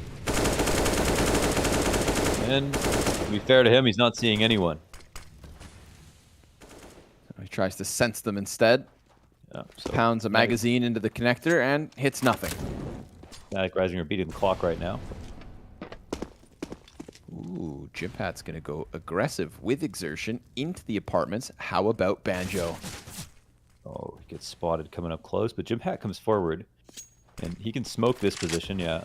And to be fair to him, he's not seeing anyone. He tries to sense them instead. Yeah, so pounds a magazine into the connector and hits nothing. Fnatic Rising are beating the clock right now. Ooh, Jimpat's going to go aggressive with Exertion into the apartments. How about Banjo? Oh, gets spotted coming up close, but YN.GamerPay comes forward, and he can smoke this position, yeah.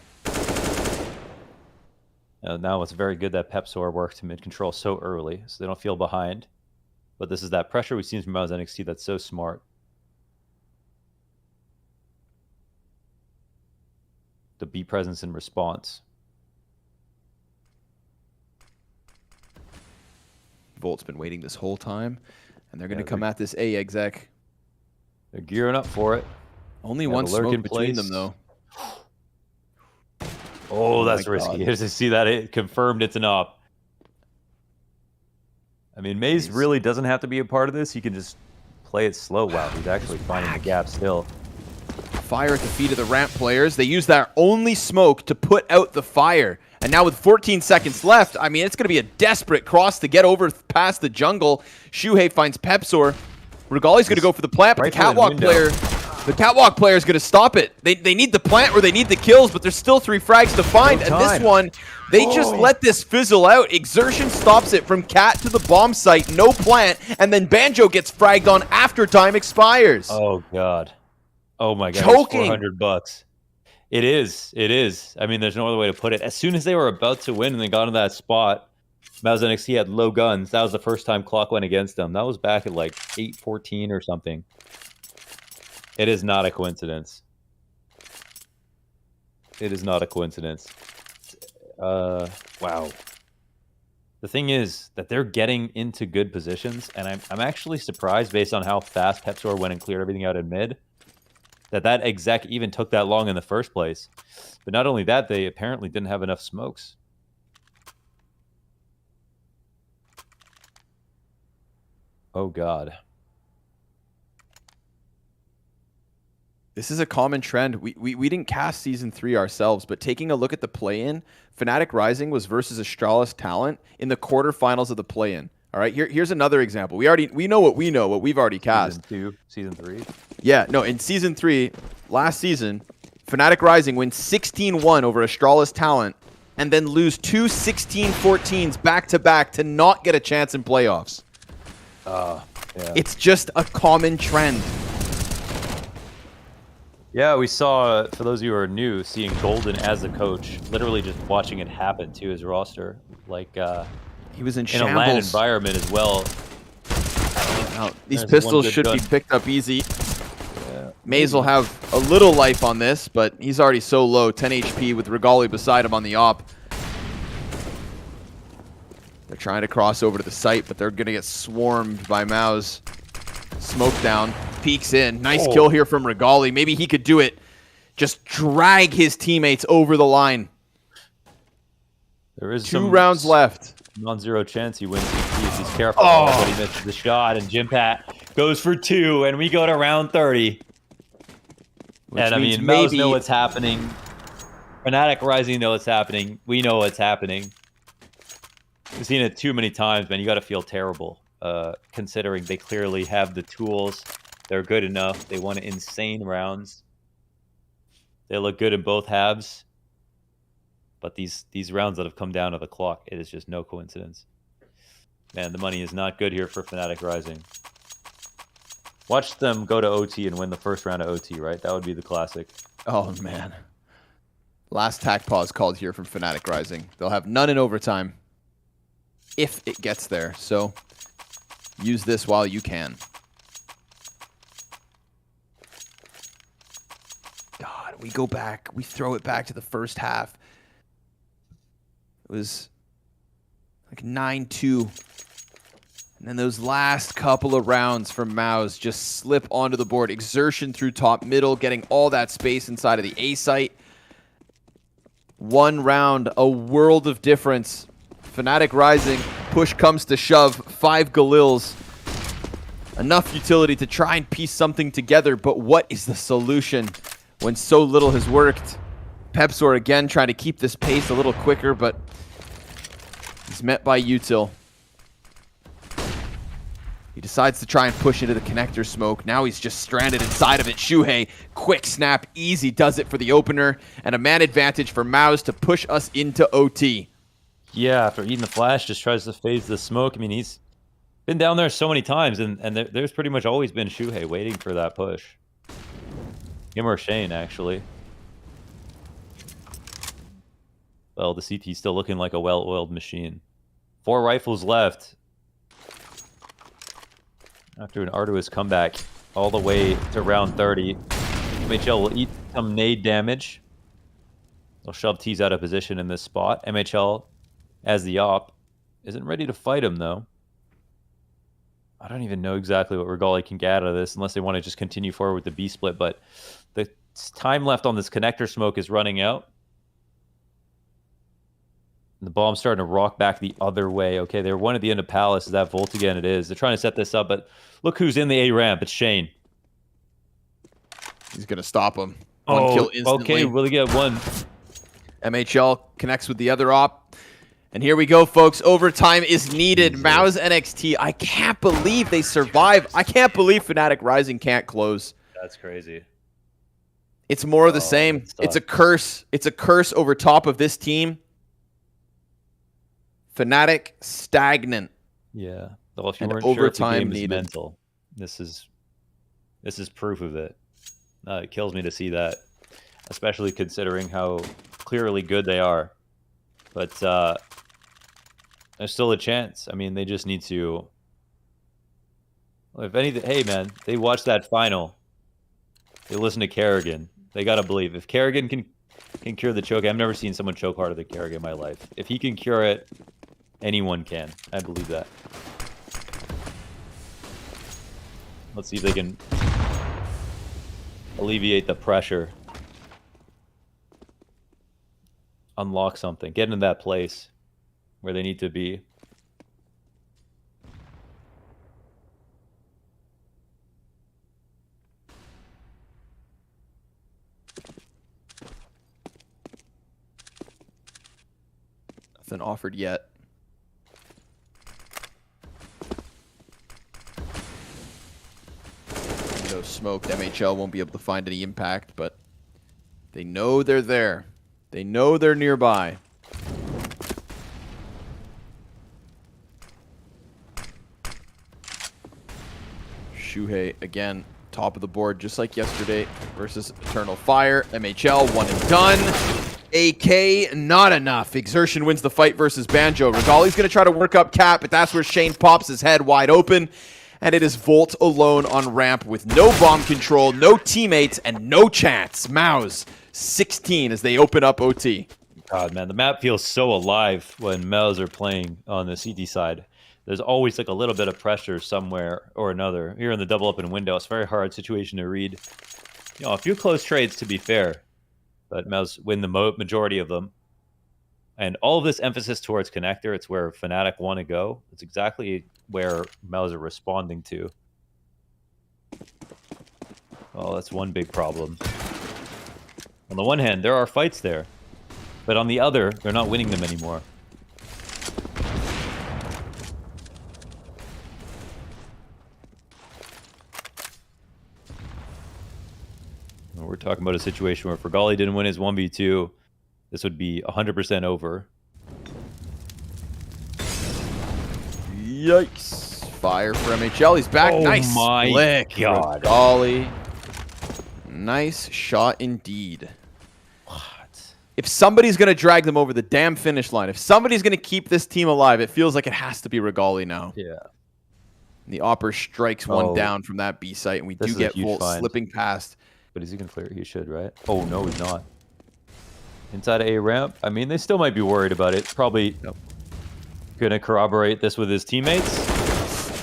Now it's very good that Pepsor worked mid control so early, so they don't feel behind. But this is that pressure we've seen from MOUZ NXT that's so smart. The B presence and response. Volt's been waiting this whole time, and they're going to come at this A exec. They're gearing up for it. Only one smoke between them, though. Oh, that's risky. Here's to see that it confirmed it's an op. I mean, MAZE really doesn't have to be a part of this. He can just play it slow. Wow, he's actually finding the gap still. Fire at the feet of the ramp players. They use their only smoke to put out the fire. And now with 14 seconds left, I mean, it's going to be a desperate cross to get over past the jungle. Shuhei finds Pepsor. Regali's going to go for the plant, but the catwalk player is going to stop it. They need the plant or they need the kills, but there's still 3 frags to find. And this one, they just let this fizzle out. Exertion stops it from Cat to the bomb site, no plant, and then Banjo gets fragged on after time expires. Oh, God. Oh, my God. Choking. $400. It is. It is. I mean, there's no other way to put it. As soon as they were about to win and they got into that spot, MOUZ NXT had low guns. That was the first time clock went against them. That was back at like 8:14 or something. It is not a coincidence. It is not a coincidence. Wow. The thing is that they're getting into good positions, and I'm actually surprised based on how fast Pepsor went and cleared everything out in mid, that exec even took that long in the first place. But not only that, they apparently didn't have enough smokes. Oh, God. This is a common trend. We didn't cast Season 3 ourselves, but taking a look at the play-in, Fnatic Rising was versus Astralis Talent in the quarterfinals of the play-in. All right, here's another example. We know what we've already cast. Season 2, Season 3. Yeah, no, in Season 3, last season, Fnatic Rising wins 16-1 over Astralis Talent and then lose 2 16-14s back-to-back to not get a chance in playoffs. Yeah. It's just a common trend. Yeah, we saw, for those of you who are new, seeing Golden as a coach, literally just watching it happen to his roster. Like, he was in a LAN environment as well. These pistols should be picked up easy. Yeah. MAZE will have a little life on this, but he's already so low, 10 HP with Regali beside him on the op. They're trying to cross over to the site, but they're going to get swarmed by MOUZ. Smoke down, peeks in. Nice kill here from Regali. Maybe he could do it. Just drag his teammates over the line. There is 2 rounds left. Non-zero chance he wins if he's careful. But he misses the shot, and YN.GamerPay goes for 2, and we go to round 30. And I mean, MOUZ know what's happening. Fnatic Rising know what's happening. We know what's happening. We've seen it too many times, man. You got to feel terrible, considering they clearly have the tools. They're good enough. They won insane rounds. They look good in both halves. But these rounds that have come down to the clock, it is just no coincidence. Man, the money is not good here for Fnatic Rising. Watch them go to OT and win the first round of OT, right? That would be the classic. Oh, man. Last tack pause called here from Fnatic Rising. They'll have none in overtime if it gets there. So use this while you can. God, we go back. We throw it back to the first half. It was like 9-2. And then those last couple of rounds from MOUZ just slip onto the board. Exertion through top middle, getting all that space inside of the A site. 1 round, a world of difference. Fnatic Rising, push comes to shove, 5 Galils. Enough utility to try and piece something together, but what is the solution when so little has worked? Pepsor again trying to keep this pace a little quicker, but he's met by util. He decides to try and push into the connector smoke. Now he's just stranded inside of it. Shuhei, quick snap, easy does it for the opener, and a man advantage for MOUZ to push us into OT. Yeah, after eating the flash, just tries to phase the smoke. I mean, he's Been down there so many times, and there's pretty much always been Shuhei waiting for that push. Him or Shane, actually. Well, the CT's still looking like a well-oiled machine. 4 rifles left. After an arduous comeback all the way to round 30. MHL will eat some nade damage. They'll shove T's out of position in this spot. MHL, as the op, isn't ready to fight him, though. I don't even know exactly what Regali can get out of this unless they want to just continue forward with the B split, but the time left on this connector smoke is running out. And the bomb's starting to rock back the other way. Okay, they're one at the end of Palace. Is that Volt again? It is. They're trying to set this up, but look who's in the A ramp. It's Shane. He's going to stop him. One kill instantly. Okay, will he get one? MHL connects with the other op. And here we go, folks. Overtime is needed. MOUZ NXT. I can't believe they survive. I can't believe Fnatic Rising can't close. That's crazy. It's more of the same. It's a curse. It's a curse over top of this team. Fnatic stagnant. Yeah. Well, if you weren't overtime sure if the game needed. is mental, this is proof of it. It kills me to see that, especially considering how clearly good they are. But there's still a chance. I mean, they just need to. If anything, hey man, they watched that final. They listen to Kerrigan. They gotta believe if Kerrigan can cure the choke. I've never seen someone choke harder than Kerrigan in my life. If he can cure it, anyone can. I believe that. Let's see if they can alleviate the pressure. Unlock something. Get into that place where they need to be. Nothing offered yet. No smoke. MHL won't be able to find any impact, but they know they're there. They know they're nearby. Shuhei again, top of the board, just like yesterday versus Eternal Fire. MHL, one and done. AK, not enough. Exertion wins the fight versus Banjo. Regali's going to try to work up Cap, but that's where Shane pops his head wide open. And it is Volt alone on ramp with no bomb control, no teammates, and no chance. MOUZ 16 as they open up OT. God, man, the map feels so alive when MOUZ are playing on the CT side. There's always like a little bit of pressure somewhere or another. Here in the double open window, it's a very hard situation to read. You know, a few close trades to be fair, but MOUZ win the majority of them. And all of this emphasis towards connector, it's where Fnatic want to go. It's exactly where MOUZ are responding to. Oh, that's one big problem. On the one hand, there are fights there. But on the other, they're not winning them anymore. We're talking about a situation where if Regali didn't win his 1v2, this would be 100% over. Yikes. Fire for MHL. He's back. Oh nice my flick. God. Regali. Nice shot indeed. What? If somebody's going to drag them over the damn finish line, if somebody's going to keep this team alive, it feels like it has to be Regali now. Yeah. And the Opper strikes one down from that B site, and we do get Volt slipping past. But is he going to clear it? He should, right? Oh, no, he's not. Inside A ramp. I mean, they still might be worried about it. Probably going to corroborate this with his teammates.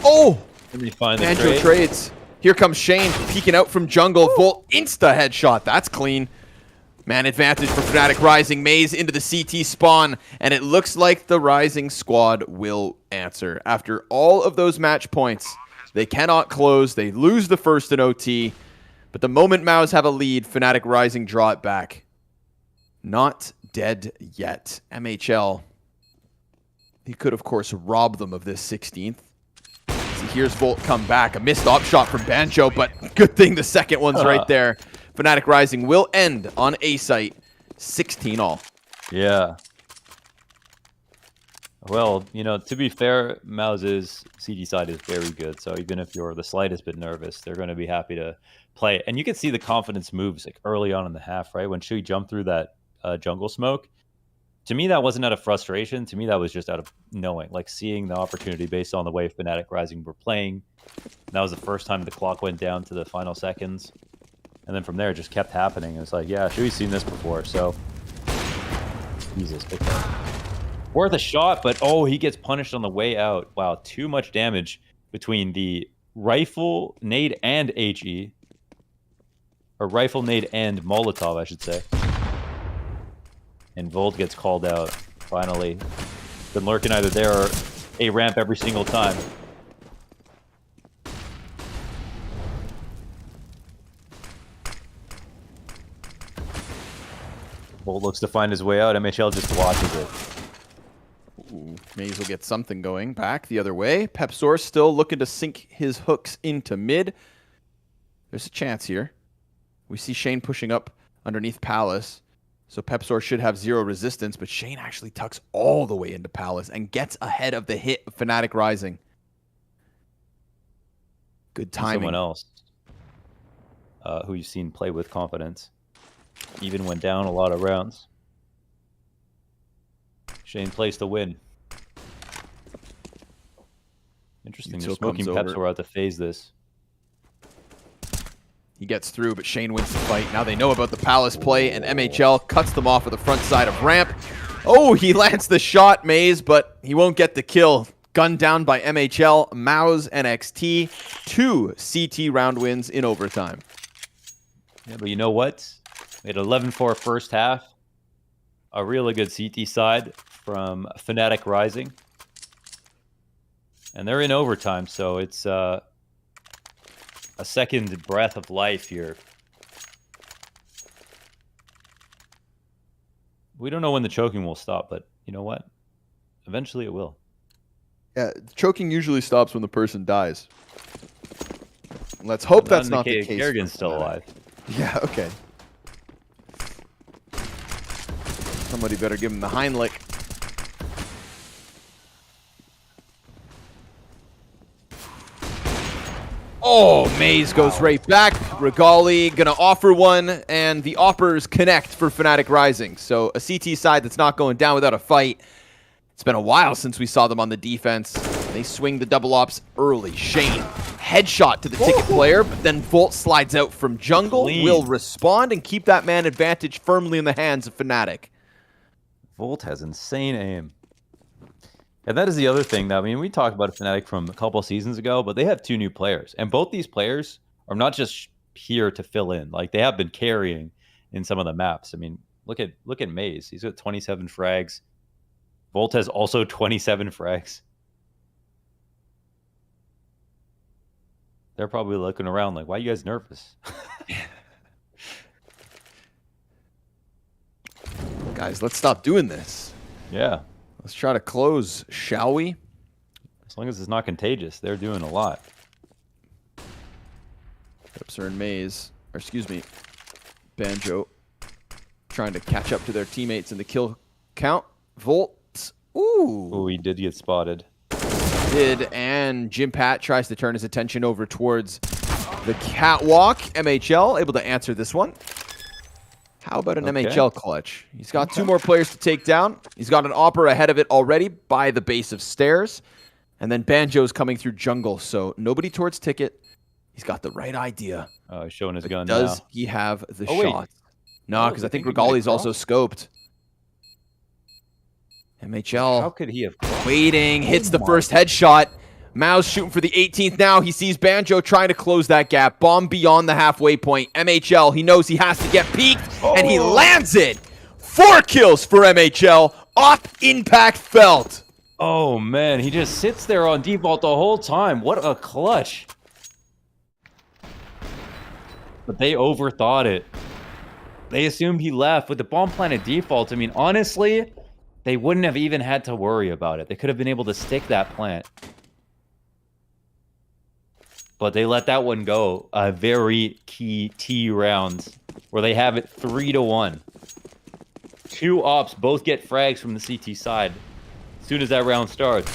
Oh! And they find the Banjo trades. Here comes Shane peeking out from jungle. Volt insta headshot. That's clean. Man advantage for Fnatic Rising. MAZE into the CT spawn. And it looks like the Rising squad will answer. After all of those match points, they cannot close. They lose the first in OT. But the moment MOUZ have a lead, Fnatic Rising draw it back. Not dead yet. MHL. He could, of course, rob them of this 16th. So here's Volt come back. A missed op shot from Banjo, but good thing the second one's right there. Fnatic Rising will end on A site. 16 all. Yeah. Well, you know, to be fair, MOUZ's CT side is very good. So even if you're the slightest bit nervous, they're going to be happy to play. And you can see the confidence moves like early on in the half, right? When Shui jumped through that jungle smoke. To me, that wasn't out of frustration. To me, that was just out of knowing, like seeing the opportunity based on the way Fnatic Rising were playing. That was the first time the clock went down to the final seconds. And then from there, it just kept happening. It's like, yeah, Shui's seen this before. So, Jesus, okay. Worth a shot, but oh, he gets punished on the way out. Wow, too much damage between the rifle, nade, and HE. Or rifle, nade, and Molotov, I should say. And Volt gets called out, finally. Been lurking either there or a ramp every single time. Volt looks to find his way out. MHL just watches it. Ooh, MOUZ will get something going. Back the other way. Pepsor still looking to sink his hooks into mid. There's a chance here. We see Shane pushing up underneath Palace. So Pepsor should have zero resistance, but Shane actually tucks all the way into Palace and gets ahead of the hit of Fnatic Rising. Good timing. Someone else who you've seen play with confidence. Even went down a lot of rounds. Shane plays to win. Interesting. They're smoking Pepsor out to phase this. He gets through, but Shane wins the fight. Now they know about the Palace play, and MHL cuts them off at the front side of ramp. Oh, he lands the shot, MOUZ, but he won't get the kill. Gunned down by MHL. MOUZ NXT. 2 CT round wins in overtime. Yeah, but you know what? We had 11-4 first half. A really good CT side from Fnatic Rising. And they're in overtime, so it's a second breath of life here. We don't know when the choking will stop, but you know what? Eventually it will. Yeah, choking usually stops when the person dies. Let's hope that's not the case. Kerrigan's still alive. Yeah, okay. Somebody better give him the Heimlich. Oh, MOUZ goes right back. Regali gonna offer one, and the offers connect for Fnatic Rising. So a CT side that's not going down without a fight. It's been a while since we saw them on the defense. They swing the double ops early. Shane, headshot to the ticket player, but then Volt slides out from jungle. Clean. Will respond and keep that man advantage firmly in the hands of Fnatic. Volt has insane aim. And that is the other thing that, I mean, we talked about Fnatic from a couple seasons ago, but they have 2 new players. And both these players are not just here to fill in. Like, they have been carrying in some of the maps. I mean, look at MOUZ. He's got 27 frags. Volt has also 27 frags. They're probably looking around like, why are you guys nervous? Guys, let's stop doing this. Yeah. Let's try to close, shall we? As long as it's not contagious, they're doing a lot. Pepsor and MOUZ, or excuse me, Banjo, trying to catch up to their teammates in the kill count. Volt, ooh, He did get spotted. And Jim Pat tries to turn his attention over towards the catwalk. MHL able to answer this one. How about an MHL clutch? He's got 2 more players to take down. He's got an Opera ahead of it already by the base of stairs. And then Banjo's coming through jungle, so nobody towards ticket. He's got the right idea. Oh, he's showing his gun Does now. he have the wait. shot? No, because I think Regali's also scoped. MHL. How could he have crossed? Waiting, hits the first headshot. MOUZ shooting for the 18th now. He sees Banjo trying to close that gap. Bomb beyond the halfway point. MHL, he knows he has to get peeked, and he lands it. 4 kills for MHL. Off impact felt. Oh, man. He just sits there on default the whole time. What a clutch. But they overthought it. They assumed he left with the bomb planted default. I mean, honestly, they wouldn't have even had to worry about it. They could have been able to stick that plant. But they let that one go. A very key T round where they have it 3-1. 2 ops both get frags from the CT side. As soon as that round starts.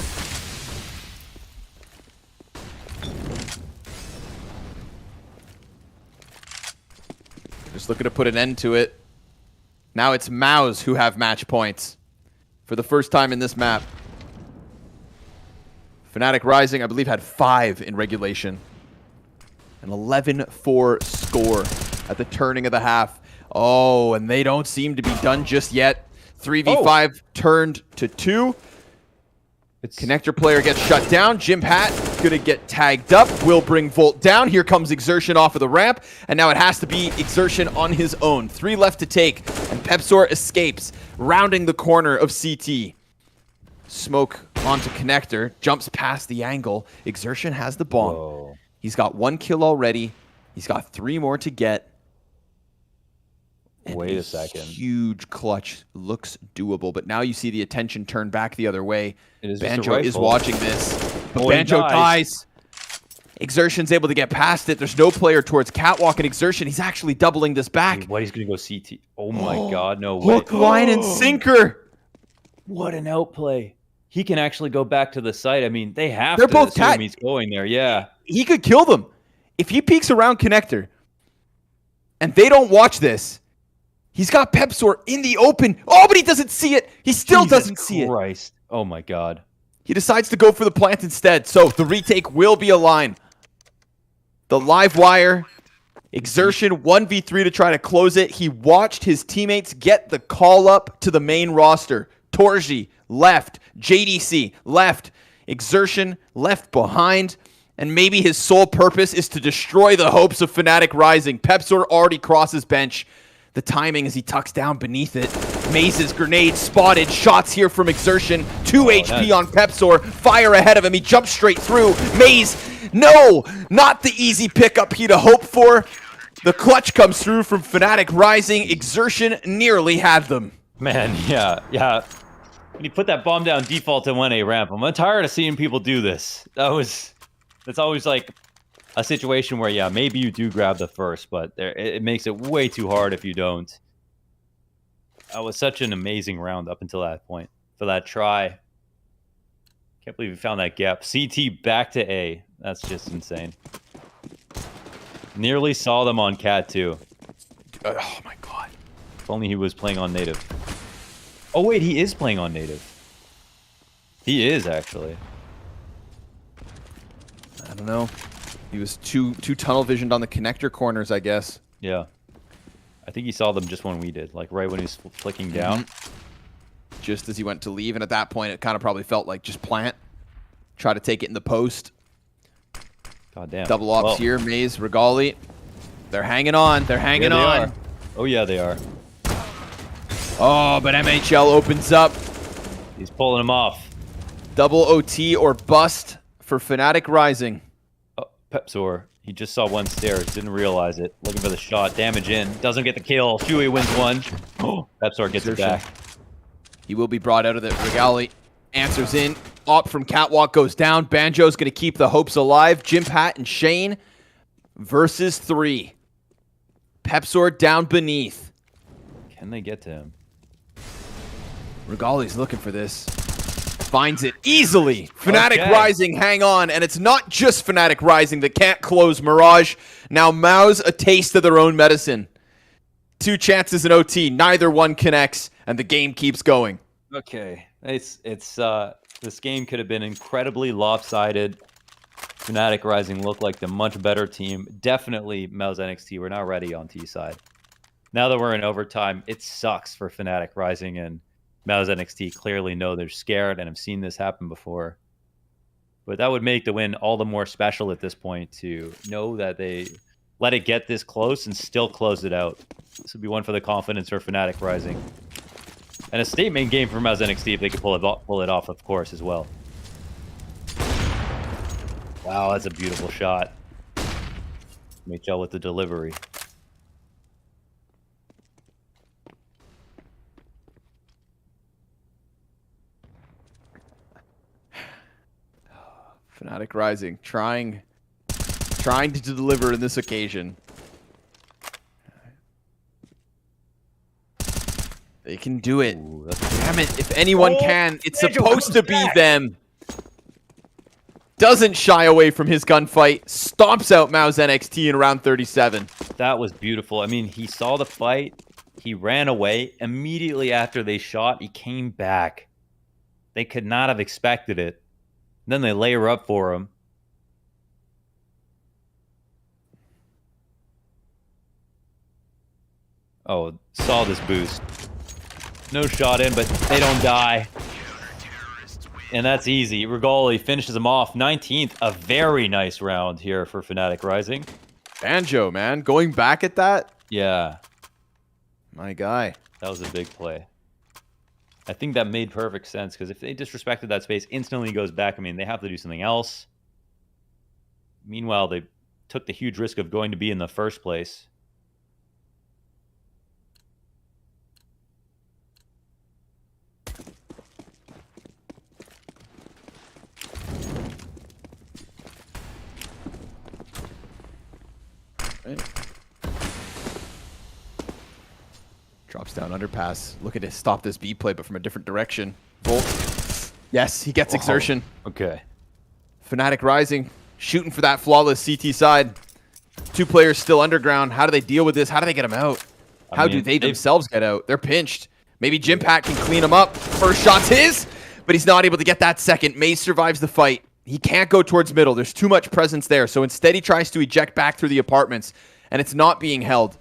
Just looking to put an end to it. Now it's MOUZ who have match points for the first time in this map. Fnatic Rising, I believe, had 5 in regulation. An 11-4 score at the turning of the half. Oh, and they don't seem to be done just yet. 3v5 turned to 2. Connector player gets shut down. JimPat gonna get tagged up. Will bring Volt down. Here comes Exertion off of the ramp. And now it has to be Exertion on his own. 3 left to take. And Pepsor escapes, rounding the corner of CT. Smoke onto Connector. Jumps past the angle. Exertion has the bomb. Whoa. He's got 1 kill already. He's got 3 more to get. Wait a second. Huge clutch looks doable, but now you see the attention turn back the other way. Banjo is rifle. watching this, but Oh, he Banjo dies. dies. Exertion's able to get past it. There's no player towards Catwalk and Exertion. He's actually doubling this back. What, he's going to go CT. Oh my god, no way. Hook, line, and sinker. What an outplay. He can actually go back to the site. I mean, they have They're to both assume he's going there. Yeah. He could kill them. If he peeks around Connector and they don't watch this, he's got Pepsor in the open. Oh, but he doesn't see it. He still doesn't see it. Christ. Oh my god. He decides to go for the plant instead. So the retake will be a line. The live wire. Exertion 1v3 to try to close it. He watched his teammates get the call up to the main roster. Torji left. JDC left. Exertion left behind. And maybe his sole purpose is to destroy the hopes of Fnatic Rising. Pepsor already crosses bench. The timing as he tucks down beneath it. Maze's grenade spotted. Shots here from Exertion. 2 HP on Pepsor. Fire ahead of him. He jumps straight through. Maze, no! Not the easy pickup he'd hoped for. The clutch comes through from Fnatic Rising. Exertion nearly had them. Man, yeah. When you put that bomb down default to 1A ramp, I'm tired of seeing people do this. That's always like a situation where, yeah, maybe you do grab the first, but it makes it way too hard if you don't. That was such an amazing round up until that point. For that try. Can't believe we found that gap. CT back to A. That's just insane. Nearly saw them on Cat too. Oh my god. If only he was playing on native. Oh wait, he is playing on native. He is actually. I don't know. He was too tunnel visioned on the connector corners, I guess. Yeah. I think he saw them just when we did, like right when he was flicking down. Just as he went to leave, and at that point it kind of probably felt like just plant. Try to take it in the post. God damn. Double ops here, Maze, Regali. They're hanging on. They're hanging on. Are. Oh yeah, they are. Oh, but MHL opens up. He's pulling him off. Double OT or bust for Fnatic Rising. Oh, Pepsor. He just saw one stairs, didn't realize it. Looking for the shot. Damage in. Doesn't get the kill. Shui wins one. Oh, Pepsor gets it back. He will be brought out of the Regali. Answers in. Op from Catwalk goes down. Banjo's going to keep the hopes alive. JimPat and Shane versus 3. Pepsor down beneath. Can they get to him? Regali's looking for this. Finds it easily. Fnatic Rising hang on, and it's not just Fnatic Rising that can't close Mirage. Now MOUZ a taste of their own medicine. 2 chances in OT, neither one connects, and the game keeps going. Okay, this game could have been incredibly lopsided. Fnatic Rising looked like the much better team. Definitely MOUZ NXT. We're not ready on T side. Now that we're in overtime, it sucks for Fnatic Rising, and MOUZ NXT clearly know they're scared and have seen this happen before. But that would make the win all the more special at this point, to know that they let it get this close and still close it out. This would be one for the confidence for Fnatic Rising. And a statement game for MOUZ NXT if they could pull it off, of course, as well. Wow, that's a beautiful shot. MHL with the delivery. Fnatic Rising trying to deliver in this occasion. They can do it. Ooh, Damn it. If anyone can, it's supposed to be back. them. Doesn't shy away from his gunfight. Stomps out MOUZ NXT in round 37. That was beautiful. I mean, he saw the fight. He ran away. Immediately after they shot, he came back. They could not have expected it. Then they layer up for him. Oh, saw this boost. No shot in, but they don't die. And that's easy. Regali finishes him off. 19th, a very nice round here for Fnatic Rising. Banjo, man. Going back at that? Yeah, My guy. that was a big play. I think that made perfect sense, because if they disrespected that space, instantly goes back. I mean, they have to do something else. Meanwhile, they took the huge risk of going to B in the first place. Drops down underpass. Looking to stop this B play, but from a different direction. Volt. Yes, he gets exertion. Okay. Fnatic Rising, shooting for that flawless CT side. 2 players still underground. How do they deal with this? How do they get him out? How do they themselves get out? They're pinched. Maybe Jimpat can clean him up. First shot's his, but he's not able to get that second. MOUZ survives the fight. He can't go towards middle. There's too much presence there. So instead he tries to eject back through the apartments, and it's not being held.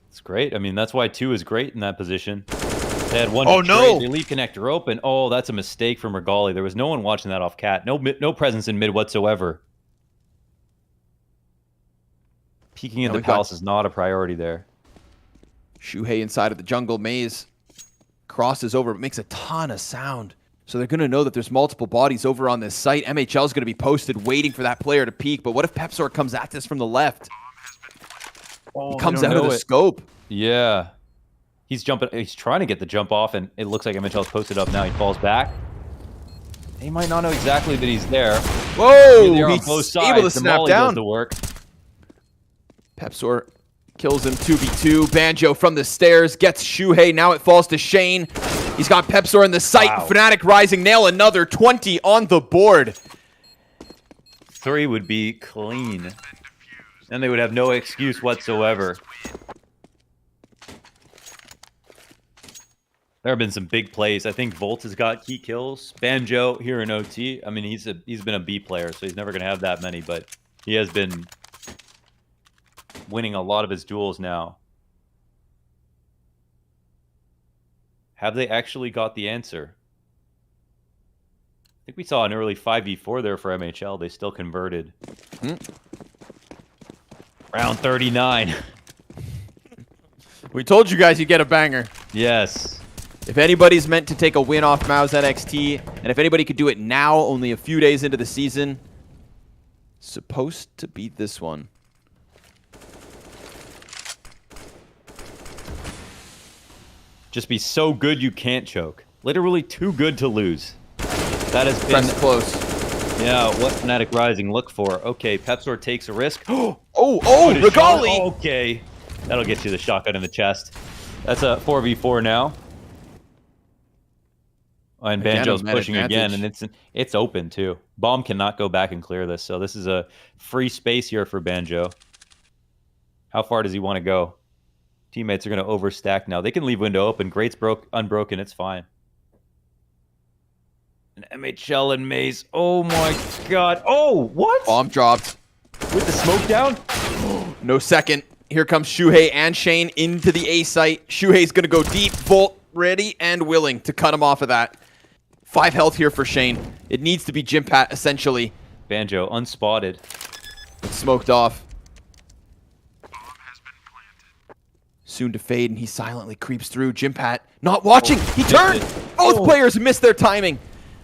It's great. I mean, that's why 2 is great in that position. They had one. Oh, no! They leave connector open. Oh, that's a mistake from Regali. There was no one watching that off cat. No presence in mid whatsoever. Peeking into Palace is not a priority there. Shuhei inside of the jungle. MOUZ crosses over, but makes a ton of sound. So they're going to know that there's multiple bodies over on this site. MHL is going to be posted waiting for that player to peek. But what if Pepsor comes at this from the left? Oh, He comes out of the scope. Yeah. He's jumping. He's trying to get the jump off, and it looks like MHL's posted up now. He falls back. He might not know exactly that he's there. Whoa! He's able to snap down. Does the work. Pepsor kills him 2v2. Banjo from the stairs gets Shuhei. Now it falls to Shane. He's got Pepsor in the sight. Wow. Fnatic Rising nail another 20 on the board. 3 would be clean. And they would have no excuse whatsoever. There have been some big plays. I think Volt has got key kills. Banjo here in OT. I mean, he's been a B player, so he's never going to have that many, but he has been winning a lot of his duels now. Have they actually got the answer? I think we saw an early 5v4 there for MHL. They still converted. Round 39. We told you guys you'd get a banger. Yes. If anybody's meant to take a win off MOUZ NXT, and if anybody could do it now, only a few days into the season, supposed to beat this one. Just be so good you can't choke. Literally too good to lose. That has been Press close. Yeah, what Fnatic Rising look for. Okay, Pepsor takes a risk. Oh, Regali! Okay. That'll get you the shotgun in the chest. That's a 4v4 now. And Banjo's pushing again, and it's open too. Bomb cannot go back and clear this, so this is a free space here for Banjo. How far does he want to go? Teammates are going to overstack now. They can leave window open. Grate's unbroken. It's fine. And MHL and MOUZ. Oh my god. Oh, what? Bomb dropped. With the smoke down? No second. Here comes Shuhei and Shane into the A site. Shuhei's going to go deep. Volt ready and willing to cut him off of that. 5 health here for Shane. It needs to be Jimpat, essentially. Banjo, unspotted. It's smoked off. Soon to fade, and he silently creeps through. Jimpat not watching. He turned. Both players missed their timing.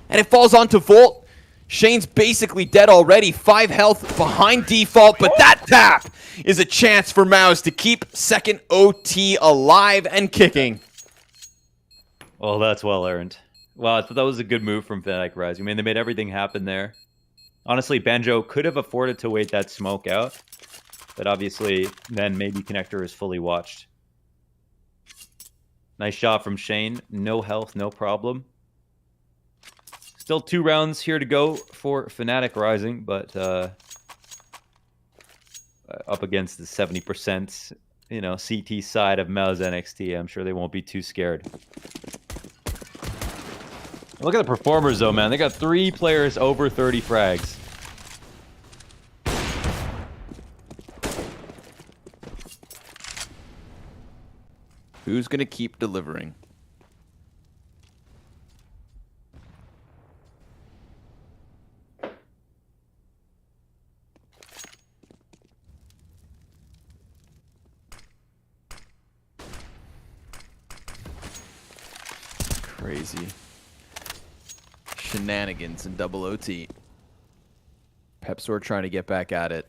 And it falls onto Volt. Shane's basically dead already. 5 health behind default, but that tap is a chance for MOUZ to keep second OT alive and kicking. Oh, that's well earned. Well, I thought that was a good move from Fnatic Rising. I mean, they made everything happen there. Honestly, Banjo could have afforded to wait that smoke out, but obviously then maybe Connector is fully watched. Nice shot from Shane. No health, no problem. Still 2 rounds here to go for Fnatic Rising, but up against the 70%, you know, CT side of MOUZ NXT. I'm sure they won't be too scared. Look at the performers, though, man. They got 3 players over 30 frags. Who's going to keep delivering? Crazy shenanigans in double OT. Pepsor trying to get back at it.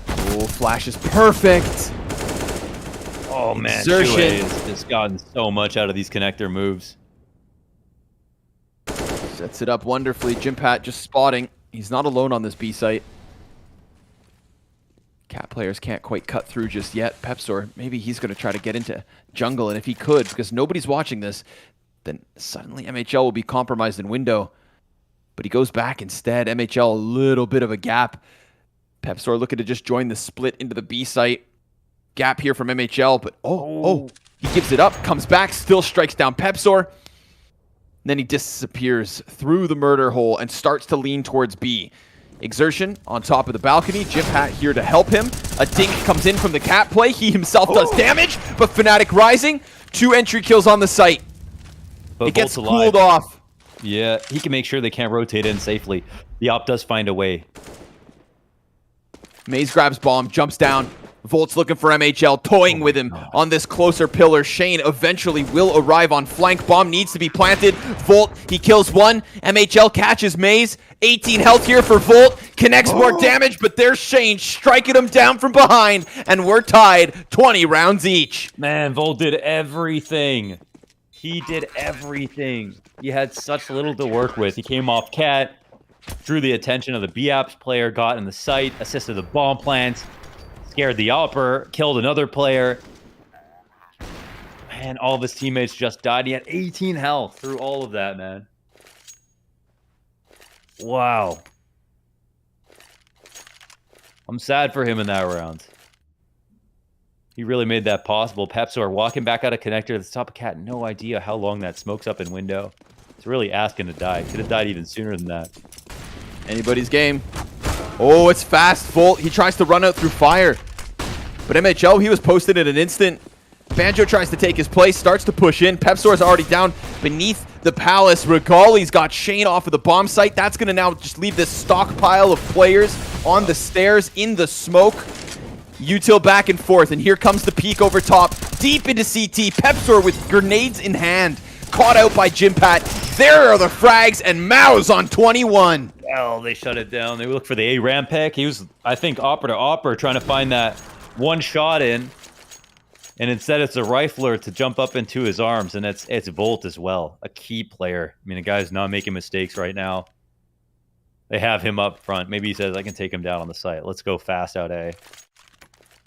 Oh, flash is perfect. Oh man, Exertion. Chue has just gotten so much out of these connector moves. Sets it up wonderfully. JimPat just spotting. He's not alone on this B site. Cat players can't quite cut through just yet. Pepsor, maybe he's going to try to get into jungle, and if he could, because nobody's watching this, then suddenly MHL will be compromised in window. But he goes back instead. MHL, a little bit of a gap. Pepsor looking to just join the split into the B site. Gap here from MHL, but he gives it up, comes back, still strikes down Pepsor. Then he disappears through the murder hole and starts to lean towards B. Exertion on top of the balcony. JimPat here to help him. A dink comes in from the cat play. He himself does damage, but Fnatic Rising. 2 entry kills on the site. But It gets Volt's cooled alive. off. Yeah, he can make sure they can't rotate in safely. The op does find a way. MOUZ grabs bomb, jumps down. Volt's looking for MHL, toying with him on this closer pillar. Shane eventually will arrive on flank. Bomb needs to be planted. Volt, he kills one. MHL catches MOUZ. 18 health here for Volt. Connects more damage, but there's Shane striking him down from behind. And we're tied 20 rounds each. Man, Volt did everything. He did everything. He had such little to work with. He came off cat, drew the attention of the BAPS player, got in the site, assisted the bomb plant, scared the opper, killed another player. Man, all of his teammates just died. He had 18 health through all of that, man. Wow. I'm sad for him in that round. He really made that possible. Pepsor walking back out of connector at the top of cat. No idea how long that smoke's up in window. It's really asking to die. Could have died even sooner than that. Anybody's game. Oh, it's fast. Volt, he tries to run out through fire. But MHL, he was posted in an instant. Banjo tries to take his place, starts to push in. Pepsor's already down beneath the palace. Regali's got Shane off of the bomb site. That's going to now just leave this stockpile of players on the stairs in the smoke. Util back and forth, and here comes the peek over top. Deep into CT. Pepsor with grenades in hand. Caught out by JimPat. There are the frags, and MOUZ on 21. Well, they shut it down. They look for the A-ramp pick. He was, I think, opper to opper, trying to find that one shot in. And instead, it's a rifler to jump up into his arms, and it's Volt as well, a key player. I mean, the guy's not making mistakes right now. They have him up front. Maybe he says, I can take him down on the site. Let's go fast out A.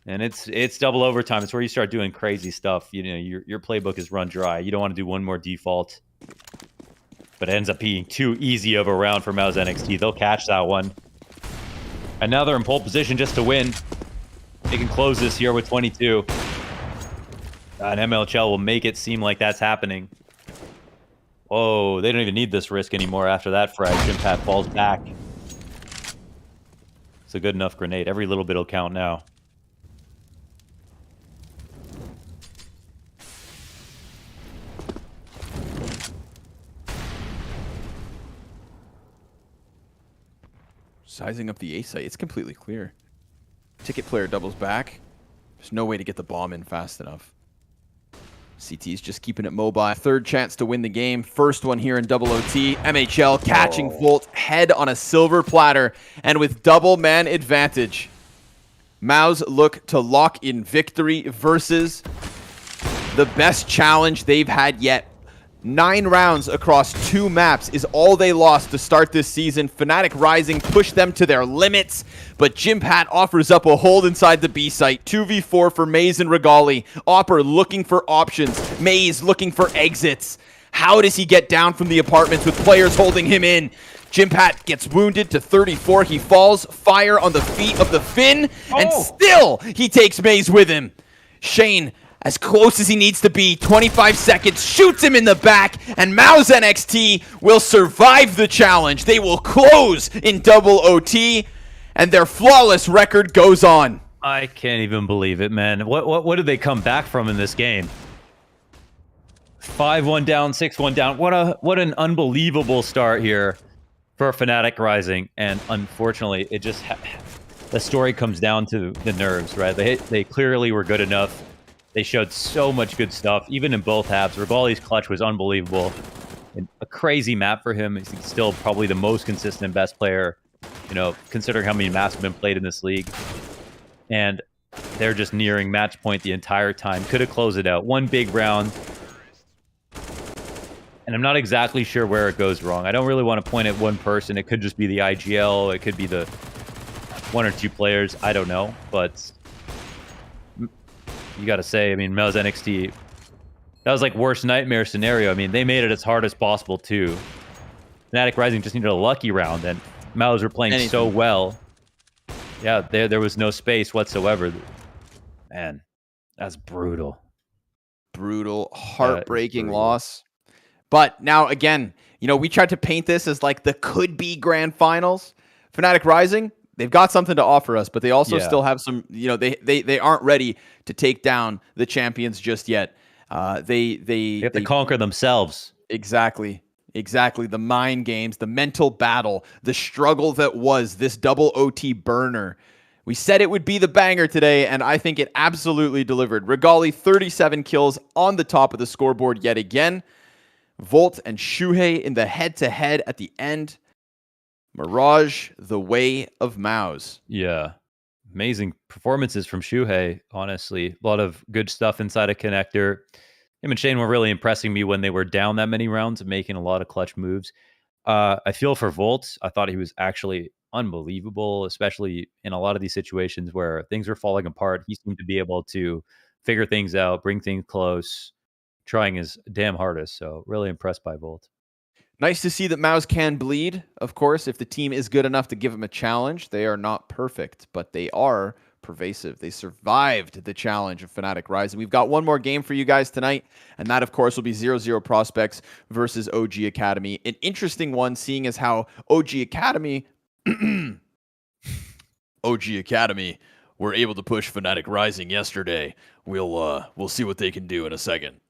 And it's double overtime. It's where you start doing crazy stuff. You know, your playbook is run dry. You don't want to do one more default. But it ends up being too easy of a round for MOUZ NXT. They'll catch that one. And now they're in pole position just to win. They can close this here with 22. And MLHL will make it seem like that's happening. Oh, they don't even need this risk anymore after that frag. JimPat falls back. It's a good enough grenade. Every little bit will count now. Sizing up the A site, it's completely clear. Ticket player doubles back. There's no way to get the bomb in fast enough. CT's just keeping it mobile. Third chance to win the game. First one here in double OT. MHL catching Volt head on a silver platter. And with double man advantage, MOUZ look to lock in victory versus the best challenge they've had yet. 9 rounds across 2 maps is all they lost to start this season. Fnatic Rising pushed them to their limits, but Jimpat offers up a hold inside the B site. 2v4 for MOUZ and Regali. Opper looking for options. MOUZ looking for exits. How does he get down from the apartments with players holding him in? Jimpat gets wounded to 34. He falls. Fire on the feet of the Finn, and still he takes MOUZ with him. Shane, as close as he needs to be, 25 seconds, shoots him in the back, and MOUZ NXT will survive the challenge. They will close in double OT, and their flawless record goes on. I can't even believe it, man. What did they come back from in this game? 5-1 down, 6-1 down. What an unbelievable start here for Fnatic Rising, and unfortunately, it just the story comes down to the nerves, right? They clearly were good enough. They showed so much good stuff, even in both halves. Regali's clutch was unbelievable. And a crazy map for him. He's still probably the most consistent best player, you know, considering how many maps have been played in this league. And they're just nearing match point the entire time. Could have closed it out. One big round. And I'm not exactly sure where it goes wrong. I don't really want to point at one person. It could just be the IGL. It could be the 1 or 2 players. I don't know. But you got to say, I mean, MOUZ NXT, that was like worst nightmare scenario. I mean, they made it as hard as possible too. Fnatic Rising just needed a lucky round, and MOUZ were playing so well. Yeah, there was no space whatsoever. Man, that's brutal. Brutal, heartbreaking loss. But now, again, you know, we tried to paint this as like the could-be grand finals. Fnatic Rising, they've got something to offer us, but they also still have some, you know, they aren't ready to take down the champions just yet. They have to conquer themselves. Exactly. The mind games, the mental battle, the struggle that was this double OT burner. We said it would be the banger today, and I think it absolutely delivered. Regali, 37 kills on the top of the scoreboard yet again. Volt and Shuhei in the head-to-head at the end. Mirage, the way of MOUZ. Yeah. Amazing performances from Shuhei, honestly. A lot of good stuff inside a connector. Him and Shane were really impressing me when they were down that many rounds and making a lot of clutch moves. I feel for Volt. I thought he was actually unbelievable, especially in a lot of these situations where things were falling apart. He seemed to be able to figure things out, bring things close, trying his damn hardest. So really impressed by Volt. Nice to see that MOUZ can bleed, of course, if the team is good enough to give them a challenge. They are not perfect, but they are pervasive. They survived the challenge of Fnatic Rising. We've got one more game for you guys tonight, and that, of course, will be 0-0 Prospects versus OG Academy. An interesting one, seeing as how OG Academy were able to push Fnatic Rising yesterday. We'll see what they can do in a second.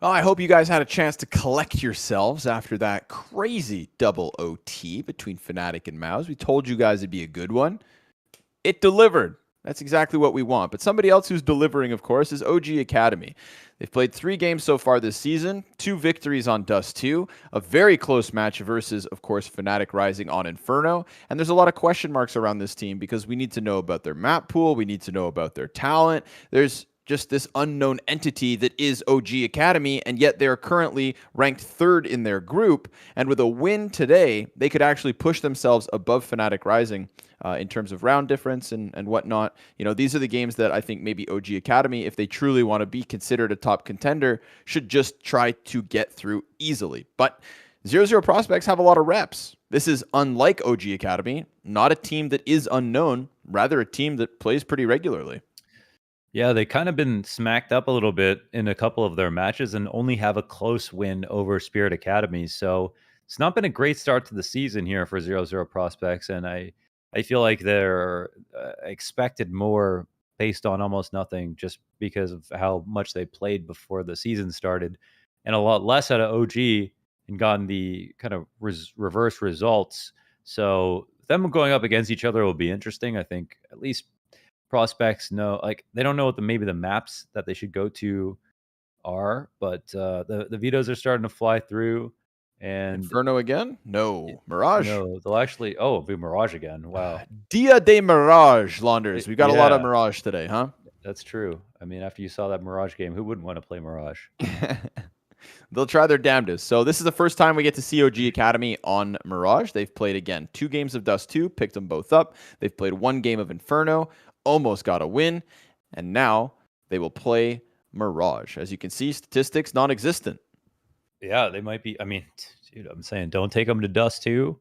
Well, I hope you guys had a chance to collect yourselves after that crazy double OT between Fnatic and MOUZ. We told you guys it'd be a good one. It delivered. That's exactly what we want. But somebody else who's delivering, of course, is OG Academy. They've played 3 games so far this season, 2 victories on Dust 2, a very close match versus, of course, Fnatic Rising on Inferno. And there's a lot of question marks around this team because we need to know about their map pool. We need to know about their talent. There's just this unknown entity that is OG Academy, and yet they're currently ranked 3rd in their group. And with a win today, they could actually push themselves above Fnatic Rising in terms of round difference and whatnot. You know, these are the games that I think maybe OG Academy, if they truly want to be considered a top contender, should just try to get through easily. But 0-0 prospects have a lot of reps. This is unlike OG Academy, not a team that is unknown, rather a team that plays pretty regularly. Yeah, they kind of been smacked up a little bit in a couple of their matches and only have a close win over Spirit Academy. So it's not been a great start to the season here for 0-0 prospects. And I feel like they're expected more based on almost nothing just because of how much they played before the season started and a lot less out of OG and gotten the kind of reverse results. So them going up against each other will be interesting. I think at least prospects know, like, they don't know what maybe the maps that they should go to are, but the vetoes are starting to fly through. And Inferno again? No. Mirage? no, they'll actually it'll be Mirage again. Wow. Dia de Mirage, Launders. We've got a lot of Mirage today, huh? That's true. I mean, after you saw that Mirage game, who wouldn't want to play Mirage? They'll try their damnedest. So this is the first time we get to see OG Academy on Mirage. They've played, again, 2 games of Dust 2, picked them both up. They've played 1 game of Inferno, almost got a win, and now they will play Mirage. As you can see, statistics non-existent. Yeah, they might be. I mean, dude, I'm saying don't take them to Dust 2.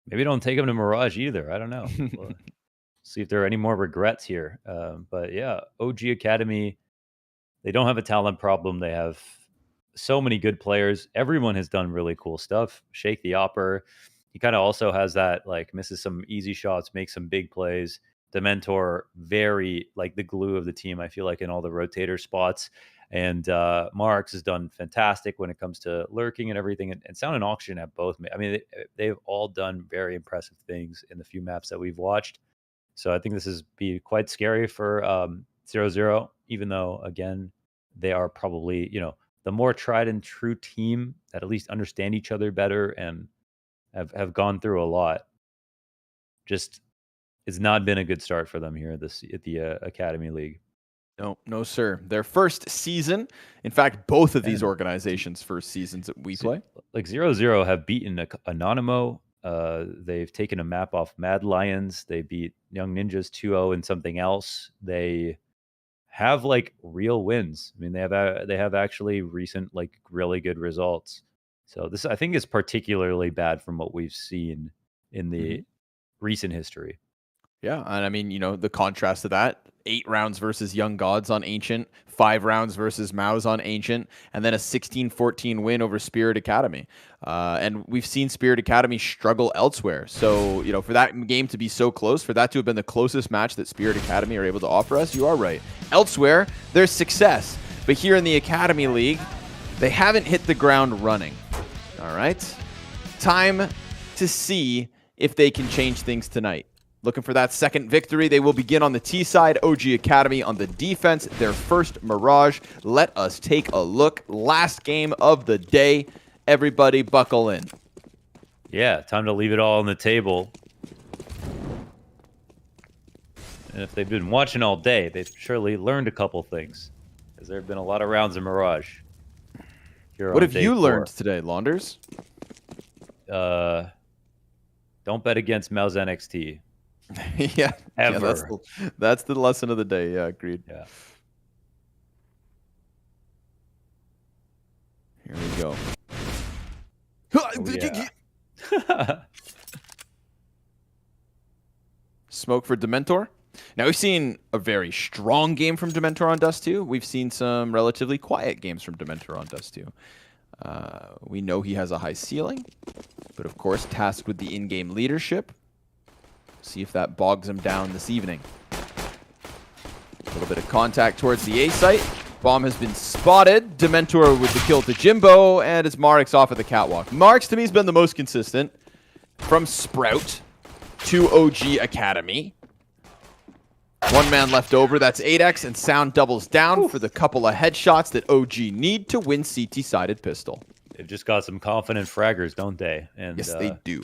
Maybe don't take them to Mirage either. I don't know. We'll see if there are any more regrets here. But yeah, OG Academy, they don't have a talent problem. They have so many good players. Everyone has done really cool stuff. Shake the Opper. He kind of also has that, like, misses some easy shots, makes some big plays. Dementor, very like the glue of the team, I feel like, in all the rotator spots. And Marks has done fantastic when it comes to lurking and everything. And Sound and Auction have both. I mean, they've all done very impressive things in the few maps that we've watched. So I think this is be quite scary for 0-0, even though, again, they are probably, you know, the more tried and true team that at least understand each other better and have gone through a lot. Just, it's not been a good start for them here at the Academy League. No, sir. Their first season. In fact, both of these organizations' first seasons at WePlay. Like 0-0 have beaten Anonymo. They've taken a map off Mad Lions. They beat Young Ninjas 2-0 and something else. They have like real wins. I mean, they have actually recent, like, really good results. So this, I think, is particularly bad from what we've seen in the recent history. Yeah, and I mean, you know, the contrast to that, 8 rounds versus Young Gods on Ancient, 5 rounds versus MOUZ on Ancient, and then a 16-14 win over Spirit Academy. And we've seen Spirit Academy struggle elsewhere. So, you know, for that game to be so close, for that to have been the closest match that Spirit Academy are able to offer us, you are right. Elsewhere, there's success. But here in the Academy League, they haven't hit the ground running. All right? Time to see if they can change things tonight. Looking for that second victory. They will begin on the T side. OG Academy on the defense. Their first Mirage. Let us take a look. Last game of the day. Everybody buckle in. Yeah, time to leave it all on the table. And if they've been watching all day, they've surely learned a couple things. Because there have been a lot of rounds of Mirage. What have you learned today, Launders? Don't bet against MOUZ NXT. Yeah, ever. Yeah, that's the lesson of the day. Yeah, agreed. Yeah. Here we go. Oh, yeah. Smoke for Dementor. Now, we've seen a very strong game from Dementor on Dust 2. We've seen some relatively quiet games from Dementor on Dust 2. We know he has a high ceiling, but of course tasked with the in-game leadership. See if that bogs him down this evening. A little bit of contact towards the A site. Going to Bomb has been spotted. Dementor with the kill to Jimbo, and it's Marix off at the catwalk. Marix, to me, has been the most consistent. From Sprout to OG Academy. One man left over. That's Apeks, and Sound doubles down for the couple of headshots that OG need to win CT-sided pistol. They've just got some confident fraggers, don't they? And yes, they do.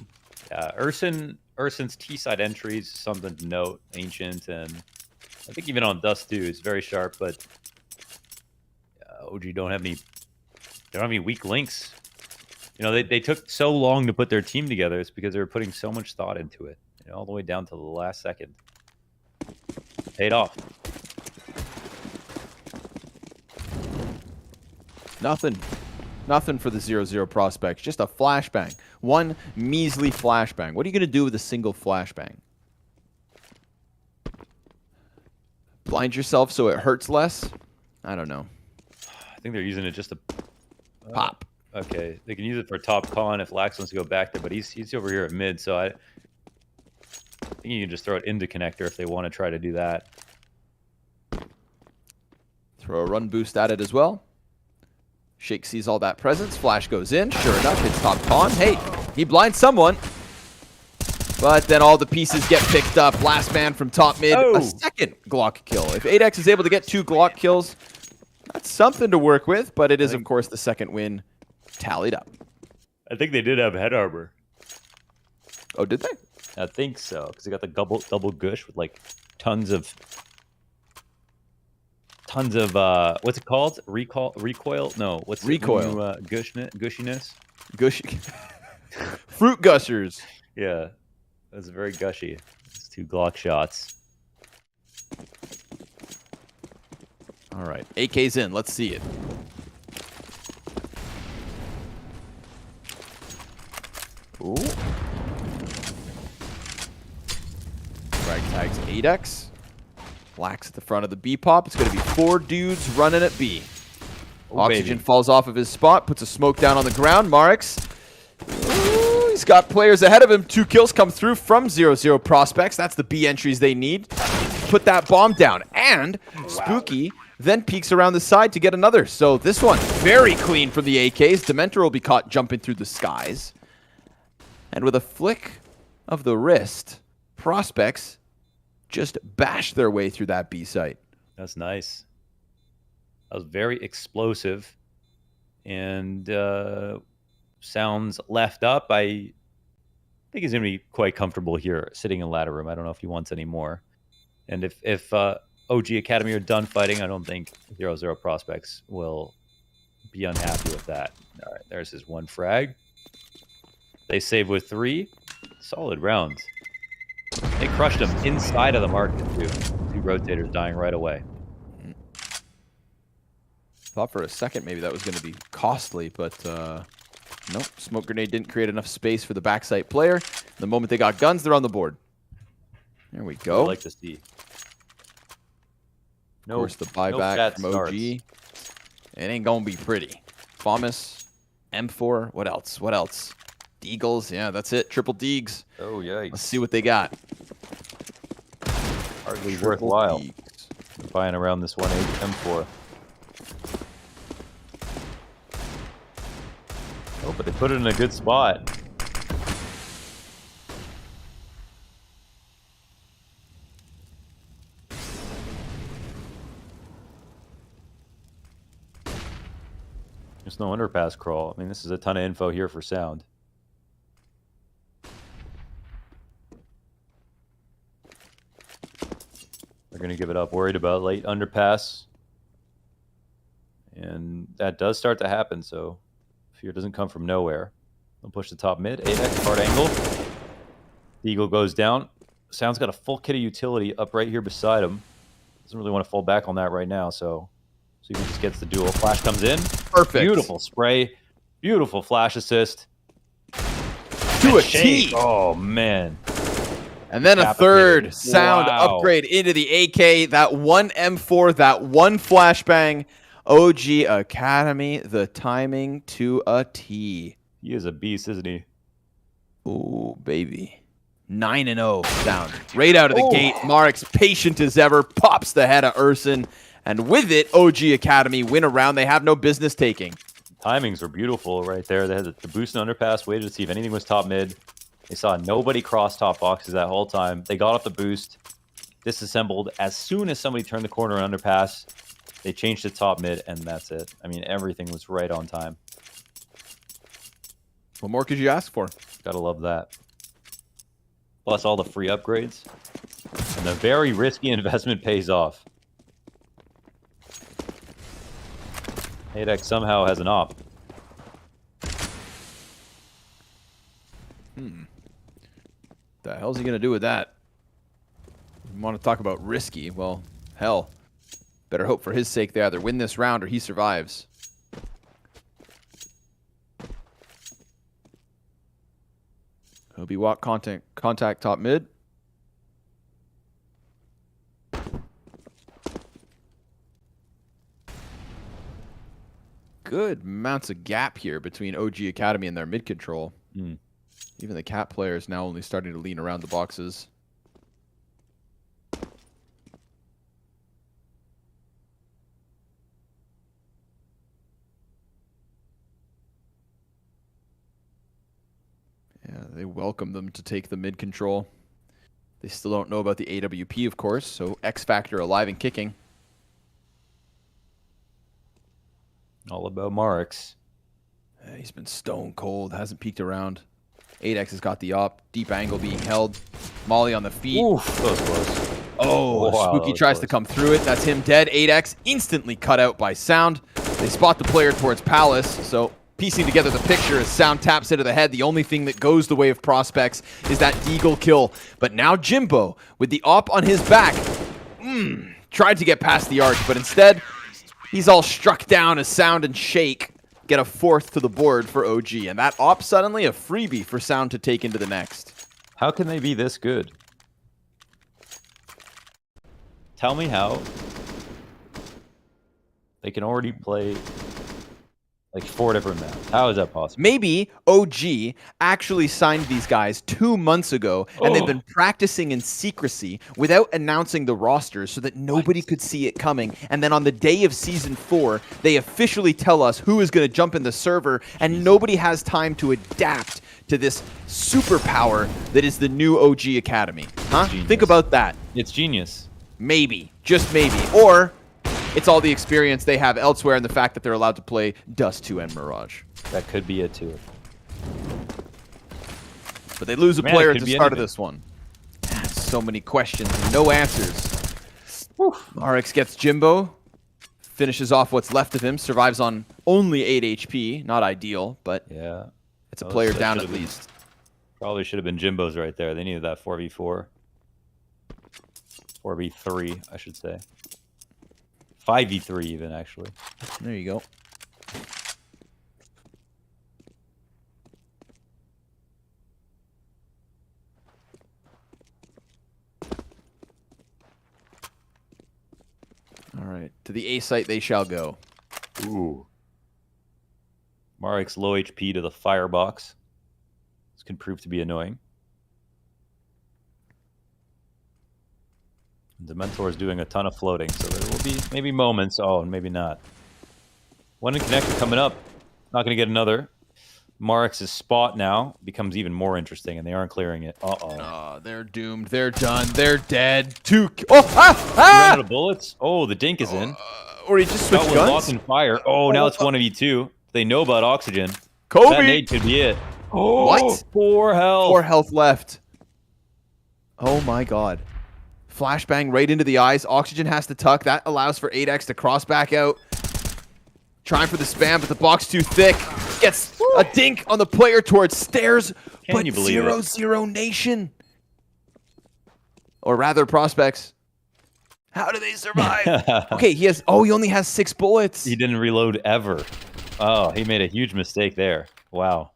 Yeah, Ursin's T-side entry is something to note. Ancient, and I think even on Dust too, it's very sharp. But OG don't have any weak links. You know, they took so long to put their team together. It's because they were putting so much thought into it, you know, all the way down to the last second. Paid off. Nothing for the 0-0 prospects. Just a flashbang. One measly flashbang. What are you going to do with a single flashbang? Blind yourself so it hurts less? I don't know. I think they're using it just to pop. Okay, they can use it for top con if Lax wants to go back there, but he's over here at mid, so I think you can just throw it into connector if they want to try to do that. Throw a run boost at it as well. Shake sees all that presence. Flash goes in. Sure enough, it's top con. Hey, he blinds someone. But then all the pieces get picked up. Last man from top mid. Oh. A second Glock kill. If Apeks is able to get 2 Glock kills, that's something to work with. But it is, of course, the second win tallied up. I think they did have head armor. Oh, did they? I think so, because they got the double gush with like tons of what's it called? Recoil? No, what's recoil? Gushiness? Gushy. Fruit gushers. Yeah, that's very gushy. It's 2 Glock shots. All right, AK's in. Let's see it. Ooh. Frag tags Apeks. Lax at the front of the B pop. It's going to be 4 dudes running at B. Oh, Oxygen baby. falls off of his spot, puts a smoke down on the ground. Marix. Ooh, he's got players ahead of him. 2 kills come through from 0-0 prospects. That's the B entries they need. Put that bomb down. And Spooky then peeks around the side to get another. So this one, very clean from the AKs. Dementor will be caught jumping through the skies. And with a flick of the wrist, prospects just bash their way through that B site. That's nice. That was very explosive. And Sounds left up. I think he's going to be quite comfortable here sitting in ladder room. I don't know if he wants any more. And if OG Academy are done fighting, I don't think 0-0 prospects will be unhappy with that. All right, there's his 1 frag. They save with 3. Solid rounds. They crushed him inside of the market, too. 2 rotators dying right away. Thought for a second maybe that was going to be costly, but nope. Smoke grenade didn't create enough space for the backside player. The moment they got guns, they're on the board. There we go. I like to see. Of course, the buyback from OG. It ain't going to be pretty. FAMAS, M4, what else? What else? Deagles, yeah, that's it. Triple Deegs. Oh, yikes. Let's see what they got. Hardly worthwhile. Deegs. Buying around this 180 M4. Oh, but they put it in a good spot. There's no underpass crawl. I mean, this is a ton of info here for Sound. They're going to give it up. Worried about late underpass. And that does start to happen, so fear doesn't come from nowhere. They'll push the top mid. Apeks, hard angle. The Eagle goes down. Sound's got a full kit of utility up right here beside him. Doesn't really want to fall back on that right now, so he just gets the duel. Flash comes in. Perfect. Beautiful spray. Beautiful flash assist. To a T. Oh, man. And then a third Sound Wow. upgrade into the AK. That 1 M4, that 1 flashbang. OG Academy, the timing to a T. He is a beast, isn't he? Ooh, baby. 9-0 Sound. Right out of the gate. Marix, patient as ever, pops the head of Ursin. And with it, OG Academy win a round they have no business taking. Timings were beautiful right there. They had the boost and underpass, waited to see if anything was top mid. They saw nobody cross top boxes that whole time. They got off the boost, disassembled. As soon as somebody turned the corner and underpass, they changed to top mid, and that's it. I mean, everything was right on time. What more could you ask for? Gotta love that. Plus all the free upgrades. And the very risky investment pays off. Apeks somehow has an op. The hell's he gonna do with that? You want to talk about risky? Well, hell. Better hope for his sake they either win this round or he survives. Obi Watt contact top mid. Good amounts of gap here between OG Academy and their mid control. Even the cat player is now only starting to lean around the boxes. Yeah, they welcome them to take the mid control. They still don't know about the AWP, of course, so X Factor alive and kicking. All about Marks. He's been stone cold, hasn't peeked around. 8X has got the op, deep angle being held. Molly on the feet. Oof, that was close. Oh, wow, Spooky tries to come through it. That's him dead. 8X instantly cut out by Sound. They spot the player towards Palace, so piecing together the picture as Sound taps into the head. The only thing that goes the way of prospects is that Deagle kill. But now Jimbo, with the op on his back, tried to get past the arch, but instead, he's all struck down as Sound and Shake get a fourth to the board for OG. And that op suddenly a freebie for Sound to take into the next. How can they be this good? Tell me how they can already play like 4 different maps. How is that possible? Maybe OG actually signed these guys 2 months ago, and they've been practicing in secrecy without announcing the rosters so that nobody could see it coming. And then on the day of Season 4, they officially tell us who is going to jump in the server, and nobody has time to adapt to this superpower that is the new OG Academy. Huh? Think about that. It's genius. Maybe. Just maybe. Or it's all the experience they have elsewhere and the fact that they're allowed to play Dust 2 and Mirage. That could be it too. But they lose a player at the start of this one. So many questions and no answers. RX gets Jimbo. Finishes off what's left of him. Survives on only 8 HP. Not ideal, but yeah, it's a player down at least. Probably should have been Jimbo's right there. They needed that 4v4. 4v3, I should say. 5v3 even, actually. There you go. All right, to the A site they shall go. Ooh. Marik's low HP to the firebox. This can prove to be annoying. Dementor is doing a ton of floating, so there will be maybe moments. Oh, and maybe not. One in connector coming up. Not going to get another. Marik's spot now becomes even more interesting, and they aren't clearing it. Uh-oh. They're doomed. They're done. They're dead. Ran out of bullets? Oh, the dink is in. Or he just switched guns? Lock and fire. Oh, now it's 1v2. They know about oxygen. Kobe! That nade could be it. Oh, what? 4 health. 4 health left. Oh my god. Flashbang right into the eyes. Oxygen has to tuck. That allows for 8X to cross back out. Trying for the spam, but the box too thick. Gets a dink on the player towards stairs. Can you believe it? 0-0 nation. Or rather, prospects. How do they survive? Okay, he only has 6 bullets. He didn't reload ever. Oh, he made a huge mistake there. Wow.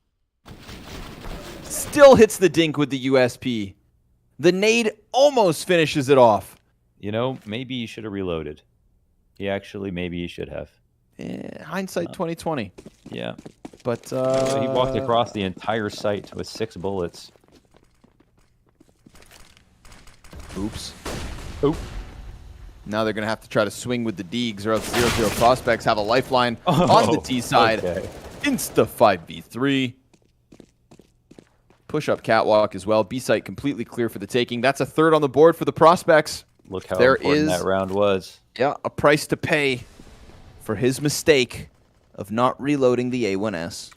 Still hits the dink with the USP. The nade almost finishes it off. You know, maybe he should have reloaded. Maybe he should have. Hindsight 2020. Yeah. But he walked across the entire site with 6 bullets. Oops. Oop. Now they're going to have to try to swing with the Deegs, or else 0-0 Prospects have a lifeline on the T side. Okay. Insta 5v3. Push up catwalk as well. B site completely clear for the taking. That's a third on the board for the Prospects. Look how There important is that round was. Yeah, a price to pay for his mistake of not reloading the A1S.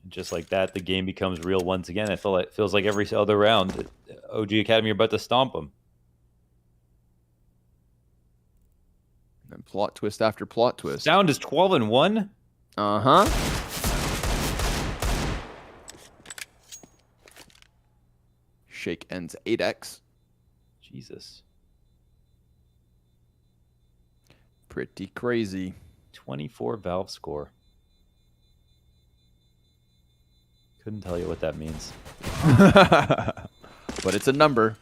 Just like that, the game becomes real once again. It feels like every other round, OG Academy are about to stomp them. And plot twist after plot twist. Sound is 12-1. Uh-huh. Shake ends 8x. Jesus. Pretty crazy. 24 Valve score. Couldn't tell you what that means. But it's a number.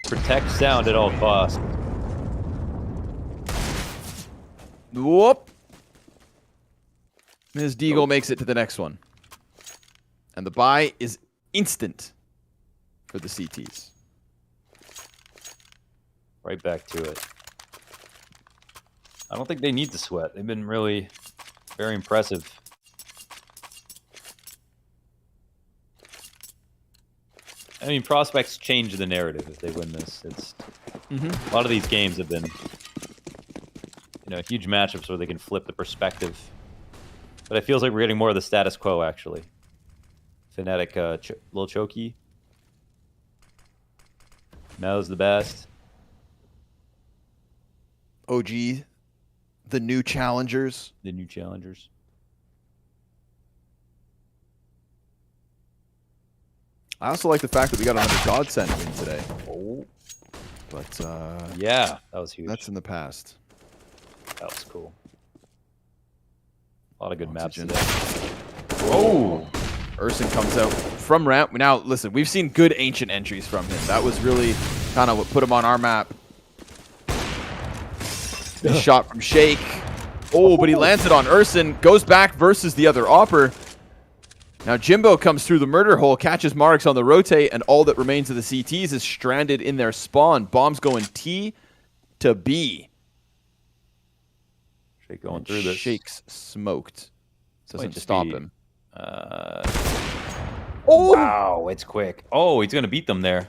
Protect Sound at all costs. Whoop. Ms. Deagle makes it to the next one. And the buy is instant for the CTs. Right back to it. I don't think they need to sweat. They've been really very impressive. I mean, Prospects change the narrative if they win this. It's a lot of these games have been, huge matchups where they can flip the perspective. But it feels like we're getting more of the status quo, actually. Fnatic, little choky. MOUZ the best. OG, the new challengers. The new challengers. I also like the fact that we got another Godsend win today. Oh. But, Yeah, that was huge. that's in the past. That was cool. A lot of good Oxygen. maps today. Oh! Urson comes out from ramp. Now, listen, we've seen good ancient entries from him. That was really kind of what put him on our map. This shot from Shake. Oh, but he lands it on Urson. Goes back versus the other Opper. Now Jimbo comes through the murder hole, catches Marks on the rotate, and all that remains of the CTs is stranded in their spawn. Bombs going T to B. Shake going through this. Shake's smoked. Doesn't just stop be- him. Oh! Wow, it's quick. Oh, he's going to beat them there.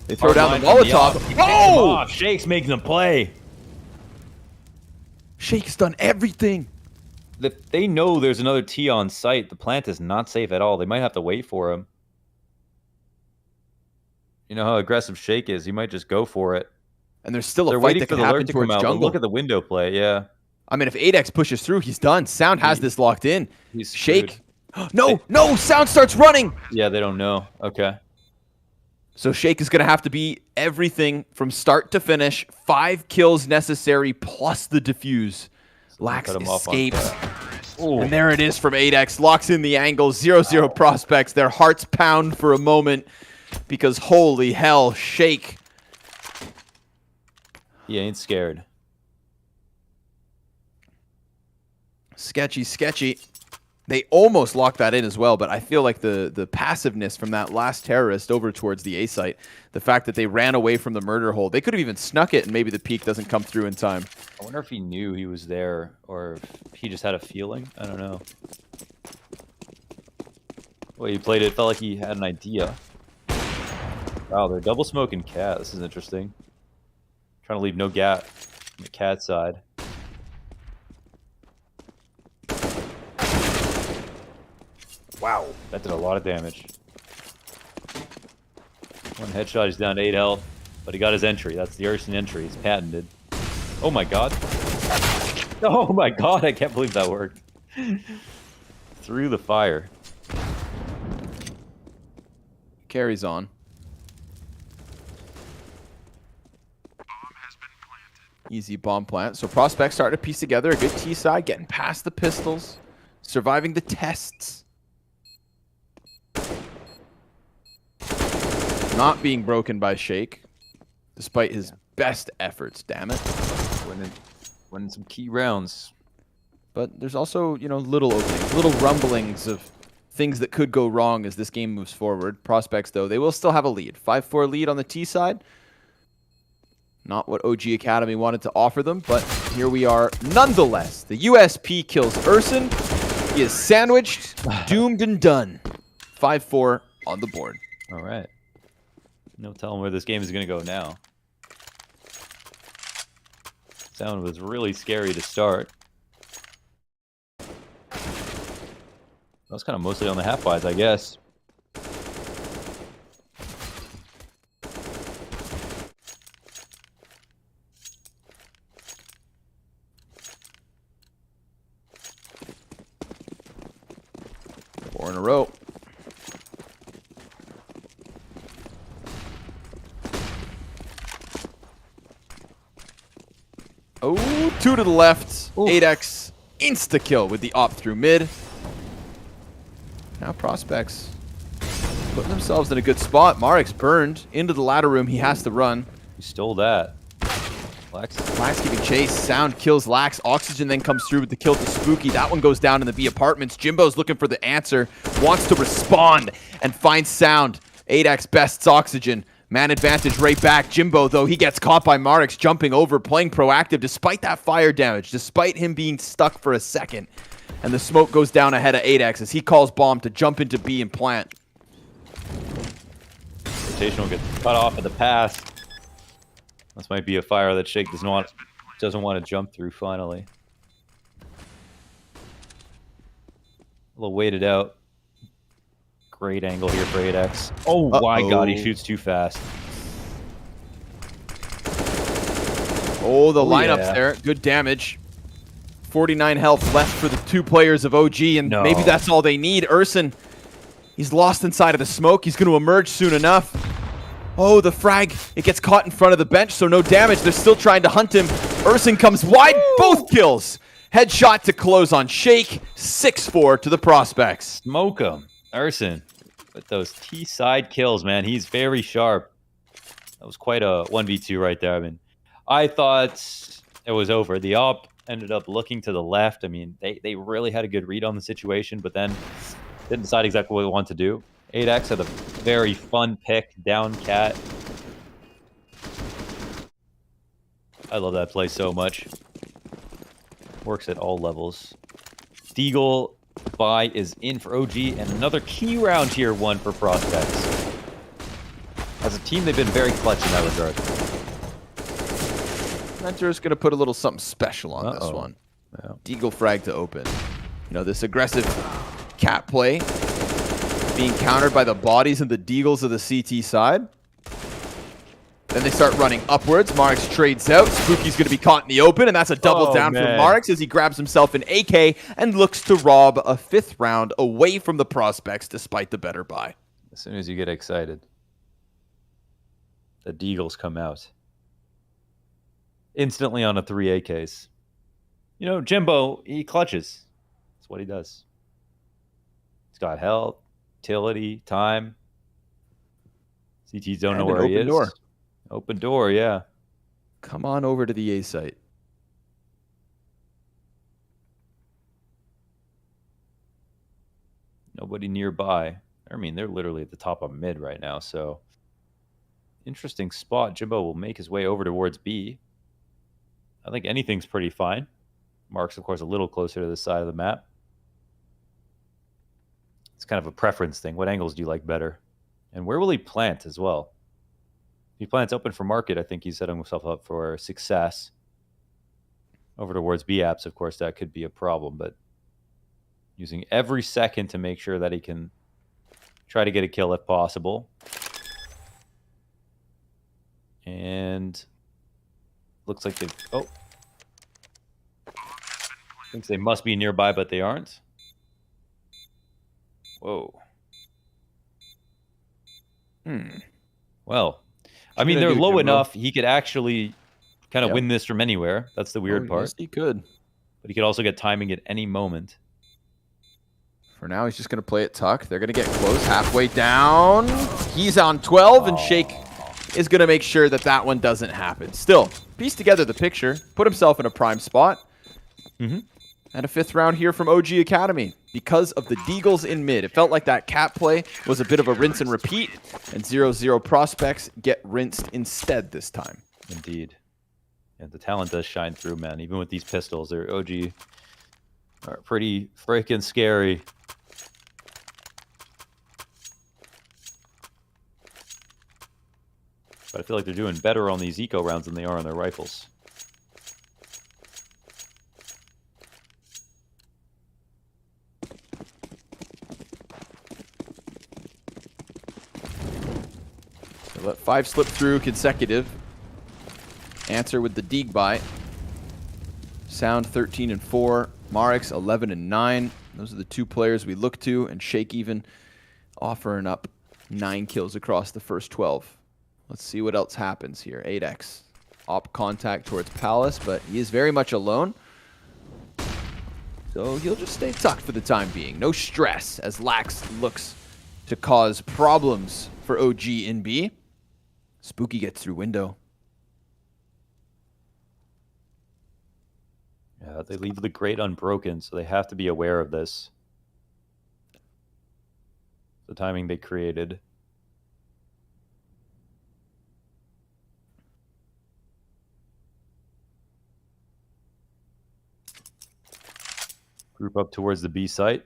They throw down the Hardline from Molotov. off. He picks them Oh! off. Shake's making them play. Shake's done everything. They know there's another T on site. The plant is not safe at all. They might have to wait for him. You know how aggressive Shake is. He might just go for it. And there's still a They're fight waiting that for can the happen alert to come towards out. But jungle. look at the window play. Yeah. I mean, if 8x pushes through, he's done. Sound has this locked in. He's Shake. No, Sound starts running. Yeah, they don't know. Okay. So Shake is going to have to be everything from start to finish. 5 kills necessary plus the defuse. Lax cut him off on escapes. Ooh. And there it is from 8x. Locks in the angle. 0-0 Prospects. Their hearts pound for a moment because holy hell, Shake. He ain't scared. Sketchy. They almost locked that in as well, but I feel like the passiveness from that last terrorist over towards the A site, the fact that they ran away from the murder hole, they could have even snuck it and maybe the peak doesn't come through in time. I wonder if he knew he was there or if he just had a feeling. I don't know. Well, he played it, felt like he had an idea. Wow, they're double smoking cat. This is interesting. Trying to leave no gap on the cat side. Wow, that did a lot of damage. One headshot, he's down to 8 health, but he got his entry. That's the Urson entry. He's patented. Oh my god. Oh my god, I can't believe that worked. Through the fire. Carries on. Easy bomb plant. So Prospects starting to piece together a good T side, getting past the pistols, surviving the tests. Not being broken by Shake, despite his best efforts, damn it. winning some key rounds. But there's also, you know, little openings, little rumblings of things that could go wrong as this game moves forward. Prospects, though, they will still have a lead. 5-4 lead on the T side. Not what OG Academy wanted to offer them, but here we are nonetheless. The USP kills Urson. He is sandwiched, doomed and done. 5-4 on the board. All right. No telling where this game is going to go now. Sound was really scary to start. That was kind of mostly on the half-wise, I guess. Four in a row. Oh, 2 to the left. Oof. Apeks insta-kill with the op through mid. Now Prospects putting themselves in a good spot. MOUZ burned into the ladder room. He has to run. You stole that. Lax. Lax giving chase. Sound kills Lax. Oxygen then comes through with the kill to Spooky. That one goes down in the B apartments. Jimbo's looking for the answer. Wants to respond and find Sound. Apeks bests Oxygen. Man advantage right back. Jimbo, though, he gets caught by MOUZ jumping over, playing proactive despite that fire damage, despite him being stuck for a second. And the smoke goes down ahead of Apeks as he calls Bomb to jump into B and plant. Rotational gets cut off at the pass. This might be a fire that Shake doesn't want to jump through finally. A little waited out. Great angle here for Apeks. Oh my god, he shoots too fast. Oh, the lineup's there. Good damage. 49 health left for the 2 players of OG, and maybe that's all they need. Urson, he's lost inside of the smoke. He's going to emerge soon enough. Oh, the frag. It gets caught in front of the bench, so no damage. They're still trying to hunt him. Urson comes wide. Both kills. Headshot to close on Shake. 6-4 to the Prospects. Smoke him. Urson with those T-side kills, man. He's very sharp. That was quite a 1v2 right there. I mean, I thought it was over. The op ended up looking to the left. I mean, they really had a good read on the situation, but then didn't decide exactly what they wanted to do. Apeks had a very fun pick, down cat. I love that play so much. Works at all levels. Deagle buy is in for OG, and another key round here 1 for Prospects. As a team, they've been very clutch in that regard. Mentor's going to put a little something special on this one. Yeah. Deagle frag to open. You know, this aggressive cat play being countered by the bodies and the Deagles of the CT side. Then they start running upwards. MOUZ trades out. Spooky's going to be caught in the open, and that's a double down for MOUZ as he grabs himself an AK and looks to rob a 5th round away from the Prospects despite the better buy. As soon as you get excited, the Deagles come out. Instantly on a 3 AKs. You know, Jimbo, he clutches. That's what he does. He's got health, utility, time. CTs don't know where he is. Door. Open door, yeah. Come on over to the A site. Nobody nearby. I mean, they're literally at the top of mid right now, so interesting spot. Jimbo will make his way over towards B. I think anything's pretty fine. Mark's, of course, a little closer to the side of the map. It's kind of a preference thing. What angles do you like better? And where will he plant as well? If he plants open for market, I think he's setting himself up for success. Over towards B apps, of course, that could be a problem, but using every second to make sure that he can try to get a kill if possible. And looks like they... Oh. Thinks they must be nearby, but they aren't. Whoa. Well, I mean, they're low enough. He could actually kind of win this from anywhere. That's the weird part. Yes, he could. But he could also get timing at any moment. For now, he's just going to play it tuck. They're going to get close halfway down. He's on 12, and Shake is going to make sure that that one doesn't happen. Still, piece together the picture, put himself in a prime spot. And a 5th round here from OG Academy because of the Deagles in mid. It felt like that cap play was a bit of a rinse and repeat, and 0-0 prospects get rinsed instead this time. Indeed. And the talent does shine through, man. Even with these pistols, their OG are pretty freaking scary. But I feel like they're doing better on these eco rounds than they are on their rifles. They let 5 slip through consecutive. Answer with the Deeg buy. Sound 13 and 4. Marix 11 and 9. Those are the 2 players we look to, and Shake even offering up 9 kills across the first 12. Let's see what else happens here. 8x. Op contact towards Palace, but he is very much alone. So he'll just stay tucked for the time being. No stress as Lax looks to cause problems for OG in B. Spooky gets through window. Yeah, they leave the grate unbroken, so they have to be aware of this. The timing they created. Group up towards the B site.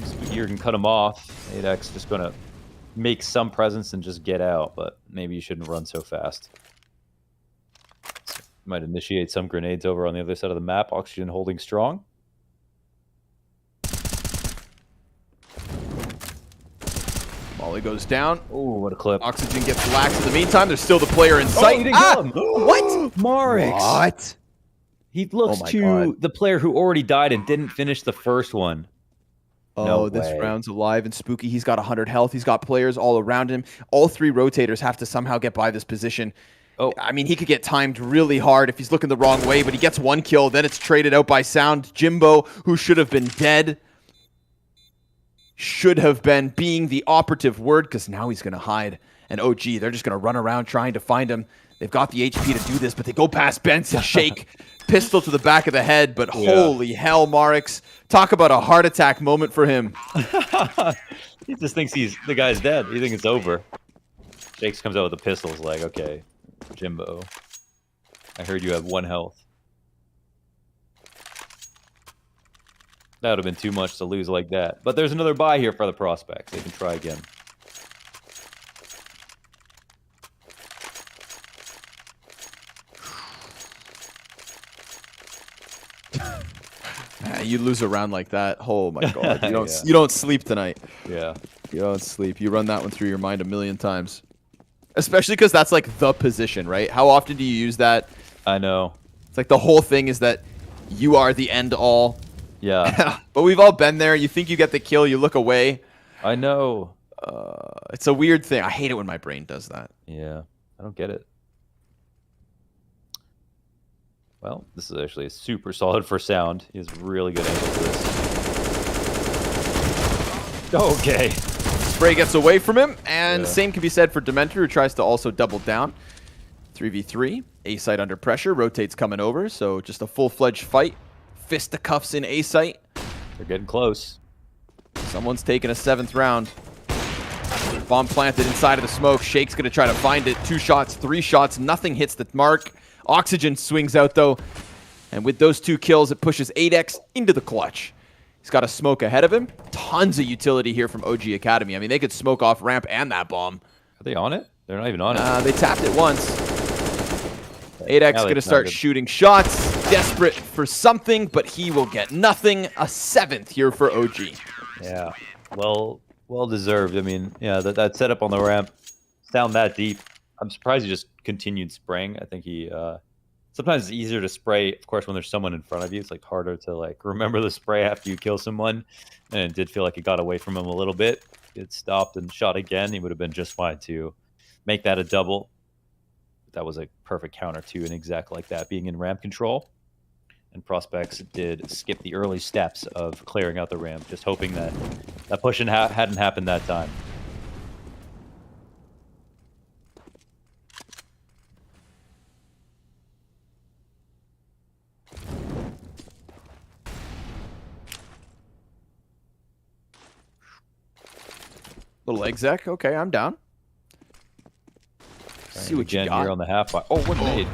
Spooky here can cut him off. 8x just going to make some presence and just get out, but maybe you shouldn't run so fast. Might initiate some grenades over on the other side of the map. Oxygen holding strong. Molly goes down. Oh, what a clip. Oxygen gets Lax in the meantime. There's still the player in sight. He didn't kill him. What? Marix. What? He looks to the player who already died and didn't finish the first one. Oh, No this way. round's alive and Spooky. He's got 100 health. He's got players all around him. All 3 rotators have to somehow get by this position. Oh. I mean, he could get timed really hard if he's looking the wrong way, but he gets 1 kill. Then it's traded out by Sound. Jimbo, who should have been dead, should have been being the operative word, because now he's going to hide. And OG, they're just going to run around trying to find him. They've got the HP to do this, but they go past Benson. Shake. Pistol to the back of the head, but holy hell, Marix. Talk about a heart attack moment for him. He just thinks the guy's dead. He thinks it's over. Shakes comes out with the pistols like, okay, Jimbo, I heard you have 1 health. That would have been too much to lose like that. But there's another buy here for the prospects. They can try again. You lose a round like that. Oh my god. You don't sleep tonight. Yeah. You don't sleep. You run that one through your mind a million times. Especially because that's like the position, right? How often do you use that? I know. It's like the whole thing is that you are the end all. Yeah. But we've all been there. You think you get the kill, you look away. I know. It's a weird thing. I hate it when my brain does that. Yeah. I don't get it. Well, this is actually super solid for Sound. He has really good angle for this. Okay. Spray gets away from him, and the same can be said for Dementor, who tries to also double down. 3v3. A-site under pressure. Rotates coming over, so just a full-fledged fight. Fisticuffs in A-site. They're getting close. Someone's taking a 7th round. Bomb planted inside of the smoke. Shake's going to try to find it. 2 shots, 3 shots. Nothing hits the mark. Oxygen swings out, though. And with those 2 kills, it pushes 8x into the clutch. He's got a smoke ahead of him. Tons of utility here from OG Academy. I mean, they could smoke off ramp and that bomb. Are they on it? They're not even on it. They tapped it once. 8x going to start shooting shots. Desperate for something, but he will get nothing. A 7th here for OG. Yeah. Well deserved. I mean, yeah, that setup on the ramp, down that deep. I'm surprised he just continued spraying. I think he sometimes it's easier to spray, of course, when there's someone in front of you. It's like harder to like remember the spray after you kill someone. And it did feel like it got away from him a little bit. It stopped and shot again. He would have been just fine to make that a double. That was a perfect counter to an exec like that being in ramp control. And prospects did skip the early steps of clearing out the ramp, just hoping that that push hadn't happened that time. Little exec. Okay, I'm down. See what again you got. here on the half bar. Oh, what nade?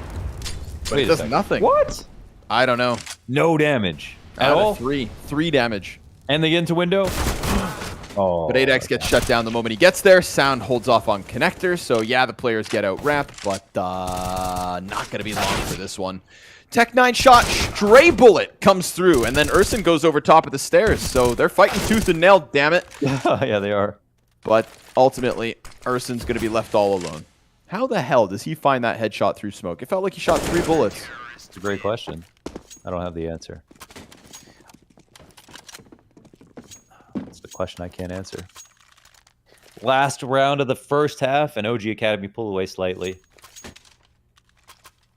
But Wait it a does second. nothing. What? I don't know. No damage at Out of all. 3 damage. And they get into window. Oh, But 8X gets shut down the moment he gets there. Sound holds off on connector. So yeah, the players get out ramp, but not gonna be long for this one. Tech9 shot, stray bullet comes through, and then Urson goes over top of the stairs. So they're fighting tooth and nail, damn it. Yeah, they are. But ultimately, Urson's gonna be left all alone. How the hell does he find that headshot through smoke? It felt like he shot 3 bullets. It's a great question. I don't have the answer. It's the question I can't answer. Last round of the first half, and OG Academy pull away slightly.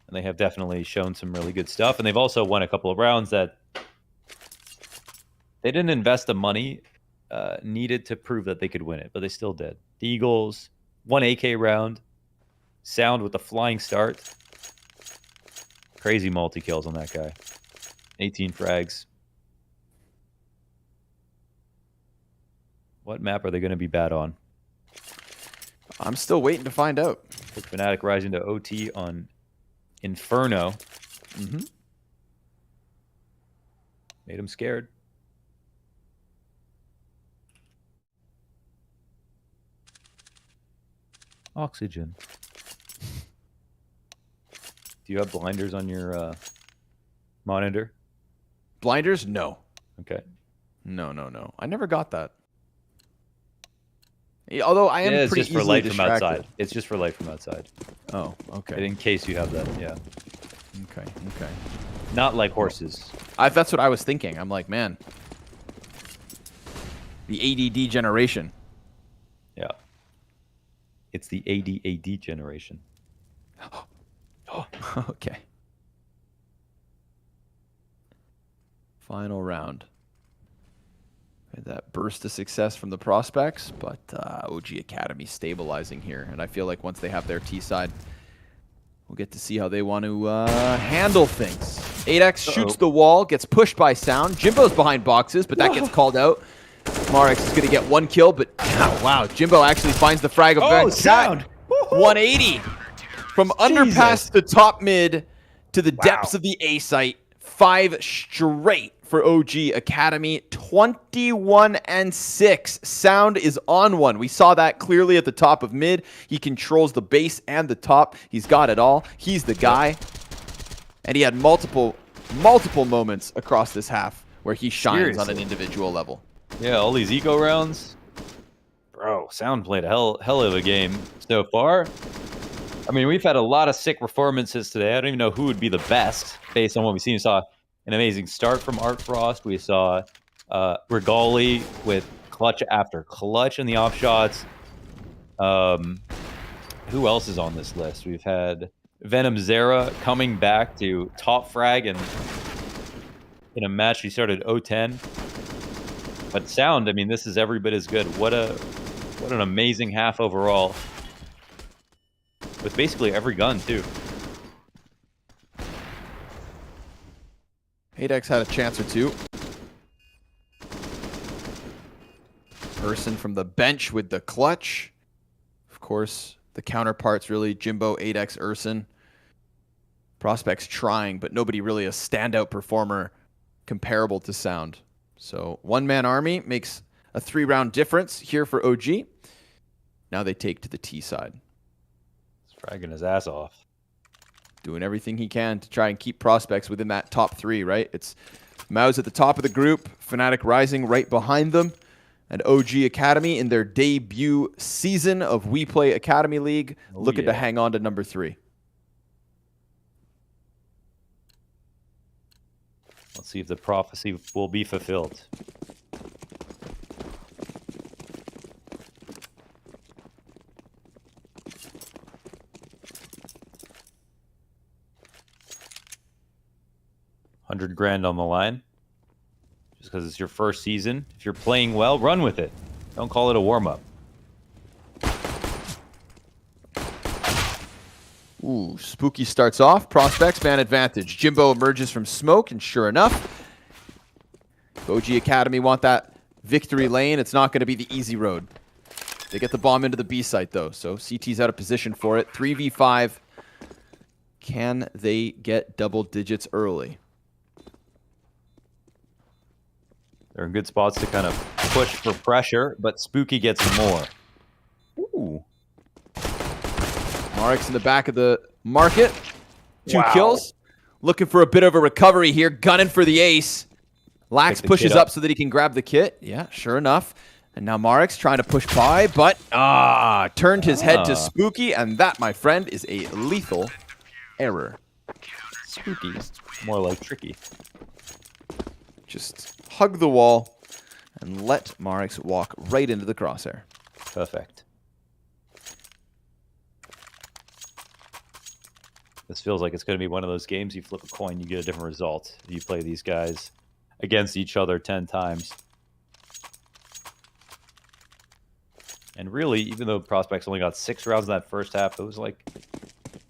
And they have definitely shown some really good stuff. And they've also won a couple of rounds that they didn't invest the money needed to prove that they could win it, but they still did. The Eagles, 1 AK round. Sound with a flying start. Crazy multi-kills on that guy. 18 frags. What map are they going to be bad on? I'm still waiting to find out. fnatic rising to OT on Inferno. Made him scared. Oxygen. Do you have blinders on your monitor? Blinders? No. Okay. No. I never got that. Although I am Yeah, it's pretty just for easily light from distracted. outside. It's just for light from outside. Oh, okay. In case you have that, yeah. Okay. Not like horses. That's what I was thinking. I'm like, man. The ADD generation. Yeah. It's the ADAD generation. Okay. Final round. That burst of success from the prospects, but OG Academy stabilizing here. And I feel like once they have their T side, we'll get to see how they want to handle things. 8X shoots the wall, gets pushed by Sound. Jimbo's behind boxes, but that gets called out. Marx is going to get 1 kill, but wow, Jimbo actually finds the frag of Sound! 180 from underpass to top mid to the depths of the A site. 5 straight for OG Academy. 21-6. Sound is on one. We saw that clearly at the top of mid. He controls the base and the top. He's got it all. He's the guy. And he had multiple moments across this half where he shines on an individual level. Yeah, all these eco rounds. Bro, Sound played a hell of a game so far. I mean, we've had a lot of sick performances today. I don't even know who would be the best based on what we've seen. We saw an amazing start from Art Frost. We saw Regali with clutch after clutch in the off shots. Who else is on this list? We've had Venom Zera coming back to top frag and in a match he started 0-10. But Sound, I mean, this is every bit as good. What an amazing half overall. With basically every gun, too. 8X had a chance or two. Urson from the bench with the clutch. Of course, the counterparts really Jimbo, 8X, Urson. Prospects trying, but nobody really a standout performer comparable to Sound. So one-man army makes a 3-round difference here for OG. Now they take to the T side. He's fragging his ass off. Doing everything he can to try and keep prospects within that top 3, right? It's MOUZ at the top of the group, fnatic rising right behind them, and OG Academy in their debut season of WePlay Academy League, looking to hang on to number 3. Let's see if the prophecy will be fulfilled. $100,000 on the line. Just because it's your first season. If you're playing well, run with it. Don't call it a warm-up. Ooh, Spooky starts off. Prospects, man advantage. Jimbo emerges from smoke, and sure enough, OG Academy want that victory lane. It's not going to be the easy road. They get the bomb into the B site, though, so CT's out of position for it. 3v5. Can they get double digits early? They're in good spots to kind of push for pressure, but Spooky gets more. Ooh. Marix in the back of the market. 2 Wow. kills. Looking for a bit of a recovery here. Gunning for the ace. Lax Pick the pushes kit up. up so that he can grab the kit. Yeah, sure enough. And now Marix trying to push by, but turned his head to Spooky, and that, my friend, is a lethal error. Spooky. More like tricky. Just hug the wall and let Marix walk right into the crosshair. Perfect. This feels like it's going to be one of those games you flip a coin, you get a different result. You play these guys against each other 10 times. And really, even though Prospects only got 6 rounds in that first half, it was like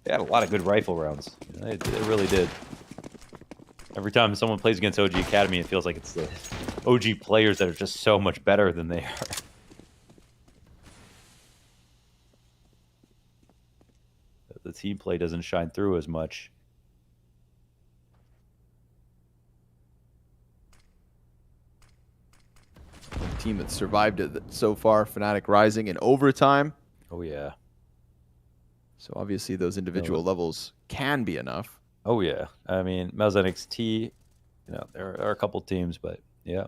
they had a lot of good rifle rounds. They really did. Every time someone plays against OG Academy, it feels like it's the OG players that are just so much better than they are. The team play doesn't shine through as much. The team that survived it so far, Fnatic Rising in overtime. Oh, yeah. So obviously those individual levels can be enough. Oh, yeah. I mean, MOUZ NXT, you know, there are a couple teams, but yeah.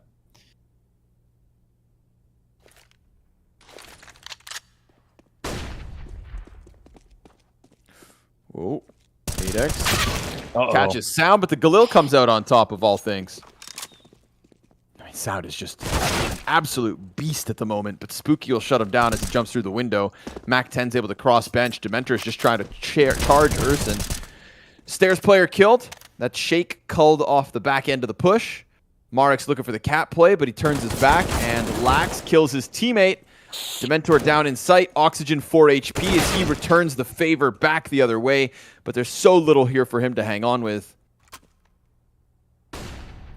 Whoa. 8x. Catches Sound, but the Galil comes out on top of all things. I mean, Sound is just an absolute beast at the moment, but Spooky will shut him down as he jumps through the window. Mac 10's able to cross bench. Dementor is just trying to charge Urson. Stairs player killed. That Shake culled off the back end of the push. Marix looking for the cat play, but he turns his back, and Lax kills his teammate. Dementor down in sight. Oxygen 4 HP as he returns the favor back the other way, but there's so little here for him to hang on with.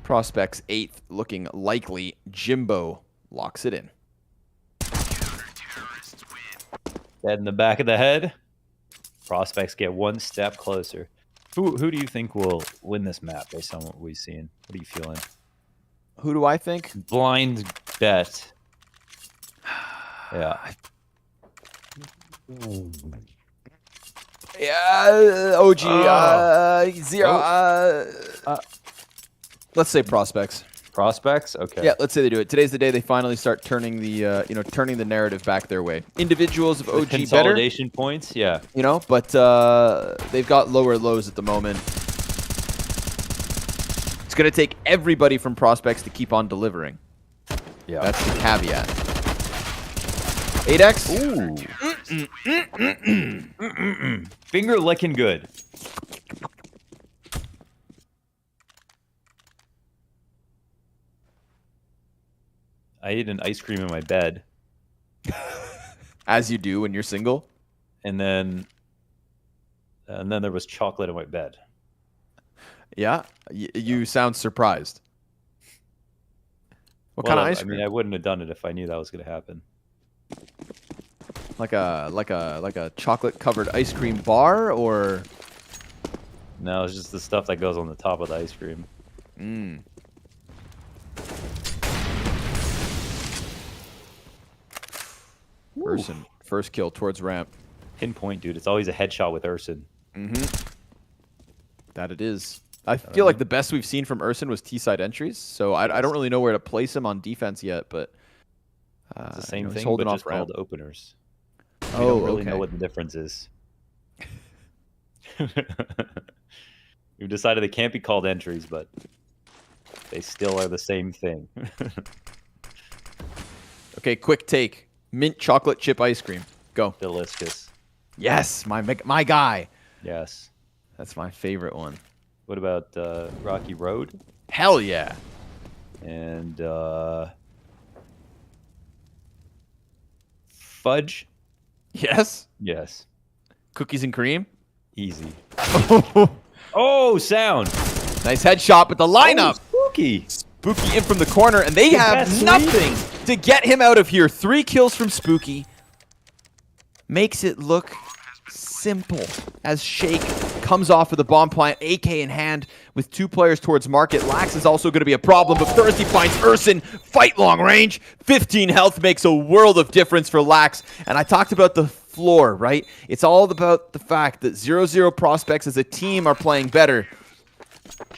Prospects 8th looking likely. Jimbo locks it in. Dead in the back of the head. Prospects get one step closer. Who do you think will win this map based on what we've seen? What are you feeling? Who do I think? Blind bet. Yeah. Yeah, OG, 0. Let's say Prospects. Prospects? Okay. Yeah, let's say they do it. Today's the day they finally start turning the, turning the narrative back their way. Individuals of OG better, Consolidation points, yeah. but they've got lower lows at the moment. It's going to take everybody from Prospects to keep on delivering. Yeah. That's the caveat. 8x? Ooh. Finger licking good. I ate an ice cream in my bed. As you do when you're single. And then there was chocolate in my bed. Yeah? You sound surprised. What kind of ice cream? I mean, I wouldn't have done it if I knew that was going to happen. Like a chocolate covered ice cream bar, or No, it's just the stuff that goes on the top of the ice cream. Urson, first kill towards ramp. Pinpoint, dude. It's always a headshot with Urson. That it is. I feel like the best we've seen from Urson was T-side entries, so I don't really know where to place him on defense yet, but It's the same he's thing, holding but off just called ramp. openers. We Oh, don't really okay. know what the difference is. We've decided they can't be called entries, but they still are the same thing. Okay, quick take. Mint chocolate chip ice cream. Go. Delicious. Yes, my guy. Yes. That's my favorite one. What about Rocky Road? Hell yeah. And fudge? Yes. Yes. Cookies and cream. Easy. Oh, sound! Nice headshot, but the lineup. Oh, spooky. Spooky in from the corner, and they have that's nothing to get him out of here. 3 kills from Spooky, makes it look simple as Shake comes off of the bomb plant, AK in hand with 2 players towards market. Lax is also going to be a problem, but first he finds Urson, fight long range. 15 health makes a world of difference for Lax. And I talked about the floor, right? It's all about the fact that 0-0 Prospects as a team are playing better.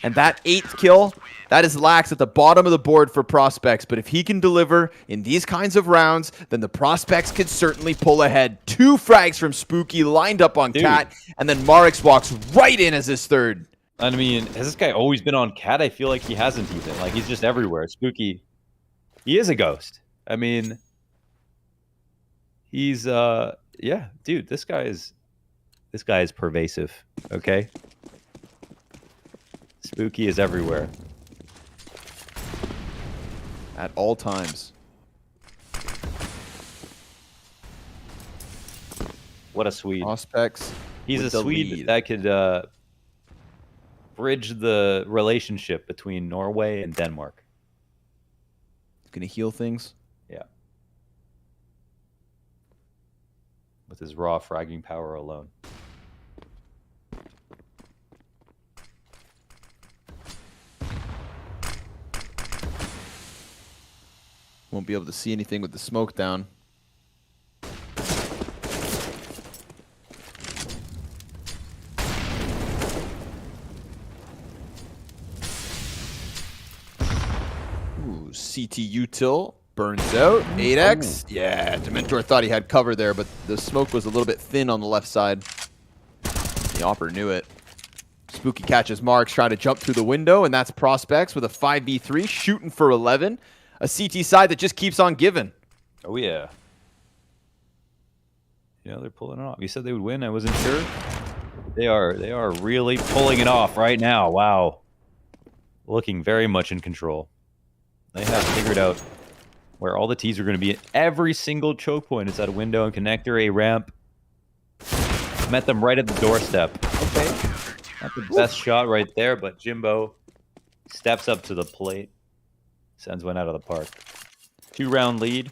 And that 8th kill, that is Lax at the bottom of the board for Prospects. But if he can deliver in these kinds of rounds, then the Prospects could certainly pull ahead. 2 frags from Spooky lined up on Cat, and then Marix walks right in as his 3rd. I mean, has this guy always been on Cat? I feel like he hasn't even. Like, he's just everywhere. Spooky, he is a ghost. I mean, he's, yeah, dude, this guy is pervasive, okay? Spooky is everywhere. At all times. What a Swede. Prospects. He's a Swede that could bridge the relationship between Norway and Denmark. He's going to heal things. Yeah. With his raw fragging power alone. Won't be able to see anything with the smoke down. Ooh, CT util burns out. 8x. Yeah, Dementor thought he had cover there, but the smoke was a little bit thin on the left side. The Opper knew it. Spooky catches Marks trying to jump through the window, and that's Prospects with a 5v3 shooting for 11. A CT side that just keeps on giving. Oh, yeah. You know, they're pulling it off. You said they would win. I wasn't sure. They are really pulling it off right now. Wow. Looking very much in control. They have figured out where all the T's are going to be at every single choke point. It's at a window and connector, a ramp. Met them right at the doorstep. Okay. Not the best shot right there, but Jimbo steps up to the plate. Sends one out of the park. 2-round lead.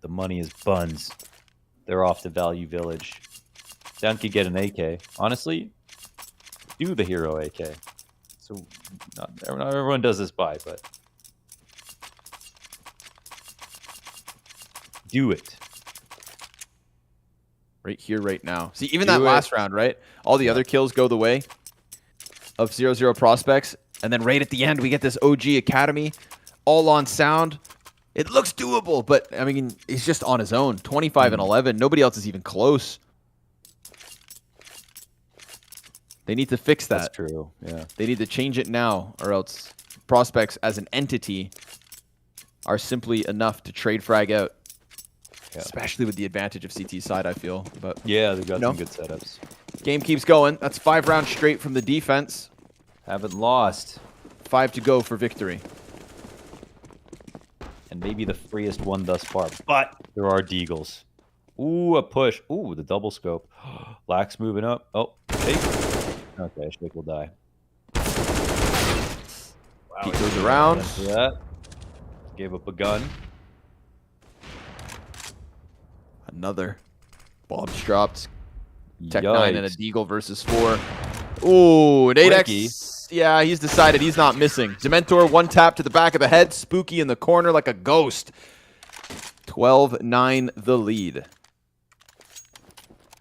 The money is buns. They're off to Value Village. Down could get an AK. Honestly, do the hero AK. So not everyone does this buy, but do it. Right here, right now. See, even that last round, right? All the other kills go the way of 0-0 Prospects. And then right at the end, we get this OG Academy all on sound. It looks doable, but, I mean, he's just on his own. 25 and 11. Nobody else is even close. They need to fix that. That's true, yeah. They need to change it now, or else Prospects as an entity are simply enough to trade frag out. Yeah. Especially with the advantage of CT side, I feel. But yeah, they've got some good setups. Game keeps going. That's 5 rounds straight from the defense. Haven't lost. 5 to go for victory. And maybe the freest one thus far. But there are deagles. Ooh, a push. Ooh, the double scope. Lax moving up. Oh, Shake. Okay, Shake will die. Wow, he goes around. That. Gave up a gun. Another. Bob's dropped. Tech Yikes. 9 and a deagle versus 4. Ooh, an 8x. Yeah, he's decided he's not missing. Dementor, 1 tap to the back of the head. Spooky in the corner like a ghost. 12-9 the lead.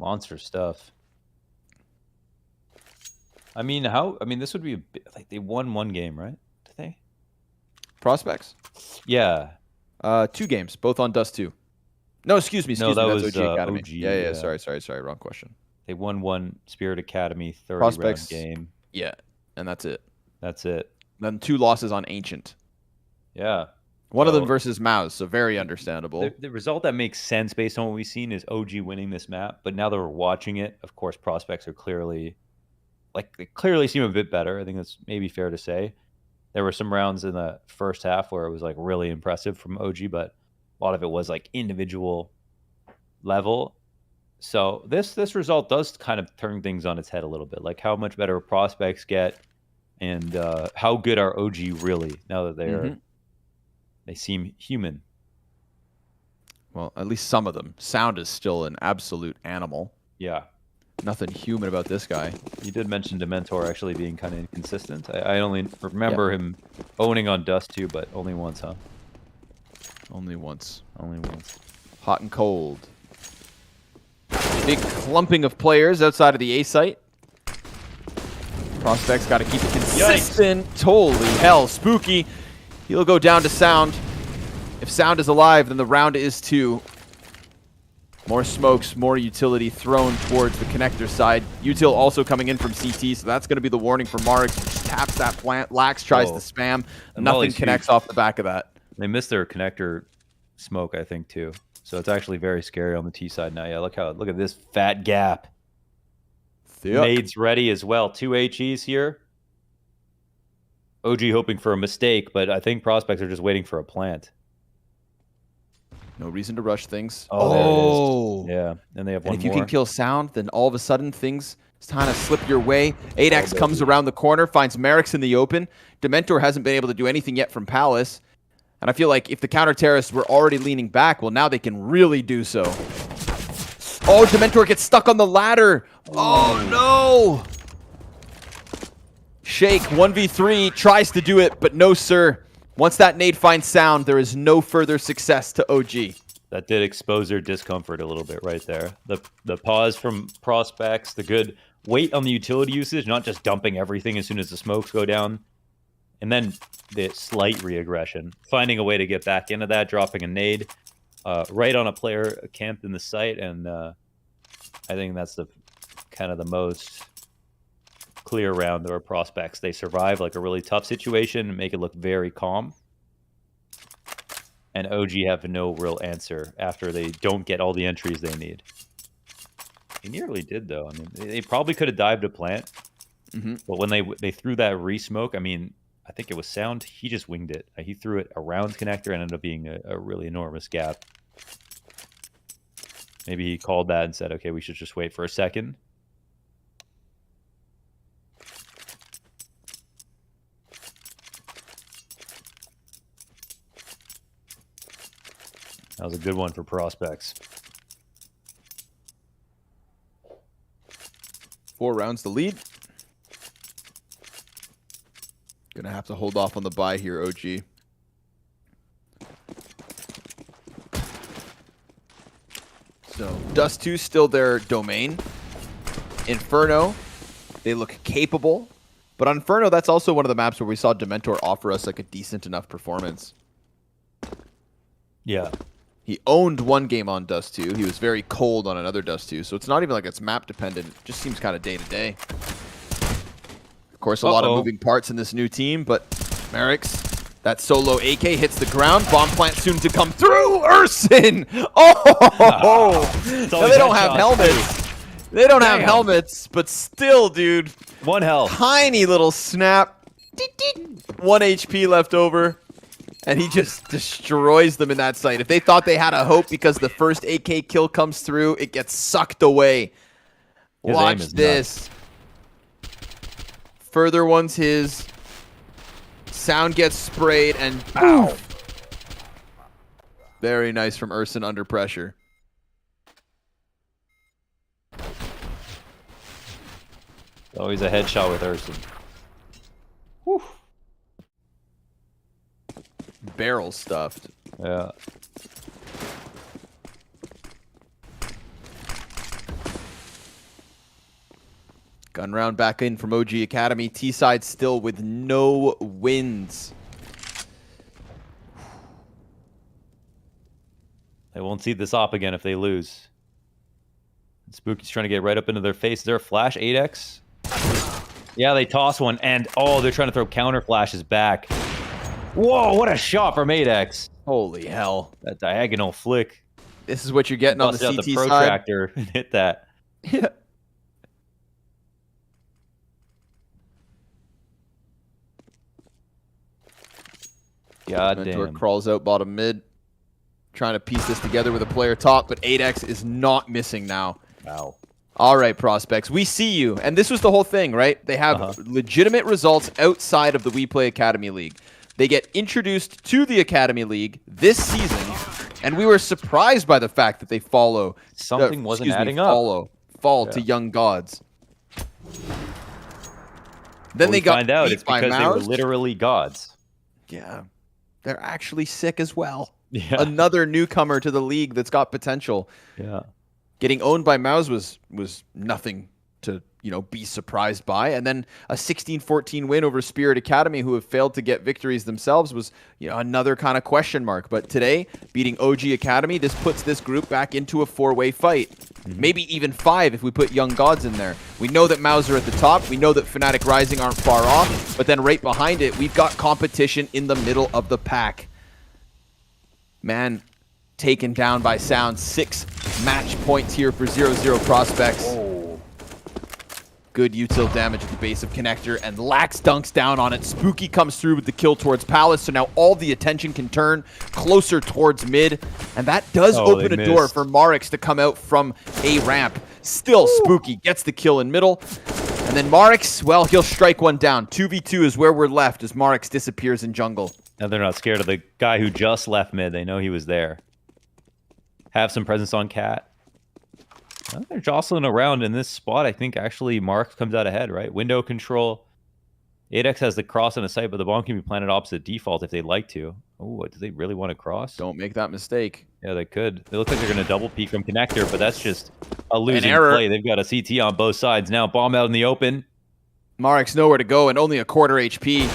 Monster stuff. I mean, this would be a bit, like they won 1 game, right? Did they? Prospects? Yeah. 2 games, both on Dust 2. No, excuse me. That that's was OG Academy. OG, yeah. Sorry. Wrong question. They won 1 Spirit Academy 30-round game. Yeah, and that's it. That's it. Then 2 losses on Ancient. Yeah. One of them versus MOUZ, so very understandable. The result that makes sense based on what we've seen is OG winning this map. But now that we're watching it, of course, Prospects are clearly, they clearly seem a bit better. I think that's maybe fair to say. There were some rounds in the first half where it was really impressive from OG, but a lot of it was individual level. So this result does kind of turn things on its head a little bit, like how much better Prospects get, and how good are OG really now that they seem human. Well, at least some of them. Sound is still an absolute animal. Yeah. Nothing human about this guy. You did mention Dementor actually being kind of inconsistent. I only remember him owning on Dust too, but only once, huh? Only once. Only once. Hot and cold. Big clumping of players outside of the A site. Prospects got to keep it consistent. Yikes. Holy hell, Spooky. He'll go down to Sound. If Sound is alive, then the round is 2. More smokes, more utility thrown towards the connector side. Util also coming in from CT, so that's going to be the warning for Marix, which taps that plant. Lax tries to spam. Nothing connects off the back of that. They missed their connector smoke, I think, too. So it's actually very scary on the T side now. Yeah, look at this fat gap. Nades ready as well. 2 HEs here. OG hoping for a mistake, but I think prospects are just waiting for a plant. No reason to rush things. Oh, yeah. And they have one more. If you can kill Sound, then all of a sudden things kind of slip your way. 8X comes around the corner, finds Marix in the open. Dementor hasn't been able to do anything yet from Palace. And I feel like if the counter-terrorists were already leaning back, well, now they can really do so. Oh, Dementor gets stuck on the ladder. Oh, no. Shake, 1v3, tries to do it, but no, sir. Once that nade finds Sound, there is no further success to OG. That did expose their discomfort a little bit right there. The pause from prospects, the good wait on the utility usage, not just dumping everything as soon as the smokes go down. And then the slight re-aggression. Finding a way to get back into that, dropping a nade right on a player camped in the site. And I think that's the kind of the most clear round. There are prospects. They survive like a really tough situation and make it look very calm. And OG have no real answer after they don't get all the entries they need. They nearly did, though. I mean, they probably could have dived a plant. But when they threw that re-smoke, I mean, I think it was Sound. He just winged it. He threw it around connector and ended up being a really enormous gap. Maybe he called that and said, okay, we should just wait for a second. That was a good one for prospects. 4 rounds to lead. Gonna have to hold off on the buy here, OG. So, Dust 2 still their domain. Inferno, they look capable. But on Inferno, that's also one of the maps where we saw Dementor offer us like a decent enough performance. Yeah. He owned one game on Dust 2. He was very cold on another Dust 2. So it's not even like it's map dependent. It just seems kind of day to day. Of course, a lot of moving parts in this new team, but Marix, that solo AK hits the ground. Bomb plant soon to come through. Urson! Oh! Now, they don't have helmets. They don't have helmets, but still, dude. 1 health. Tiny little snap. 1 HP left over. And he just destroys them in that site. If they thought they had a hope because the first AK kill comes through, it gets sucked away. Watch this. Further one's his. Sound gets sprayed and boom. Very nice from Urson under pressure. Always a headshot with Urson. Whew. Barrel stuffed. Yeah. Gun round back in from OG Academy. T-side still with no wins. They won't see this op again if they lose. Spooky's trying to get right up into their face. Is there a flash 8X? Yeah, they toss one, and oh, they're trying to throw counter flashes back. Whoa, what a shot from 8X. Holy hell. That diagonal flick. This is what you're getting on the CT the protractor side. And hit that. Yeah. God Mentor damn. crawls out bottom mid. Trying to piece this together with a player top, but 8X is not missing now. Wow. All right, prospects, we see you. And this was the whole thing, right? They have legitimate results outside of the WePlay Academy League. They get introduced to the Academy League this season, And we were surprised by the fact that they fall to Young Gods. Then they got find out it's by because they were MOUZ. literally gods. Yeah, they're actually sick as well. Yeah. Another newcomer to the league that's got potential. Yeah. Getting owned by MOUZ was nothing to be surprised by, and then a 16-14 win over Spirit Academy, who have failed to get victories themselves, was another kind of question mark. But today, beating OG Academy, this puts this group back into a 4-way fight. Maybe even 5 if we put Young Gods in there. We know that MOUZ are at the top. We know that Fnatic Rising aren't far off. But then right behind it, we've got competition in the middle of the pack. Man, taken down by Sound. 6 match points here for 0-0 Prospects. Oh. Good util damage at the base of Connector, and Lax dunks down on it. Spooky comes through with the kill towards Palace, so now all the attention can turn closer towards mid, and that does open a door for Marix to come out from a ramp. Still, Spooky gets the kill in middle, and then Marix, well, he'll strike one down. 2v2 is where we're left as Marix disappears in jungle. Now they're not scared of the guy who just left mid. They know he was there. Have some presence on Cat. Well, they're jostling around in this spot. I think actually Mark comes out ahead, right? Window control. Apeks has the cross on a site, but the bomb can be planted opposite default if they'd like to. Oh, do they really want to cross? Don't make that mistake. Yeah, they could. They look like they're going to double peek from Connector, but that's just a losing play. They've got a CT on both sides now. Bomb out in the open. Marix nowhere to go and only a quarter HP.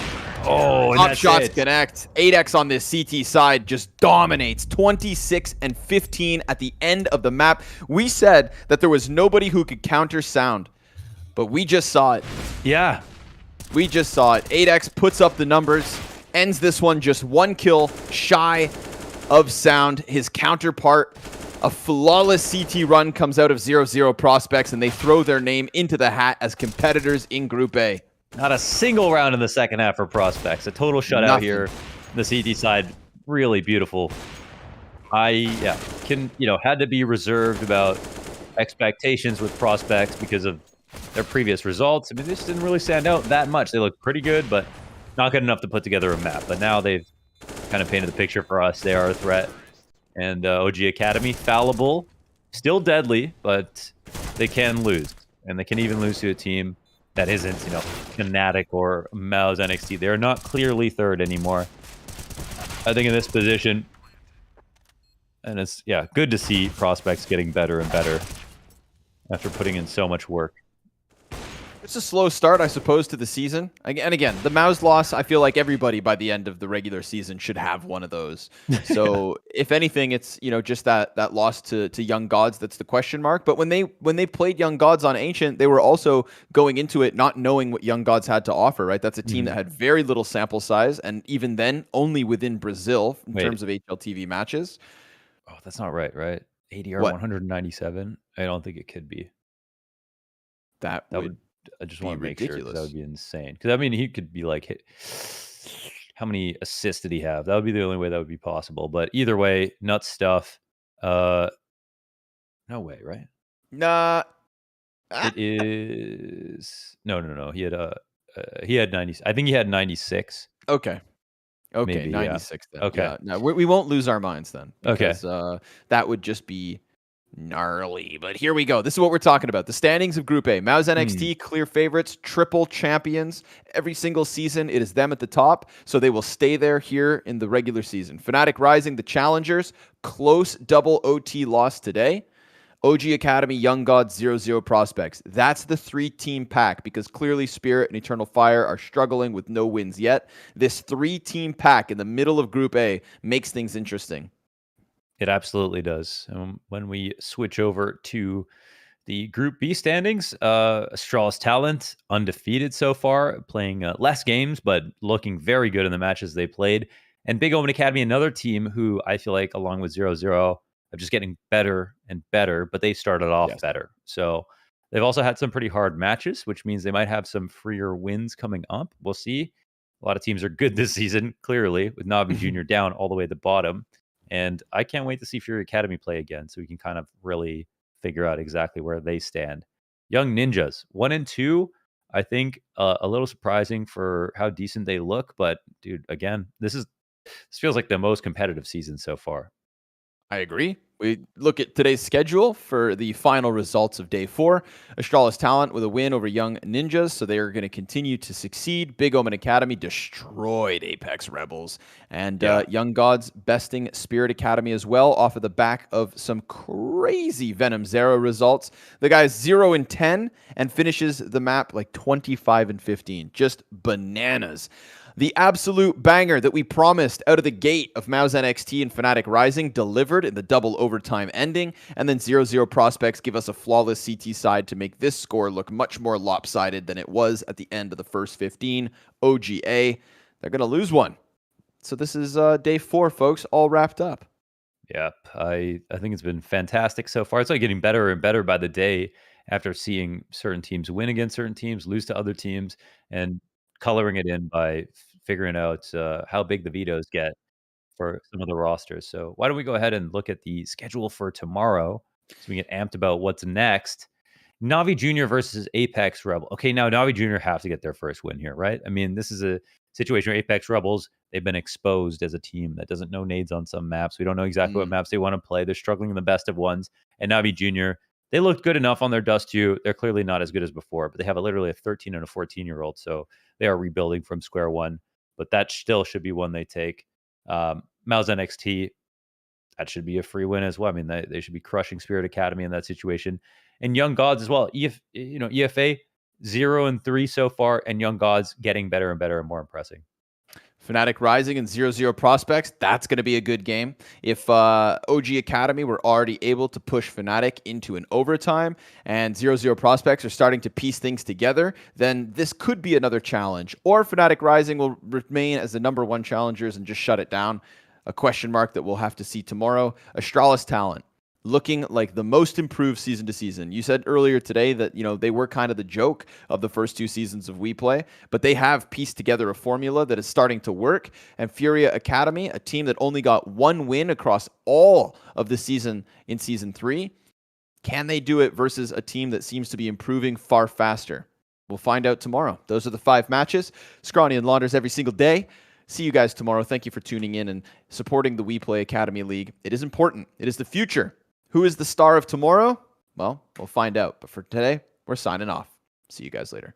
Oh, top shots connect. 8x on this CT side just dominates. 26 and 15 at the end of the map. We said that there was nobody who could counter Sound, but we just saw it. Yeah. We just saw it. 8x puts up the numbers, ends this one just 1 kill shy of Sound. His counterpart, a flawless CT run comes out of 0-0 Prospects, and they throw their name into the hat as competitors in Group A. Not a single round in the second half for Prospects. A total shutout here. The CT side, really beautiful. Had to be reserved about expectations with Prospects because of their previous results. I mean, they just didn't really stand out that much. They look pretty good, but not good enough to put together a map. But now they've kind of painted the picture for us. They are a threat. And OG Academy, fallible, still deadly, but they can lose. And they can even lose to a team that isn't, Fnatic or MOUZ NXT. They're not clearly third anymore. I think in this position, and it's, good to see Prospects getting better and better after putting in so much work. It's a slow start, I suppose, to the season. And again, the MOUZ loss, I feel like everybody by the end of the regular season should have one of those. So if anything, it's just that loss to Young Gods that's the question mark. But when they played Young Gods on Ancient, they were also going into it not knowing what Young Gods had to offer, right? That's a team that had very little sample size, and even then, only within Brazil in terms of HLTV matches. Oh, that's not right? ADR 197? I don't think it could be. That would I just want to make sure that would be insane. Because, I mean, he could be like, how many assists did he have? That would be the only way that would be possible. But either way, nuts stuff. No way, right? Nah. It is... No. He had 90... I think he had 96. Okay, maybe, 96 then. Okay. Yeah, no, we won't lose our minds then. Because, that would just be gnarly. But here we go. This is what we're talking about. The standings of Group A. MOUZ NXT, clear favorites, triple champions. Every single season, it is them at the top. So they will stay there here in the regular season. Fnatic Rising, the challengers. Close double OT loss today. OG Academy, Young Gods, 0-0 Prospects. That's the 3-team pack because clearly Spirit and Eternal Fire are struggling with no wins yet. This 3-team pack in the middle of Group A makes things interesting. It absolutely does. When we switch over to the Group B standings, Astralis Talent, undefeated so far, playing less games, but looking very good in the matches they played. And BIG.OMEN Academy, another team who I feel like, along with 0-0, are just getting better and better, but they started off better. So they've also had some pretty hard matches, which means they might have some freer wins coming up. We'll see. A lot of teams are good this season, clearly, with Navi Jr. down all the way at the bottom. And I can't wait to see Fury Academy play again so we can kind of really figure out exactly where they stand. Young Ninjas, 1 and 2, I think a little surprising for how decent they look. But, dude, again, this feels like the most competitive season so far. I agree. We look at today's schedule for the final results of day 4. Astralis Talent with a win over Young Ninjas, so they are going to continue to succeed. BIG.OMEN Academy destroyed Apeks Rebels. And Young Gods besting Spirit Academy as well, off of the back of some crazy Venom Zero results. The guy's 0-10 and finishes the map like 25-15. Just bananas. The absolute banger that we promised out of the gate of MOUZ NXT and fnatic Rising delivered in the double overtime ending, and then 0-0 Prospects give us a flawless CT side to make this score look much more lopsided than it was at the end of the first 15. OGA, they're going to lose one. So this is day 4, folks, all wrapped up. Yep, I think it's been fantastic so far. It's like getting better and better by the day after seeing certain teams win against certain teams, lose to other teams, and coloring it in by figuring out how big the vetoes get for some of the rosters. So why don't we go ahead and look at the schedule for tomorrow so we get amped about what's next. Navi Jr. versus Apeks Rebel. Okay, now Navi Jr. have to get their first win here, right? I mean, this is a situation where Apeks Rebels, they've been exposed as a team that doesn't know nades on some maps. We don't know exactly what maps they want to play. They're struggling in the best of ones. And Navi Jr., they looked good enough on their Dust 2. They're clearly not as good as before, but they have literally a 13 and a 14-year-old. So they are rebuilding from square one. But that still should be one they take. MOUZ NXT, that should be a free win as well. I mean, they should be crushing Spirit Academy in that situation. And Young Gods as well. EFA 0-3 so far, and Young Gods getting better and better and more impressive. fnatic Rising and 0-0 Prospects, that's going to be a good game. If OG Academy were already able to push fnatic into an overtime and 0-0 Prospects are starting to piece things together, then this could be another challenge. Or fnatic Rising will remain as the #1 challengers and just shut it down. A question mark that we'll have to see tomorrow. Astralis Talent, looking like the most improved season to season. You said earlier today that, they were kind of the joke of the first 2 seasons of WePlay, but they have pieced together a formula that is starting to work. And Furia Academy, a team that only got 1 win across all of the season in Season 3, can they do it versus a team that seems to be improving far faster? We'll find out tomorrow. Those are the 5 matches. Scrawny and Launders every single day. See you guys tomorrow. Thank you for tuning in and supporting the WePlay Academy League. It is important. It is the future. Who is the star of tomorrow? Well, we'll find out. But for today, we're signing off. See you guys later.